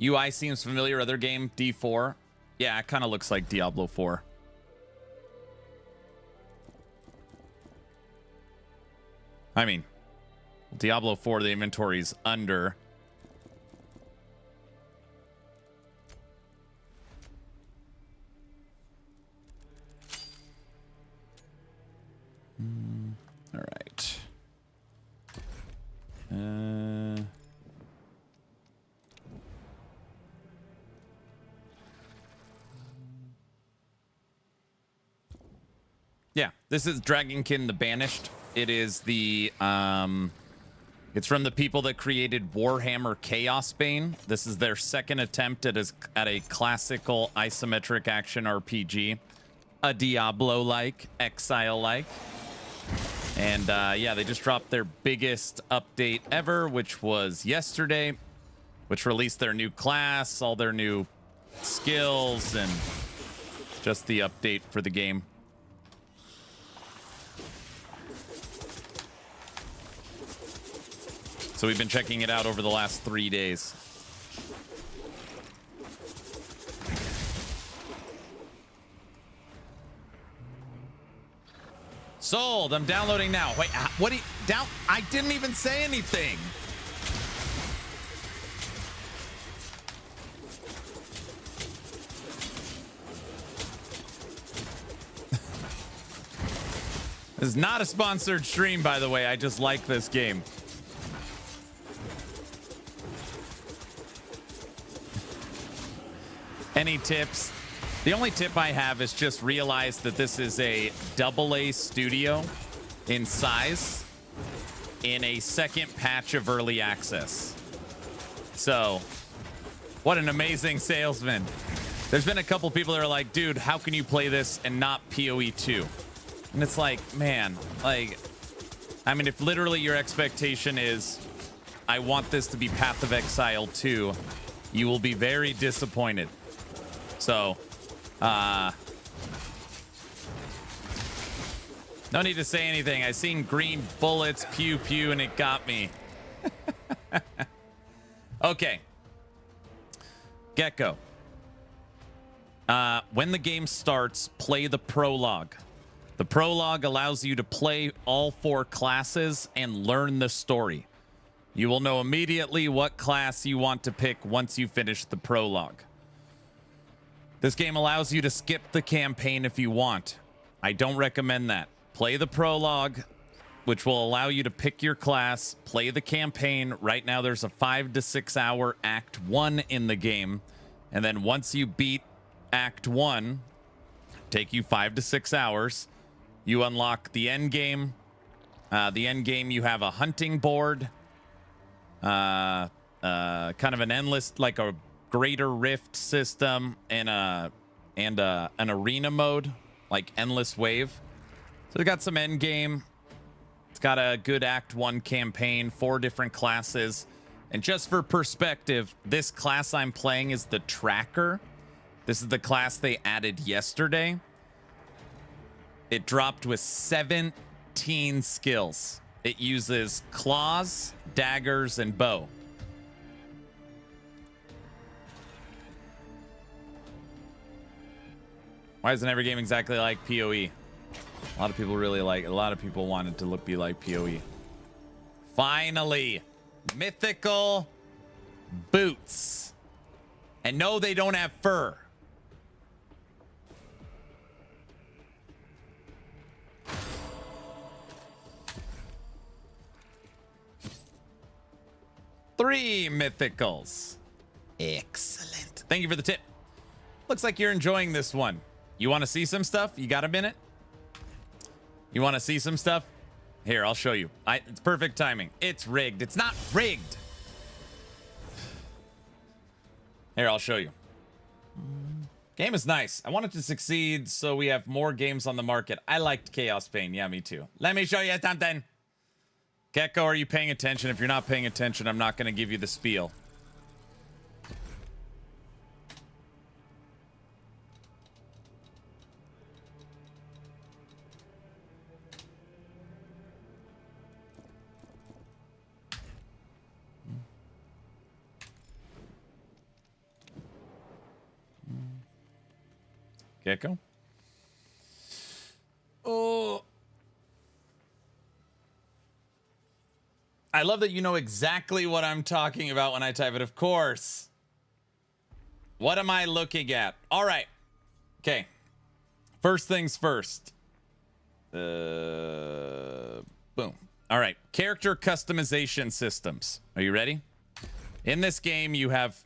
UI seems familiar. Other game, D4. Yeah, it kind of looks like Diablo 4. I mean, Diablo 4, the inventory's under. All right. Yeah, this is Dragonkin the Banished. It is the it's from the people that created Warhammer Chaosbane. This is their second attempt at a classical isometric action RPG, a Diablo-like, Exile-like. And yeah, they just dropped their biggest update ever, which was yesterday, which released their new class, all their new skills, and just the update for the game. So we've been checking it out over the last 3 days. Sold. I'm downloading now. Wait, what do you down? I didn't even say anything. This is not a sponsored stream, by the way. I just like this game. Any tips? The only tip I have is just realize that this is a AA studio in size in a second patch of early access. So, what an amazing salesman. There's been a couple people that are like, dude, how can you play this and not PoE 2? And it's like, man, like, I mean, if literally your expectation is, I want this to be Path of Exile 2, you will be very disappointed. So, no need to say anything. I seen green bullets, pew pew, and it got me. Okay. Gecko. When the game starts, play the prologue. The prologue allows you to play all 4 classes and learn the story. You will know immediately what class you want to pick once you finish the prologue. This game allows you to skip the campaign if you want. I don't recommend that. Play the prologue, which will allow you to pick your class, play the campaign. Right now, there's a 5 to 6 hour Act 1 in the game. And then once you beat Act 1, take you 5 to 6 hours, you unlock the end game. The end game, you have a hunting board, kind of an endless, like a greater rift system, and an arena mode, like endless wave. So we got some end game. It's got a good Act 1 campaign, 4 different classes. And just for perspective, this class I'm playing is the Tracker. This is the class they added yesterday. It dropped with 17 skills. It uses claws, daggers, and bow. Why isn't every game exactly like PoE? A lot of people really like, a lot of people want it to be like PoE. Finally, mythical boots. And no, they don't have fur. Three mythicals. Excellent. Thank you for the tip. Looks like you're enjoying this one. You want to see some stuff? You got a minute? You want to see some stuff? Here, I'll show you. It's perfect timing. It's rigged. It's not rigged. Here, I'll show you. Game is nice. I want it to succeed so we have more games on the market. I liked Chaos Pain. Yeah, me too. Let me show you something. Gecko, are you paying attention? If you're not paying attention, I'm not going to give you the spiel. Gecko? Oh. I love that you know exactly what I'm talking about when I type it, of course. What am I looking at? All right. Okay. First things first. Boom. All right. Character customization systems. Are you ready? In this game, you have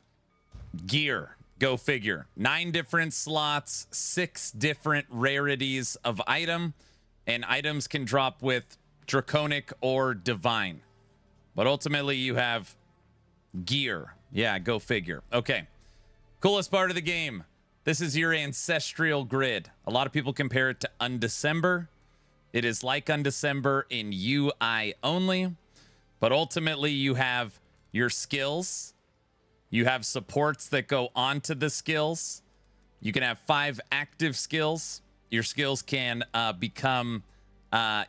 gear. Go figure. 9 different slots, 6 different rarities of item, and items can drop with Draconic or Divine. But ultimately, you have gear. Yeah, go figure. Okay. Coolest part of the game. This is your Ancestral Grid. A lot of people compare it to Undecember. It is like Undecember in UI only. But ultimately, you have your skills. You have supports that go onto the skills. You can have 5 active skills. Your skills can become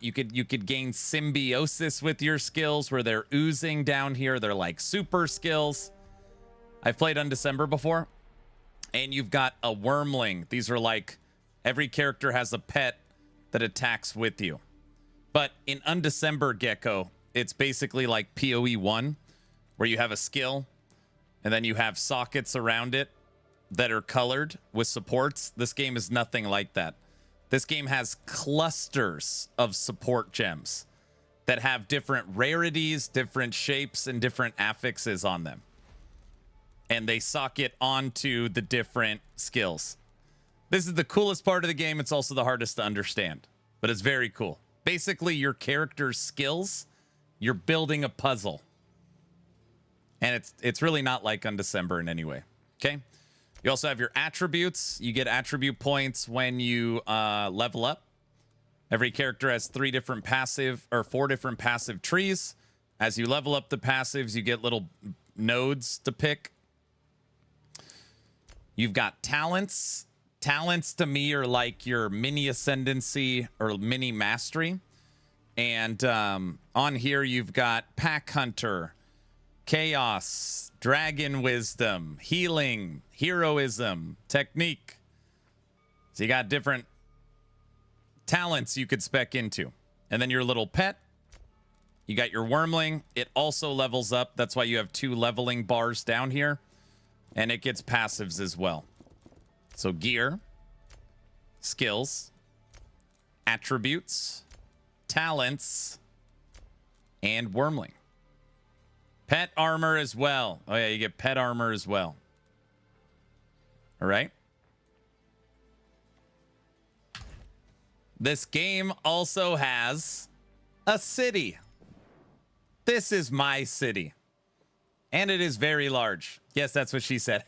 You could gain symbiosis with your skills where they're oozing down here. They're like super skills. I've played Undecember before, and you've got a wormling. These are like every character has a pet that attacks with you. But in Undecember Gecko, it's basically like PoE 1, where you have a skill, and then you have sockets around it that are colored with supports. This game is nothing like that. This game has clusters of support gems that have different rarities, different shapes, and different affixes on them. And they socket onto the different skills. This is the coolest part of the game. It's also the hardest to understand, but it's very cool. Basically, your character's skills, you're building a puzzle. And it's really not like Undecember in any way. Okay? You also have your attributes. You get attribute points when you level up. Every character has 4 different passive trees. As you level up the passives, you get little nodes to pick. You've got talents. Talents to me are like your mini ascendancy or mini mastery. And on here, you've got Pack Hunter, Chaos, Dragon Wisdom, Healing, Heroism, Technique. So you got different talents you could spec into. And then your little pet. You got your Wormling. It also levels up. That's why you have 2 leveling bars down here. And it gets passives as well. So gear, skills, attributes, talents, and Wormling. Pet armor as well. Oh, yeah, you get pet armor as well. All right. This game also has a city. This is my city. And it is very large. Yes, that's what she said.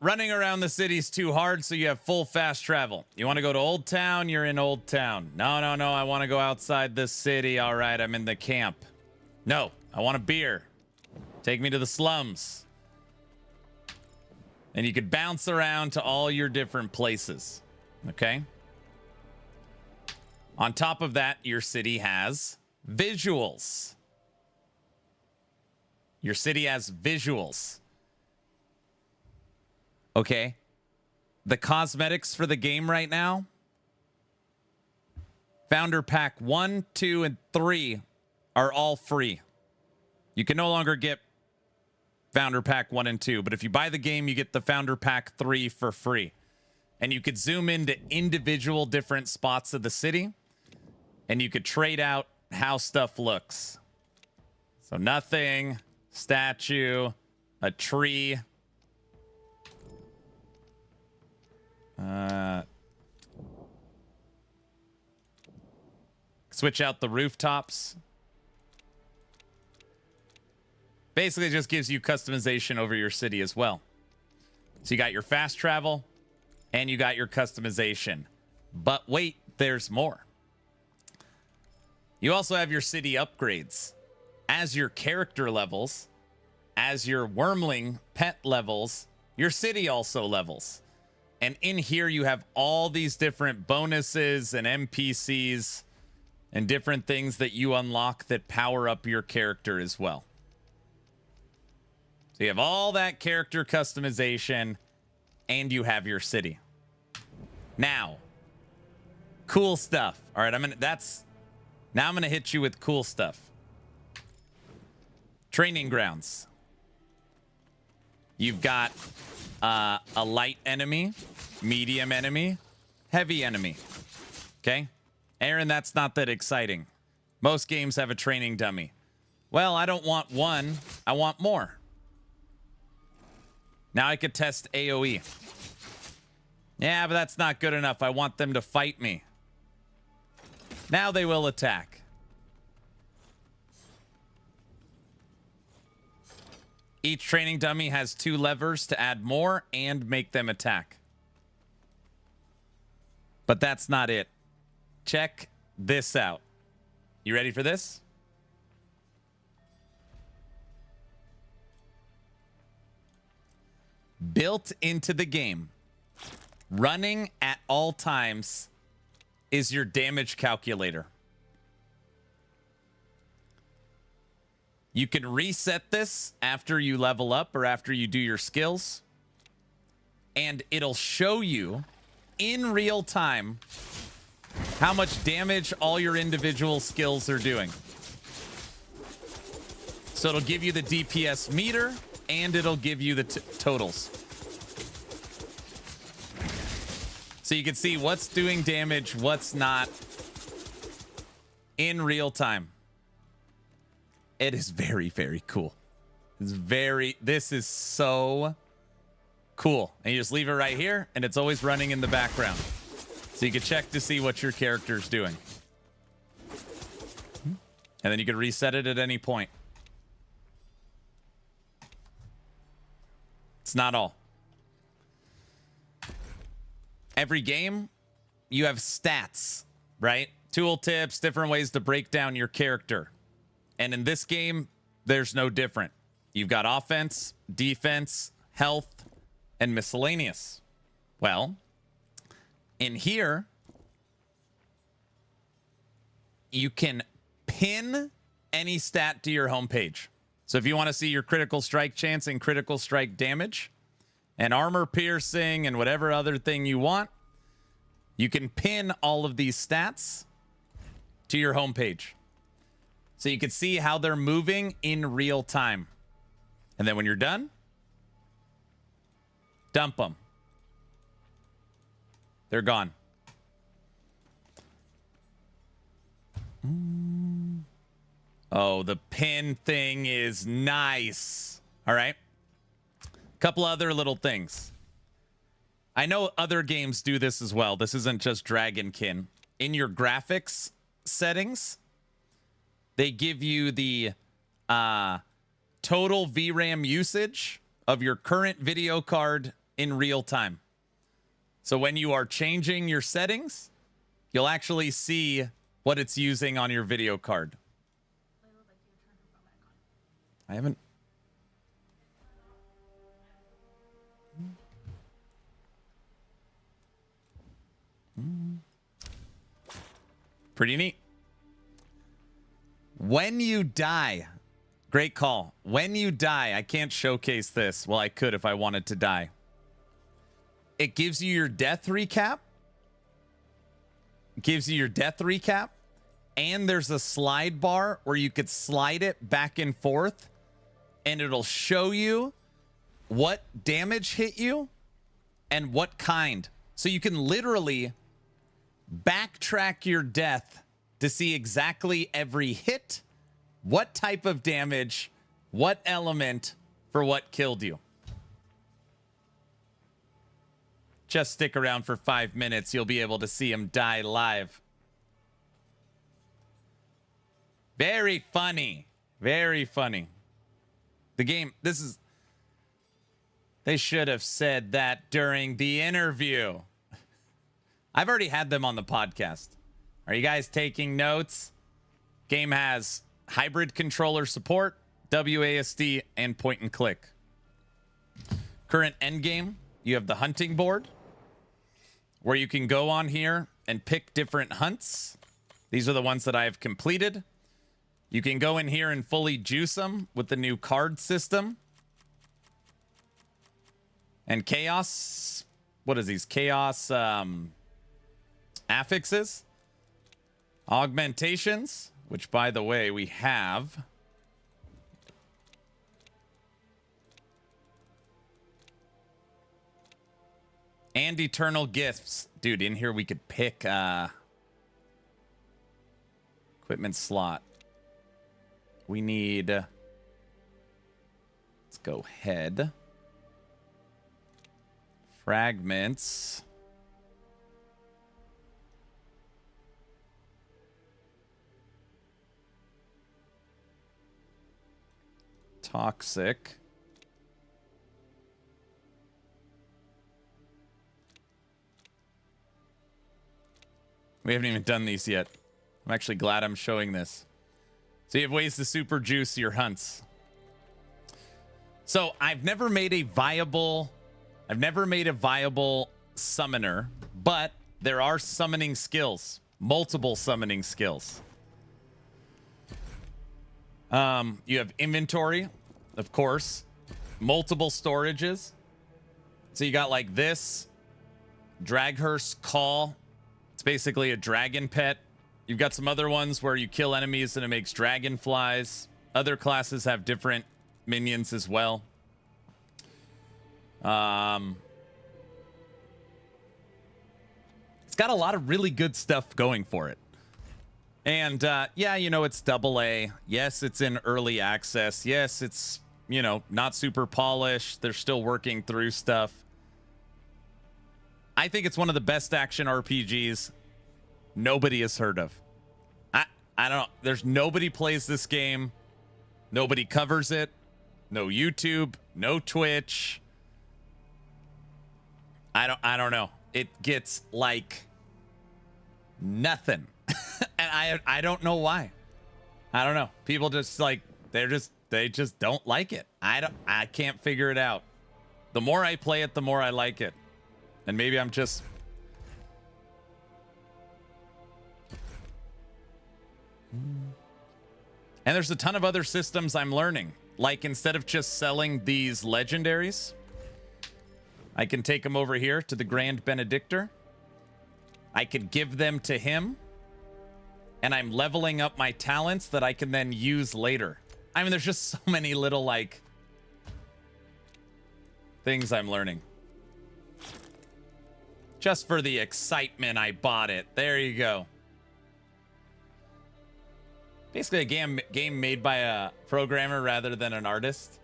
Running around the city's too hard, so you have full fast travel. You want to go to Old Town? You're in Old Town. No, I want to go outside the city. All right, I'm in the camp. No, I want a beer. Take me to the slums. And you could bounce around to all your different places. Okay? On top of that, your city has visuals. Your city has visuals. Okay. The cosmetics for the game right now. Founder Pack 1, 2, and 3 are all free. You can no longer get Founder Pack 1 and 2, but if you buy the game, you get the Founder Pack 3 for free. And you could zoom into individual different spots of the city, and you could trade out how stuff looks. So nothing, statue, a tree. Switch out the rooftops. Basically, it just gives you customization over your city as well. So you got your fast travel and you got your customization. But wait, there's more. You also have your city upgrades. As your character levels, as your Wormling pet levels, your city also levels. And in here, you have all these different bonuses and NPCs and different things that you unlock that power up your character as well. So you have all that character customization and you have your city. Now, cool stuff. All right, now I'm going to hit you with cool stuff. Training grounds. You've got a light enemy, medium enemy, heavy enemy. Okay? Aaron, that's not that exciting. Most games have a training dummy. Well, I don't want one. I want more. Now I could test AoE. Yeah, but that's not good enough. I want them to fight me. Now they will attack. Each training dummy has 2 levers to add more and make them attack. But that's not it. Check this out. You ready for this? Built into the game running at all times is your damage calculator. You can reset this after you level up or after you do your skills, and it'll show you in real time how much damage all your individual skills are doing. So it'll give you the DPS meter, and it'll give you the totals. So you can see what's doing damage, what's not, in real time. It is very, very cool. This is so cool. And you just leave it right here, and it's always running in the background. So you can check to see what your character's doing. And then you can reset it at any point. It's not all. Every game, you have stats, right? Tooltips, different ways to break down your character. And in this game, there's no different. You've got offense, defense, health, and miscellaneous. Well, in here, you can pin any stat to your homepage. So if you want to see your critical strike chance and critical strike damage and armor piercing and whatever other thing you want, you can pin all of these stats to your homepage. So you can see how they're moving in real time. And then when you're done, dump them. They're gone. Oh, the pin thing is nice. All right. Couple other little things. I know other games do this as well. This isn't just Dragonkin. In your graphics settings, they give you the total VRAM usage of your current video card in real time. So when you are changing your settings, you'll actually see what it's using on your video card. I haven't. Pretty neat. When you die, great call. When you die, I can't showcase this. Well, I could if I wanted to die. It gives you your death recap. And there's a slide bar where you could slide it back and forth, and it'll show you what damage hit you and what kind. So you can literally backtrack your death to see exactly every hit, what type of damage, what element for what killed you. Just stick around for 5 minutes. You'll be able to see him die live. Very funny. Very funny. The game, they should have said that during the interview. I've already had them on the podcast. Are you guys taking notes? Game has hybrid controller support, WASD, and point and click. Current endgame, you have the hunting board, where you can go on here and pick different hunts. These are the ones that I have completed. You can go in here and fully juice them with the new card system. And chaos, what is these? Chaos affixes. Augmentations, which by the way, we have. And eternal gifts. Dude, in here we could pick equipment slot. We need, let's go head. Fragments. Toxic. We haven't even done these yet. I'm actually glad I'm showing this. So you have ways to super juice your hunts. So I've never made a viable summoner, but there are summoning skills, multiple summoning skills. You have inventory, of course, multiple storages. So you got like this Draghurst Call. It's basically a dragon pet. You've got some other ones where you kill enemies and it makes dragonflies. Other classes have different minions as well. It's got a lot of really good stuff going for it. And yeah, you know, it's AA. Yes, it's in early access. Yes, it's, you know, not super polished. They're still working through stuff. I think it's one of the best action RPGs nobody has heard of. I don't know. There's nobody plays this game. Nobody covers it. No YouTube, no Twitch. I don't know. It gets like nothing. And I don't know why. I don't know. People just like they just don't like it. I can't figure it out. The more I play it, the more I like it. And maybe I'm just And there's a ton of other systems I'm learning. Like instead of just selling these legendaries, I can take them over here to the Grand Benedictor. I could give them to him. And I'm leveling up my talents that I can then use later. I mean, there's just so many little, like, things I'm learning. Just for the excitement, I bought it. There you go. Basically a game made by a programmer rather than an artist.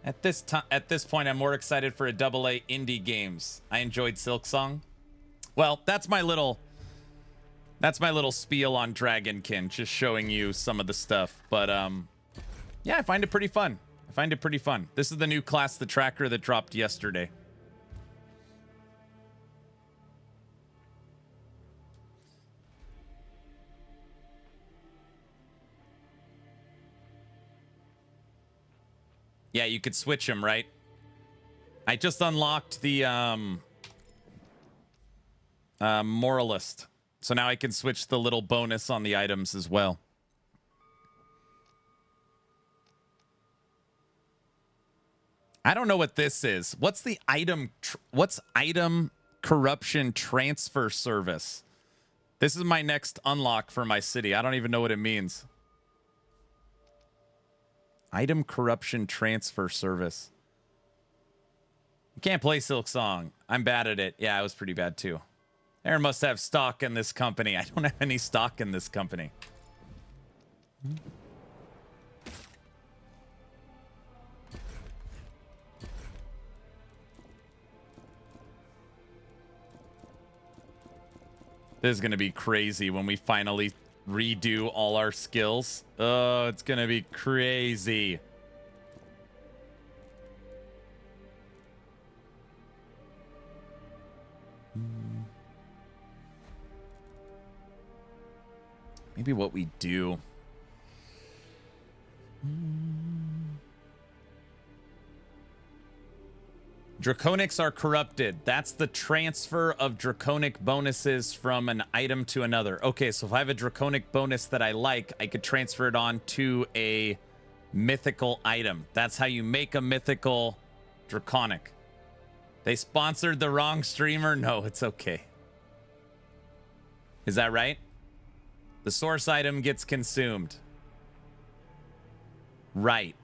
At this point, I'm more excited for a AA indie games. I enjoyed Silksong. Well, that's my little spiel on Dragonkin, just showing you some of the stuff. But yeah, I find it pretty fun. This is the new class, the Tracker, that dropped yesterday. Yeah, you could switch them, right? I just unlocked the Moralist. So now I can switch the little bonus on the items as well. I don't know what this is. What's the item? What's item corruption transfer service? This is my next unlock for my city. I don't even know what it means. Item corruption transfer service. You can't play Silksong. I'm bad at it. Yeah, I was pretty bad too. Aaron must have stock in this company. I don't have any stock in this company. This is going to be crazy when we finally redo all our skills. Oh, it's going to be crazy. Maybe what we do. Draconics are corrupted. That's the transfer of draconic bonuses from an item to another. Okay, so if I have a draconic bonus that I like, I could transfer it on to a mythical item. That's how you make a mythical draconic. They sponsored the wrong streamer? No, it's okay. Is that right? The source item gets consumed. Right.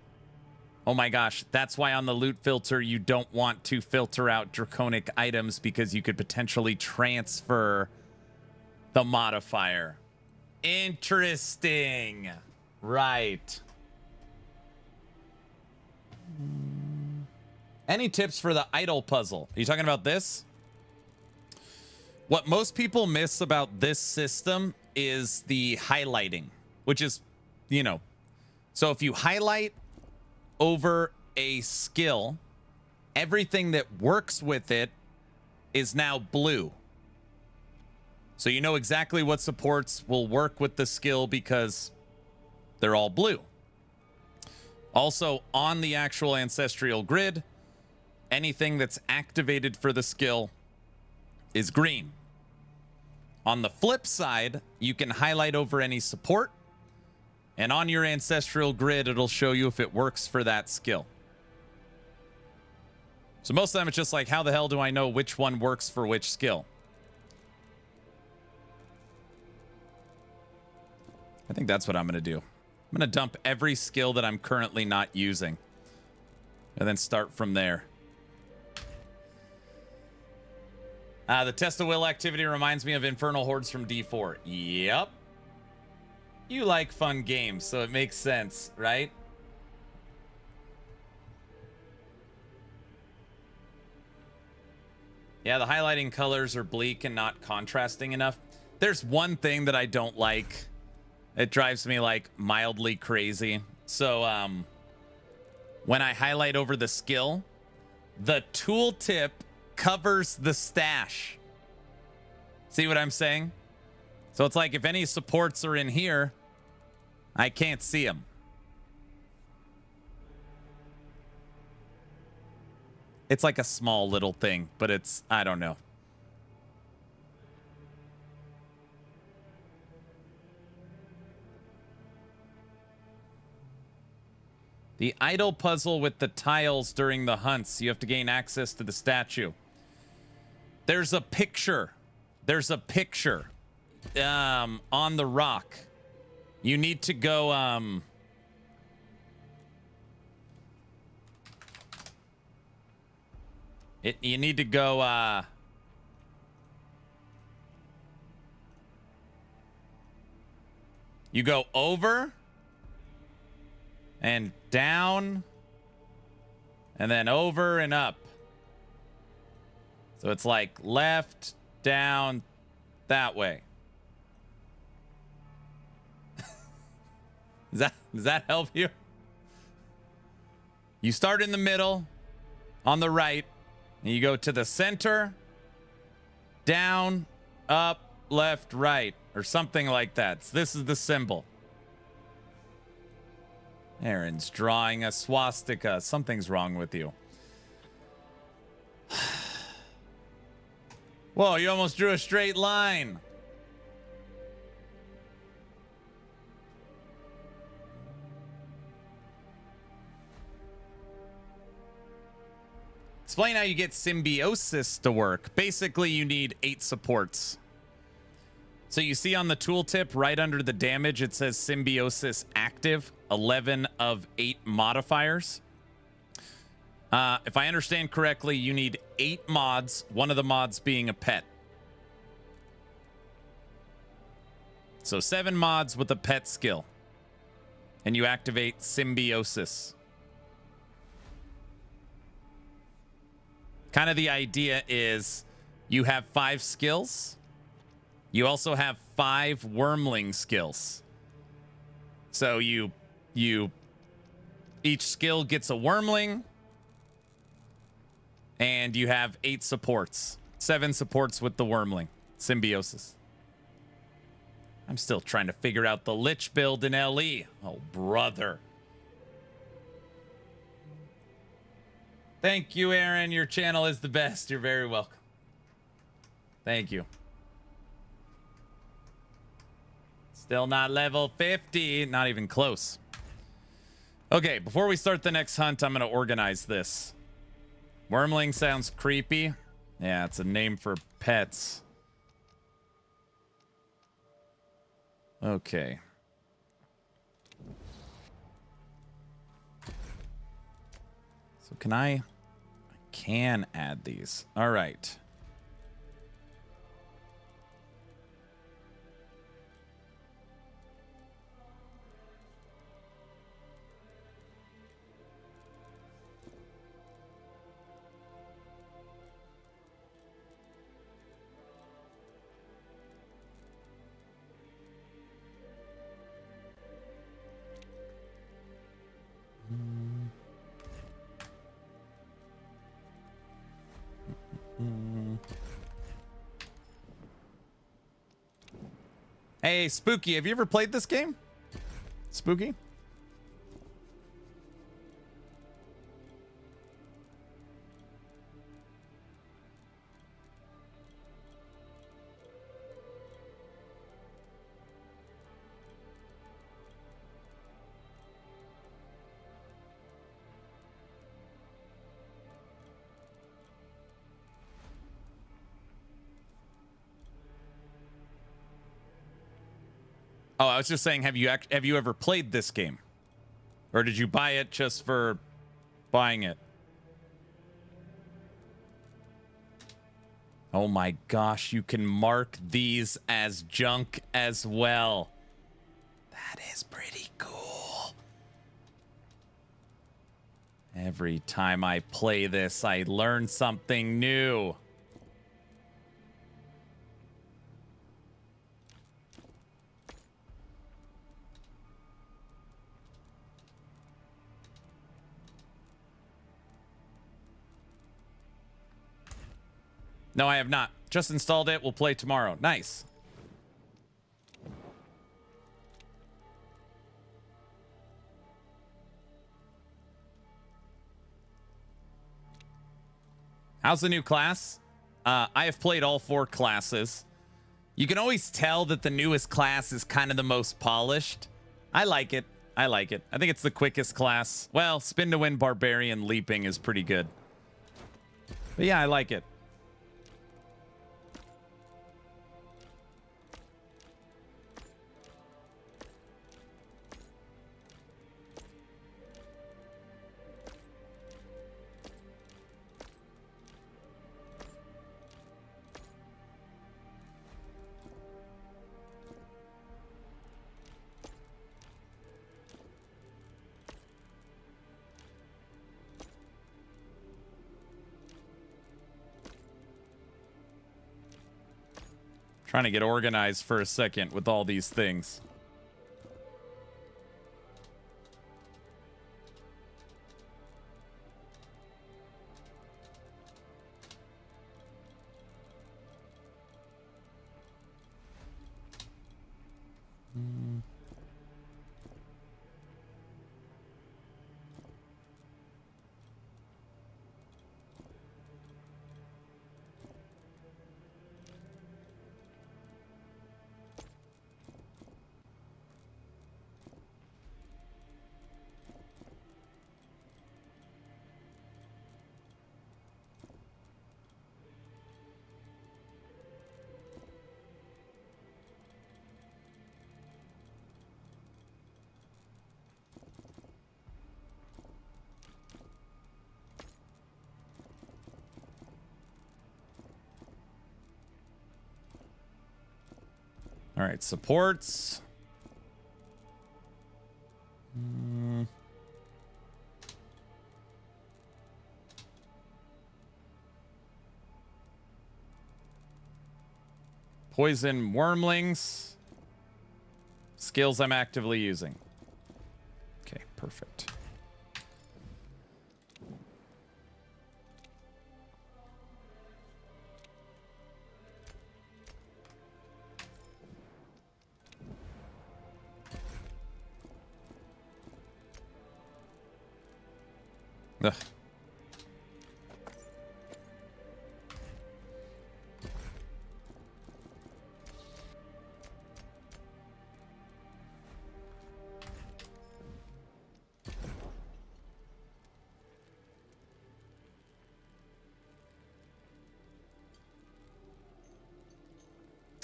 Oh my gosh, that's why on the loot filter you don't want to filter out draconic items, because you could potentially transfer the modifier. Interesting. Right. Any tips for the idol puzzle? Are you talking about this? What most people miss about this system is the highlighting, which is, you know, so if you highlight over a skill, everything that works with it is now blue. So you know exactly what supports will work with the skill because they're all blue. Also, on the actual Ancestral Grid, anything that's activated for the skill is green. On the flip side, you can highlight over any support, and on your Ancestral Grid, it'll show you if it works for that skill. So most of the time, it's just like, how the hell do I know which one works for which skill? I think that's what I'm going to do. I'm going to dump every skill that I'm currently not using, and then start from there. The test of will activity reminds me of Infernal Hordes from D4. Yep. You like fun games, so it makes sense, right? Yeah, the highlighting colors are bleak and not contrasting enough. There's one thing that I don't like. It drives me like mildly crazy. So when I highlight over the skill, the tooltip covers the stash. See what I'm saying? So it's like if any supports are in here, I can't see them. It's like a small little thing, but it's, I don't know. The idle puzzle with the tiles during the hunts. You have to gain access to the statue. There's a picture. There's a picture on the rock. You need to go you need to go you go over and down and then over and up. So it's like left, down, that way. Does that help you? You start in the middle on the right, and you go to the center, down, up, left, right, or something like that. So this is the symbol. Aaron's drawing a swastika. Something's wrong with you. Whoa, you almost drew a straight line. Explain how you get symbiosis to work. Basically, you need 8 supports. So you see on the tooltip right under the damage, it says symbiosis active, 11 of 8 modifiers. If I understand correctly, you need 8 mods, one of the mods being a pet. So 7 mods with a pet skill. And you activate symbiosis. Kind of the idea is you have 5 skills. You also have 5 wormling skills. So each skill gets a wormling, and you have 8 supports. 7 supports with the wormling. Symbiosis. I'm still trying to figure out the Lich build in LE. Oh, brother. Thank you, Aaron. Your channel is the best. You're very welcome. Thank you. Still not level 50. Not even close. Okay, before we start the next hunt, I'm going to organize this. Wormling sounds creepy. Yeah, it's a name for pets. Okay. So can I can add these. All right. Hey, Spooky, have you ever played this game? Spooky? Oh, I was just saying, have you ever played this game? Or did you buy it just for buying it? Oh my gosh, you can mark these as junk as well. That is pretty cool. Every time I play this, I learn something new. No, I have not. Just installed it. We'll play tomorrow. Nice. How's the new class? I have played all 4 classes. You can always tell that the newest class is kind of the most polished. I like it. I like it. I think it's the quickest class. Well, spin to win barbarian leaping is pretty good. But yeah, I like it. Trying to get organized for a second with all these things. All right, supports. Poison wormlings. Skills I'm actively using. Okay, perfect. Ugh.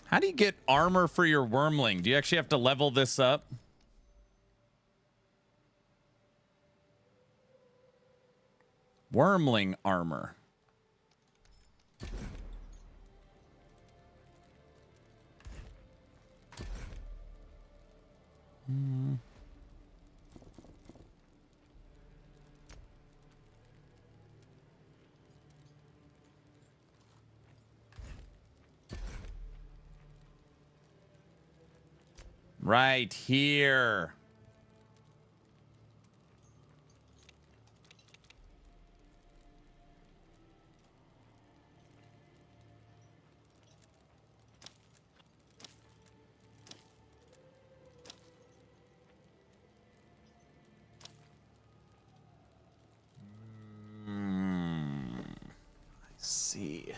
How do you get armor for your wormling? Do you actually have to level this up? Wormling armor. Right here. I see.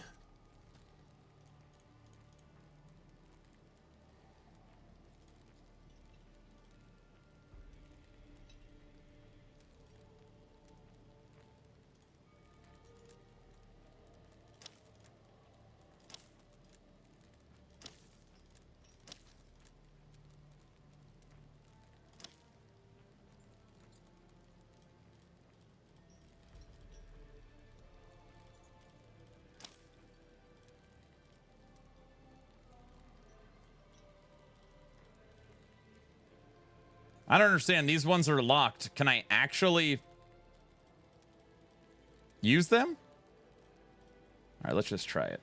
I don't understand. These ones are locked. Can I actually use them? All right, let's just try it.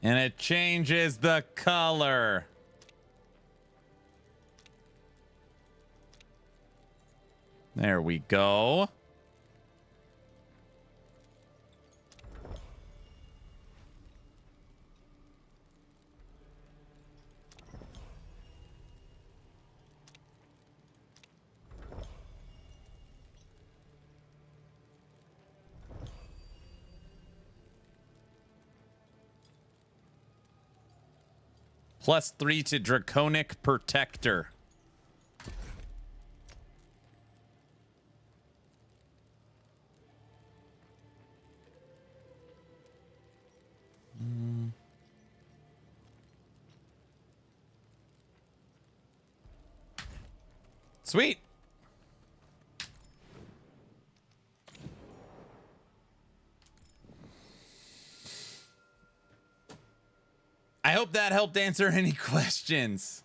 And it changes the color. There we go. +3 to Draconic Protector. Sweet. I hope that helped answer any questions.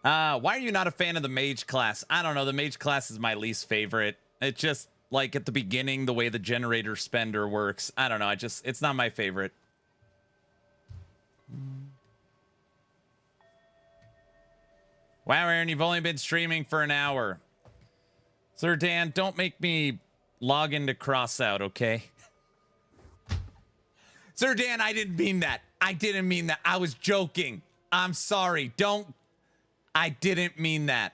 Why are you not a fan of the mage class? I don't know. The mage class is my least favorite. It's just like at the beginning, the way the generator spender works. I don't know. It's not my favorite. Wow, Aaron, you've only been streaming for an hour. Sir Dan, don't make me log into Crossout, okay? Sir Dan, I didn't mean that. I didn't mean that. I was joking. I'm sorry. I didn't mean that.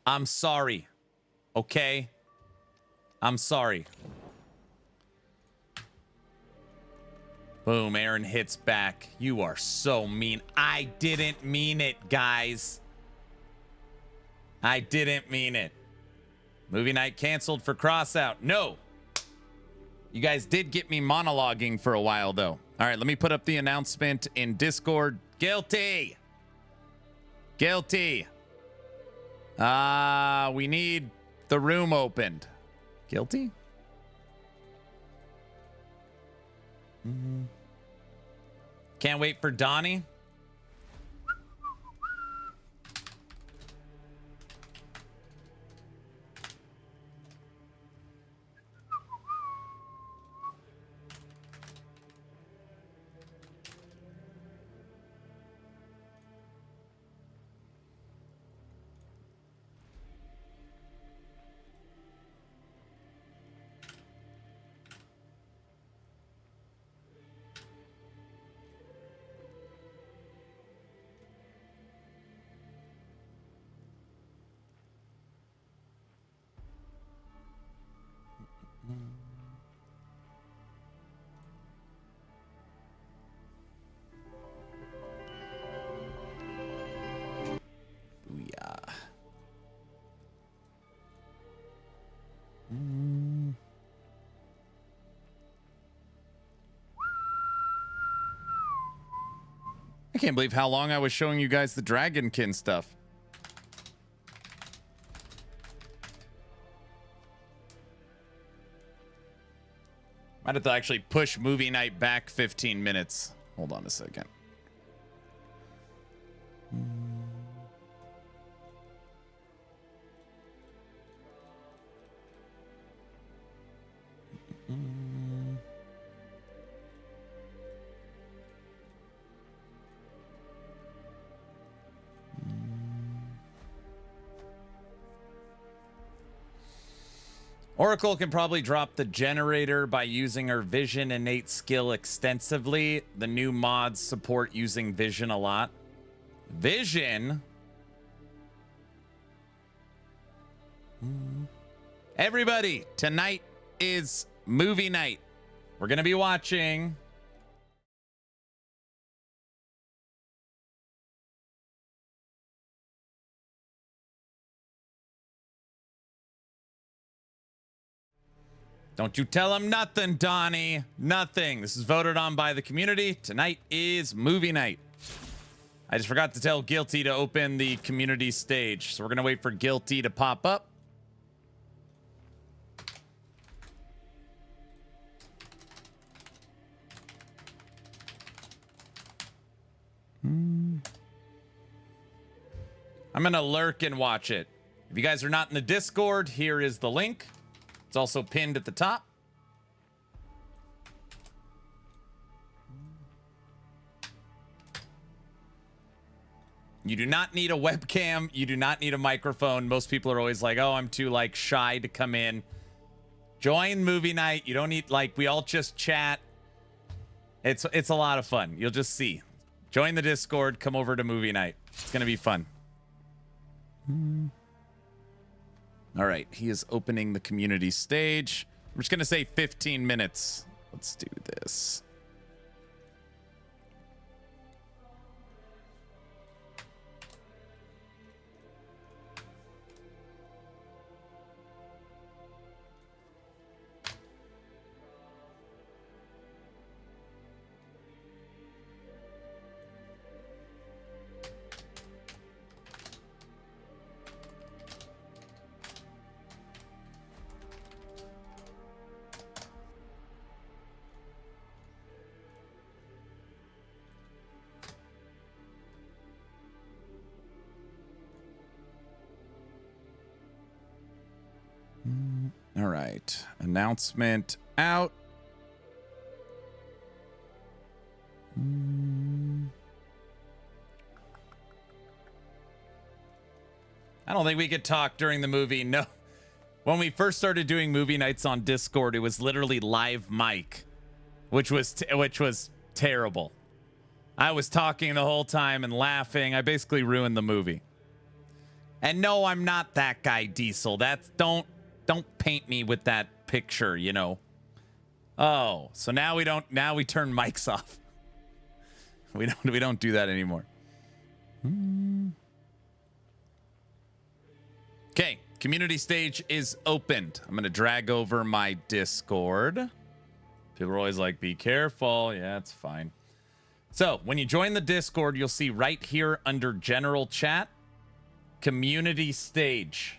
I'm sorry. Okay? I'm sorry. Boom, Aaron hits back. You are so mean. I didn't mean it, guys. I didn't mean it. Movie night canceled for Crossout. No. You guys did get me monologuing for a while, though. All right, let me put up the announcement in Discord. Guilty. Guilty. We need the room opened. Guilty? Can't wait for Donnie. I can't believe how long I was showing you guys the Dragonkin stuff. Might have to actually push movie night back 15 minutes. Hold on a second. Oracle can probably drop the generator by using her vision innate skill extensively. The new mods support using vision a lot. Vision? Everybody, tonight is movie night. We're going to be watching Don't you tell him nothing, Donnie. Nothing. This is voted on by the community. Tonight is movie night. I just forgot to tell Guilty to open the community stage. So we're going to wait for Guilty to pop up. I'm going to lurk and watch it. If you guys are not in the Discord, here is the link. It's also pinned at the top. You do not need a webcam. You do not need a microphone. Most people are always like, oh, I'm too like shy to come in. Join movie night. You don't need like, we all just chat. It's a lot of fun. You'll just see. Join the Discord. Come over to movie night. It's going to be fun. All right. He is opening the community stage. I'm just going to say 15 minutes. Let's do this. All right. Announcement out. I don't think we could talk during the movie. No. When we first started doing movie nights on Discord, it was literally live mic, which was terrible. I was talking the whole time and laughing. I basically ruined the movie. And no, I'm not that guy, Diesel. Don't paint me with that picture, you know. Oh, so now we turn mics off. We don't do that anymore. Okay, community stage is opened. I'm going to drag over my Discord. People are always like, be careful. Yeah, it's fine. So when you join the Discord, you'll see right here under general chat, community stage.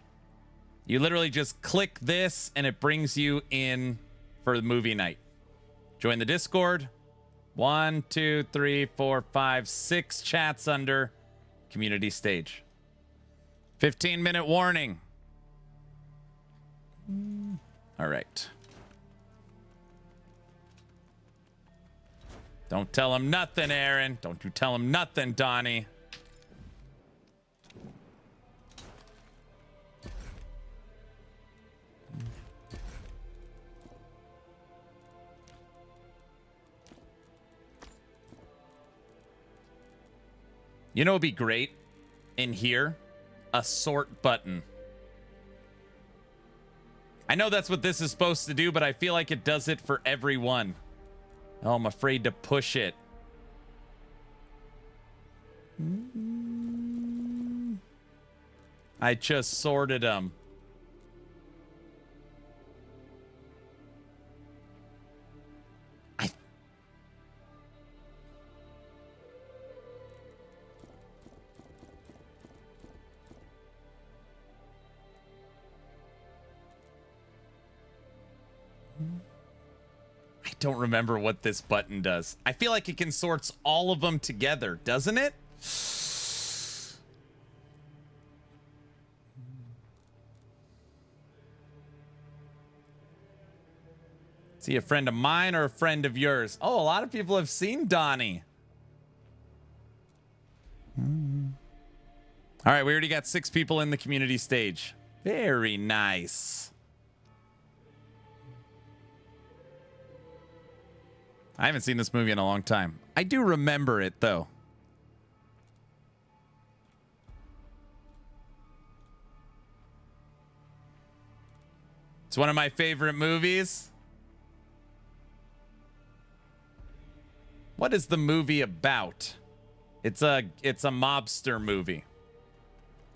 You literally just click this and it brings you in for the movie night. Join the Discord. 1, 2, 3, 4, 5, 6 chats under community stage. 15-minute warning. All right. Don't tell him nothing, Aaron. Don't you tell him nothing, Donnie. You know, it'd be great in here, a sort button. I know that's what this is supposed to do, but I feel like it does it for everyone. Oh, I'm afraid to push it. I just sorted them. I don't remember what this button does. I feel like it can sort all of them together, doesn't it? Is he a friend of mine or a friend of yours? Oh, a lot of people have seen Donnie. All right, we already got 6 people in the community stage. Very nice. I haven't seen this movie in a long time. I do remember it, though. It's one of my favorite movies. What is the movie about? It's a mobster movie.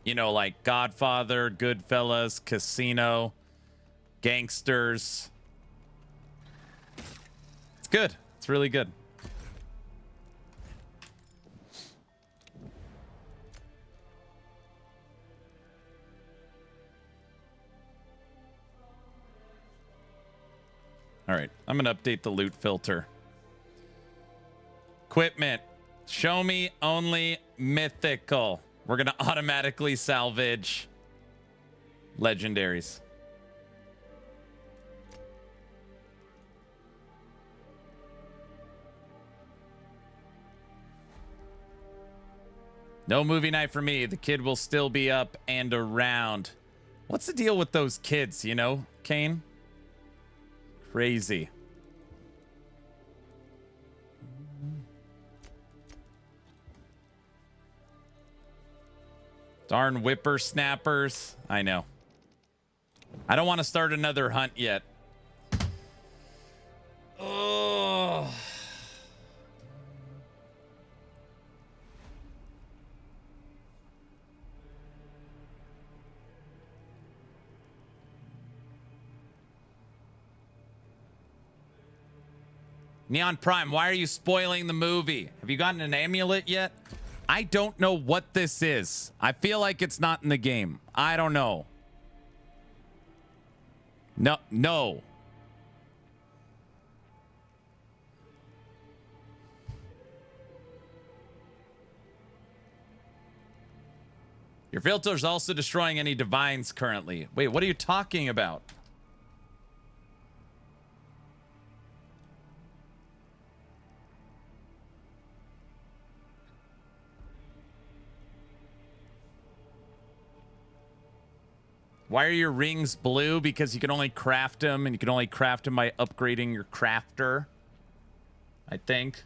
You know, like Godfather, Goodfellas, Casino, gangsters. It's good. It's really good. All right, I'm gonna update the loot filter. Equipment. Show me only mythical. We're gonna automatically salvage legendaries. No movie night for me. The kid will still be up and around. What's the deal with those kids, you know, Kane? Crazy. Darn whippersnappers. I know. I don't want to start another hunt yet. Oh. Neon Prime, why are you spoiling the movie? Have you gotten an amulet yet? I don't know what this is. I feel like it's not in the game. I don't know. No. Your filter's also destroying any divines currently. Wait, what are you talking about? Why are your rings blue? Because you can only craft them, and you can only craft them by upgrading your crafter, I think.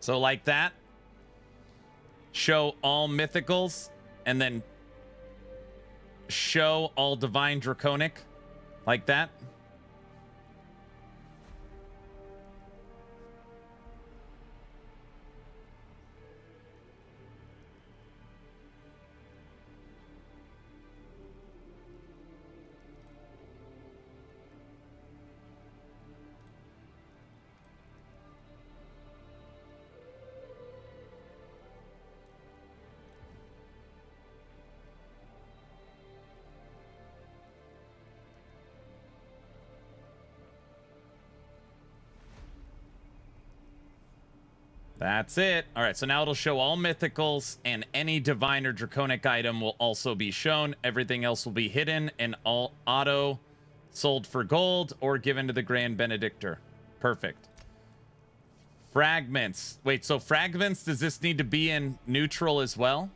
So like that, show all mythicals, and then show all divine draconic, like that. That's it. All right, so now it'll show all mythicals, and any divine or draconic item will also be shown. Everything else will be hidden and all auto sold for gold or given to the Grand Benedictor. Perfect. Fragments. Wait, so fragments, does this need to be in neutral as well?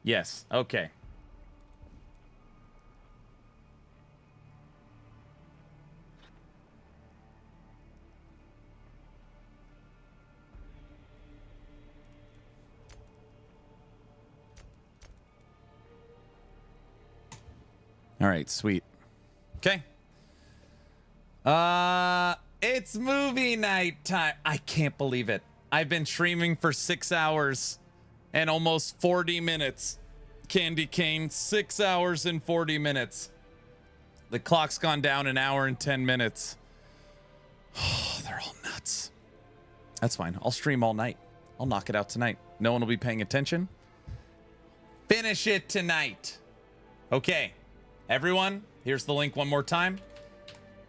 Yes. Okay. All right, sweet. Okay. It's movie night time. I can't believe it. I've been streaming for 6 hours and almost 40 minutes. Candy Cane, 6 hours and 40 minutes. The clock's gone down an hour and 10 minutes. Oh, they're all nuts. That's fine. I'll stream all night. I'll knock it out tonight. No one will be paying attention. Finish it tonight. Okay. Everyone, here's the link one more time.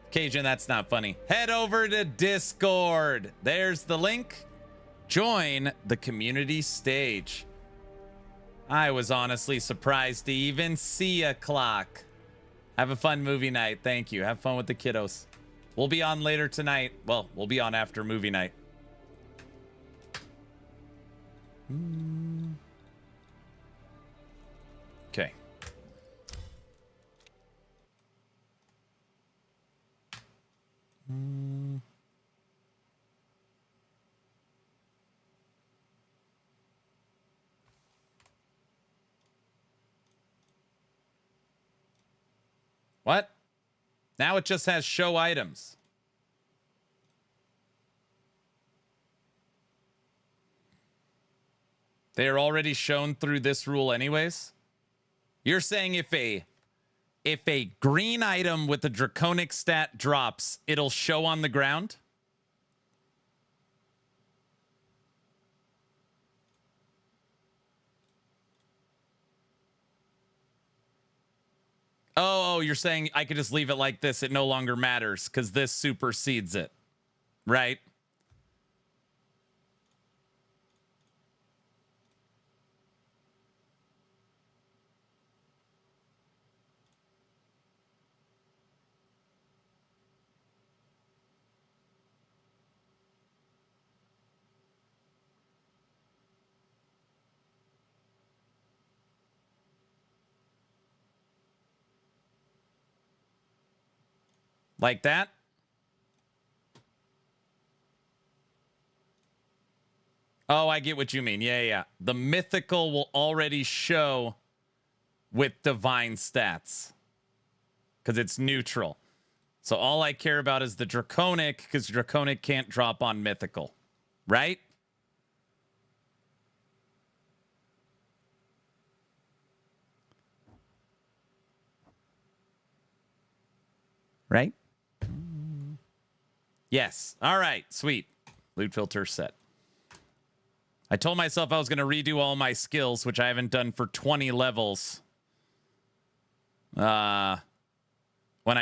Cajun, that's not funny. Head over to Discord. There's the link. Join the community stage. I was honestly surprised to even see a clock. Have a fun movie night. Thank you. Have fun with the kiddos. We'll be on later tonight. Well, we'll be on after movie night. Okay. What? Now it just has show items. They are already shown through this rule anyways? You're saying if a green item with a draconic stat drops, it'll show on the ground? Oh, you're saying I could just leave it like this. It no longer matters because this supersedes it. Right? Like that? Oh, I get what you mean. Yeah. The mythical will already show with divine stats because it's neutral. So all I care about is the draconic because draconic can't drop on mythical, right? Right? Yes. All right. Sweet. Loot filter set. I told myself I was going to redo all my skills, which I haven't done for 20 levels. When I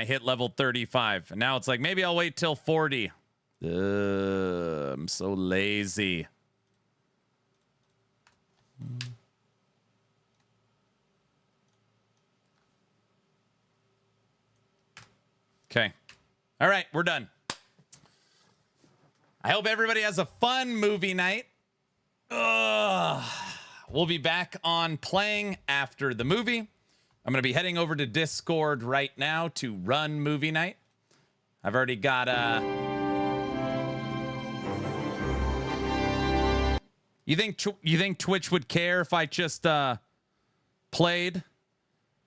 hit level 35. And now it's like, maybe I'll wait till 40. I'm so lazy. Okay. All right, we're done. I hope everybody has a fun movie night. We'll be back on playing after the movie. I'm going to be heading over to Discord right now to run movie night. I've already got You think Twitch would care if I just played?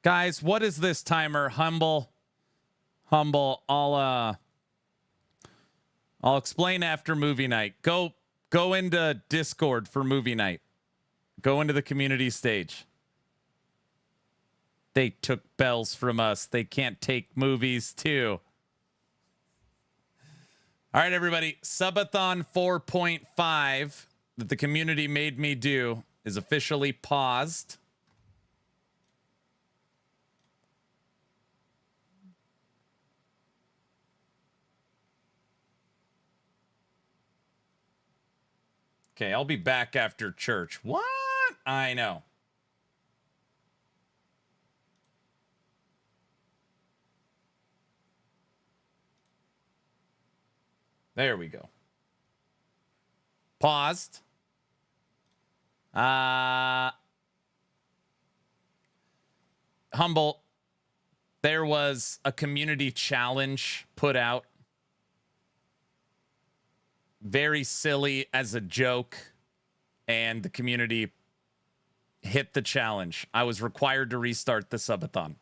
Guys, what is this timer? Humble. I'll explain after movie night. Go into Discord for movie night. Go into the community stage. They took bells from us. They can't take movies too. All right, everybody. Subathon 4.5 that the community made me do is officially paused. Okay, I'll be back after church. What? I know. There we go. Paused. Humble. There was a community challenge put out. Very silly as a joke. And the community hit the challenge. I was required to restart the subathon.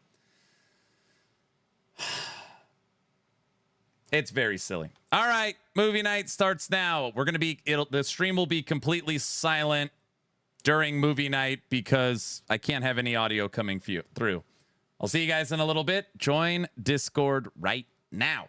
It's very silly. All right, movie night starts now. We're going to be, the stream will be completely silent during movie night because I can't have any audio coming through. I'll see you guys in a little bit. Join Discord right now.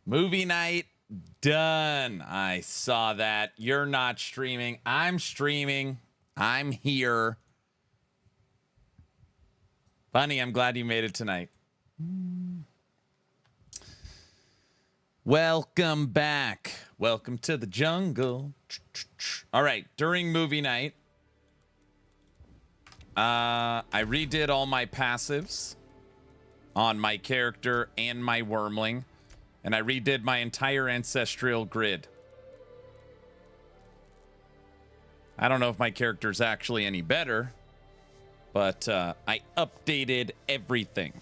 Movie night done. I saw that. You're not streaming. I'm streaming. I'm here. Bunny, I'm glad you made it tonight. Welcome back. Welcome to the jungle. All right, during movie night, I redid all my passives on my character and my wormling, and I redid my entire ancestral grid. I don't know if my character's actually any better, but I updated everything.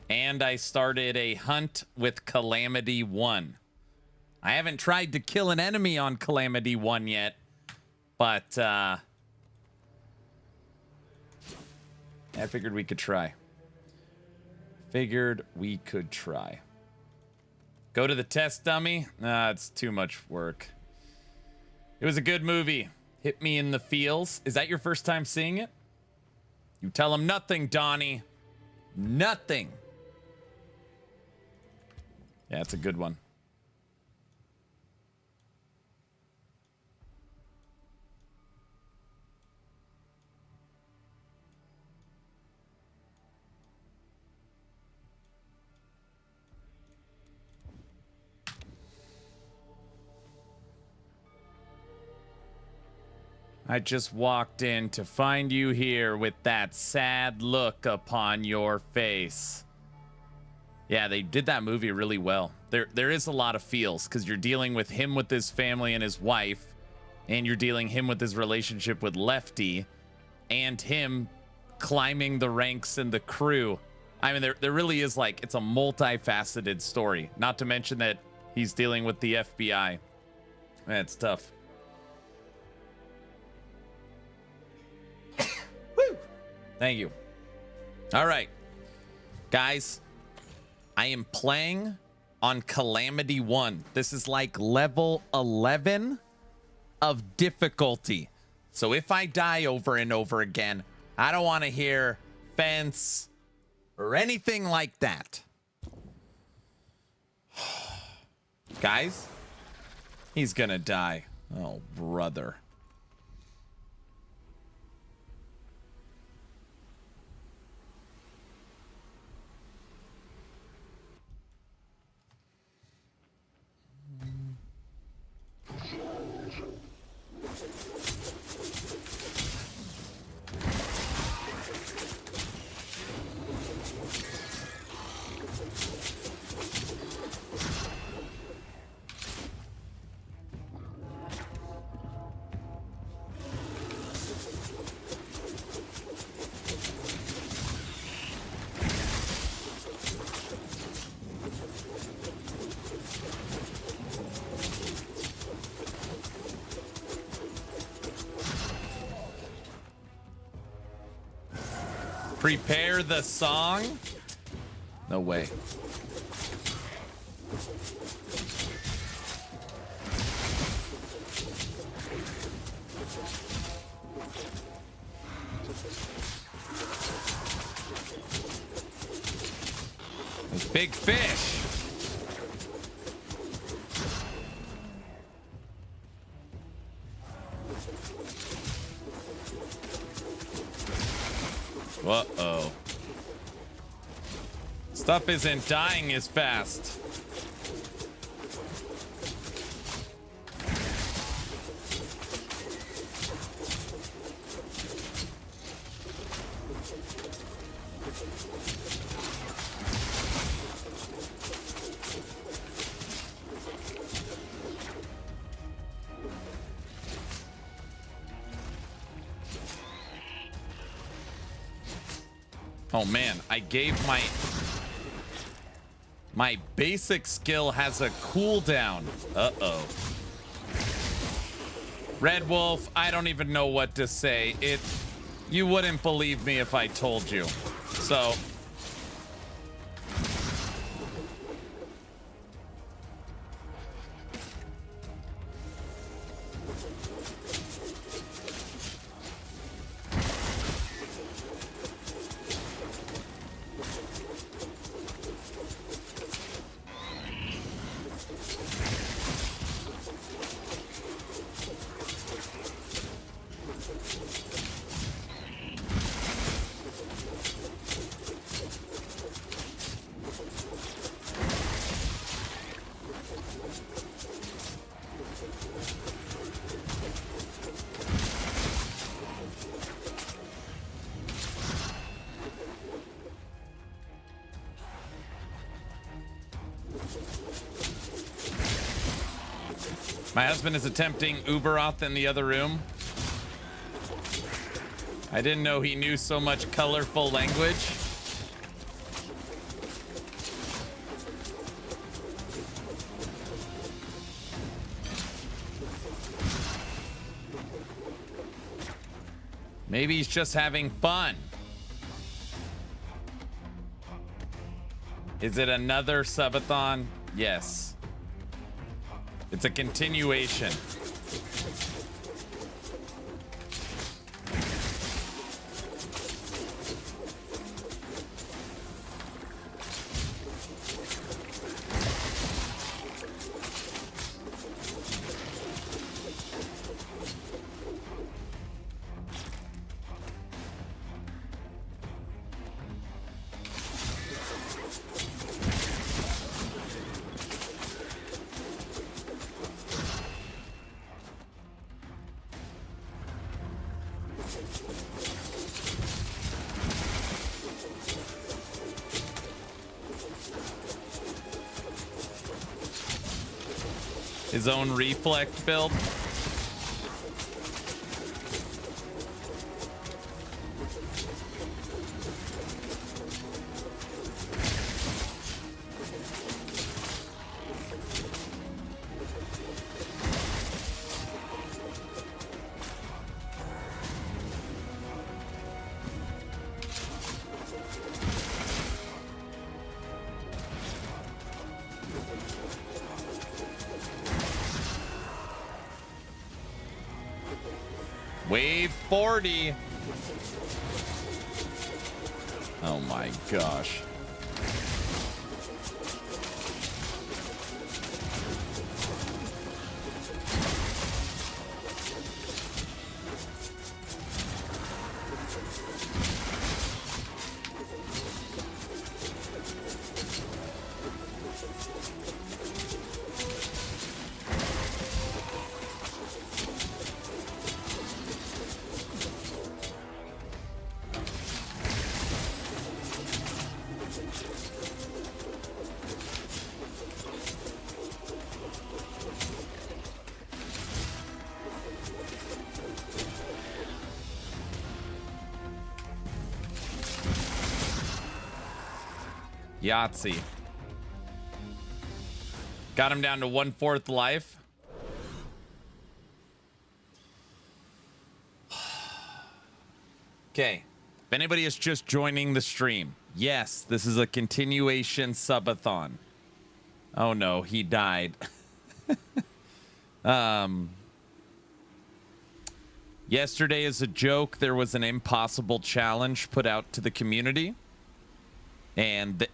And I started a hunt with Calamity 1. I haven't tried to kill an enemy on Calamity 1 yet, but I figured we could try. Go to the test dummy? Nah, it's too much work. It was a good movie. Hit me in the feels. Is that your first time seeing it? You tell him nothing, Donnie. Nothing. Yeah, it's a good one. I just walked in to find you here with that sad look upon your face. Yeah, they did that movie really well. There is a lot of feels because you're dealing with him with his family and his wife, and you're dealing him with his relationship with Lefty, and him climbing the ranks in the crew. I mean, there really is, like, it's a multifaceted story. Not to mention that he's dealing with the FBI. Man, it's tough. Woo! Thank you. All right, guys. I am playing on Calamity 1. This is like level 11 of difficulty. So if I die over and over again, I don't want to hear fence or anything like that. Guys, he's gonna die. Oh, brother. Prepare the song? No way. There's big fish. Uh-oh. Stuff isn't dying as fast. Oh man, I gave my basic skill has a cooldown. Uh-oh. Red Wolf, I don't even know what to say. You wouldn't believe me if I told you. So My husband is attempting Uberoth in the other room. I didn't know he knew so much colorful language. Maybe he's just having fun. Is it another subathon? Yes. It's a continuation. His own reflect build. Wave 40. Oh my gosh. Yahtzee. Got him down to 1/4 life. Okay. If anybody is just joining the stream, yes, this is a continuation subathon. Oh no, he died. Yesterday, as a joke, there was an impossible challenge put out to the community. And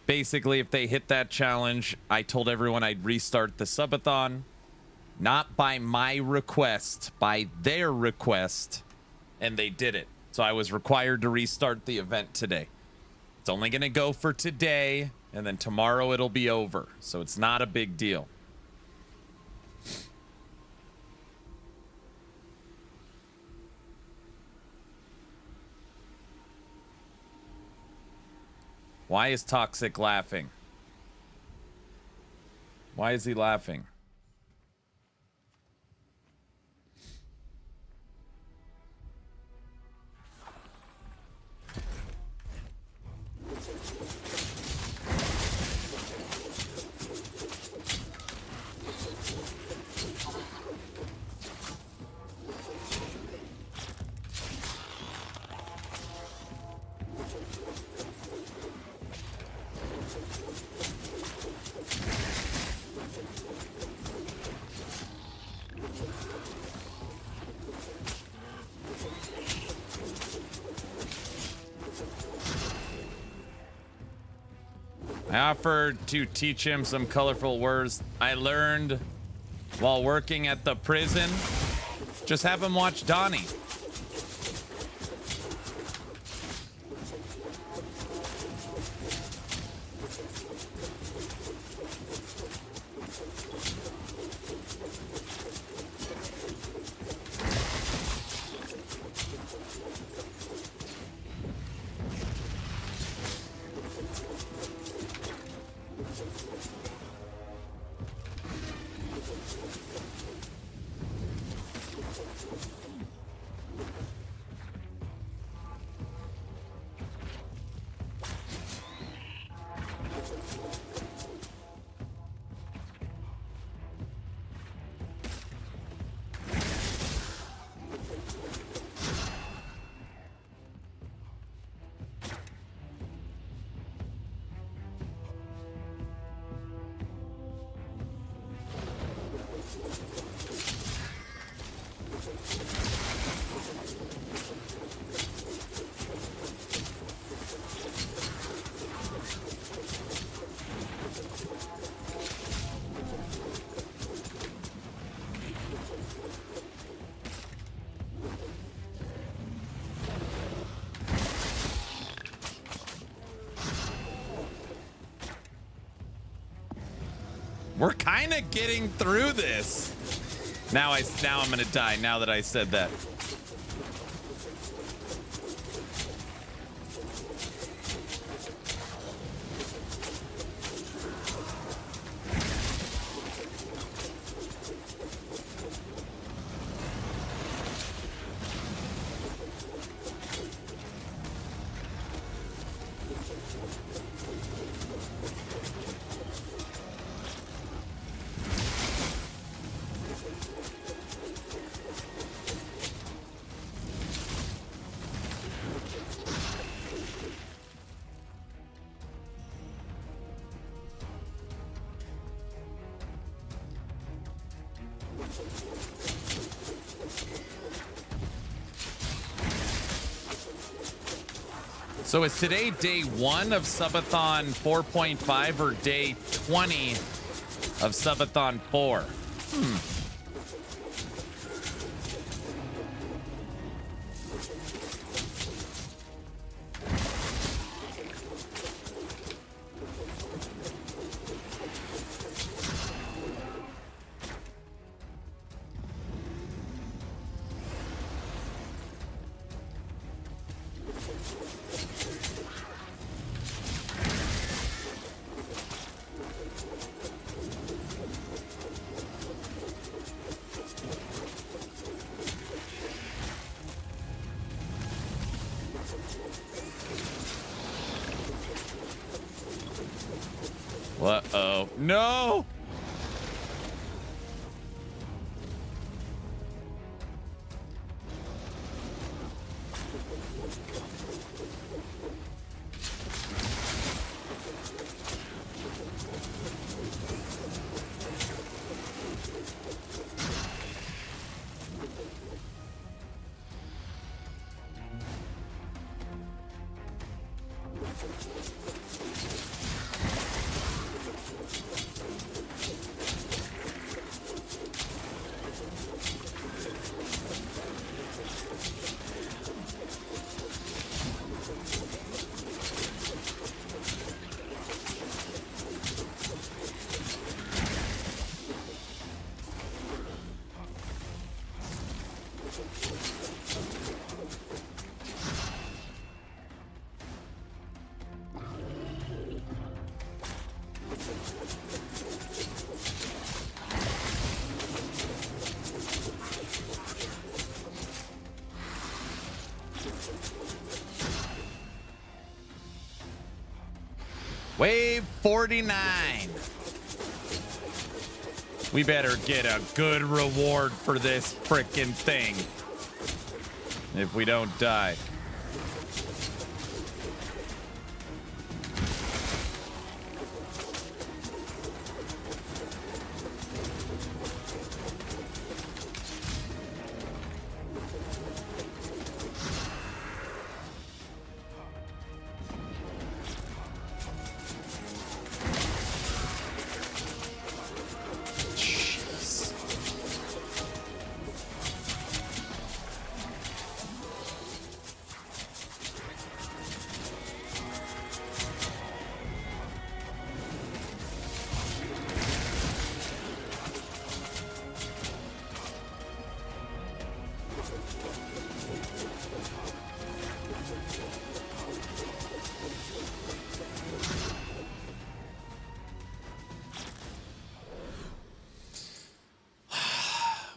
basically, if they hit that challenge, I told everyone I'd restart the subathon. Not by my request, by their request. And they did it. So I was required to restart the event today. It's only going to go for today, and then tomorrow it'll be over. So it's not a big deal. Why is Toxic laughing? Why is he laughing? I offered to teach him some colorful words I learned while working at the prison. Just have him watch Donnie. We're kind of getting through this. Now I'm gonna die now that I said that. So is today day 1 of Subathon 4.5 or day 20 of Subathon 4? Uh-oh. No! Wave 49. We better get a good reward for this frickin' thing if we don't die.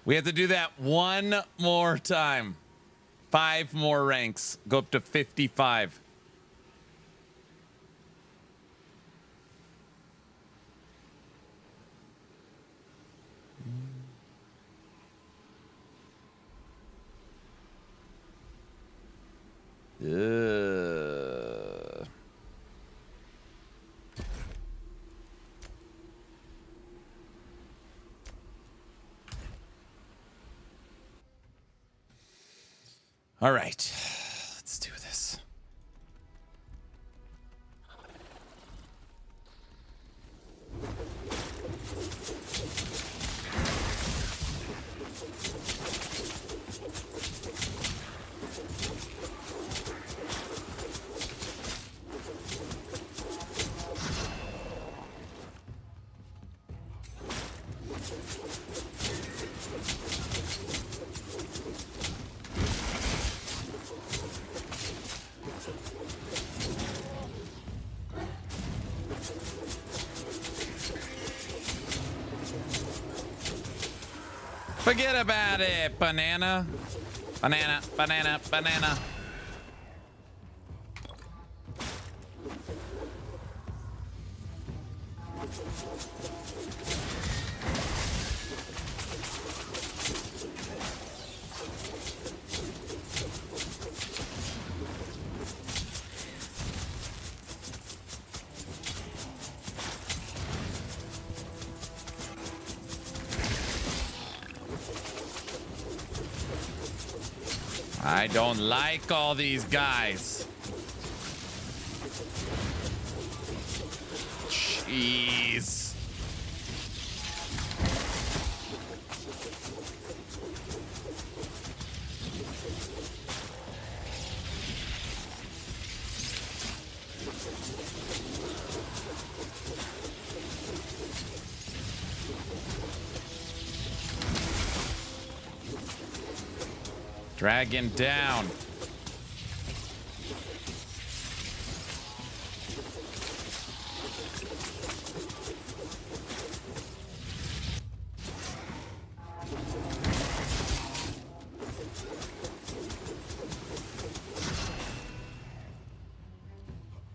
We have to do that one more time. 5 more ranks. Go up to 55. All right, let's do this. Forget about it, banana. Banana, banana, banana. I don't like all these guys. Jeez. Dragon down.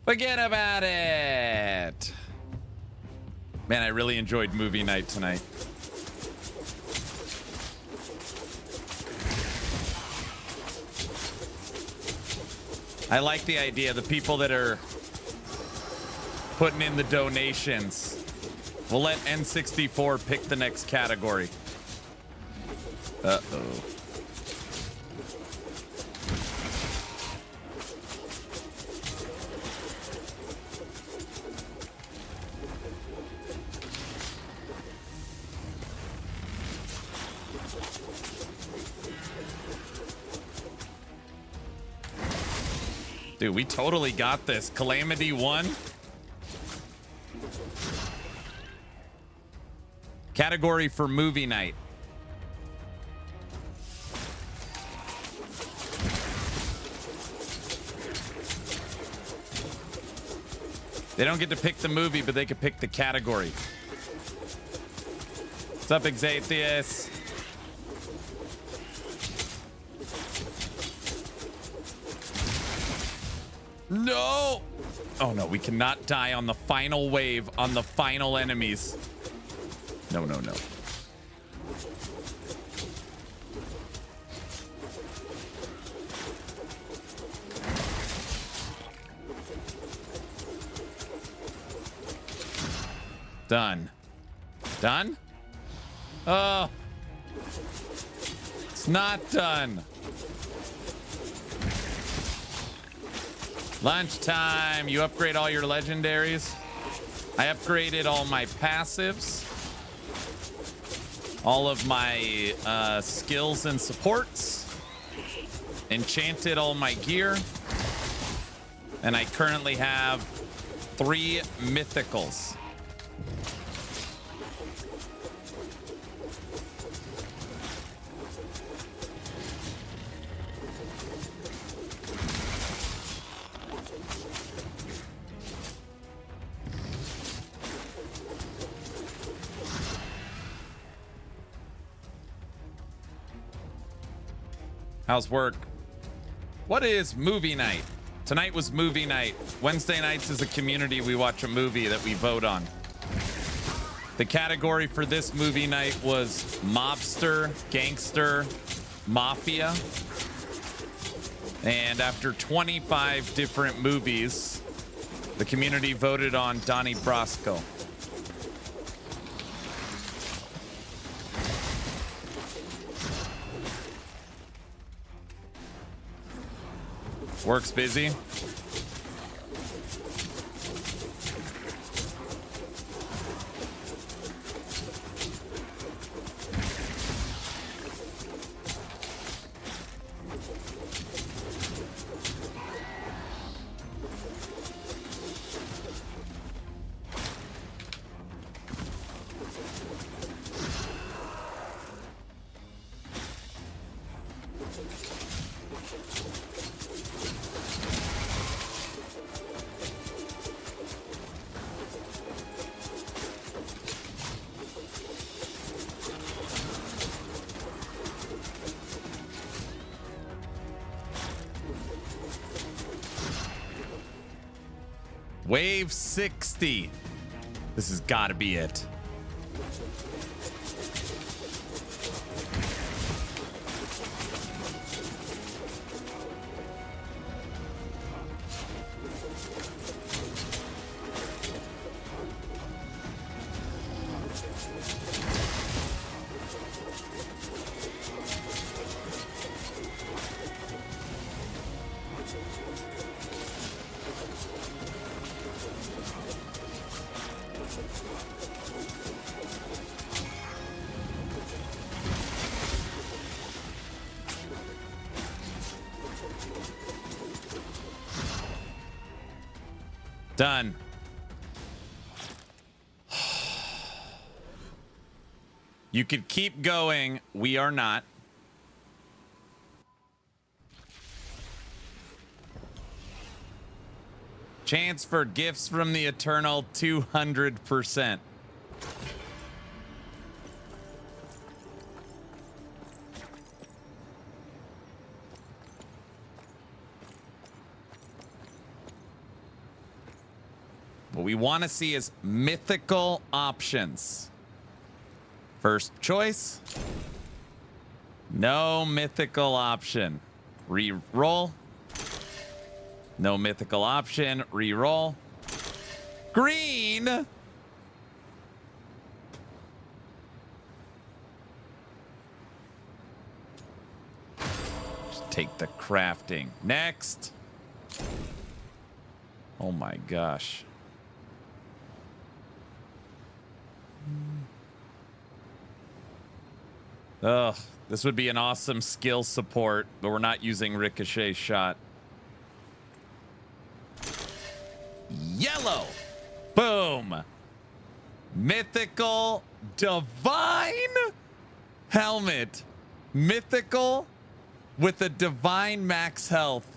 Forget about it. Man, I really enjoyed movie night tonight. I like the idea. The people that are putting in the donations, we'll let N64 pick the next category. Uh-oh. Dude, we totally got this. Calamity 1. Category for movie night. They don't get to pick the movie, but they can pick the category. What's up, Exatius? No! Oh no, we cannot die on the final wave, on the final enemies. No, no, no. Done. Done? Oh. It's not done. Lunchtime. You upgrade all your legendaries. I upgraded all my passives. All of my skills and supports. Enchanted all my gear. And I currently have 3 mythicals. How's work? What is movie night? Tonight was movie night. Wednesday nights is a community. We watch a movie that we vote on. The category for this movie night was mobster, gangster, mafia. And after 25 different movies, the community voted on Donnie Brasco. Work's busy. Wave 60. This has got to be it. Done. You could keep going. We are not. Chance for gifts from the Eternal, 200%. What we want to see is mythical options. First choice. No mythical option. Re-roll. No mythical option. Re-roll. Green. Just take the crafting. Next. Oh my gosh. Ugh, this would be an awesome skill support, but we're not using Ricochet Shot. Yellow. Boom. Mythical Divine Helmet. Mythical with a Divine Max Health.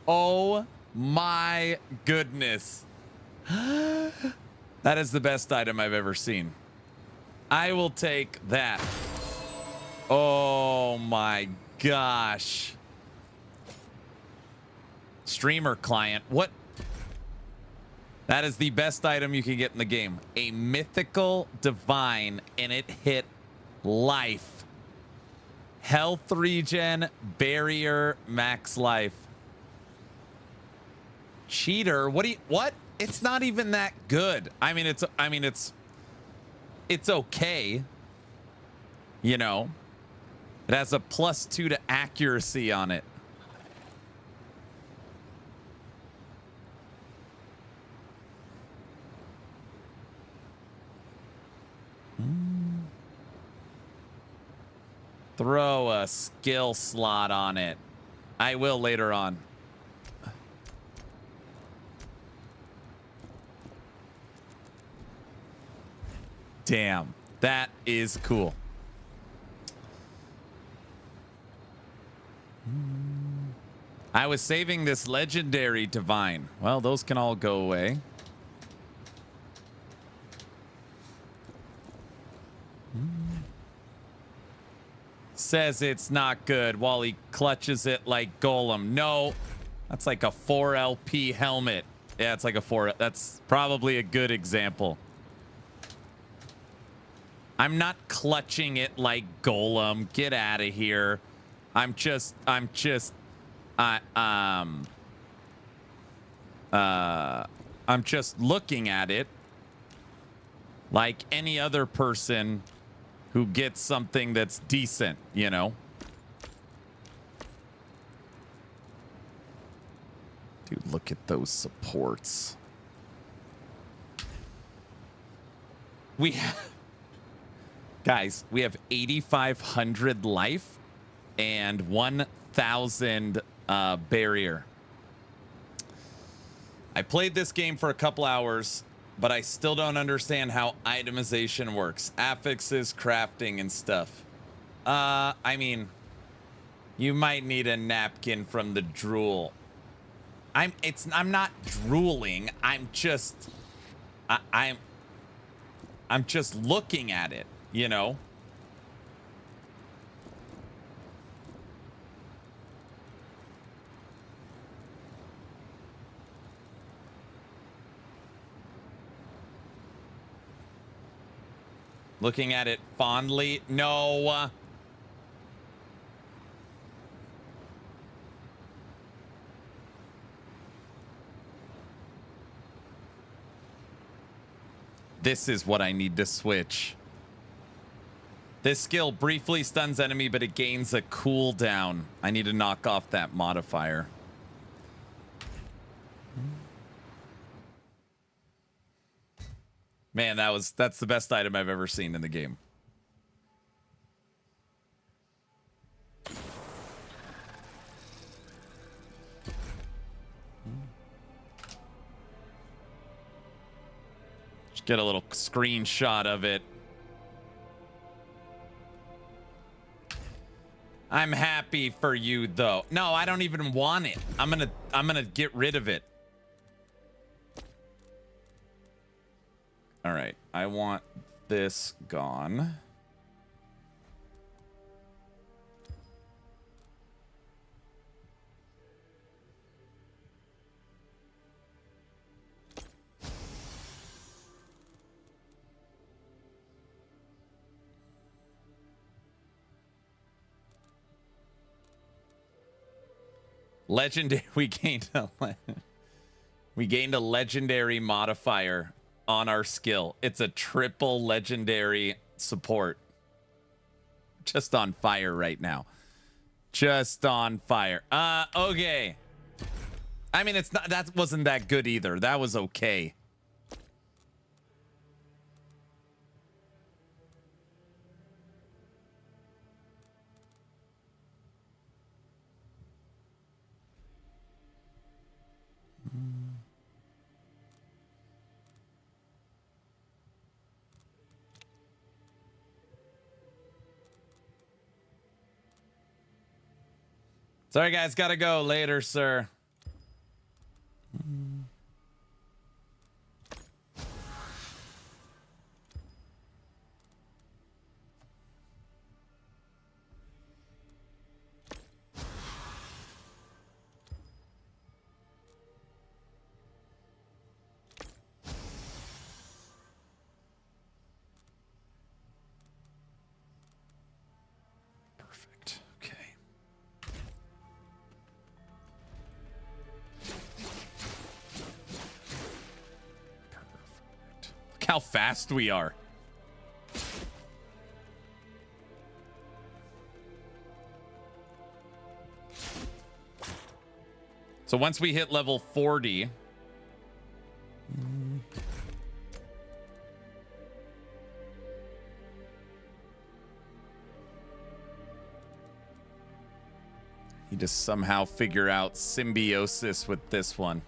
Oh my goodness. That is the best item I've ever seen. I will take that. Oh my gosh. Streamer client. What? That is the best item you can get in the game. A mythical divine, and it hit life. Health regen, barrier, max life. Cheater. What? It's not even that good. It's okay. You know. It has a +2 to accuracy on it. Throw a skill slot on it. I will later on. Damn, that is cool. I was saving this legendary divine. Well, those can all go away. Says it's not good while he clutches it like Golem. No, that's like a 4 LP helmet. Yeah, it's like a 4. That's probably a good example. I'm not clutching it like Golem. Get out of here. I'm just looking at it like any other person who gets something that's decent, you know? Dude, look at those supports. Guys, we have 8,500 life and 1,000 barrier. I played this game for a couple hours, but I still don't understand how itemization works. Affixes, crafting, and stuff. I mean, you might need a napkin from the drool. I'm not drooling. I'm just looking at it, you know? Looking at it fondly. No. This is what I need to switch. This skill briefly stuns enemy, but it gains a cooldown. I need to knock off that modifier. Man, that's the best item I've ever seen in the game. Just get a little screenshot of it. I'm happy for you though. No, I don't even want it. I'm gonna get rid of it. All right, I want this gone. Legendary. We gained a legendary modifier on our skill. It's a triple legendary support. Just on fire right now. Just on fire. Okay. I mean, it's not, that wasn't that good either. That was okay. Sorry, guys. Gotta go later, sir. Perfect. Okay. Look how fast we are. So once we hit level 40, you just somehow figure out symbiosis with this one.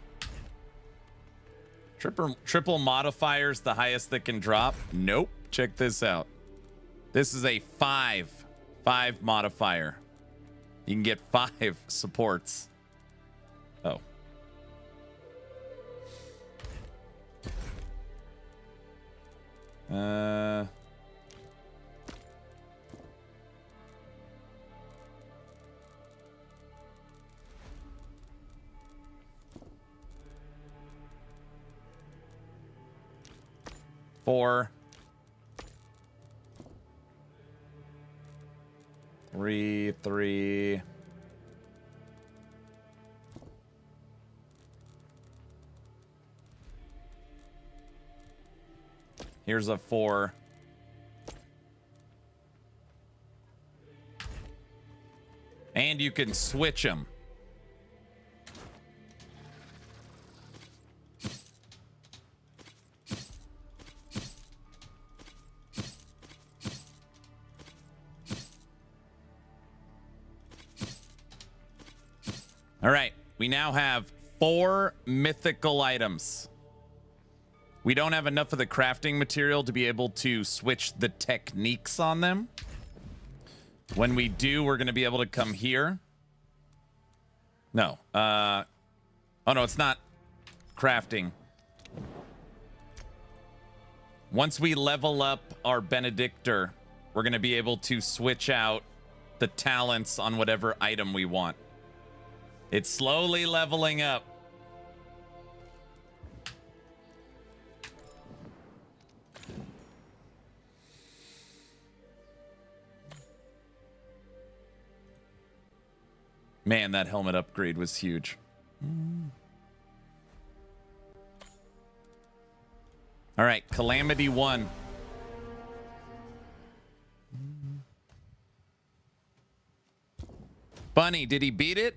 Triple modifiers, the highest that can drop? Nope. Check this out. This is a 5 modifier. You can get 5 supports. Oh. Four. 3. Here's a 4. And you can switch them. All right, we now have 4 mythical items. We don't have enough of the crafting material to be able to switch the techniques on them. When we do, we're going to be able to come here. No. Oh, no, it's not crafting. Once we level up our Benedictor, we're going to be able to switch out the talents on whatever item we want. It's slowly leveling up. Man, that helmet upgrade was huge. All right, Calamity 1. Bunny, did he beat it?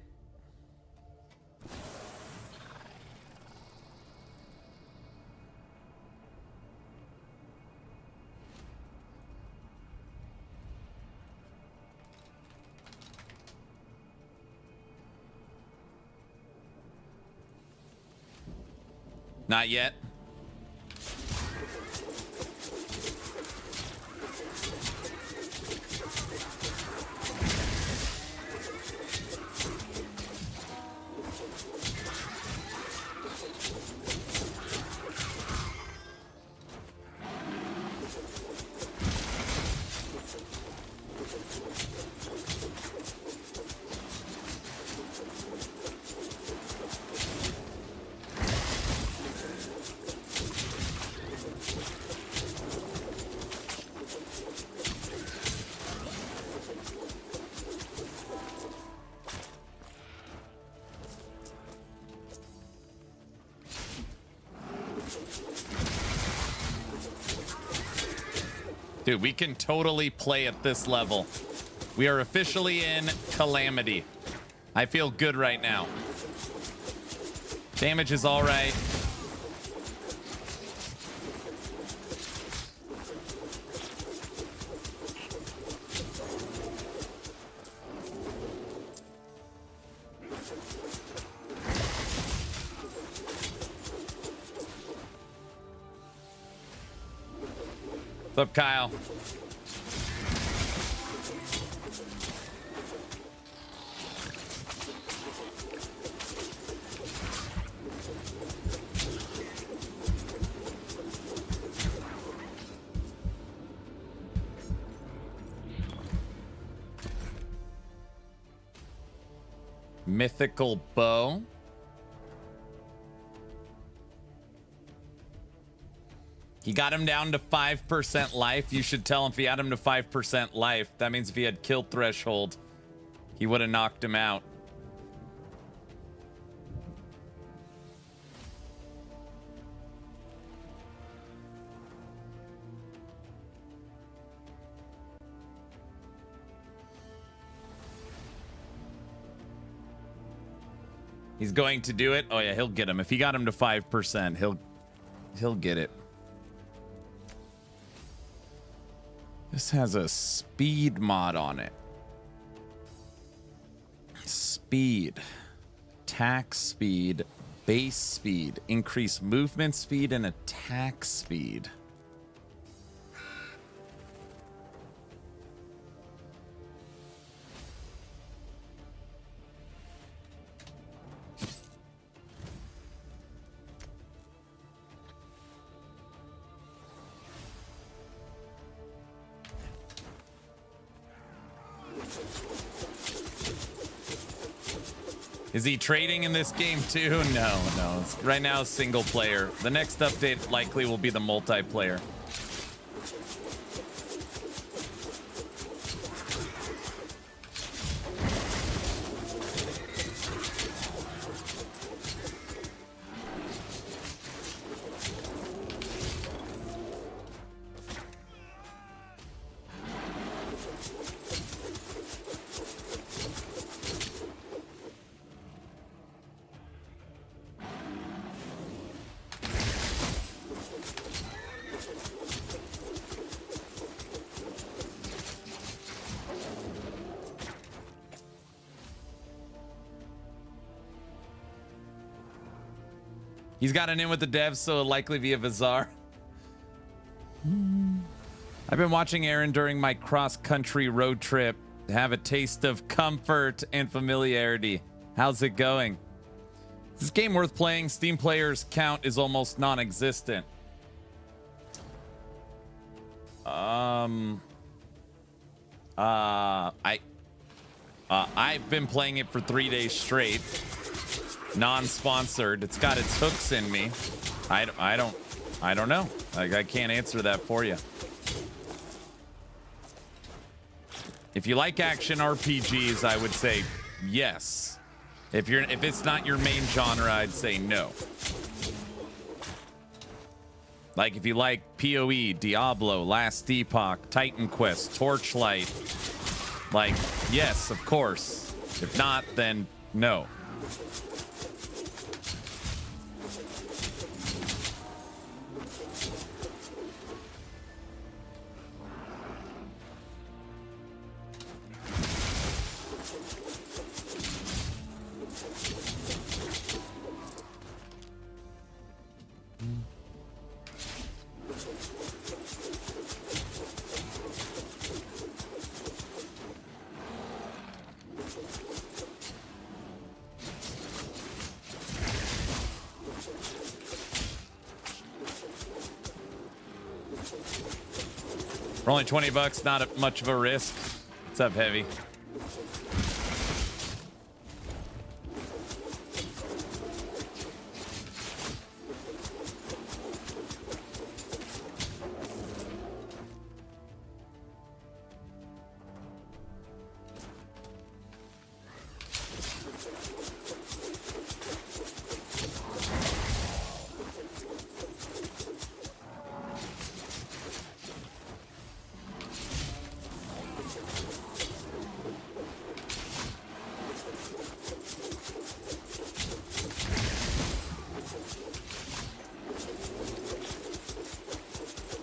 Not yet. Dude, we can totally play at this level. We are officially in Calamity. I feel good right now. Damage is all right. What's up, Kyle? Mythical bow. He got him down to 5% life. You should tell him if he had him to 5% life. That means if he had kill threshold, he would have knocked him out. He's going to do it. Oh yeah, he'll get him. If he got him to 5%, he'll get it. This has a speed mod on it. Speed. Attack speed. Base speed. Increase movement speed and attack speed. Is he trading in this game too? No. It's right now single player. The next update likely will be the multiplayer. He's got an in with the devs, so it'll likely be a Vizar. I've been watching Aaron during my cross-country road trip to have a taste of comfort and familiarity. How's it going? Is this game worth playing? Steam players count is almost non-existent. I've been playing it for 3 days straight. Non-sponsored. It's got its hooks in me. I don't know. I can't answer that for you. If you like action RPGs, I would say yes. If it's not your main genre, I'd say no. Like if you like PoE, Diablo, Last Epoch, Titan Quest, Torchlight, like yes, of course. If not, then no. For only 20 bucks, not much of a risk. What's up, Heavy?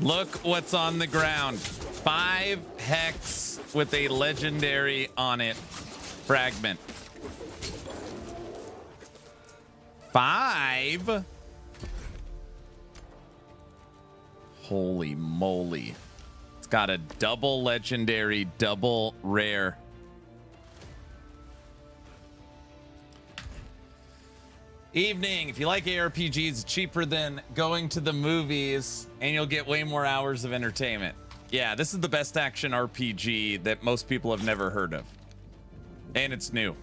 Look what's on the ground. 5 hex with a legendary on it. Fragment. 5? Holy moly. It's got a double legendary, double rare. Evening. If you like ARPGs, it's cheaper than going to the movies, and you'll get way more hours of entertainment. Yeah, this is the best action RPG that most people have never heard of. And it's new.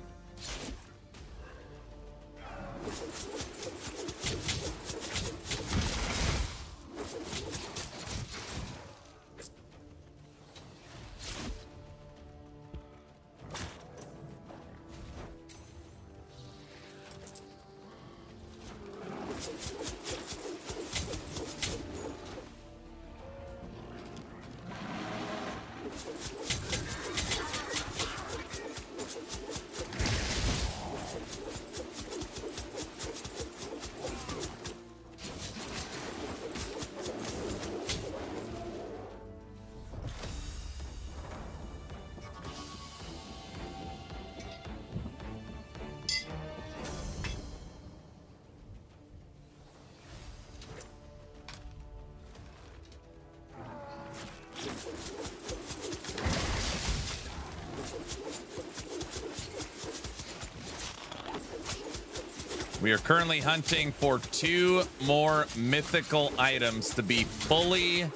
We are currently hunting for 2 more mythical items to be fully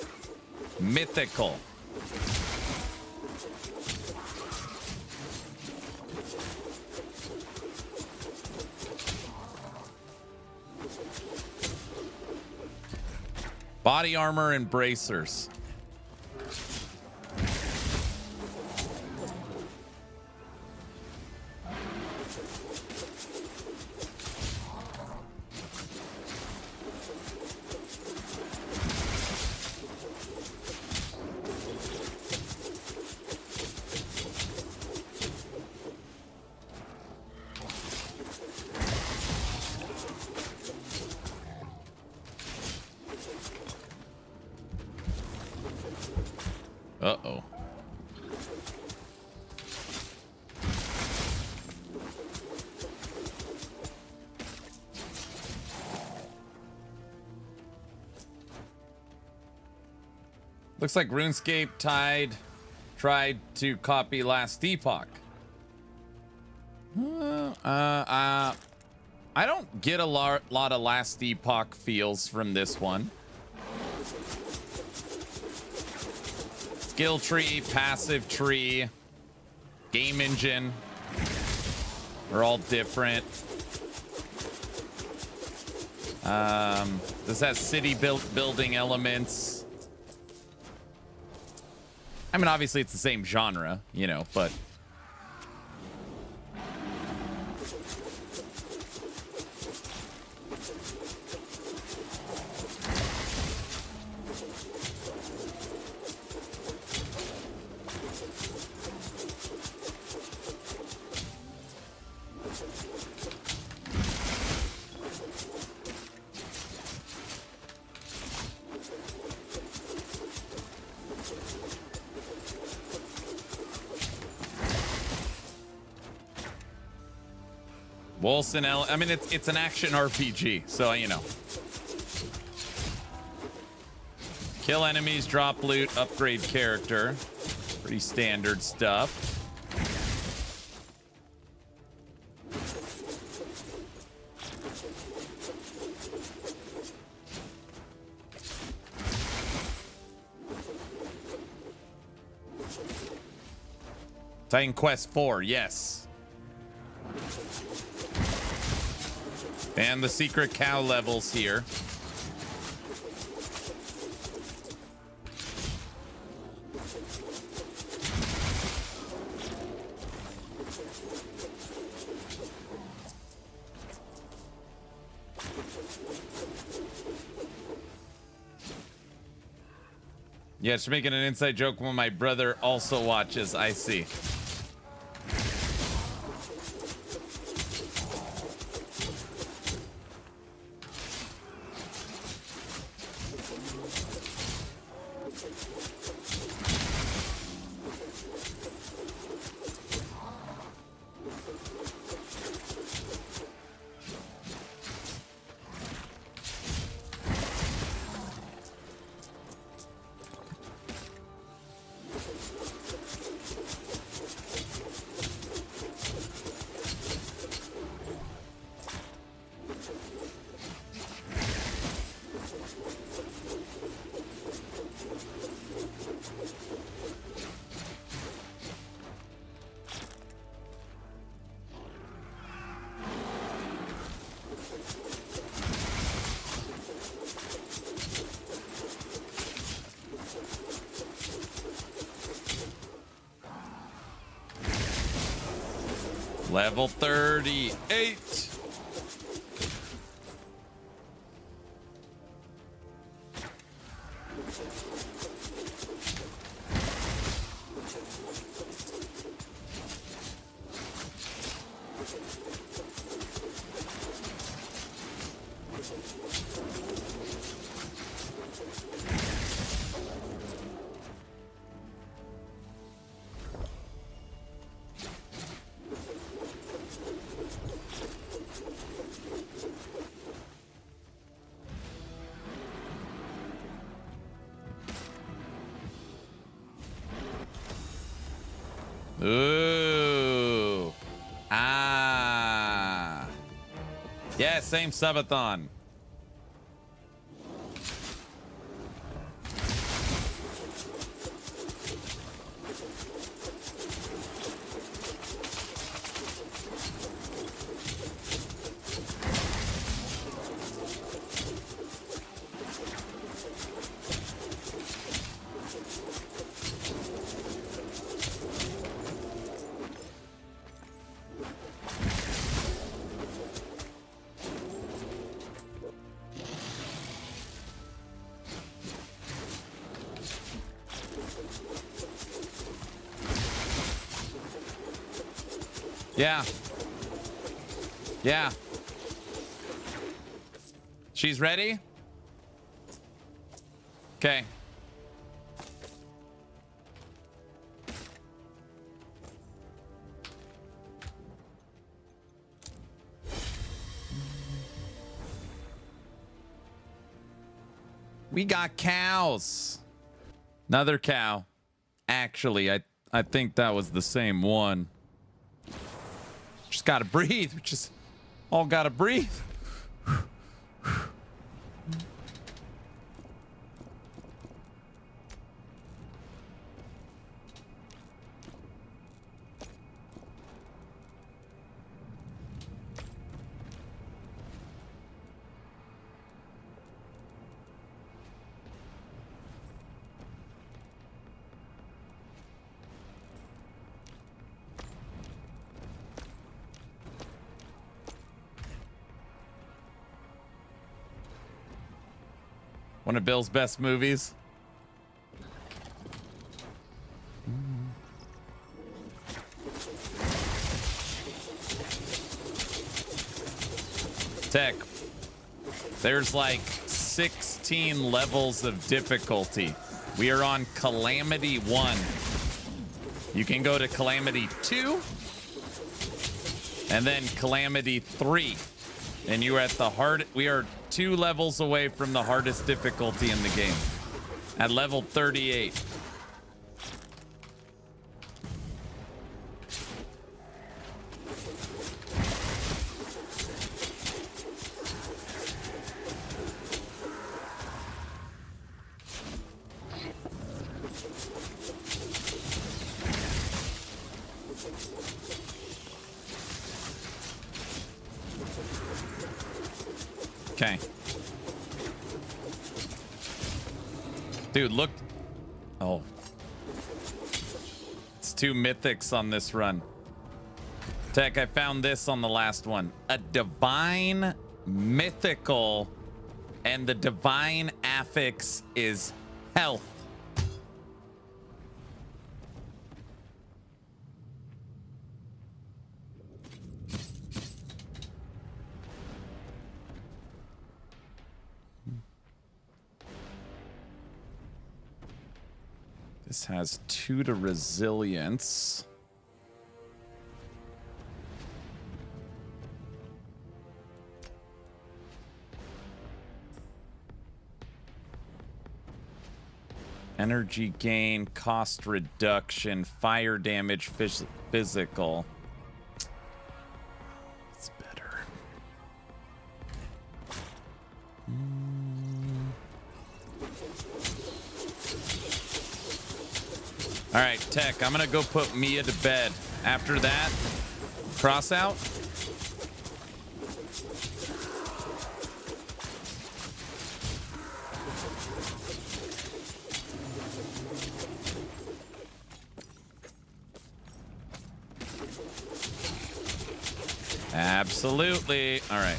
mythical. Body armor and bracers. Uh-oh. Looks like RuneScape tried to copy Last Epoch. I don't get a lot of Last Epoch feels from this one. Skill tree, passive tree, game engine are all different. This has city building elements. I mean, obviously it's the same genre, you know, but Wolson L. I mean, it's an action RPG, so you know. Kill enemies, drop loot, upgrade character. Pretty standard stuff. Titan Quest 4, yes. And the secret cow levels here. Yeah, just making an inside joke when my brother also watches. I see. Level 38. Ooh. Ah. Yeah, same subathon. Yeah. Yeah. She's ready? Okay. We got cows. Another cow. Actually, I think that was the same one. Just gotta breathe. We just all gotta breathe. One of Bill's best movies. Tech. There's like 16 levels of difficulty. We are on Calamity 1. You can go to Calamity 2. And then Calamity 3. And you are at the we are 2 levels away from the hardest difficulty in the game. At level 38. Okay. Dude, look. Oh. It's 2 mythics on this run. Tech, I found this on the last one. A divine mythical, and the divine affix is health. This has 2 to resilience. Energy gain, cost reduction, fire damage, physical. It's better. All right, Tech, I'm gonna go put Mia to bed. After that, cross out. Absolutely. All right.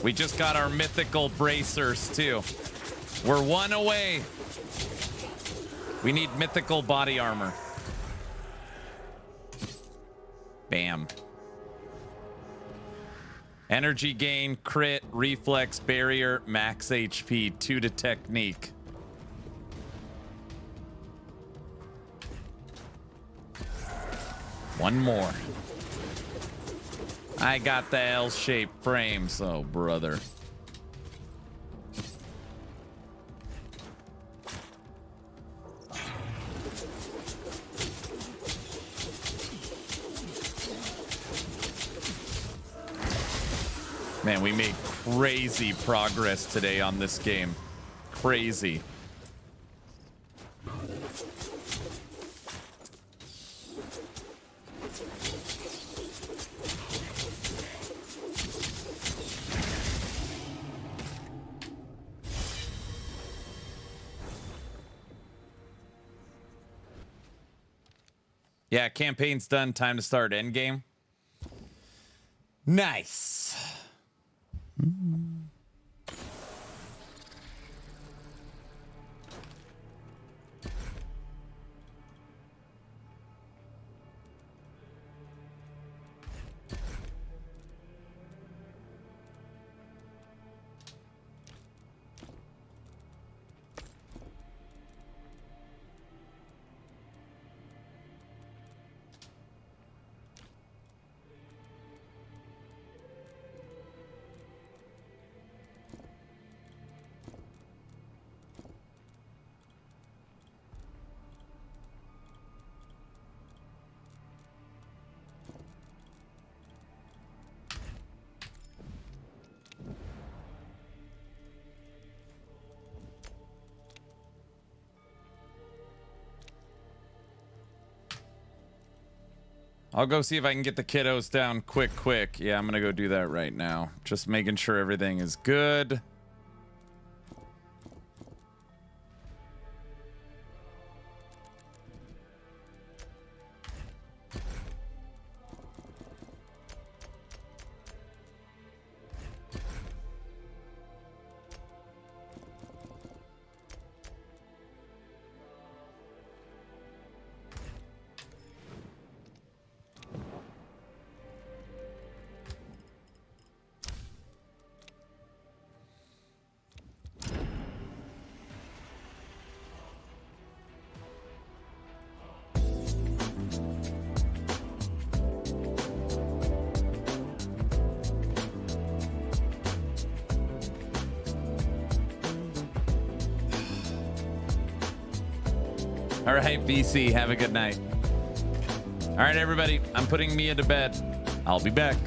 We just got our mythical bracers too. We're 1 away. We need mythical body armor. Bam. Energy gain, crit, reflex, barrier, max HP, 2 to technique. One more. I got the L-shaped frame, so brother. Man, we made crazy progress today on this game. Crazy. Yeah, campaign's done. Time to start Endgame. Nice. I'll go see if I can get the kiddos down quick. Yeah, I'm gonna go do that right now. Just making sure everything is good. All right, BC, have a good night. All right, everybody, I'm putting Mia to bed. I'll be back.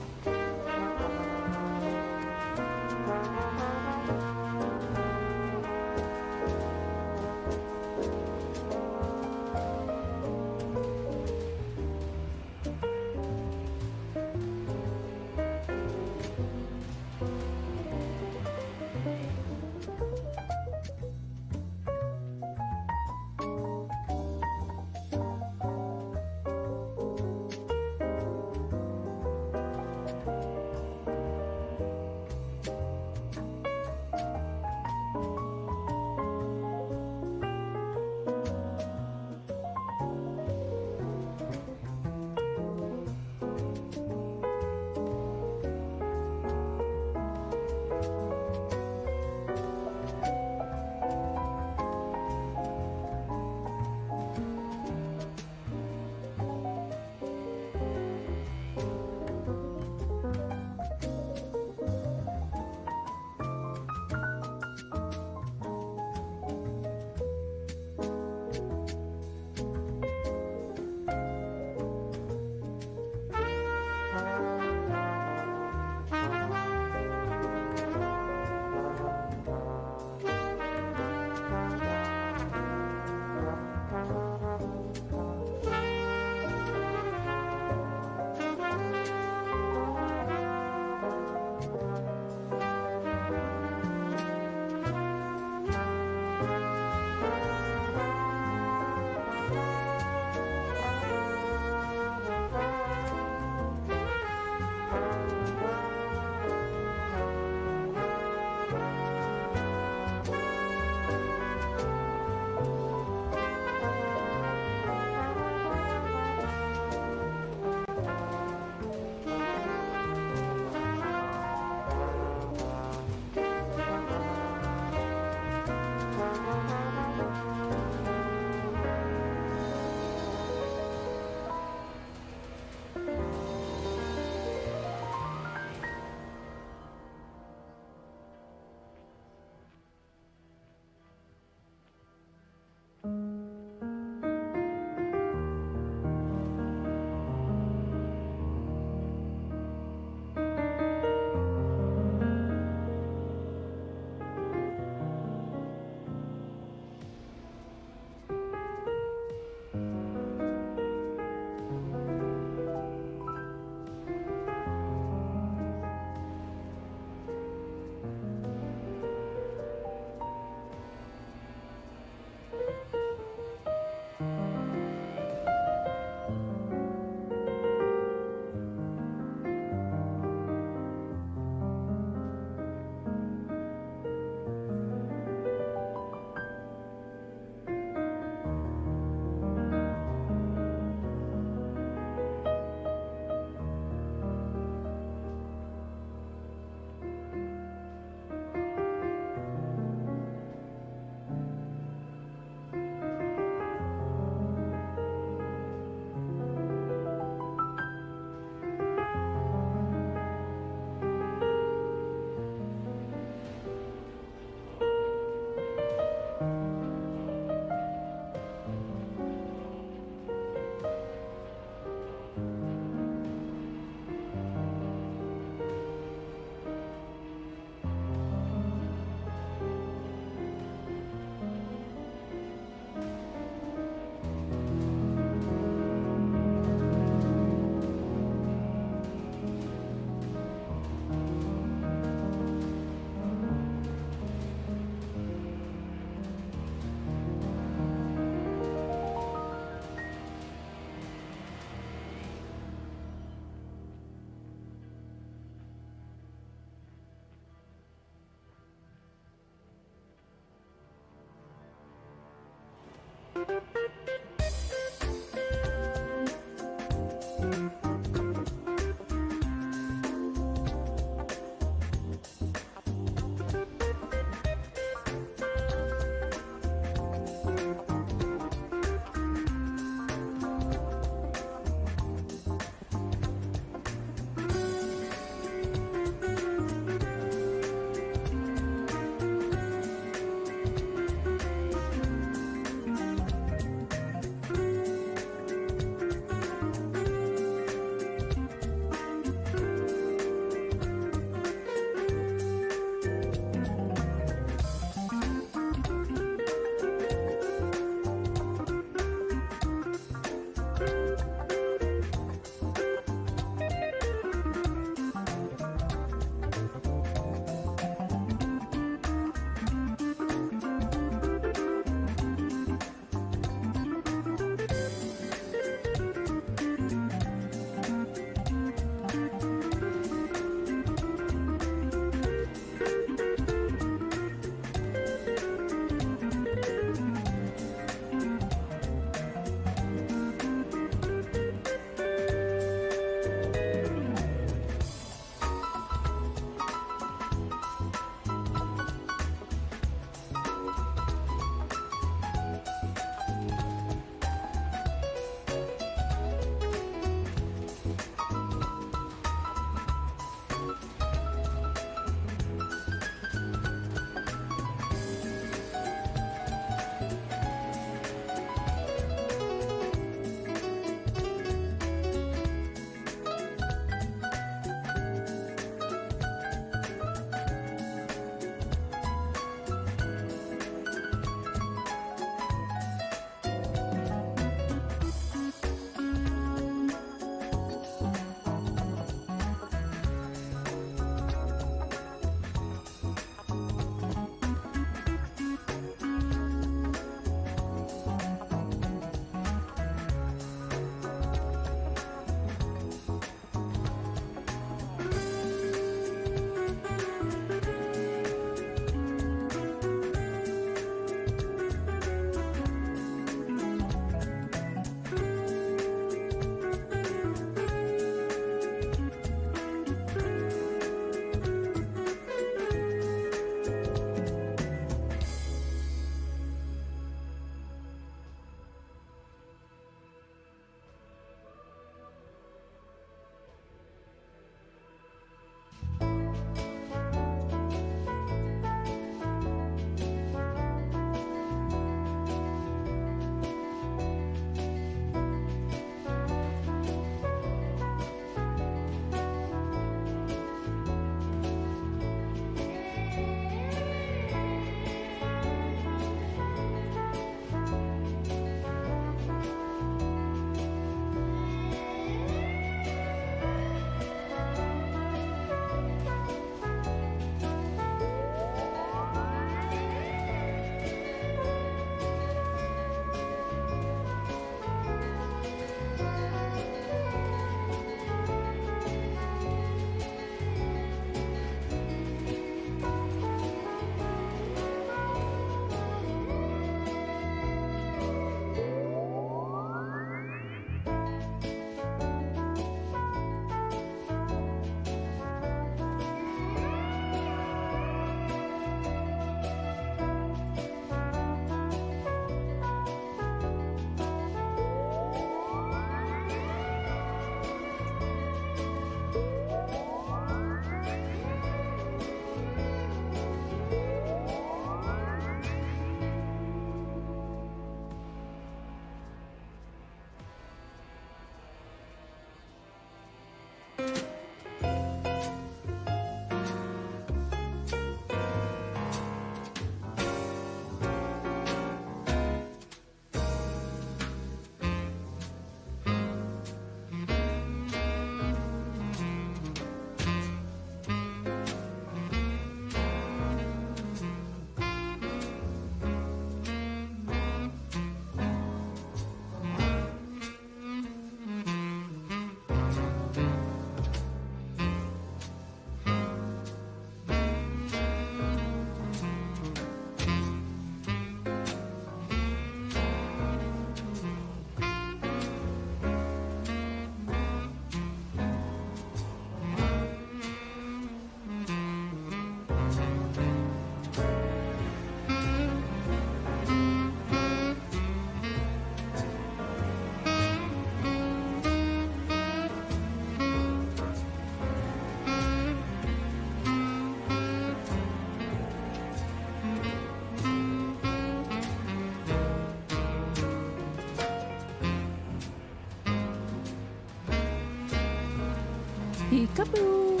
Peekaboo.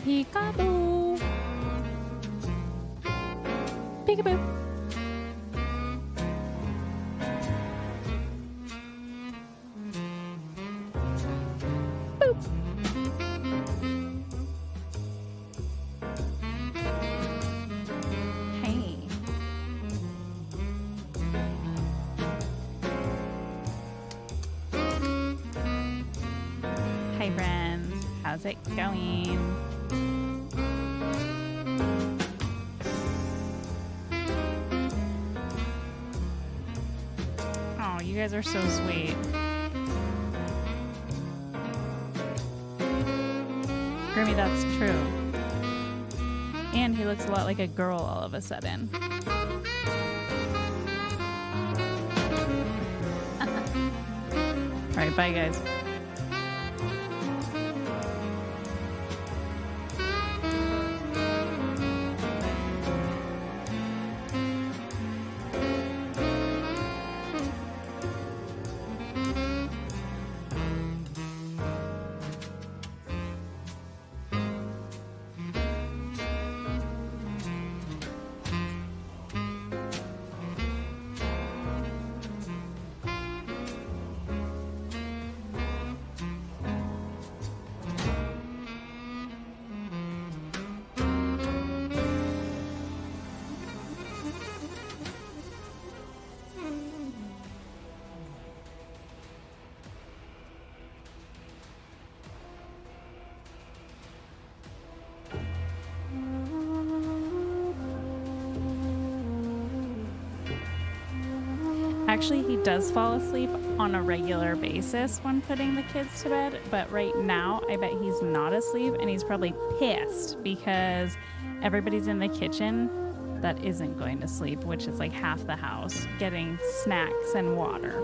Peekaboo. Peekaboo. Boop. Hey. Hi friends, how's it going? Oh, you guys are so sweet. Grimmy, that's true. And he looks a lot like a girl all of a sudden. Alright, bye guys. Actually, he does fall asleep on a regular basis when putting the kids to bed, but right now I bet he's not asleep and he's probably pissed because everybody's in the kitchen that isn't going to sleep, which is like half the house, getting snacks and water.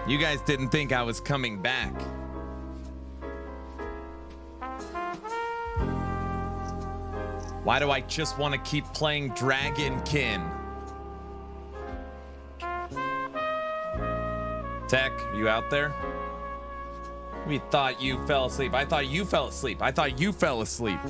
You guys didn't think I was coming back. Why do I just want to keep playing Dragonkin? Tech, you out there? We thought you fell asleep. I thought you fell asleep. I thought you fell asleep.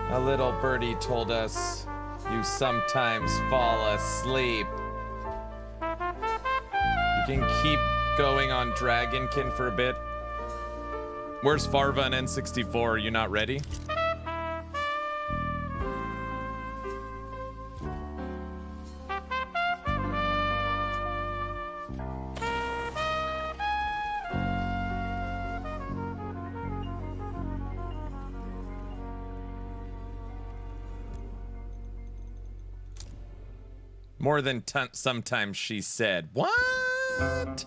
A little birdie told us you sometimes fall asleep. You can keep going on Dragonkin for a bit. Where's Farva and N64? Are you not ready? More than sometimes, she said. What?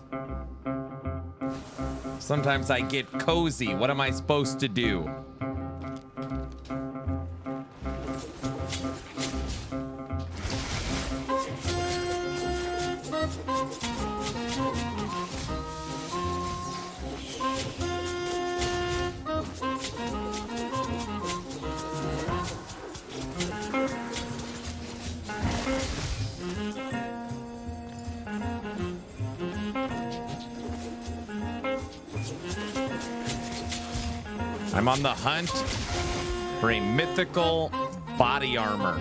Sometimes I get cozy. What am I supposed to do? I'm on the hunt for a mythical body armor.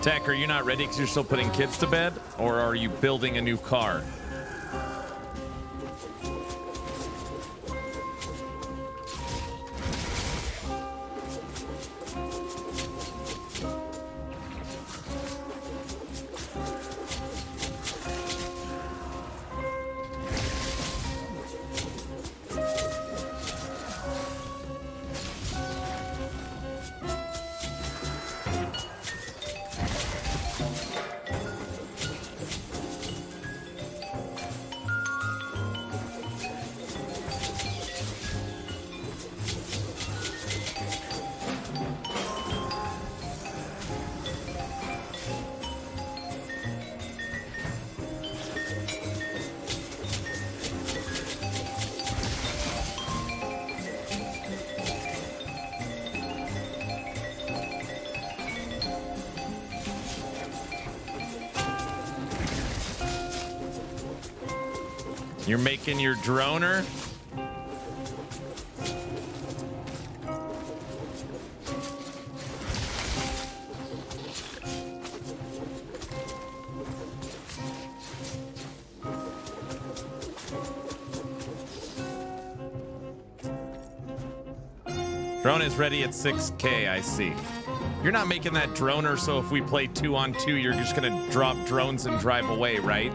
Tech, are you not ready because you're still putting kids to bed? Or are you building a new car? You're making your droner? Drone is ready at 6K, I see. You're not making that droner so if we play 2-on-2, you're just gonna drop drones and drive away, right?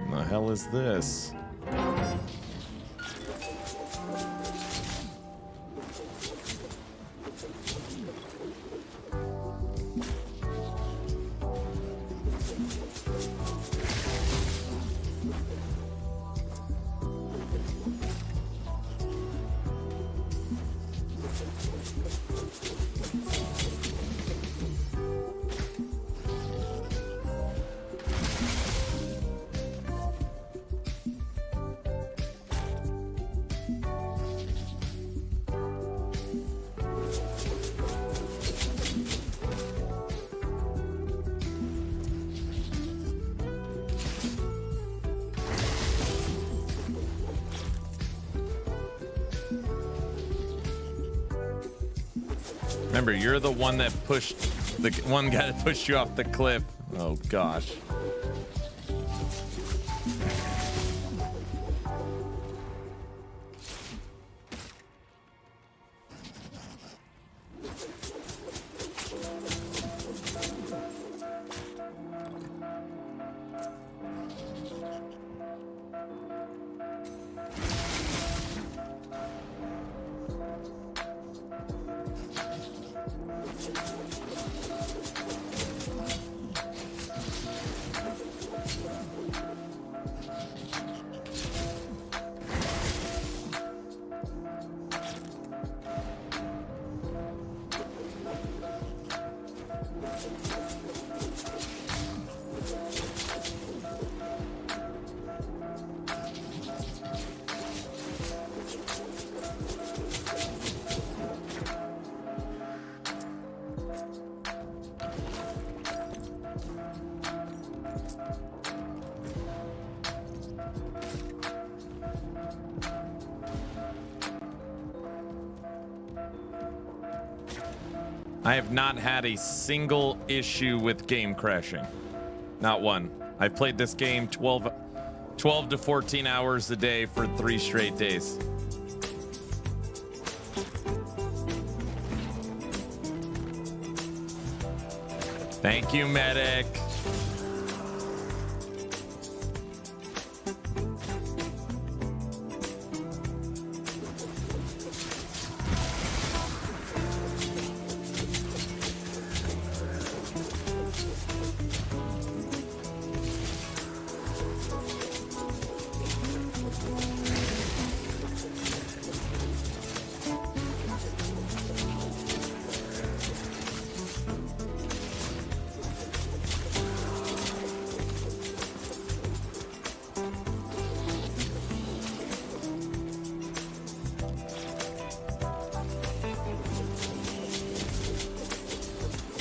What the hell is this? Remember, you're the one that pushed the one guy that pushed you off the cliff. Oh gosh. I have not had a single issue with game crashing. Not one. I've played this game 12 to 14 hours a day for 3 straight days. Thank you, medic.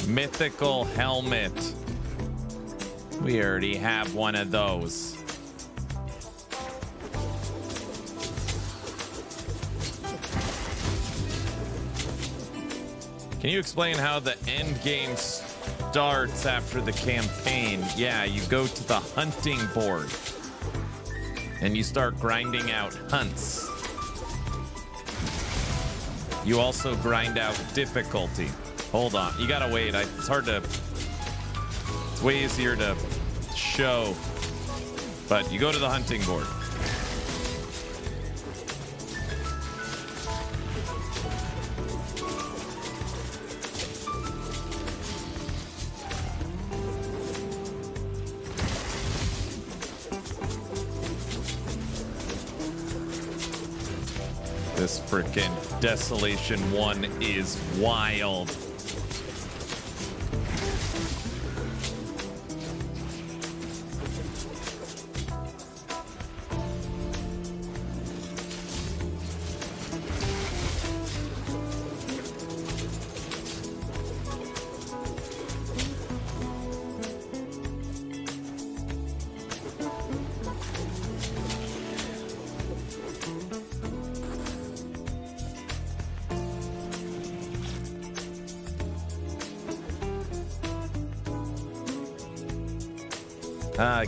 Mythical helmet. We already have one of those. Can you explain how the end game starts after the campaign? Yeah, you go to the hunting board and you start grinding out hunts. You also grind out difficulty. Hold on, you gotta wait. It's hard to, it's way easier to show, but you go to the hunting board. This frickin' Desolation 1 is wild.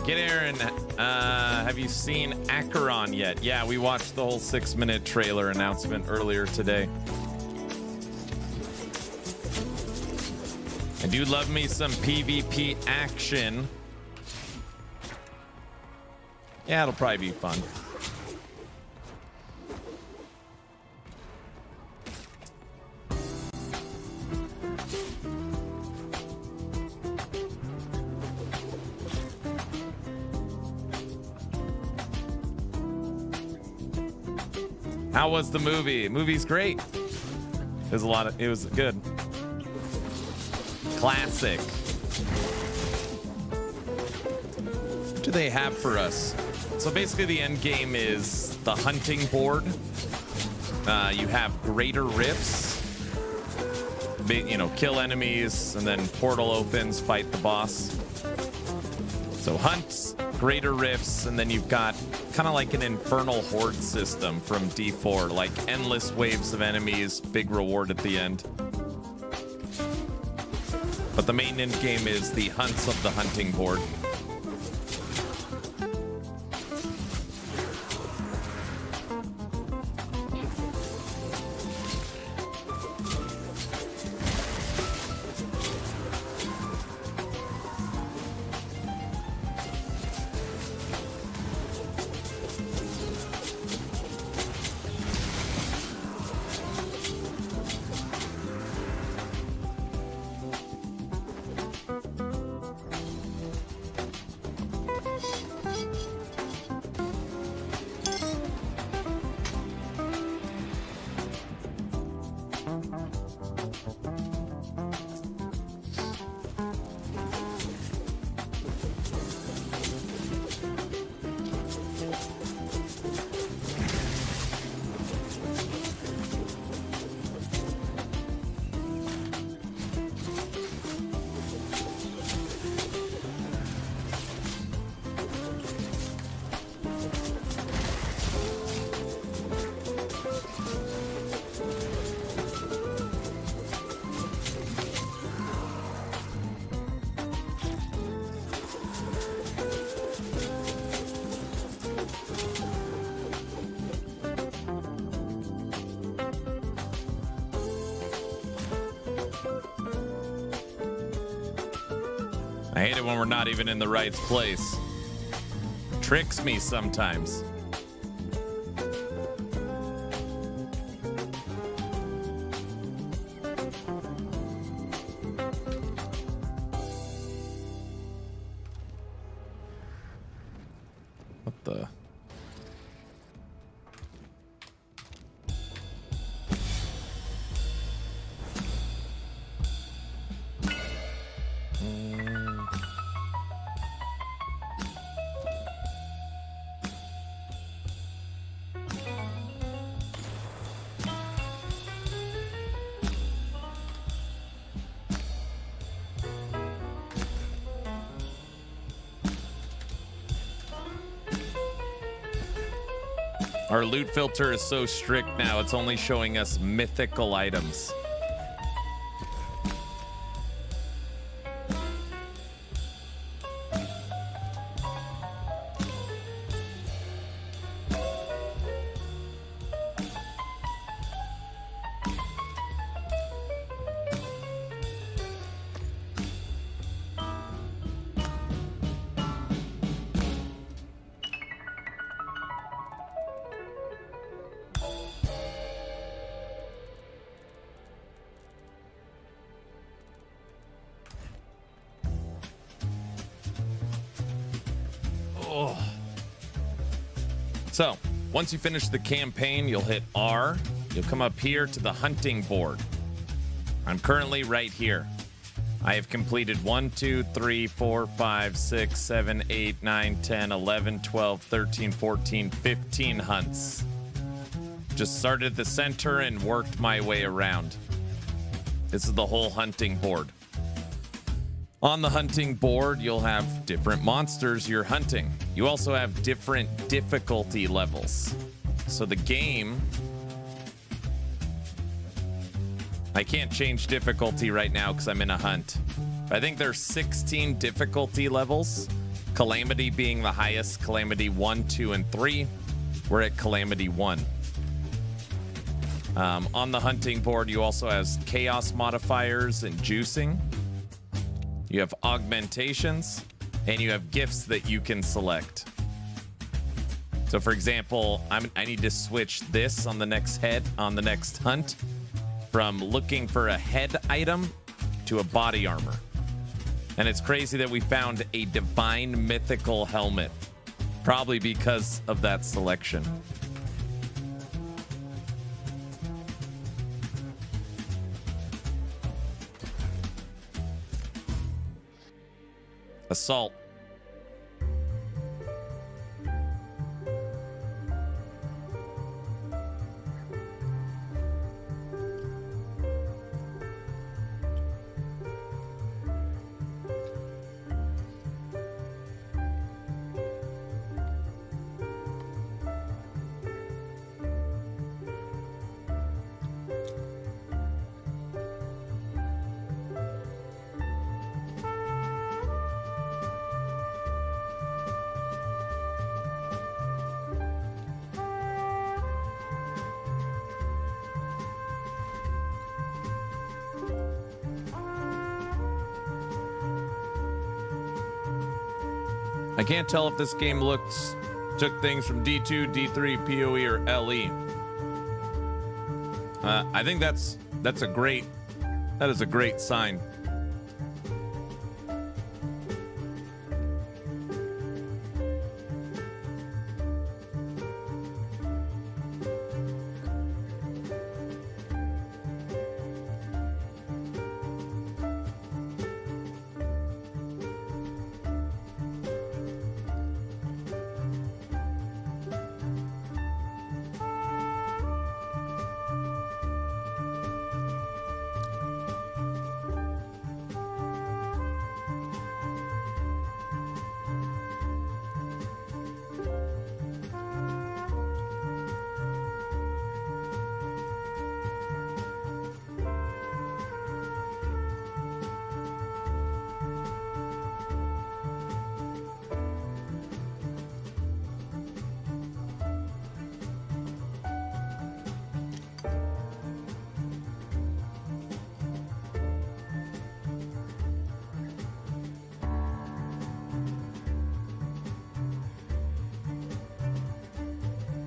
Get Aaron. Have you seen Acheron yet? Yeah, we watched the whole 6-minute trailer announcement earlier today. I do love me some PvP action. Yeah, it'll probably be fun. How was the movie? Movie's great. It was good. Classic. What do they have for us? So basically the end game is the hunting board. You have greater rifts. You know, kill enemies, and then portal opens, fight the boss. So hunts, greater rifts, and then you've got kind of like an infernal horde system from D4, like endless waves of enemies, big reward at the end. But the main end game is the hunts of the hunting board. I hate it when we're not even in the right place. Tricks me sometimes. What the? Our loot filter is so strict now, it's only showing us mythical items. So, once you finish the campaign, you'll hit R. You'll come up here to the hunting board. I'm currently right here. I have completed 1, 2, 3, 4, 5, 6, 7, 8, 9, 10, 11, 12, 13, 14, 15 hunts. Just started at the center and worked my way around. This is the whole hunting board. On the hunting board, you'll have different monsters you're hunting. You also have different difficulty levels. So the game... I can't change difficulty right now because I'm in a hunt. I think there's 16 difficulty levels. Calamity being the highest. Calamity 1, 2, and 3. We're at Calamity 1. On the hunting board, you also have chaos modifiers and juicing. You have augmentations, and you have gifts that you can select. So, for example, I need to switch this on the next hunt from looking for a head item to a body armor. And it's crazy that we found a divine mythical helmet, probably because of that selection. Assault. I can't tell if this game took things from D2, D3, PoE, or LE. I think that is a great sign.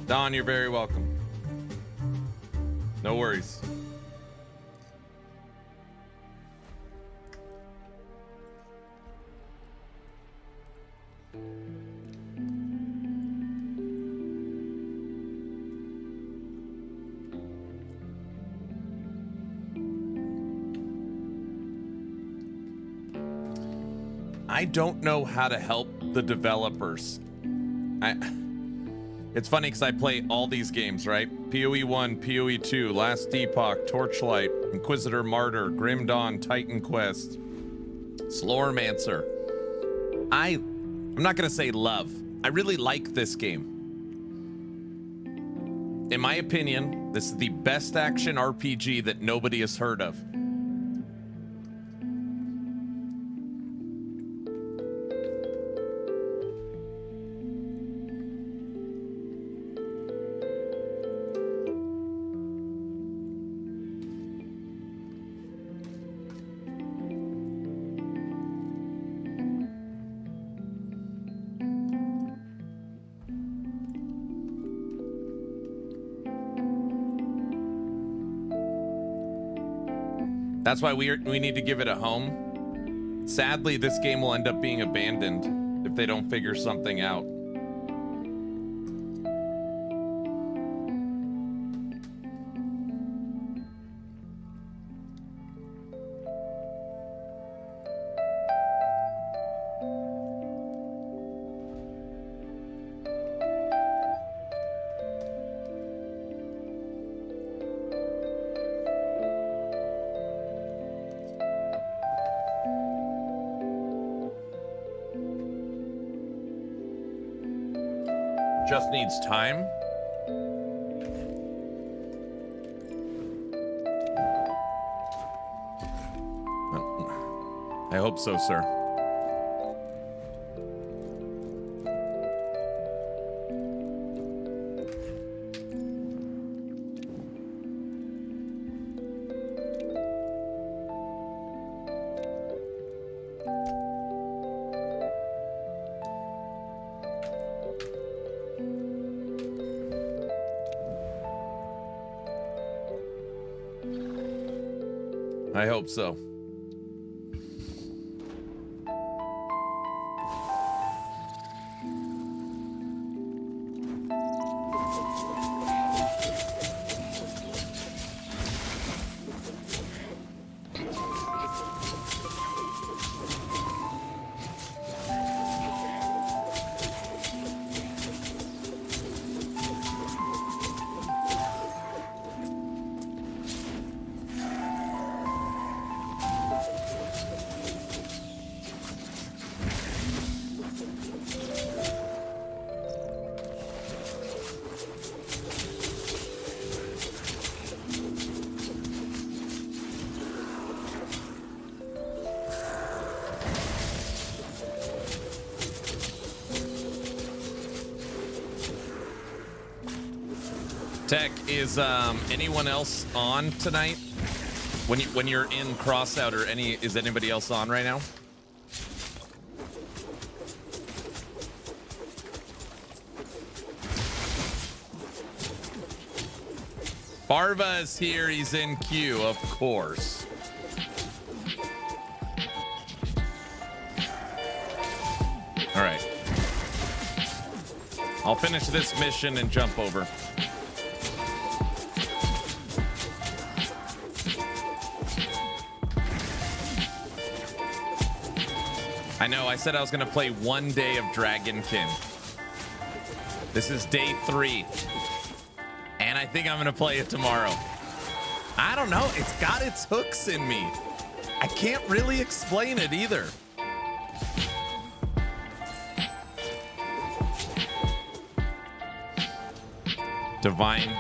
Don, you're very welcome. No worries. I don't know how to help the developers. It's funny because I play all these games, right? PoE 1, PoE 2, Last Epoch, Torchlight, Inquisitor Martyr, Grim Dawn, Titan Quest, Slowromancer. I'm not going to say love. I really like this game. In my opinion, this is the best action RPG that nobody has heard of. That's why we need to give it a home. Sadly, this game will end up being abandoned if they don't figure something out. Just needs time. I hope so, sir. I hope so. Tech, is anyone else on tonight? When you're in crossout or is anybody else on right now? Barva's here, he's in queue, of course. All right. I'll finish this mission and jump over. I know, I said I was going to play 1 day of Dragonkin. This is day 3. And I think I'm going to play it tomorrow. I don't know. It's got its hooks in me. I can't really explain it either. Divine.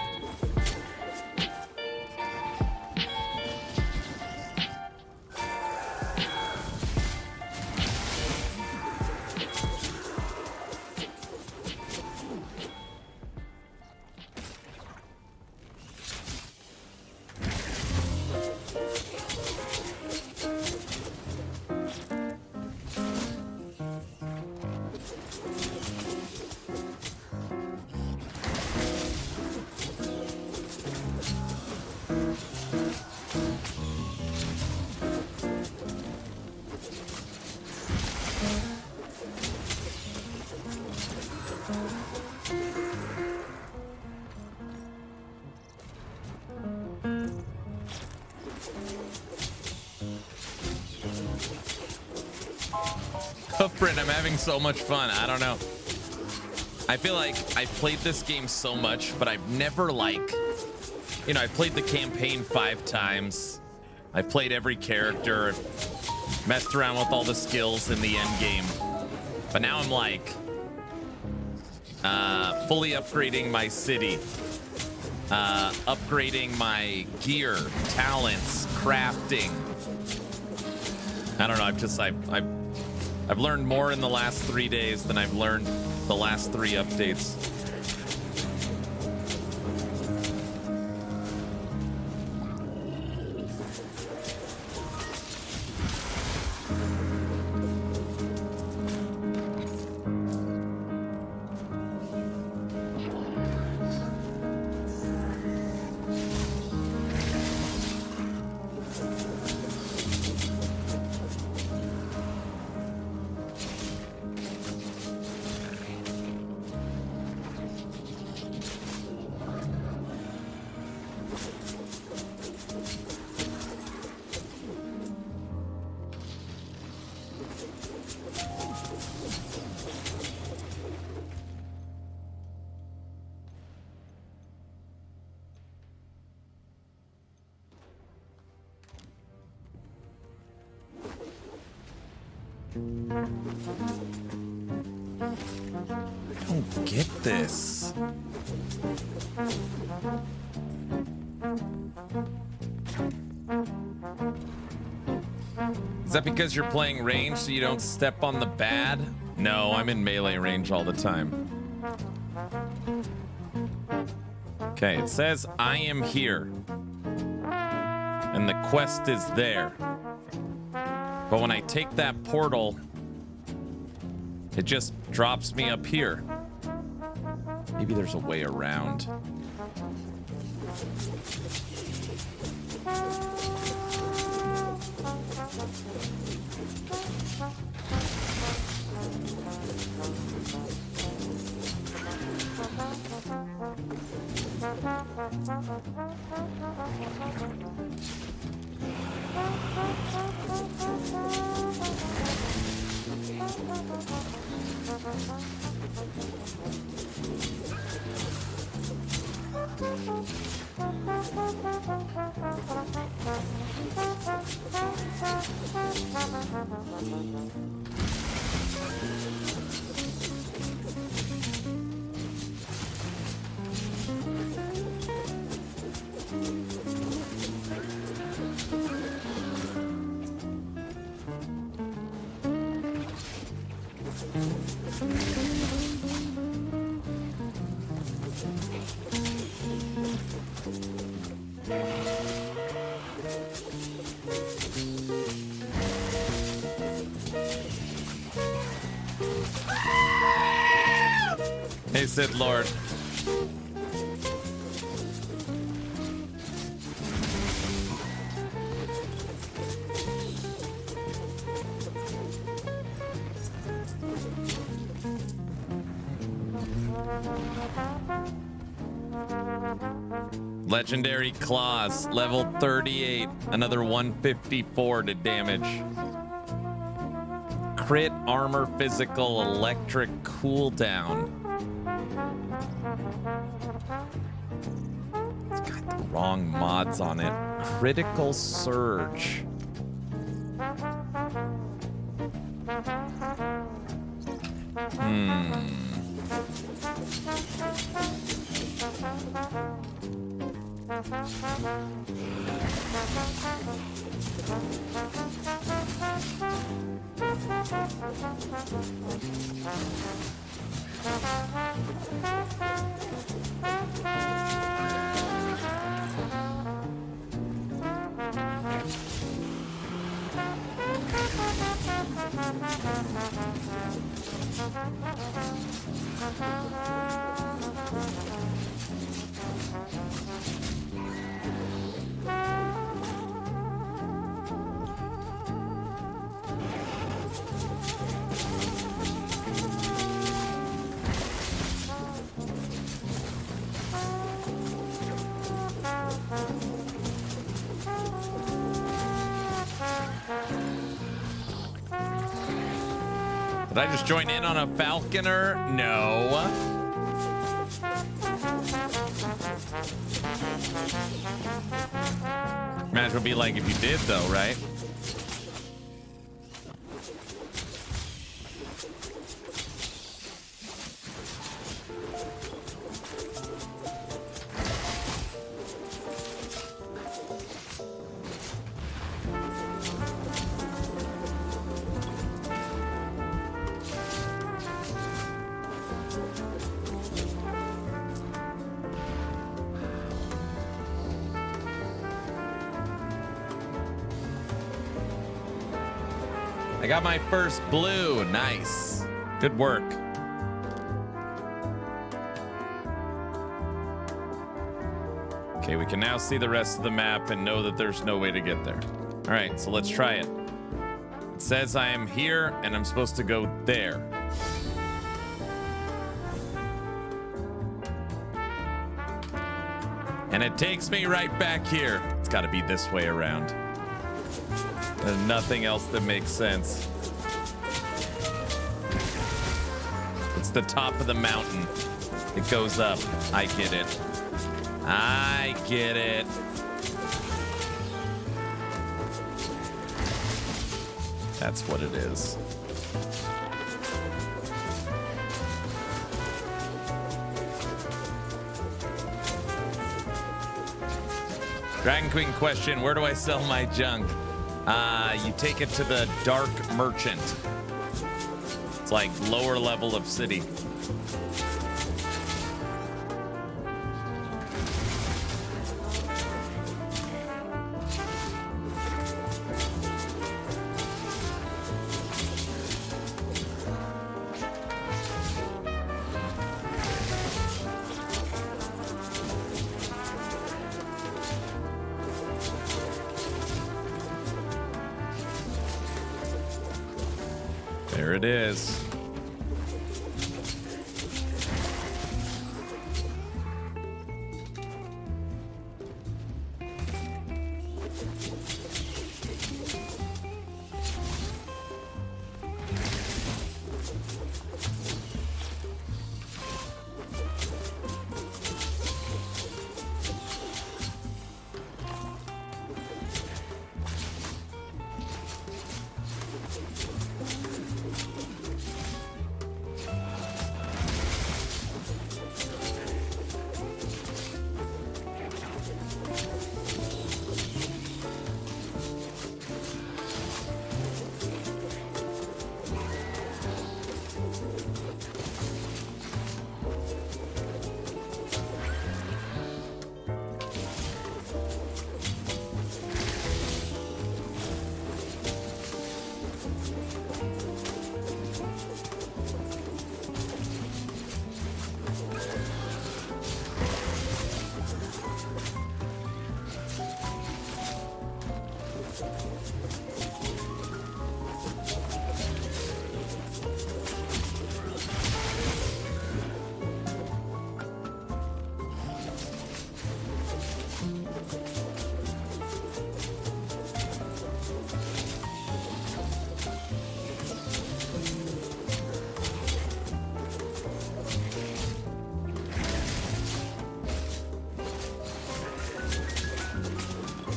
Hoofprint, I'm having so much fun. I don't know. I feel like I've played this game so much, but I've never I've played the campaign 5 times. I've played every character, messed around with all the skills in the end game. But now I'm fully upgrading my city, upgrading my gear, talents, crafting. I don't know. I've learned more in the last 3 days than I've learned the last 3 updates. I don't get this. Is that because you're playing range so you don't step on the bad? No, I'm in melee range all the time. Okay, it says I am here. And the quest is there. But when I take that portal, it just drops me up here. Maybe there's a way around. Hey, Sith Lord. Legendary Claws, level 38, another 154 to damage. Crit armor physical electric cooldown. It's got the wrong mods on it. Critical surge. Did I just join in on a falconer? No. Imagine what it'd be like if you did, though, right? I got my first blue. Nice. Good work. Okay, we can now see the rest of the map and know that there's no way to get there. All right, so let's try it. It says I am here and I'm supposed to go there. And it takes me right back here. It's got to be this way around. There's nothing else that makes sense. It's the top of the mountain. It goes up. I get it. I get it. That's what it is. Dragonkin question, where do I sell my junk? You take it to the Dark Merchant. It's like lower level of city. Here it is.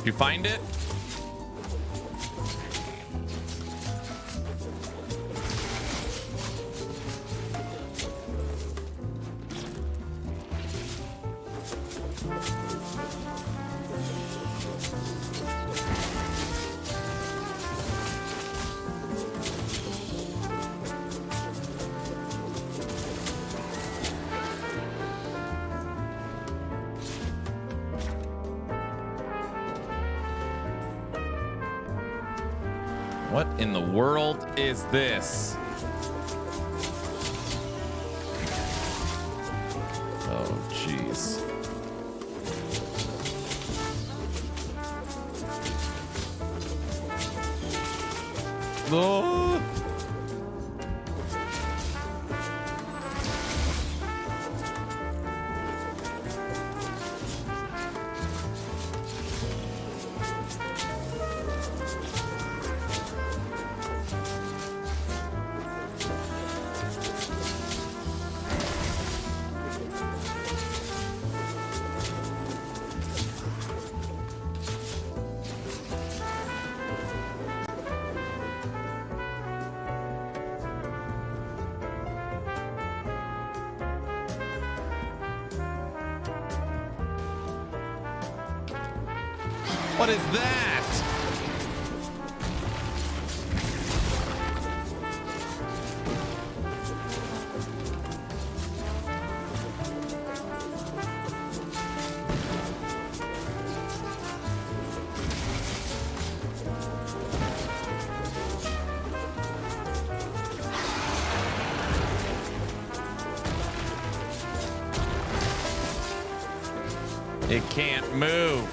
Did you find it? What in the world is this? Oh, jeez. Oh. What is that? It can't move.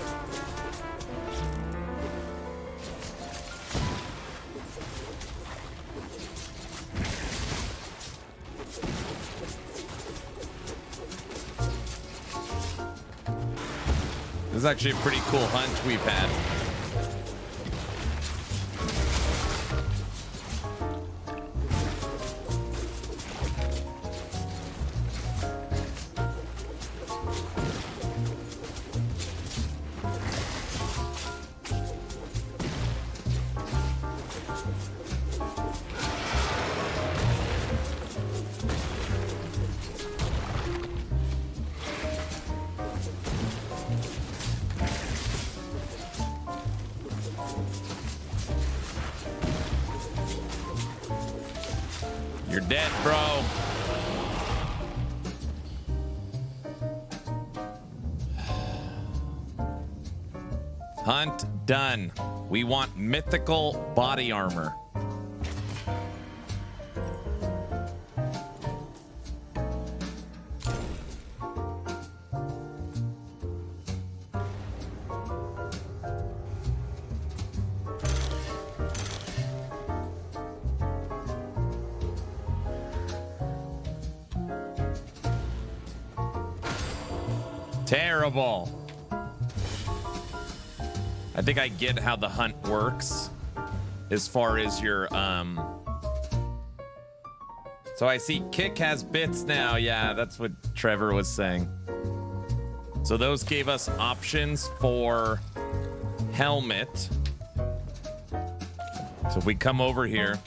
This is actually a pretty cool hunt we've had. You're dead, bro. Hunt done. We want mythical body armor. Terrible. I think I get how the hunt works as far as your So I see Kick has bits now. Yeah, that's what Trevor was saying. So those gave us options for helmet. So if we come over here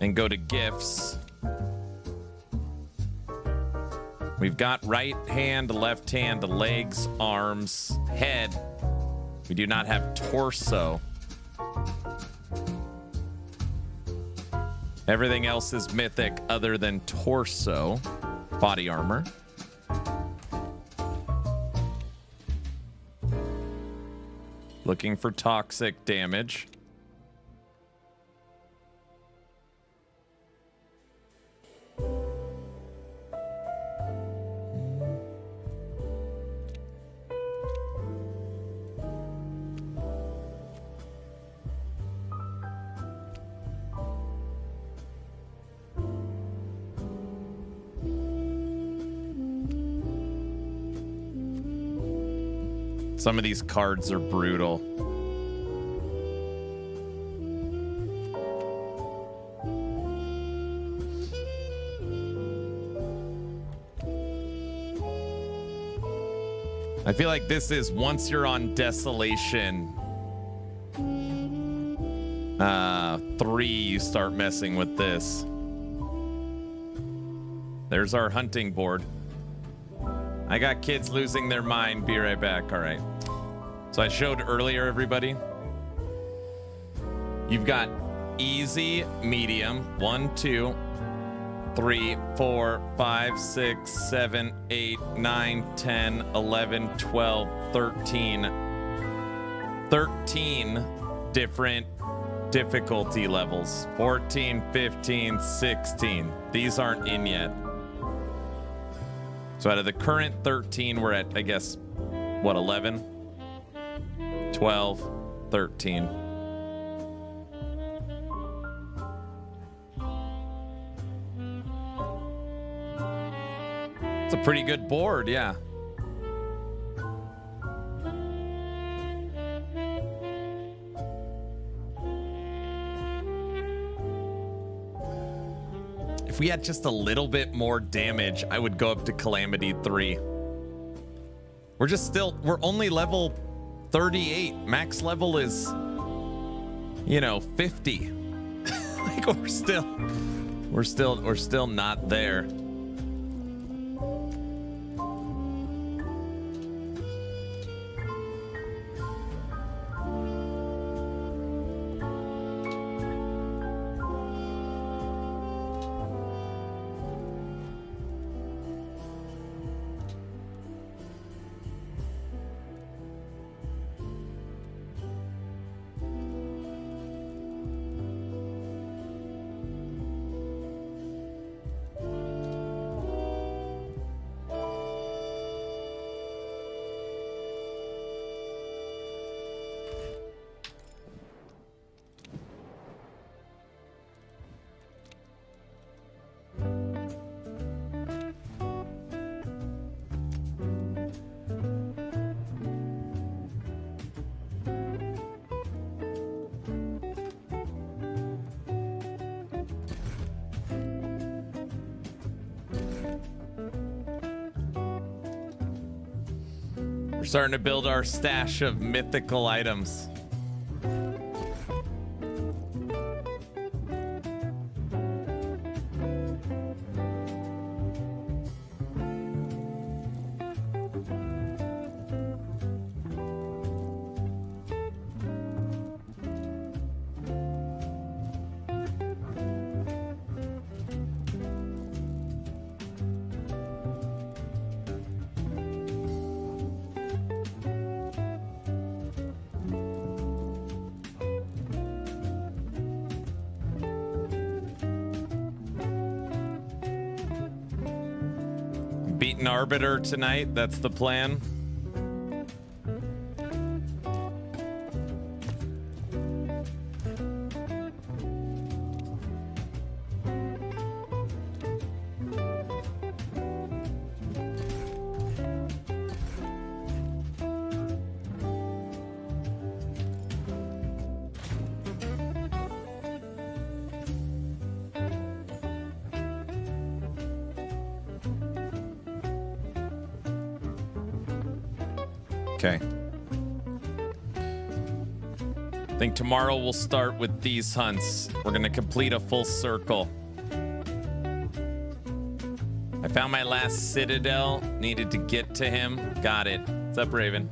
and go to gifts, we've got right hand, left hand, legs, arms, head. We do not have torso. Everything else is mythic other than torso. Body armor. Looking for toxic damage. Some of these cards are brutal. I feel like this is once you're on Desolation 3, you start messing with this. There's our hunting board. I got kids losing their mind. Be right back. All right. So I showed earlier, everybody. You've got easy, medium, 1, 2, 3, 4, 5, 6, 7, 8, 9, 10, 11, 12, 13. 13 different difficulty levels. 14, 15, 16. These aren't in yet. So out of the current 13, we're at, I guess, what, 11? 12, 13. It's a pretty good board, yeah. If we had just a little bit more damage, I would go up to Calamity 3. We're only level 38. Max level is, 50. Like we're still not there. We're starting to build our stash of mythical items. Beat an Arbiter tonight. That's the plan. Okay. I think tomorrow we'll start with these hunts. We're gonna complete a full circle. I found my last citadel. Needed to get to him. Got it. What's up, Raven?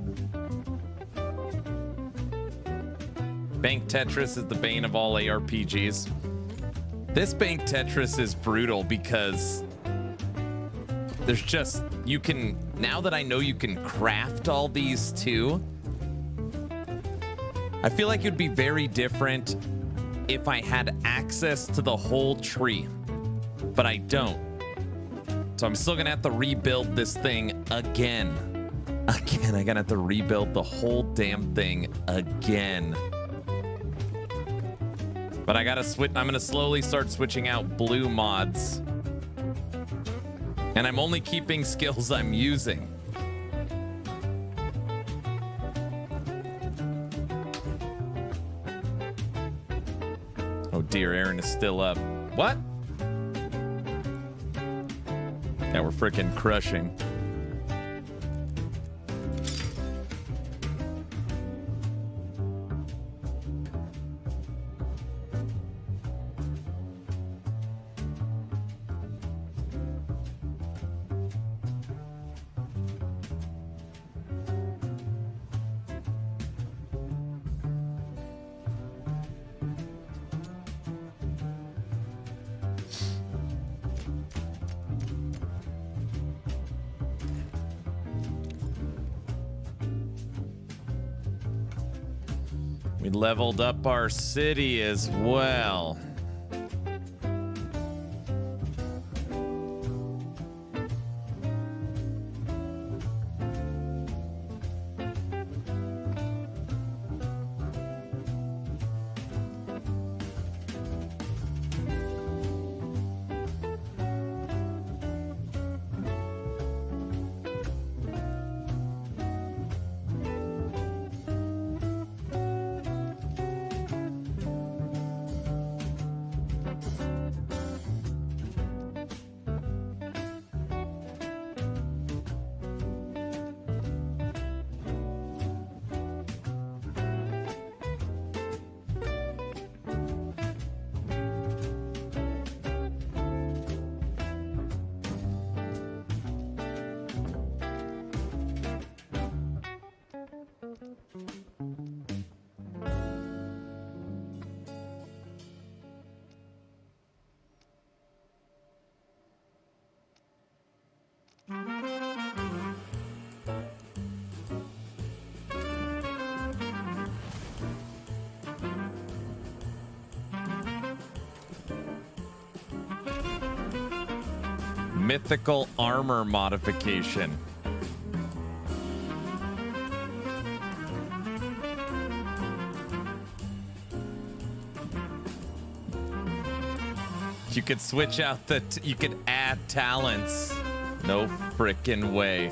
Bank Tetris is the bane of all ARPGs. This Bank Tetris is brutal because there's just, you can, now that I know you can craft all these too, I feel like it'd be very different if I had access to the whole tree, but I don't. So I'm still gonna have to rebuild this thing again. Again, I gotta have to rebuild the whole damn thing again. But I gotta switch. I'm gonna slowly start switching out blue mods. And I'm only keeping skills I'm using. Oh dear, Aaron is still up. What? Yeah, we're freaking crushing. We leveled up our city as well. Mythical armor modification. You could switch out the, you could add talents. No frickin' way.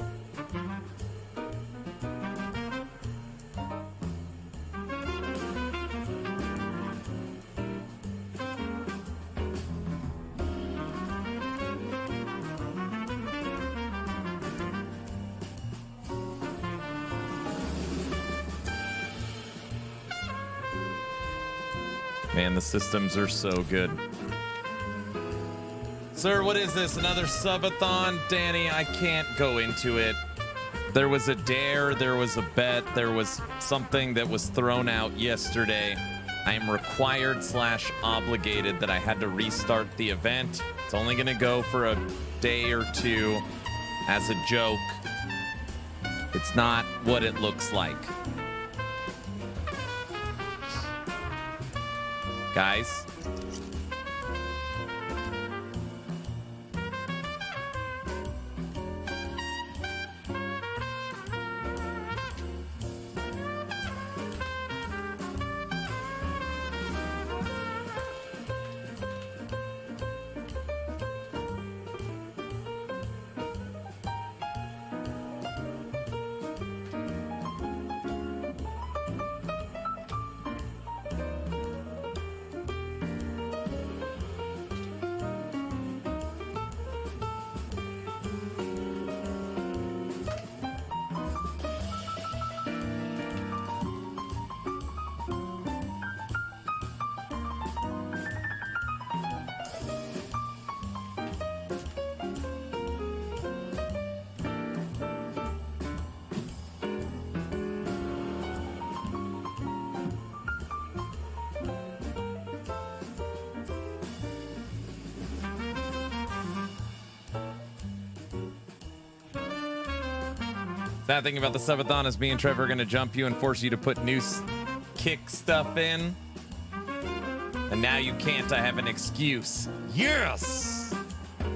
Man, the systems are so good. Sir, what is this? Another subathon? Danny, I can't go into it. There was a dare, there was a bet, there was something that was thrown out yesterday. I am required / obligated that I had to restart the event. It's only gonna go for a day or two as a joke. It's not what it looks like. Guys. Sad thing about the subathon is me and Trevor are going to jump you and force you to put new kick stuff in. And now you can't. I have an excuse. Yes!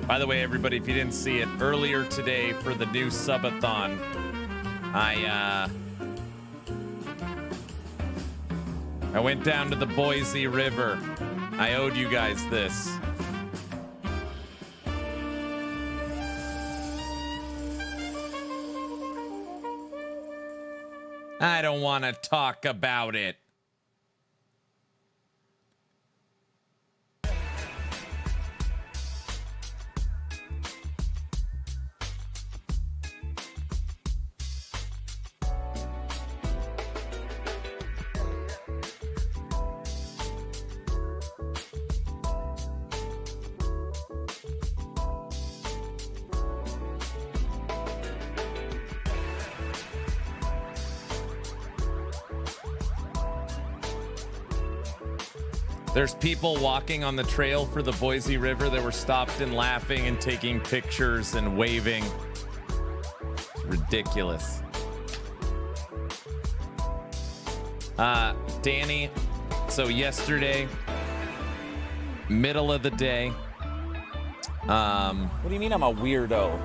By the way, everybody, if you didn't see it, earlier today for the new subathon, I went down to the Boise River. I owed you guys this. I don't want to talk about it. There's people walking on the trail for the Boise River that were stopped and laughing and taking pictures and waving. It's ridiculous. Danny, so yesterday, middle of the day. What do you mean I'm a weirdo?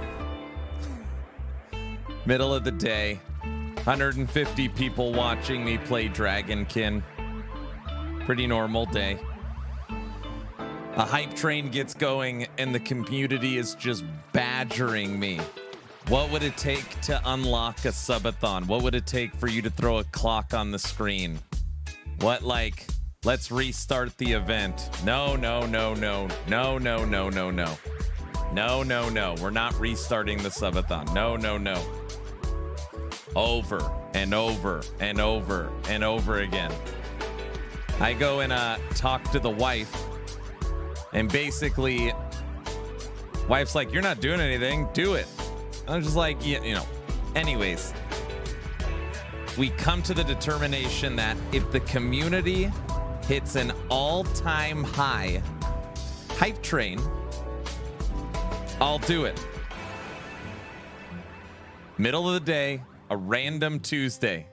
Middle of the day. 150 people watching me play Dragonkin. Pretty normal day. A hype train gets going and the community is just badgering me. What would it take to unlock a subathon? What would it take for you to throw a clock on the screen? What, like, let's restart the event. No. No. We're not restarting the subathon. No. Over and over and over and over again. I go and talk to the wife, and basically, wife's like, "You're not doing anything. Do it." I'm just like, yeah, you know. Anyways, we come to the determination that if the community hits an all-time high hype train, I'll do it. Middle of the day, a random Tuesday.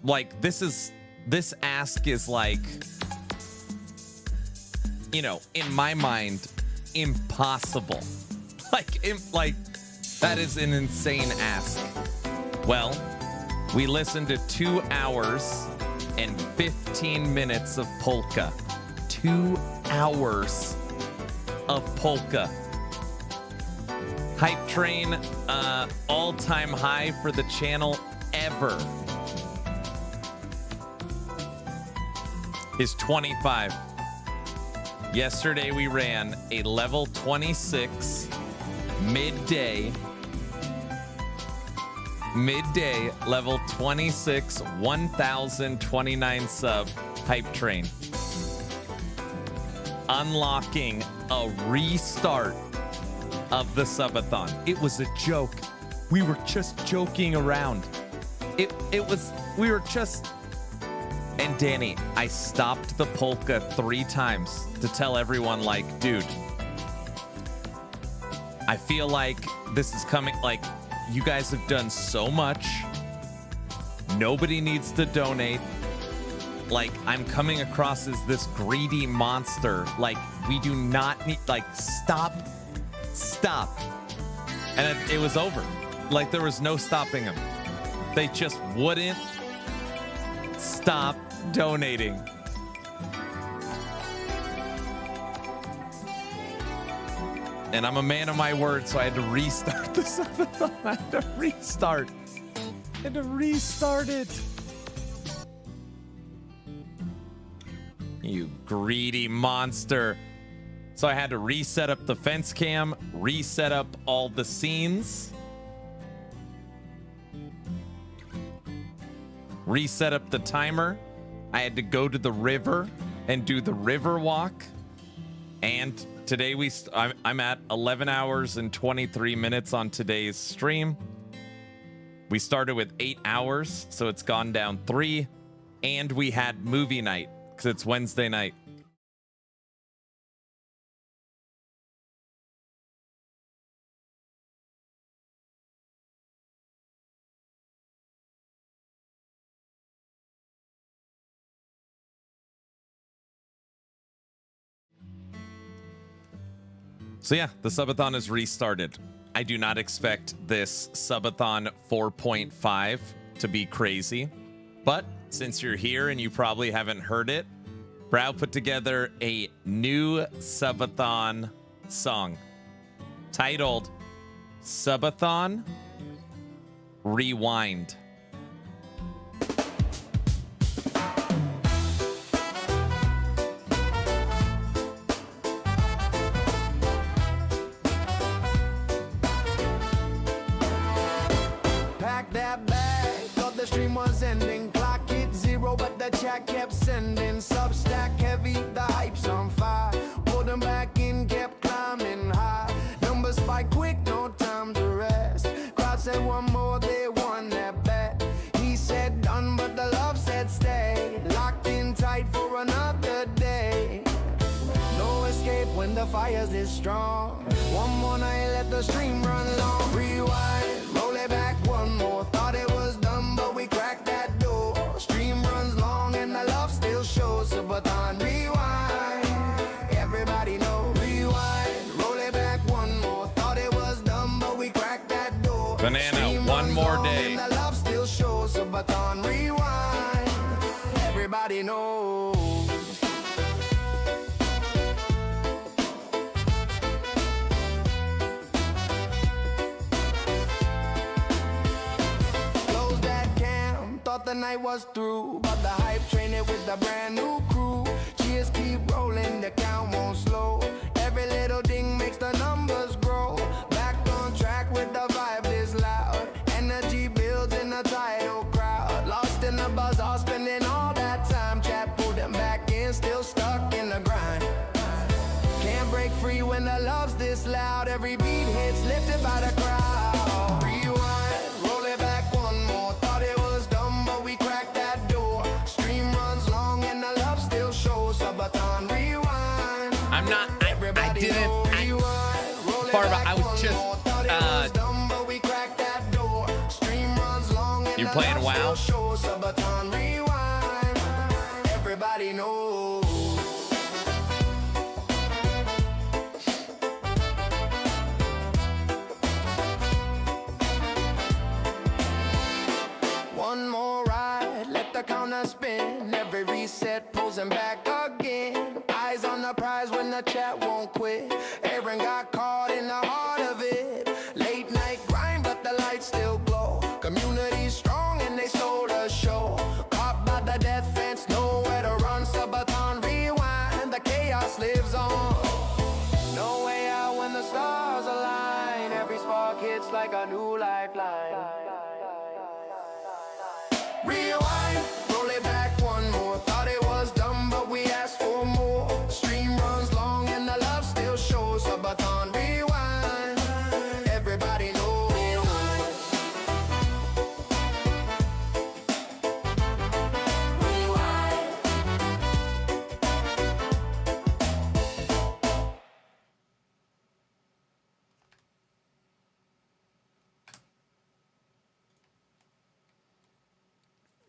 Like, this ask is like, you know, in my mind, impossible. Like that is an insane ask. Well, we listened to 2 hours and 15 minutes of polka. 2 hours of polka. Hype train, all-time high for the channel ever is 25. Yesterday we ran a level 26 midday level 26 1029 sub hype train, unlocking a restart of the subathon. It was a joke. We were just joking around. We were just. And Danny, I stopped the polka 3 times to tell everyone, like, dude, I feel like this is coming, like, you guys have done so much. Nobody needs to donate. Like, I'm coming across as this greedy monster. Like, we do not need, like, stop. And it was over. Like, there was no stopping them. They just wouldn't stop donating. And I'm a man of my word, so I had to restart the subathon. I had to restart it. You greedy monster. So I had to reset up the fence cam, reset up all the scenes, reset up the timer. I had to go to the river and do the river walk. And today I'm at 11 hours and 23 minutes on today's stream. We started with 8 hours, so it's gone down 3. And we had movie night because it's Wednesday night. So yeah, the Subathon is restarted. I do not expect this Subathon 4.5 to be crazy, but since you're here and you probably haven't heard it, Brow put together a new Subathon song titled Subathon Rewind. Pack that bag, thought the stream was ending. Clock hit 0, but the chat kept sending. Substack heavy, the hype's on fire. Pulled them back in, kept climbing high. Numbers spike quick, no time to rest. Crowd said one more, they won that bet. He said done, but the love said stay. Locked in tight for another day. No escape when the fire's this strong. One more night, let the stream run long. Rewind, roll it back one more. Thought it was done, but we cracked that door. Stream runs long and the love still shows. Subathon rewind, everybody know. Rewind, roll it back one more. Thought it was done, but we cracked that door. Banana, Stream one runs more long day. and the love still shows. Subathon rewind, everybody knows. Close that cam, thought the night was through, but the hype train it with a brand new crew. Cheers keep rolling, the count won't slow. Every little ding makes the numbers grow. Back on track with the vibe is loud. Energy builds in a tidal crowd. Lost in the buzz, all spending all that time. Chat pulled them back in, still stuck in the grind. Can't break free when the love's this loud. Every beat hits lifted by the crowd. Rewind, roll it back one more. Thought it was done, but we cracked that door. Stream runs long and the love still shows. Subathon rewind. I'm not, I didn't, Farva, I was just, you're playing WoW? Subathon rewind, everybody knows. One more ride, let the counter spin. Every reset, posing back again. Eyes on the prize when the chat won't quit. Aaron got caught in the heart of it. Late night grind, but the lights still glow. Community strong and they stole the show. Caught by the death fence, nowhere to run. Subathon rewind, the chaos lives on. No way out when the stars align. Every spark hits like a new lifeline. Rewind, roll it back one more. Thought it was done, but we asked for more. Stream runs long and the love still shows. Subathon rewind, everybody knows.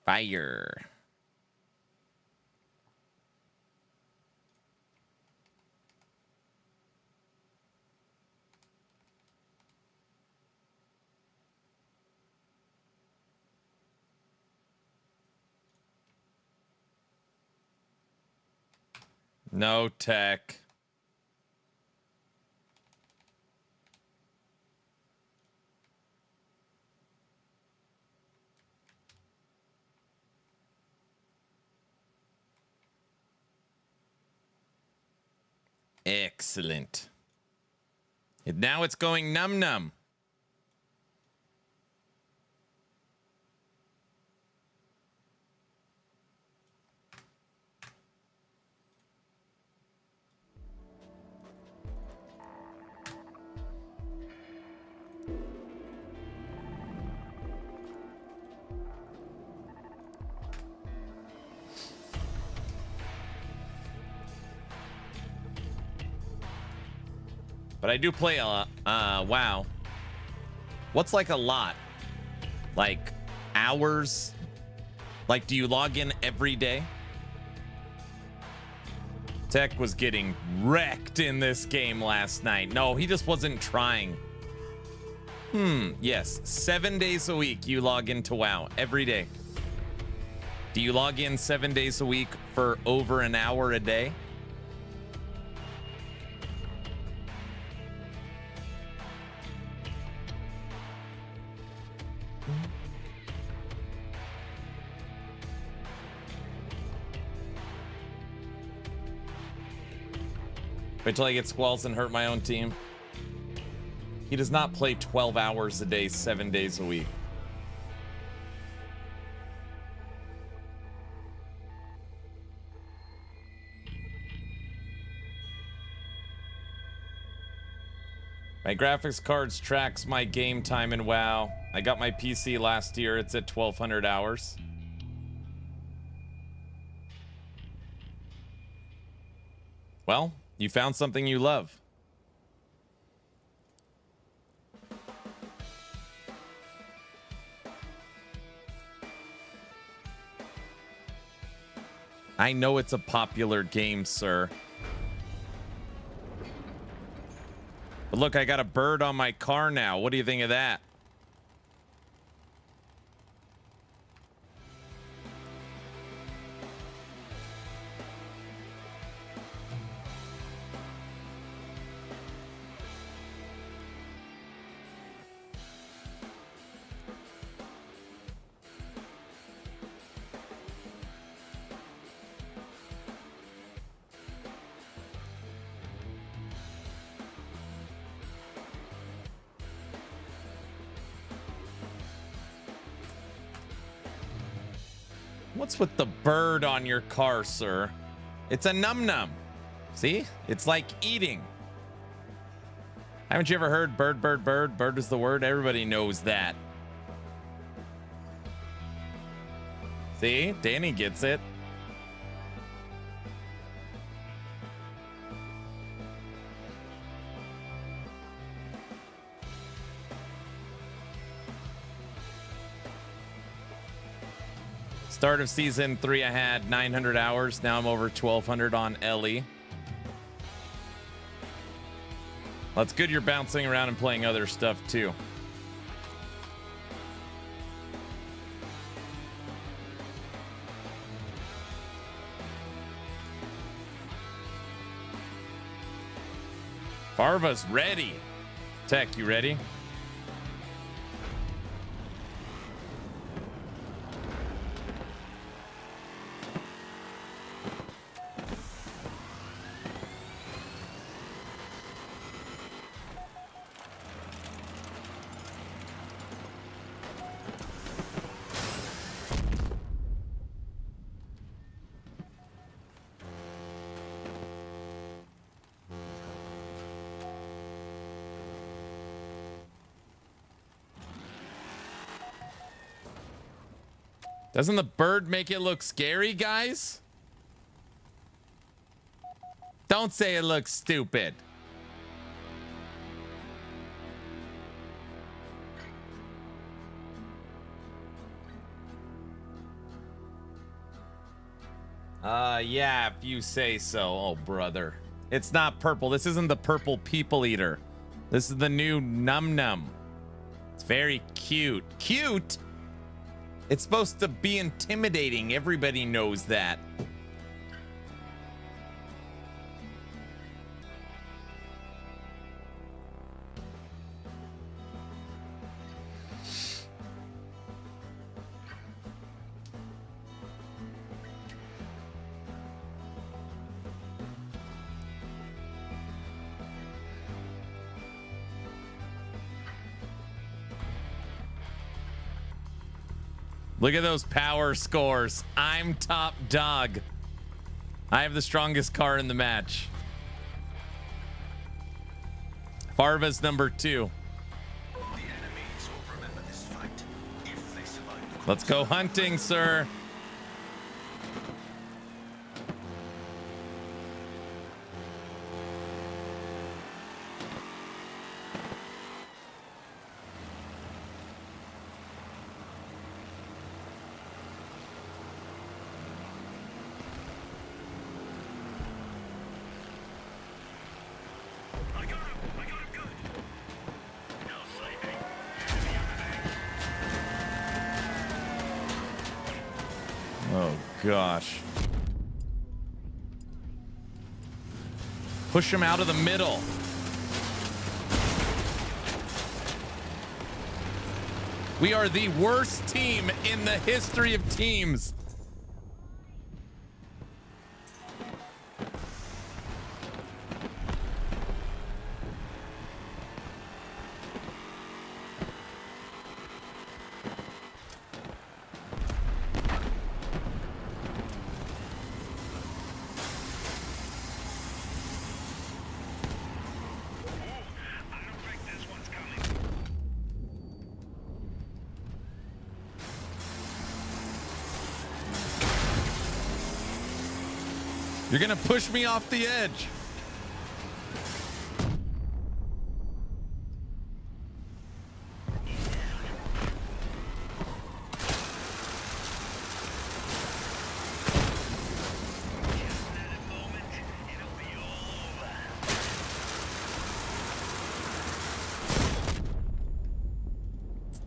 Fire. No tech. Excellent. And now it's going num num. But I do play a lot. WoW. What's like a lot? Like hours? Like, do you log in every day Tech was getting wrecked in this game last night. No, he just wasn't trying. Yes, 7 days a week you log into WoW every day. Do you log in 7 days a week for over an hour a day? Wait till I get squalls and hurt my own team. He does not play 12 hours a day, 7 days a week. My graphics cards tracks my game time in WoW. I got my PC last year. It's at 1,200 hours. Well, you found something you love. I know it's a popular game, sir. But look, I got a bird on my car now. What do you think of that? What's with the bird on your car, sir? It's a num-num. See? It's like eating. Haven't you ever heard bird, bird, bird? Bird is the word. Everybody knows that. See? Danny gets it. Start of season 3, I had 900 hours. Now I'm over 1,200 on Ellie. Well, it's good you're bouncing around and playing other stuff too. Farva's ready. Tech, you ready? Doesn't the bird make it look scary, guys? Don't say it looks stupid. Yeah, if you say so. Oh, brother. It's not purple. This isn't the purple people eater. This is the new Num Num. It's very cute. Cute? It's supposed to be intimidating. Everybody knows that. Look at those power scores. I'm top dog. I have the strongest car in the match. Farva's number 2. Let's go hunting, sir. gosh. Push him out of the middle. We are the worst team in the history of teams. You're gonna push me off the edge.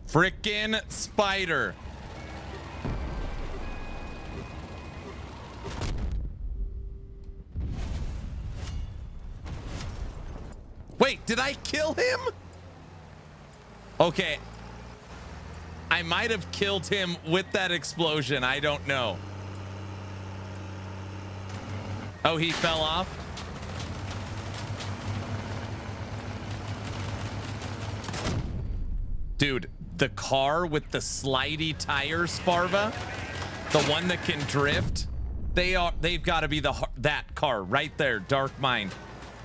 Frickin' spider. Wait, did I kill him? Okay. I might have killed him with that explosion. I don't know. Oh, he fell off? Dude, the car with the slidey tires, Sparva, the one that can drift, they've got to be that car right there, Dark Mind.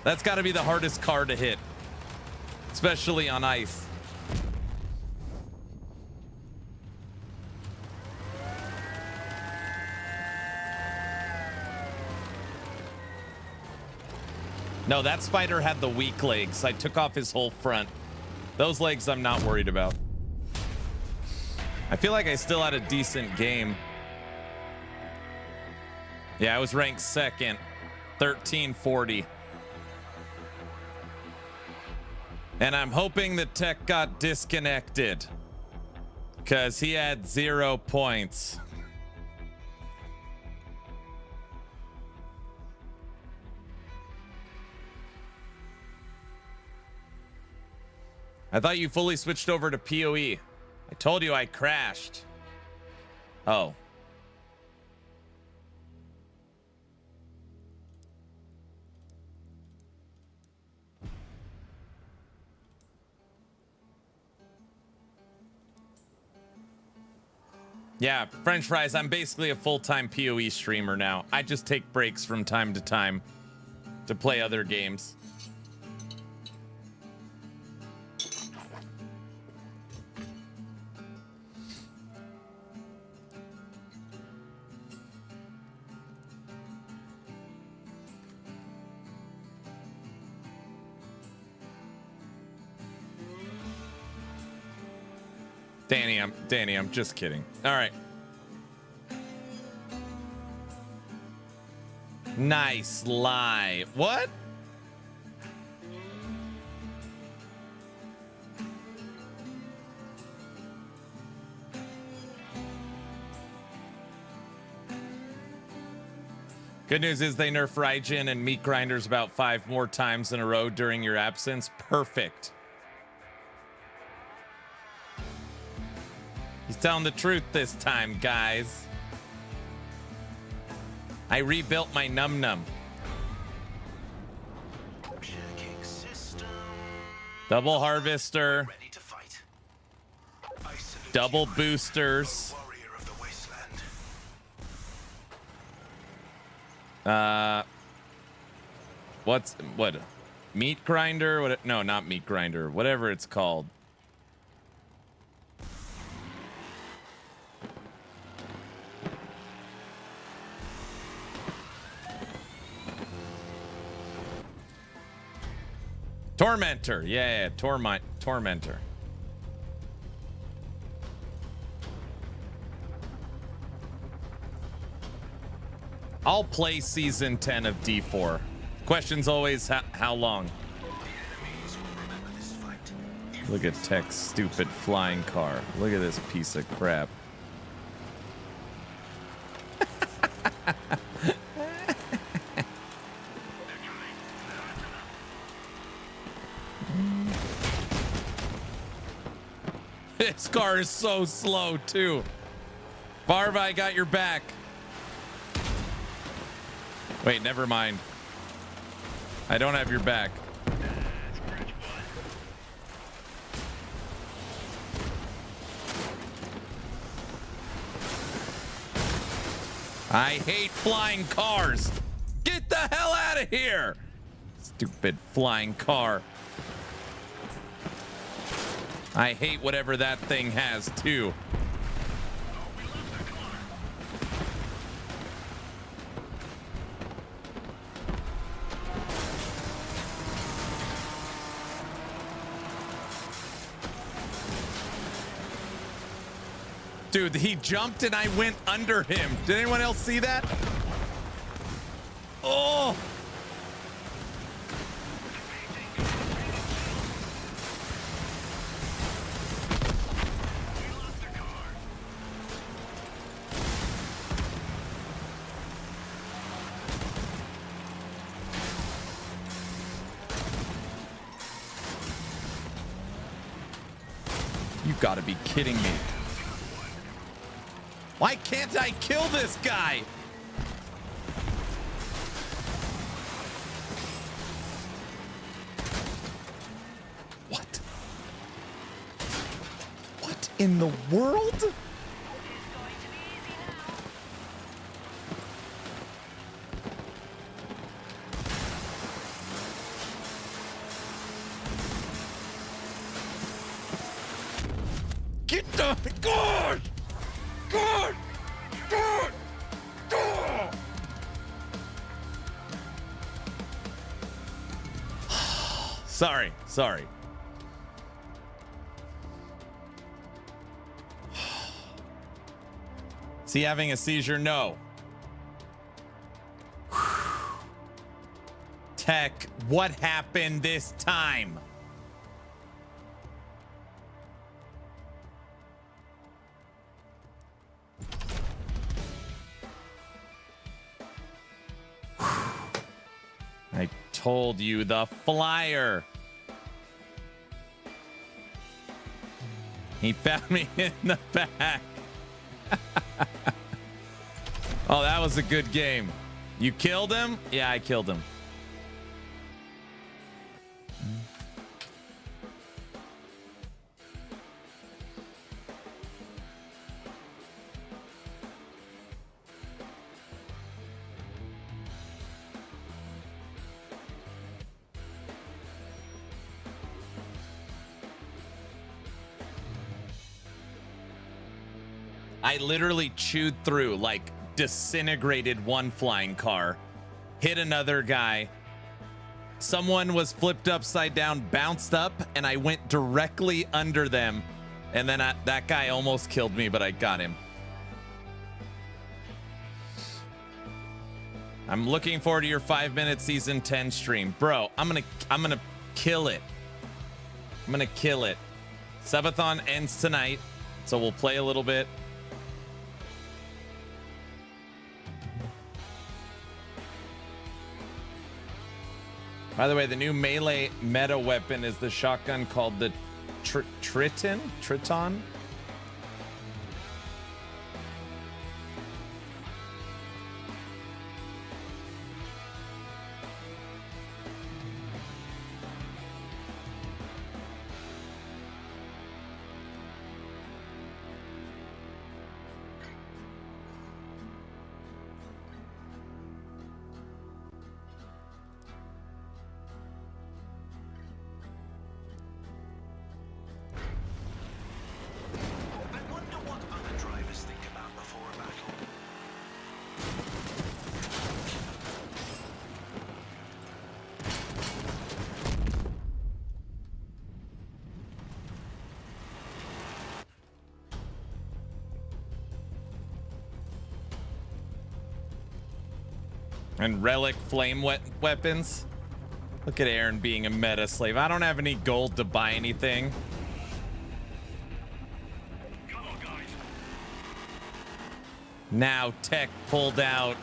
That's got to be the hardest car to hit, especially on ice. No, that spider had the weak legs. I took off his whole front. Those legs I'm not worried about. I feel like I still had a decent game. Yeah, I was ranked second, 1340. And I'm hoping that Tech got disconnected because he had 0 points. I thought you fully switched over to PoE. I told you I crashed. Oh. Yeah, French fries, I'm basically a full-time PoE streamer now. I just take breaks from time to time to play other games. Danny, I'm just kidding. All right. Nice lie. What? Good news is they nerf Raijin and meat grinders about 5 more times in a row during your absence. Perfect. He's telling the truth this time, guys. I rebuilt my Num Num. Double harvester. Double boosters. What? Meat grinder? What? No, not meat grinder. Whatever it's called. Tormentor. Yeah, Tormentor. I'll play season 10 of D4. Question's always how long? Look at Tech's stupid flying car. Look at this piece of crap. This car is so slow too. Barva, I got your back. Wait, never mind. I don't have your back. I hate flying cars. Get the hell out of here. Stupid flying car. I hate whatever that thing has too. Dude, he jumped and I went under him. Did anyone else see that? Oh! You gotta be kidding me. Why can't I kill this guy? What? What in the world? Get the God! God! God! God! Sorry. Is he having a seizure? No. Tech, what happened this time? I told you, the flyer. He found me in the back. Oh, that was a good game. You killed him? Yeah, I killed him. I literally chewed through, like, disintegrated one flying car, hit another guy. Someone was flipped upside down, bounced up, and I went directly under them. And then that guy almost killed me, but I got him. I'm looking forward to your 5-minute season 10 stream. Bro, I'm gonna kill it. I'm gonna kill it. Subathon ends tonight, so we'll play a little bit. By the way, the new melee meta weapon is the shotgun called the Triton? And relic flame weapons. Look at Aaron being a meta slave. I don't have any gold to buy anything. Come on, guys. Now Tech pulled out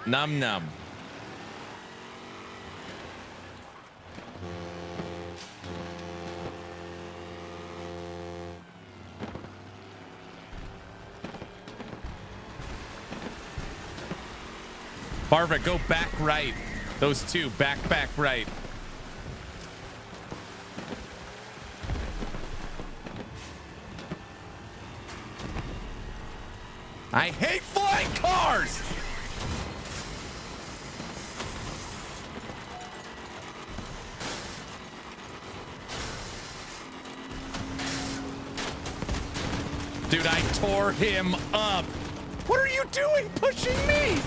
Num Num. Barbara, go back right. Those two, back right. I hate flying cars! Dude, I tore him up. What are you doing pushing me?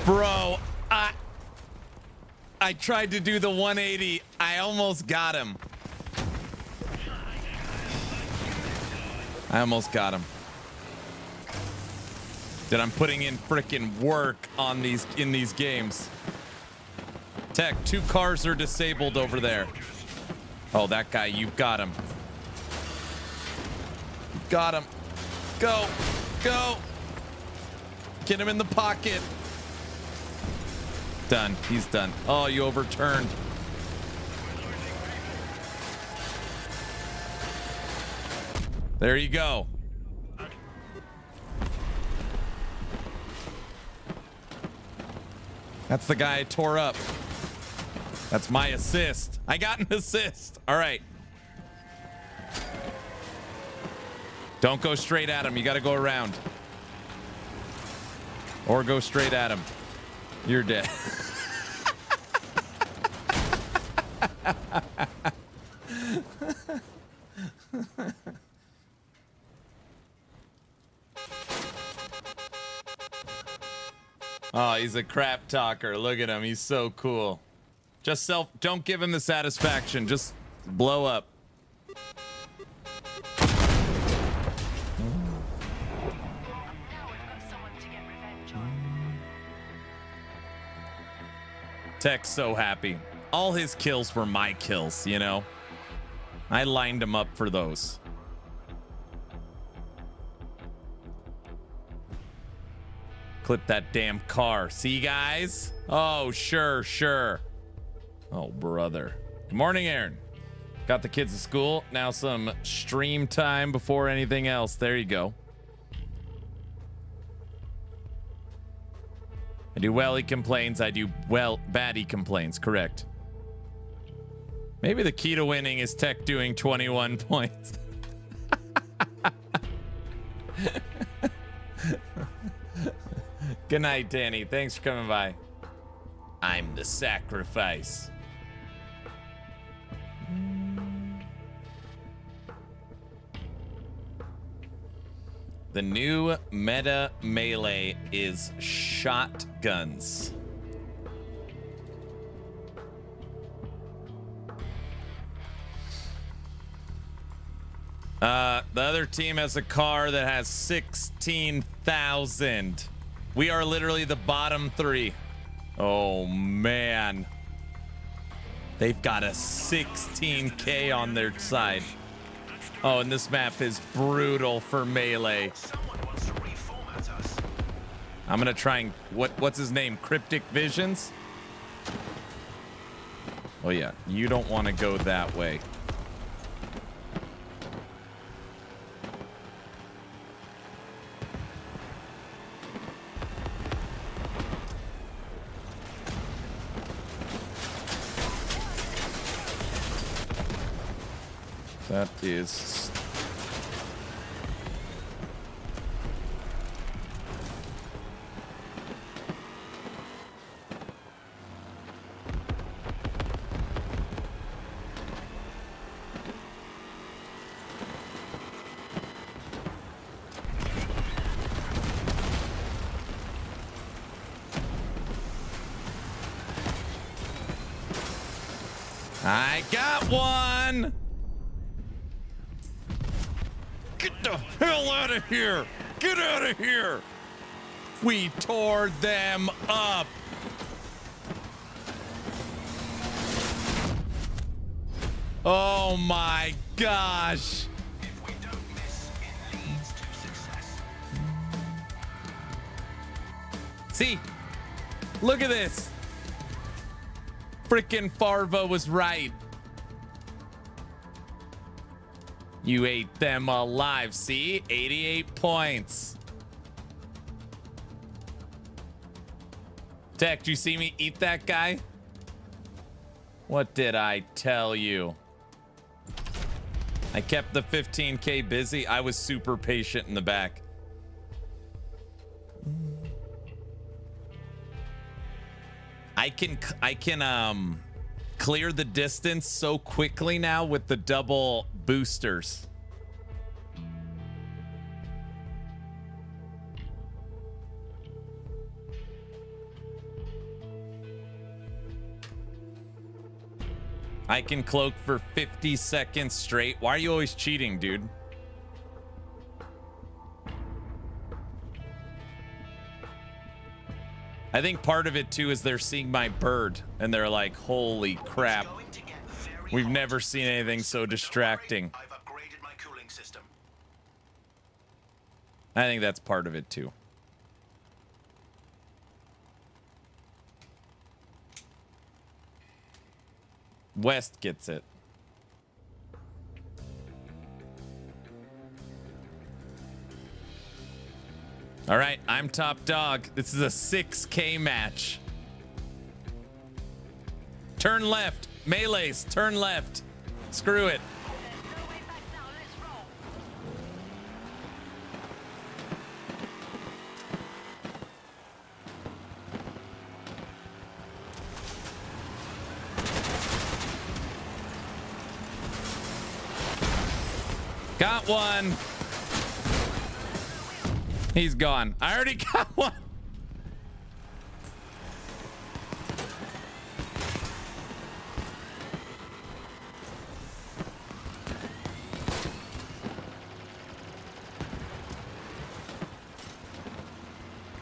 Bro, I tried to do the 180. I almost got him. Dude, I'm putting in freaking work on in these games. Tech, 2 cars are disabled over there. Oh, that guy, you've got him. Got him. Go. Get him in the pocket. Done. He's done. Oh, you overturned. There you go. That's the guy I tore up. That's my assist. I got an assist. All right. Don't go straight at him. You got to go around. Or go straight at him. You're dead. Oh, he's a crap talker. Look at him. He's so cool. Don't give him the satisfaction. Just blow up. Tech's so happy. All his kills were my kills, you know? I lined him up for those. Clip that damn car. See, guys? Oh, sure. Oh, brother. Good morning, Aaron. Got the kids to school. Now some stream time before anything else. There you go. I do well, he complains. I do well, bad, he complains. Correct. Maybe the key to winning is Tech doing 21 points. Good night, Danny. Thanks for coming by. I'm the sacrifice. The new meta melee is shotguns. The other team has a car that has 16,000. We are literally the bottom 3. Oh, man. They've got a 16K on their side. Oh, and this map is brutal for melee. I'm gonna try and what's his name? Cryptic Visions? Oh yeah, you don't want to go that way. That is... I got one! Get the hell out of here! Get out of here! We tore them up! Oh my gosh. See, look at this. Frickin' Farva was right. You ate them alive. See, 88 points. Tech, do you see me eat that guy? What did I tell you? I kept the 15K busy. I was super patient in the back. I can clear the distance so quickly now with the double boosters. I can cloak for 50 seconds straight. Why are you always cheating, dude? I think part of it too is they're seeing my bird and they're like, holy crap. We've never seen anything so distracting. I think that's part of it too. West gets it. All right, I'm top dog. This is a 6K match. Turn left. Melees, turn left. Screw it. Got one. He's gone. I already got one.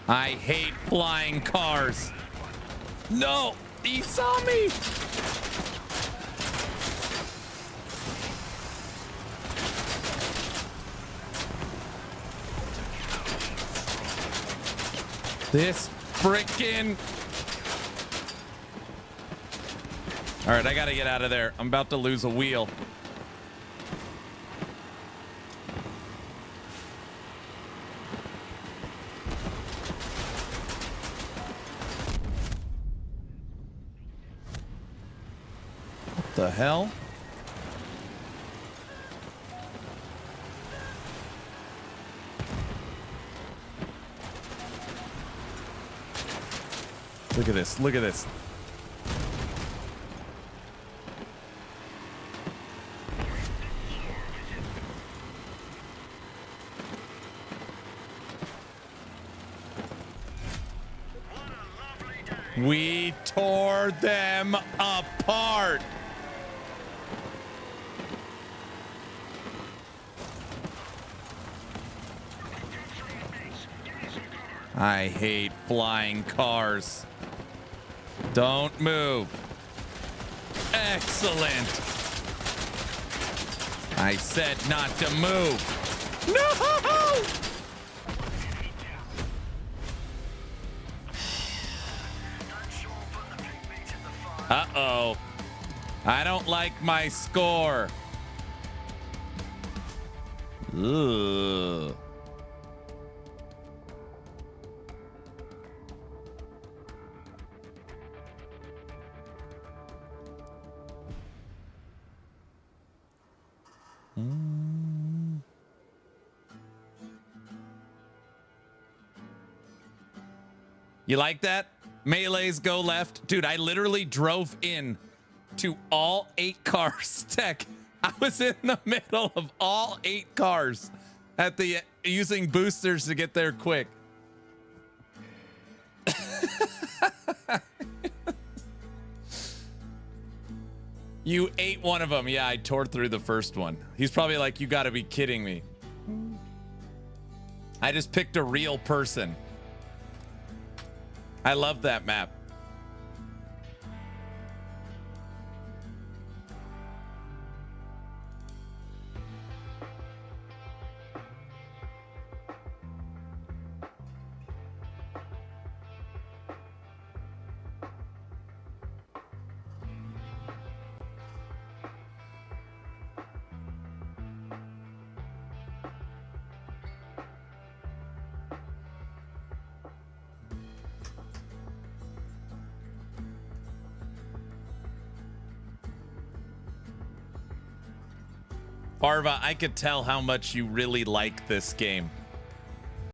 I hate flying cars. No, he saw me. This frickin'. All right, I gotta get out of there. I'm about to lose a wheel. What the hell? Look at this. Look at this. We tore them apart. I hate flying cars. Don't move. Excellent. I said not to move. No! Uh-oh. I don't like my score. Ugh. You like that? Melees go left. Dude, I literally drove in to all 8 cars. Tech, I was in the middle of all 8 cars at the using boosters to get there quick. You ate one of them. Yeah, I tore through the first one. He's probably like, you gotta be kidding me. I just picked a real person. I love that map. Barva, I could tell how much you really like this game.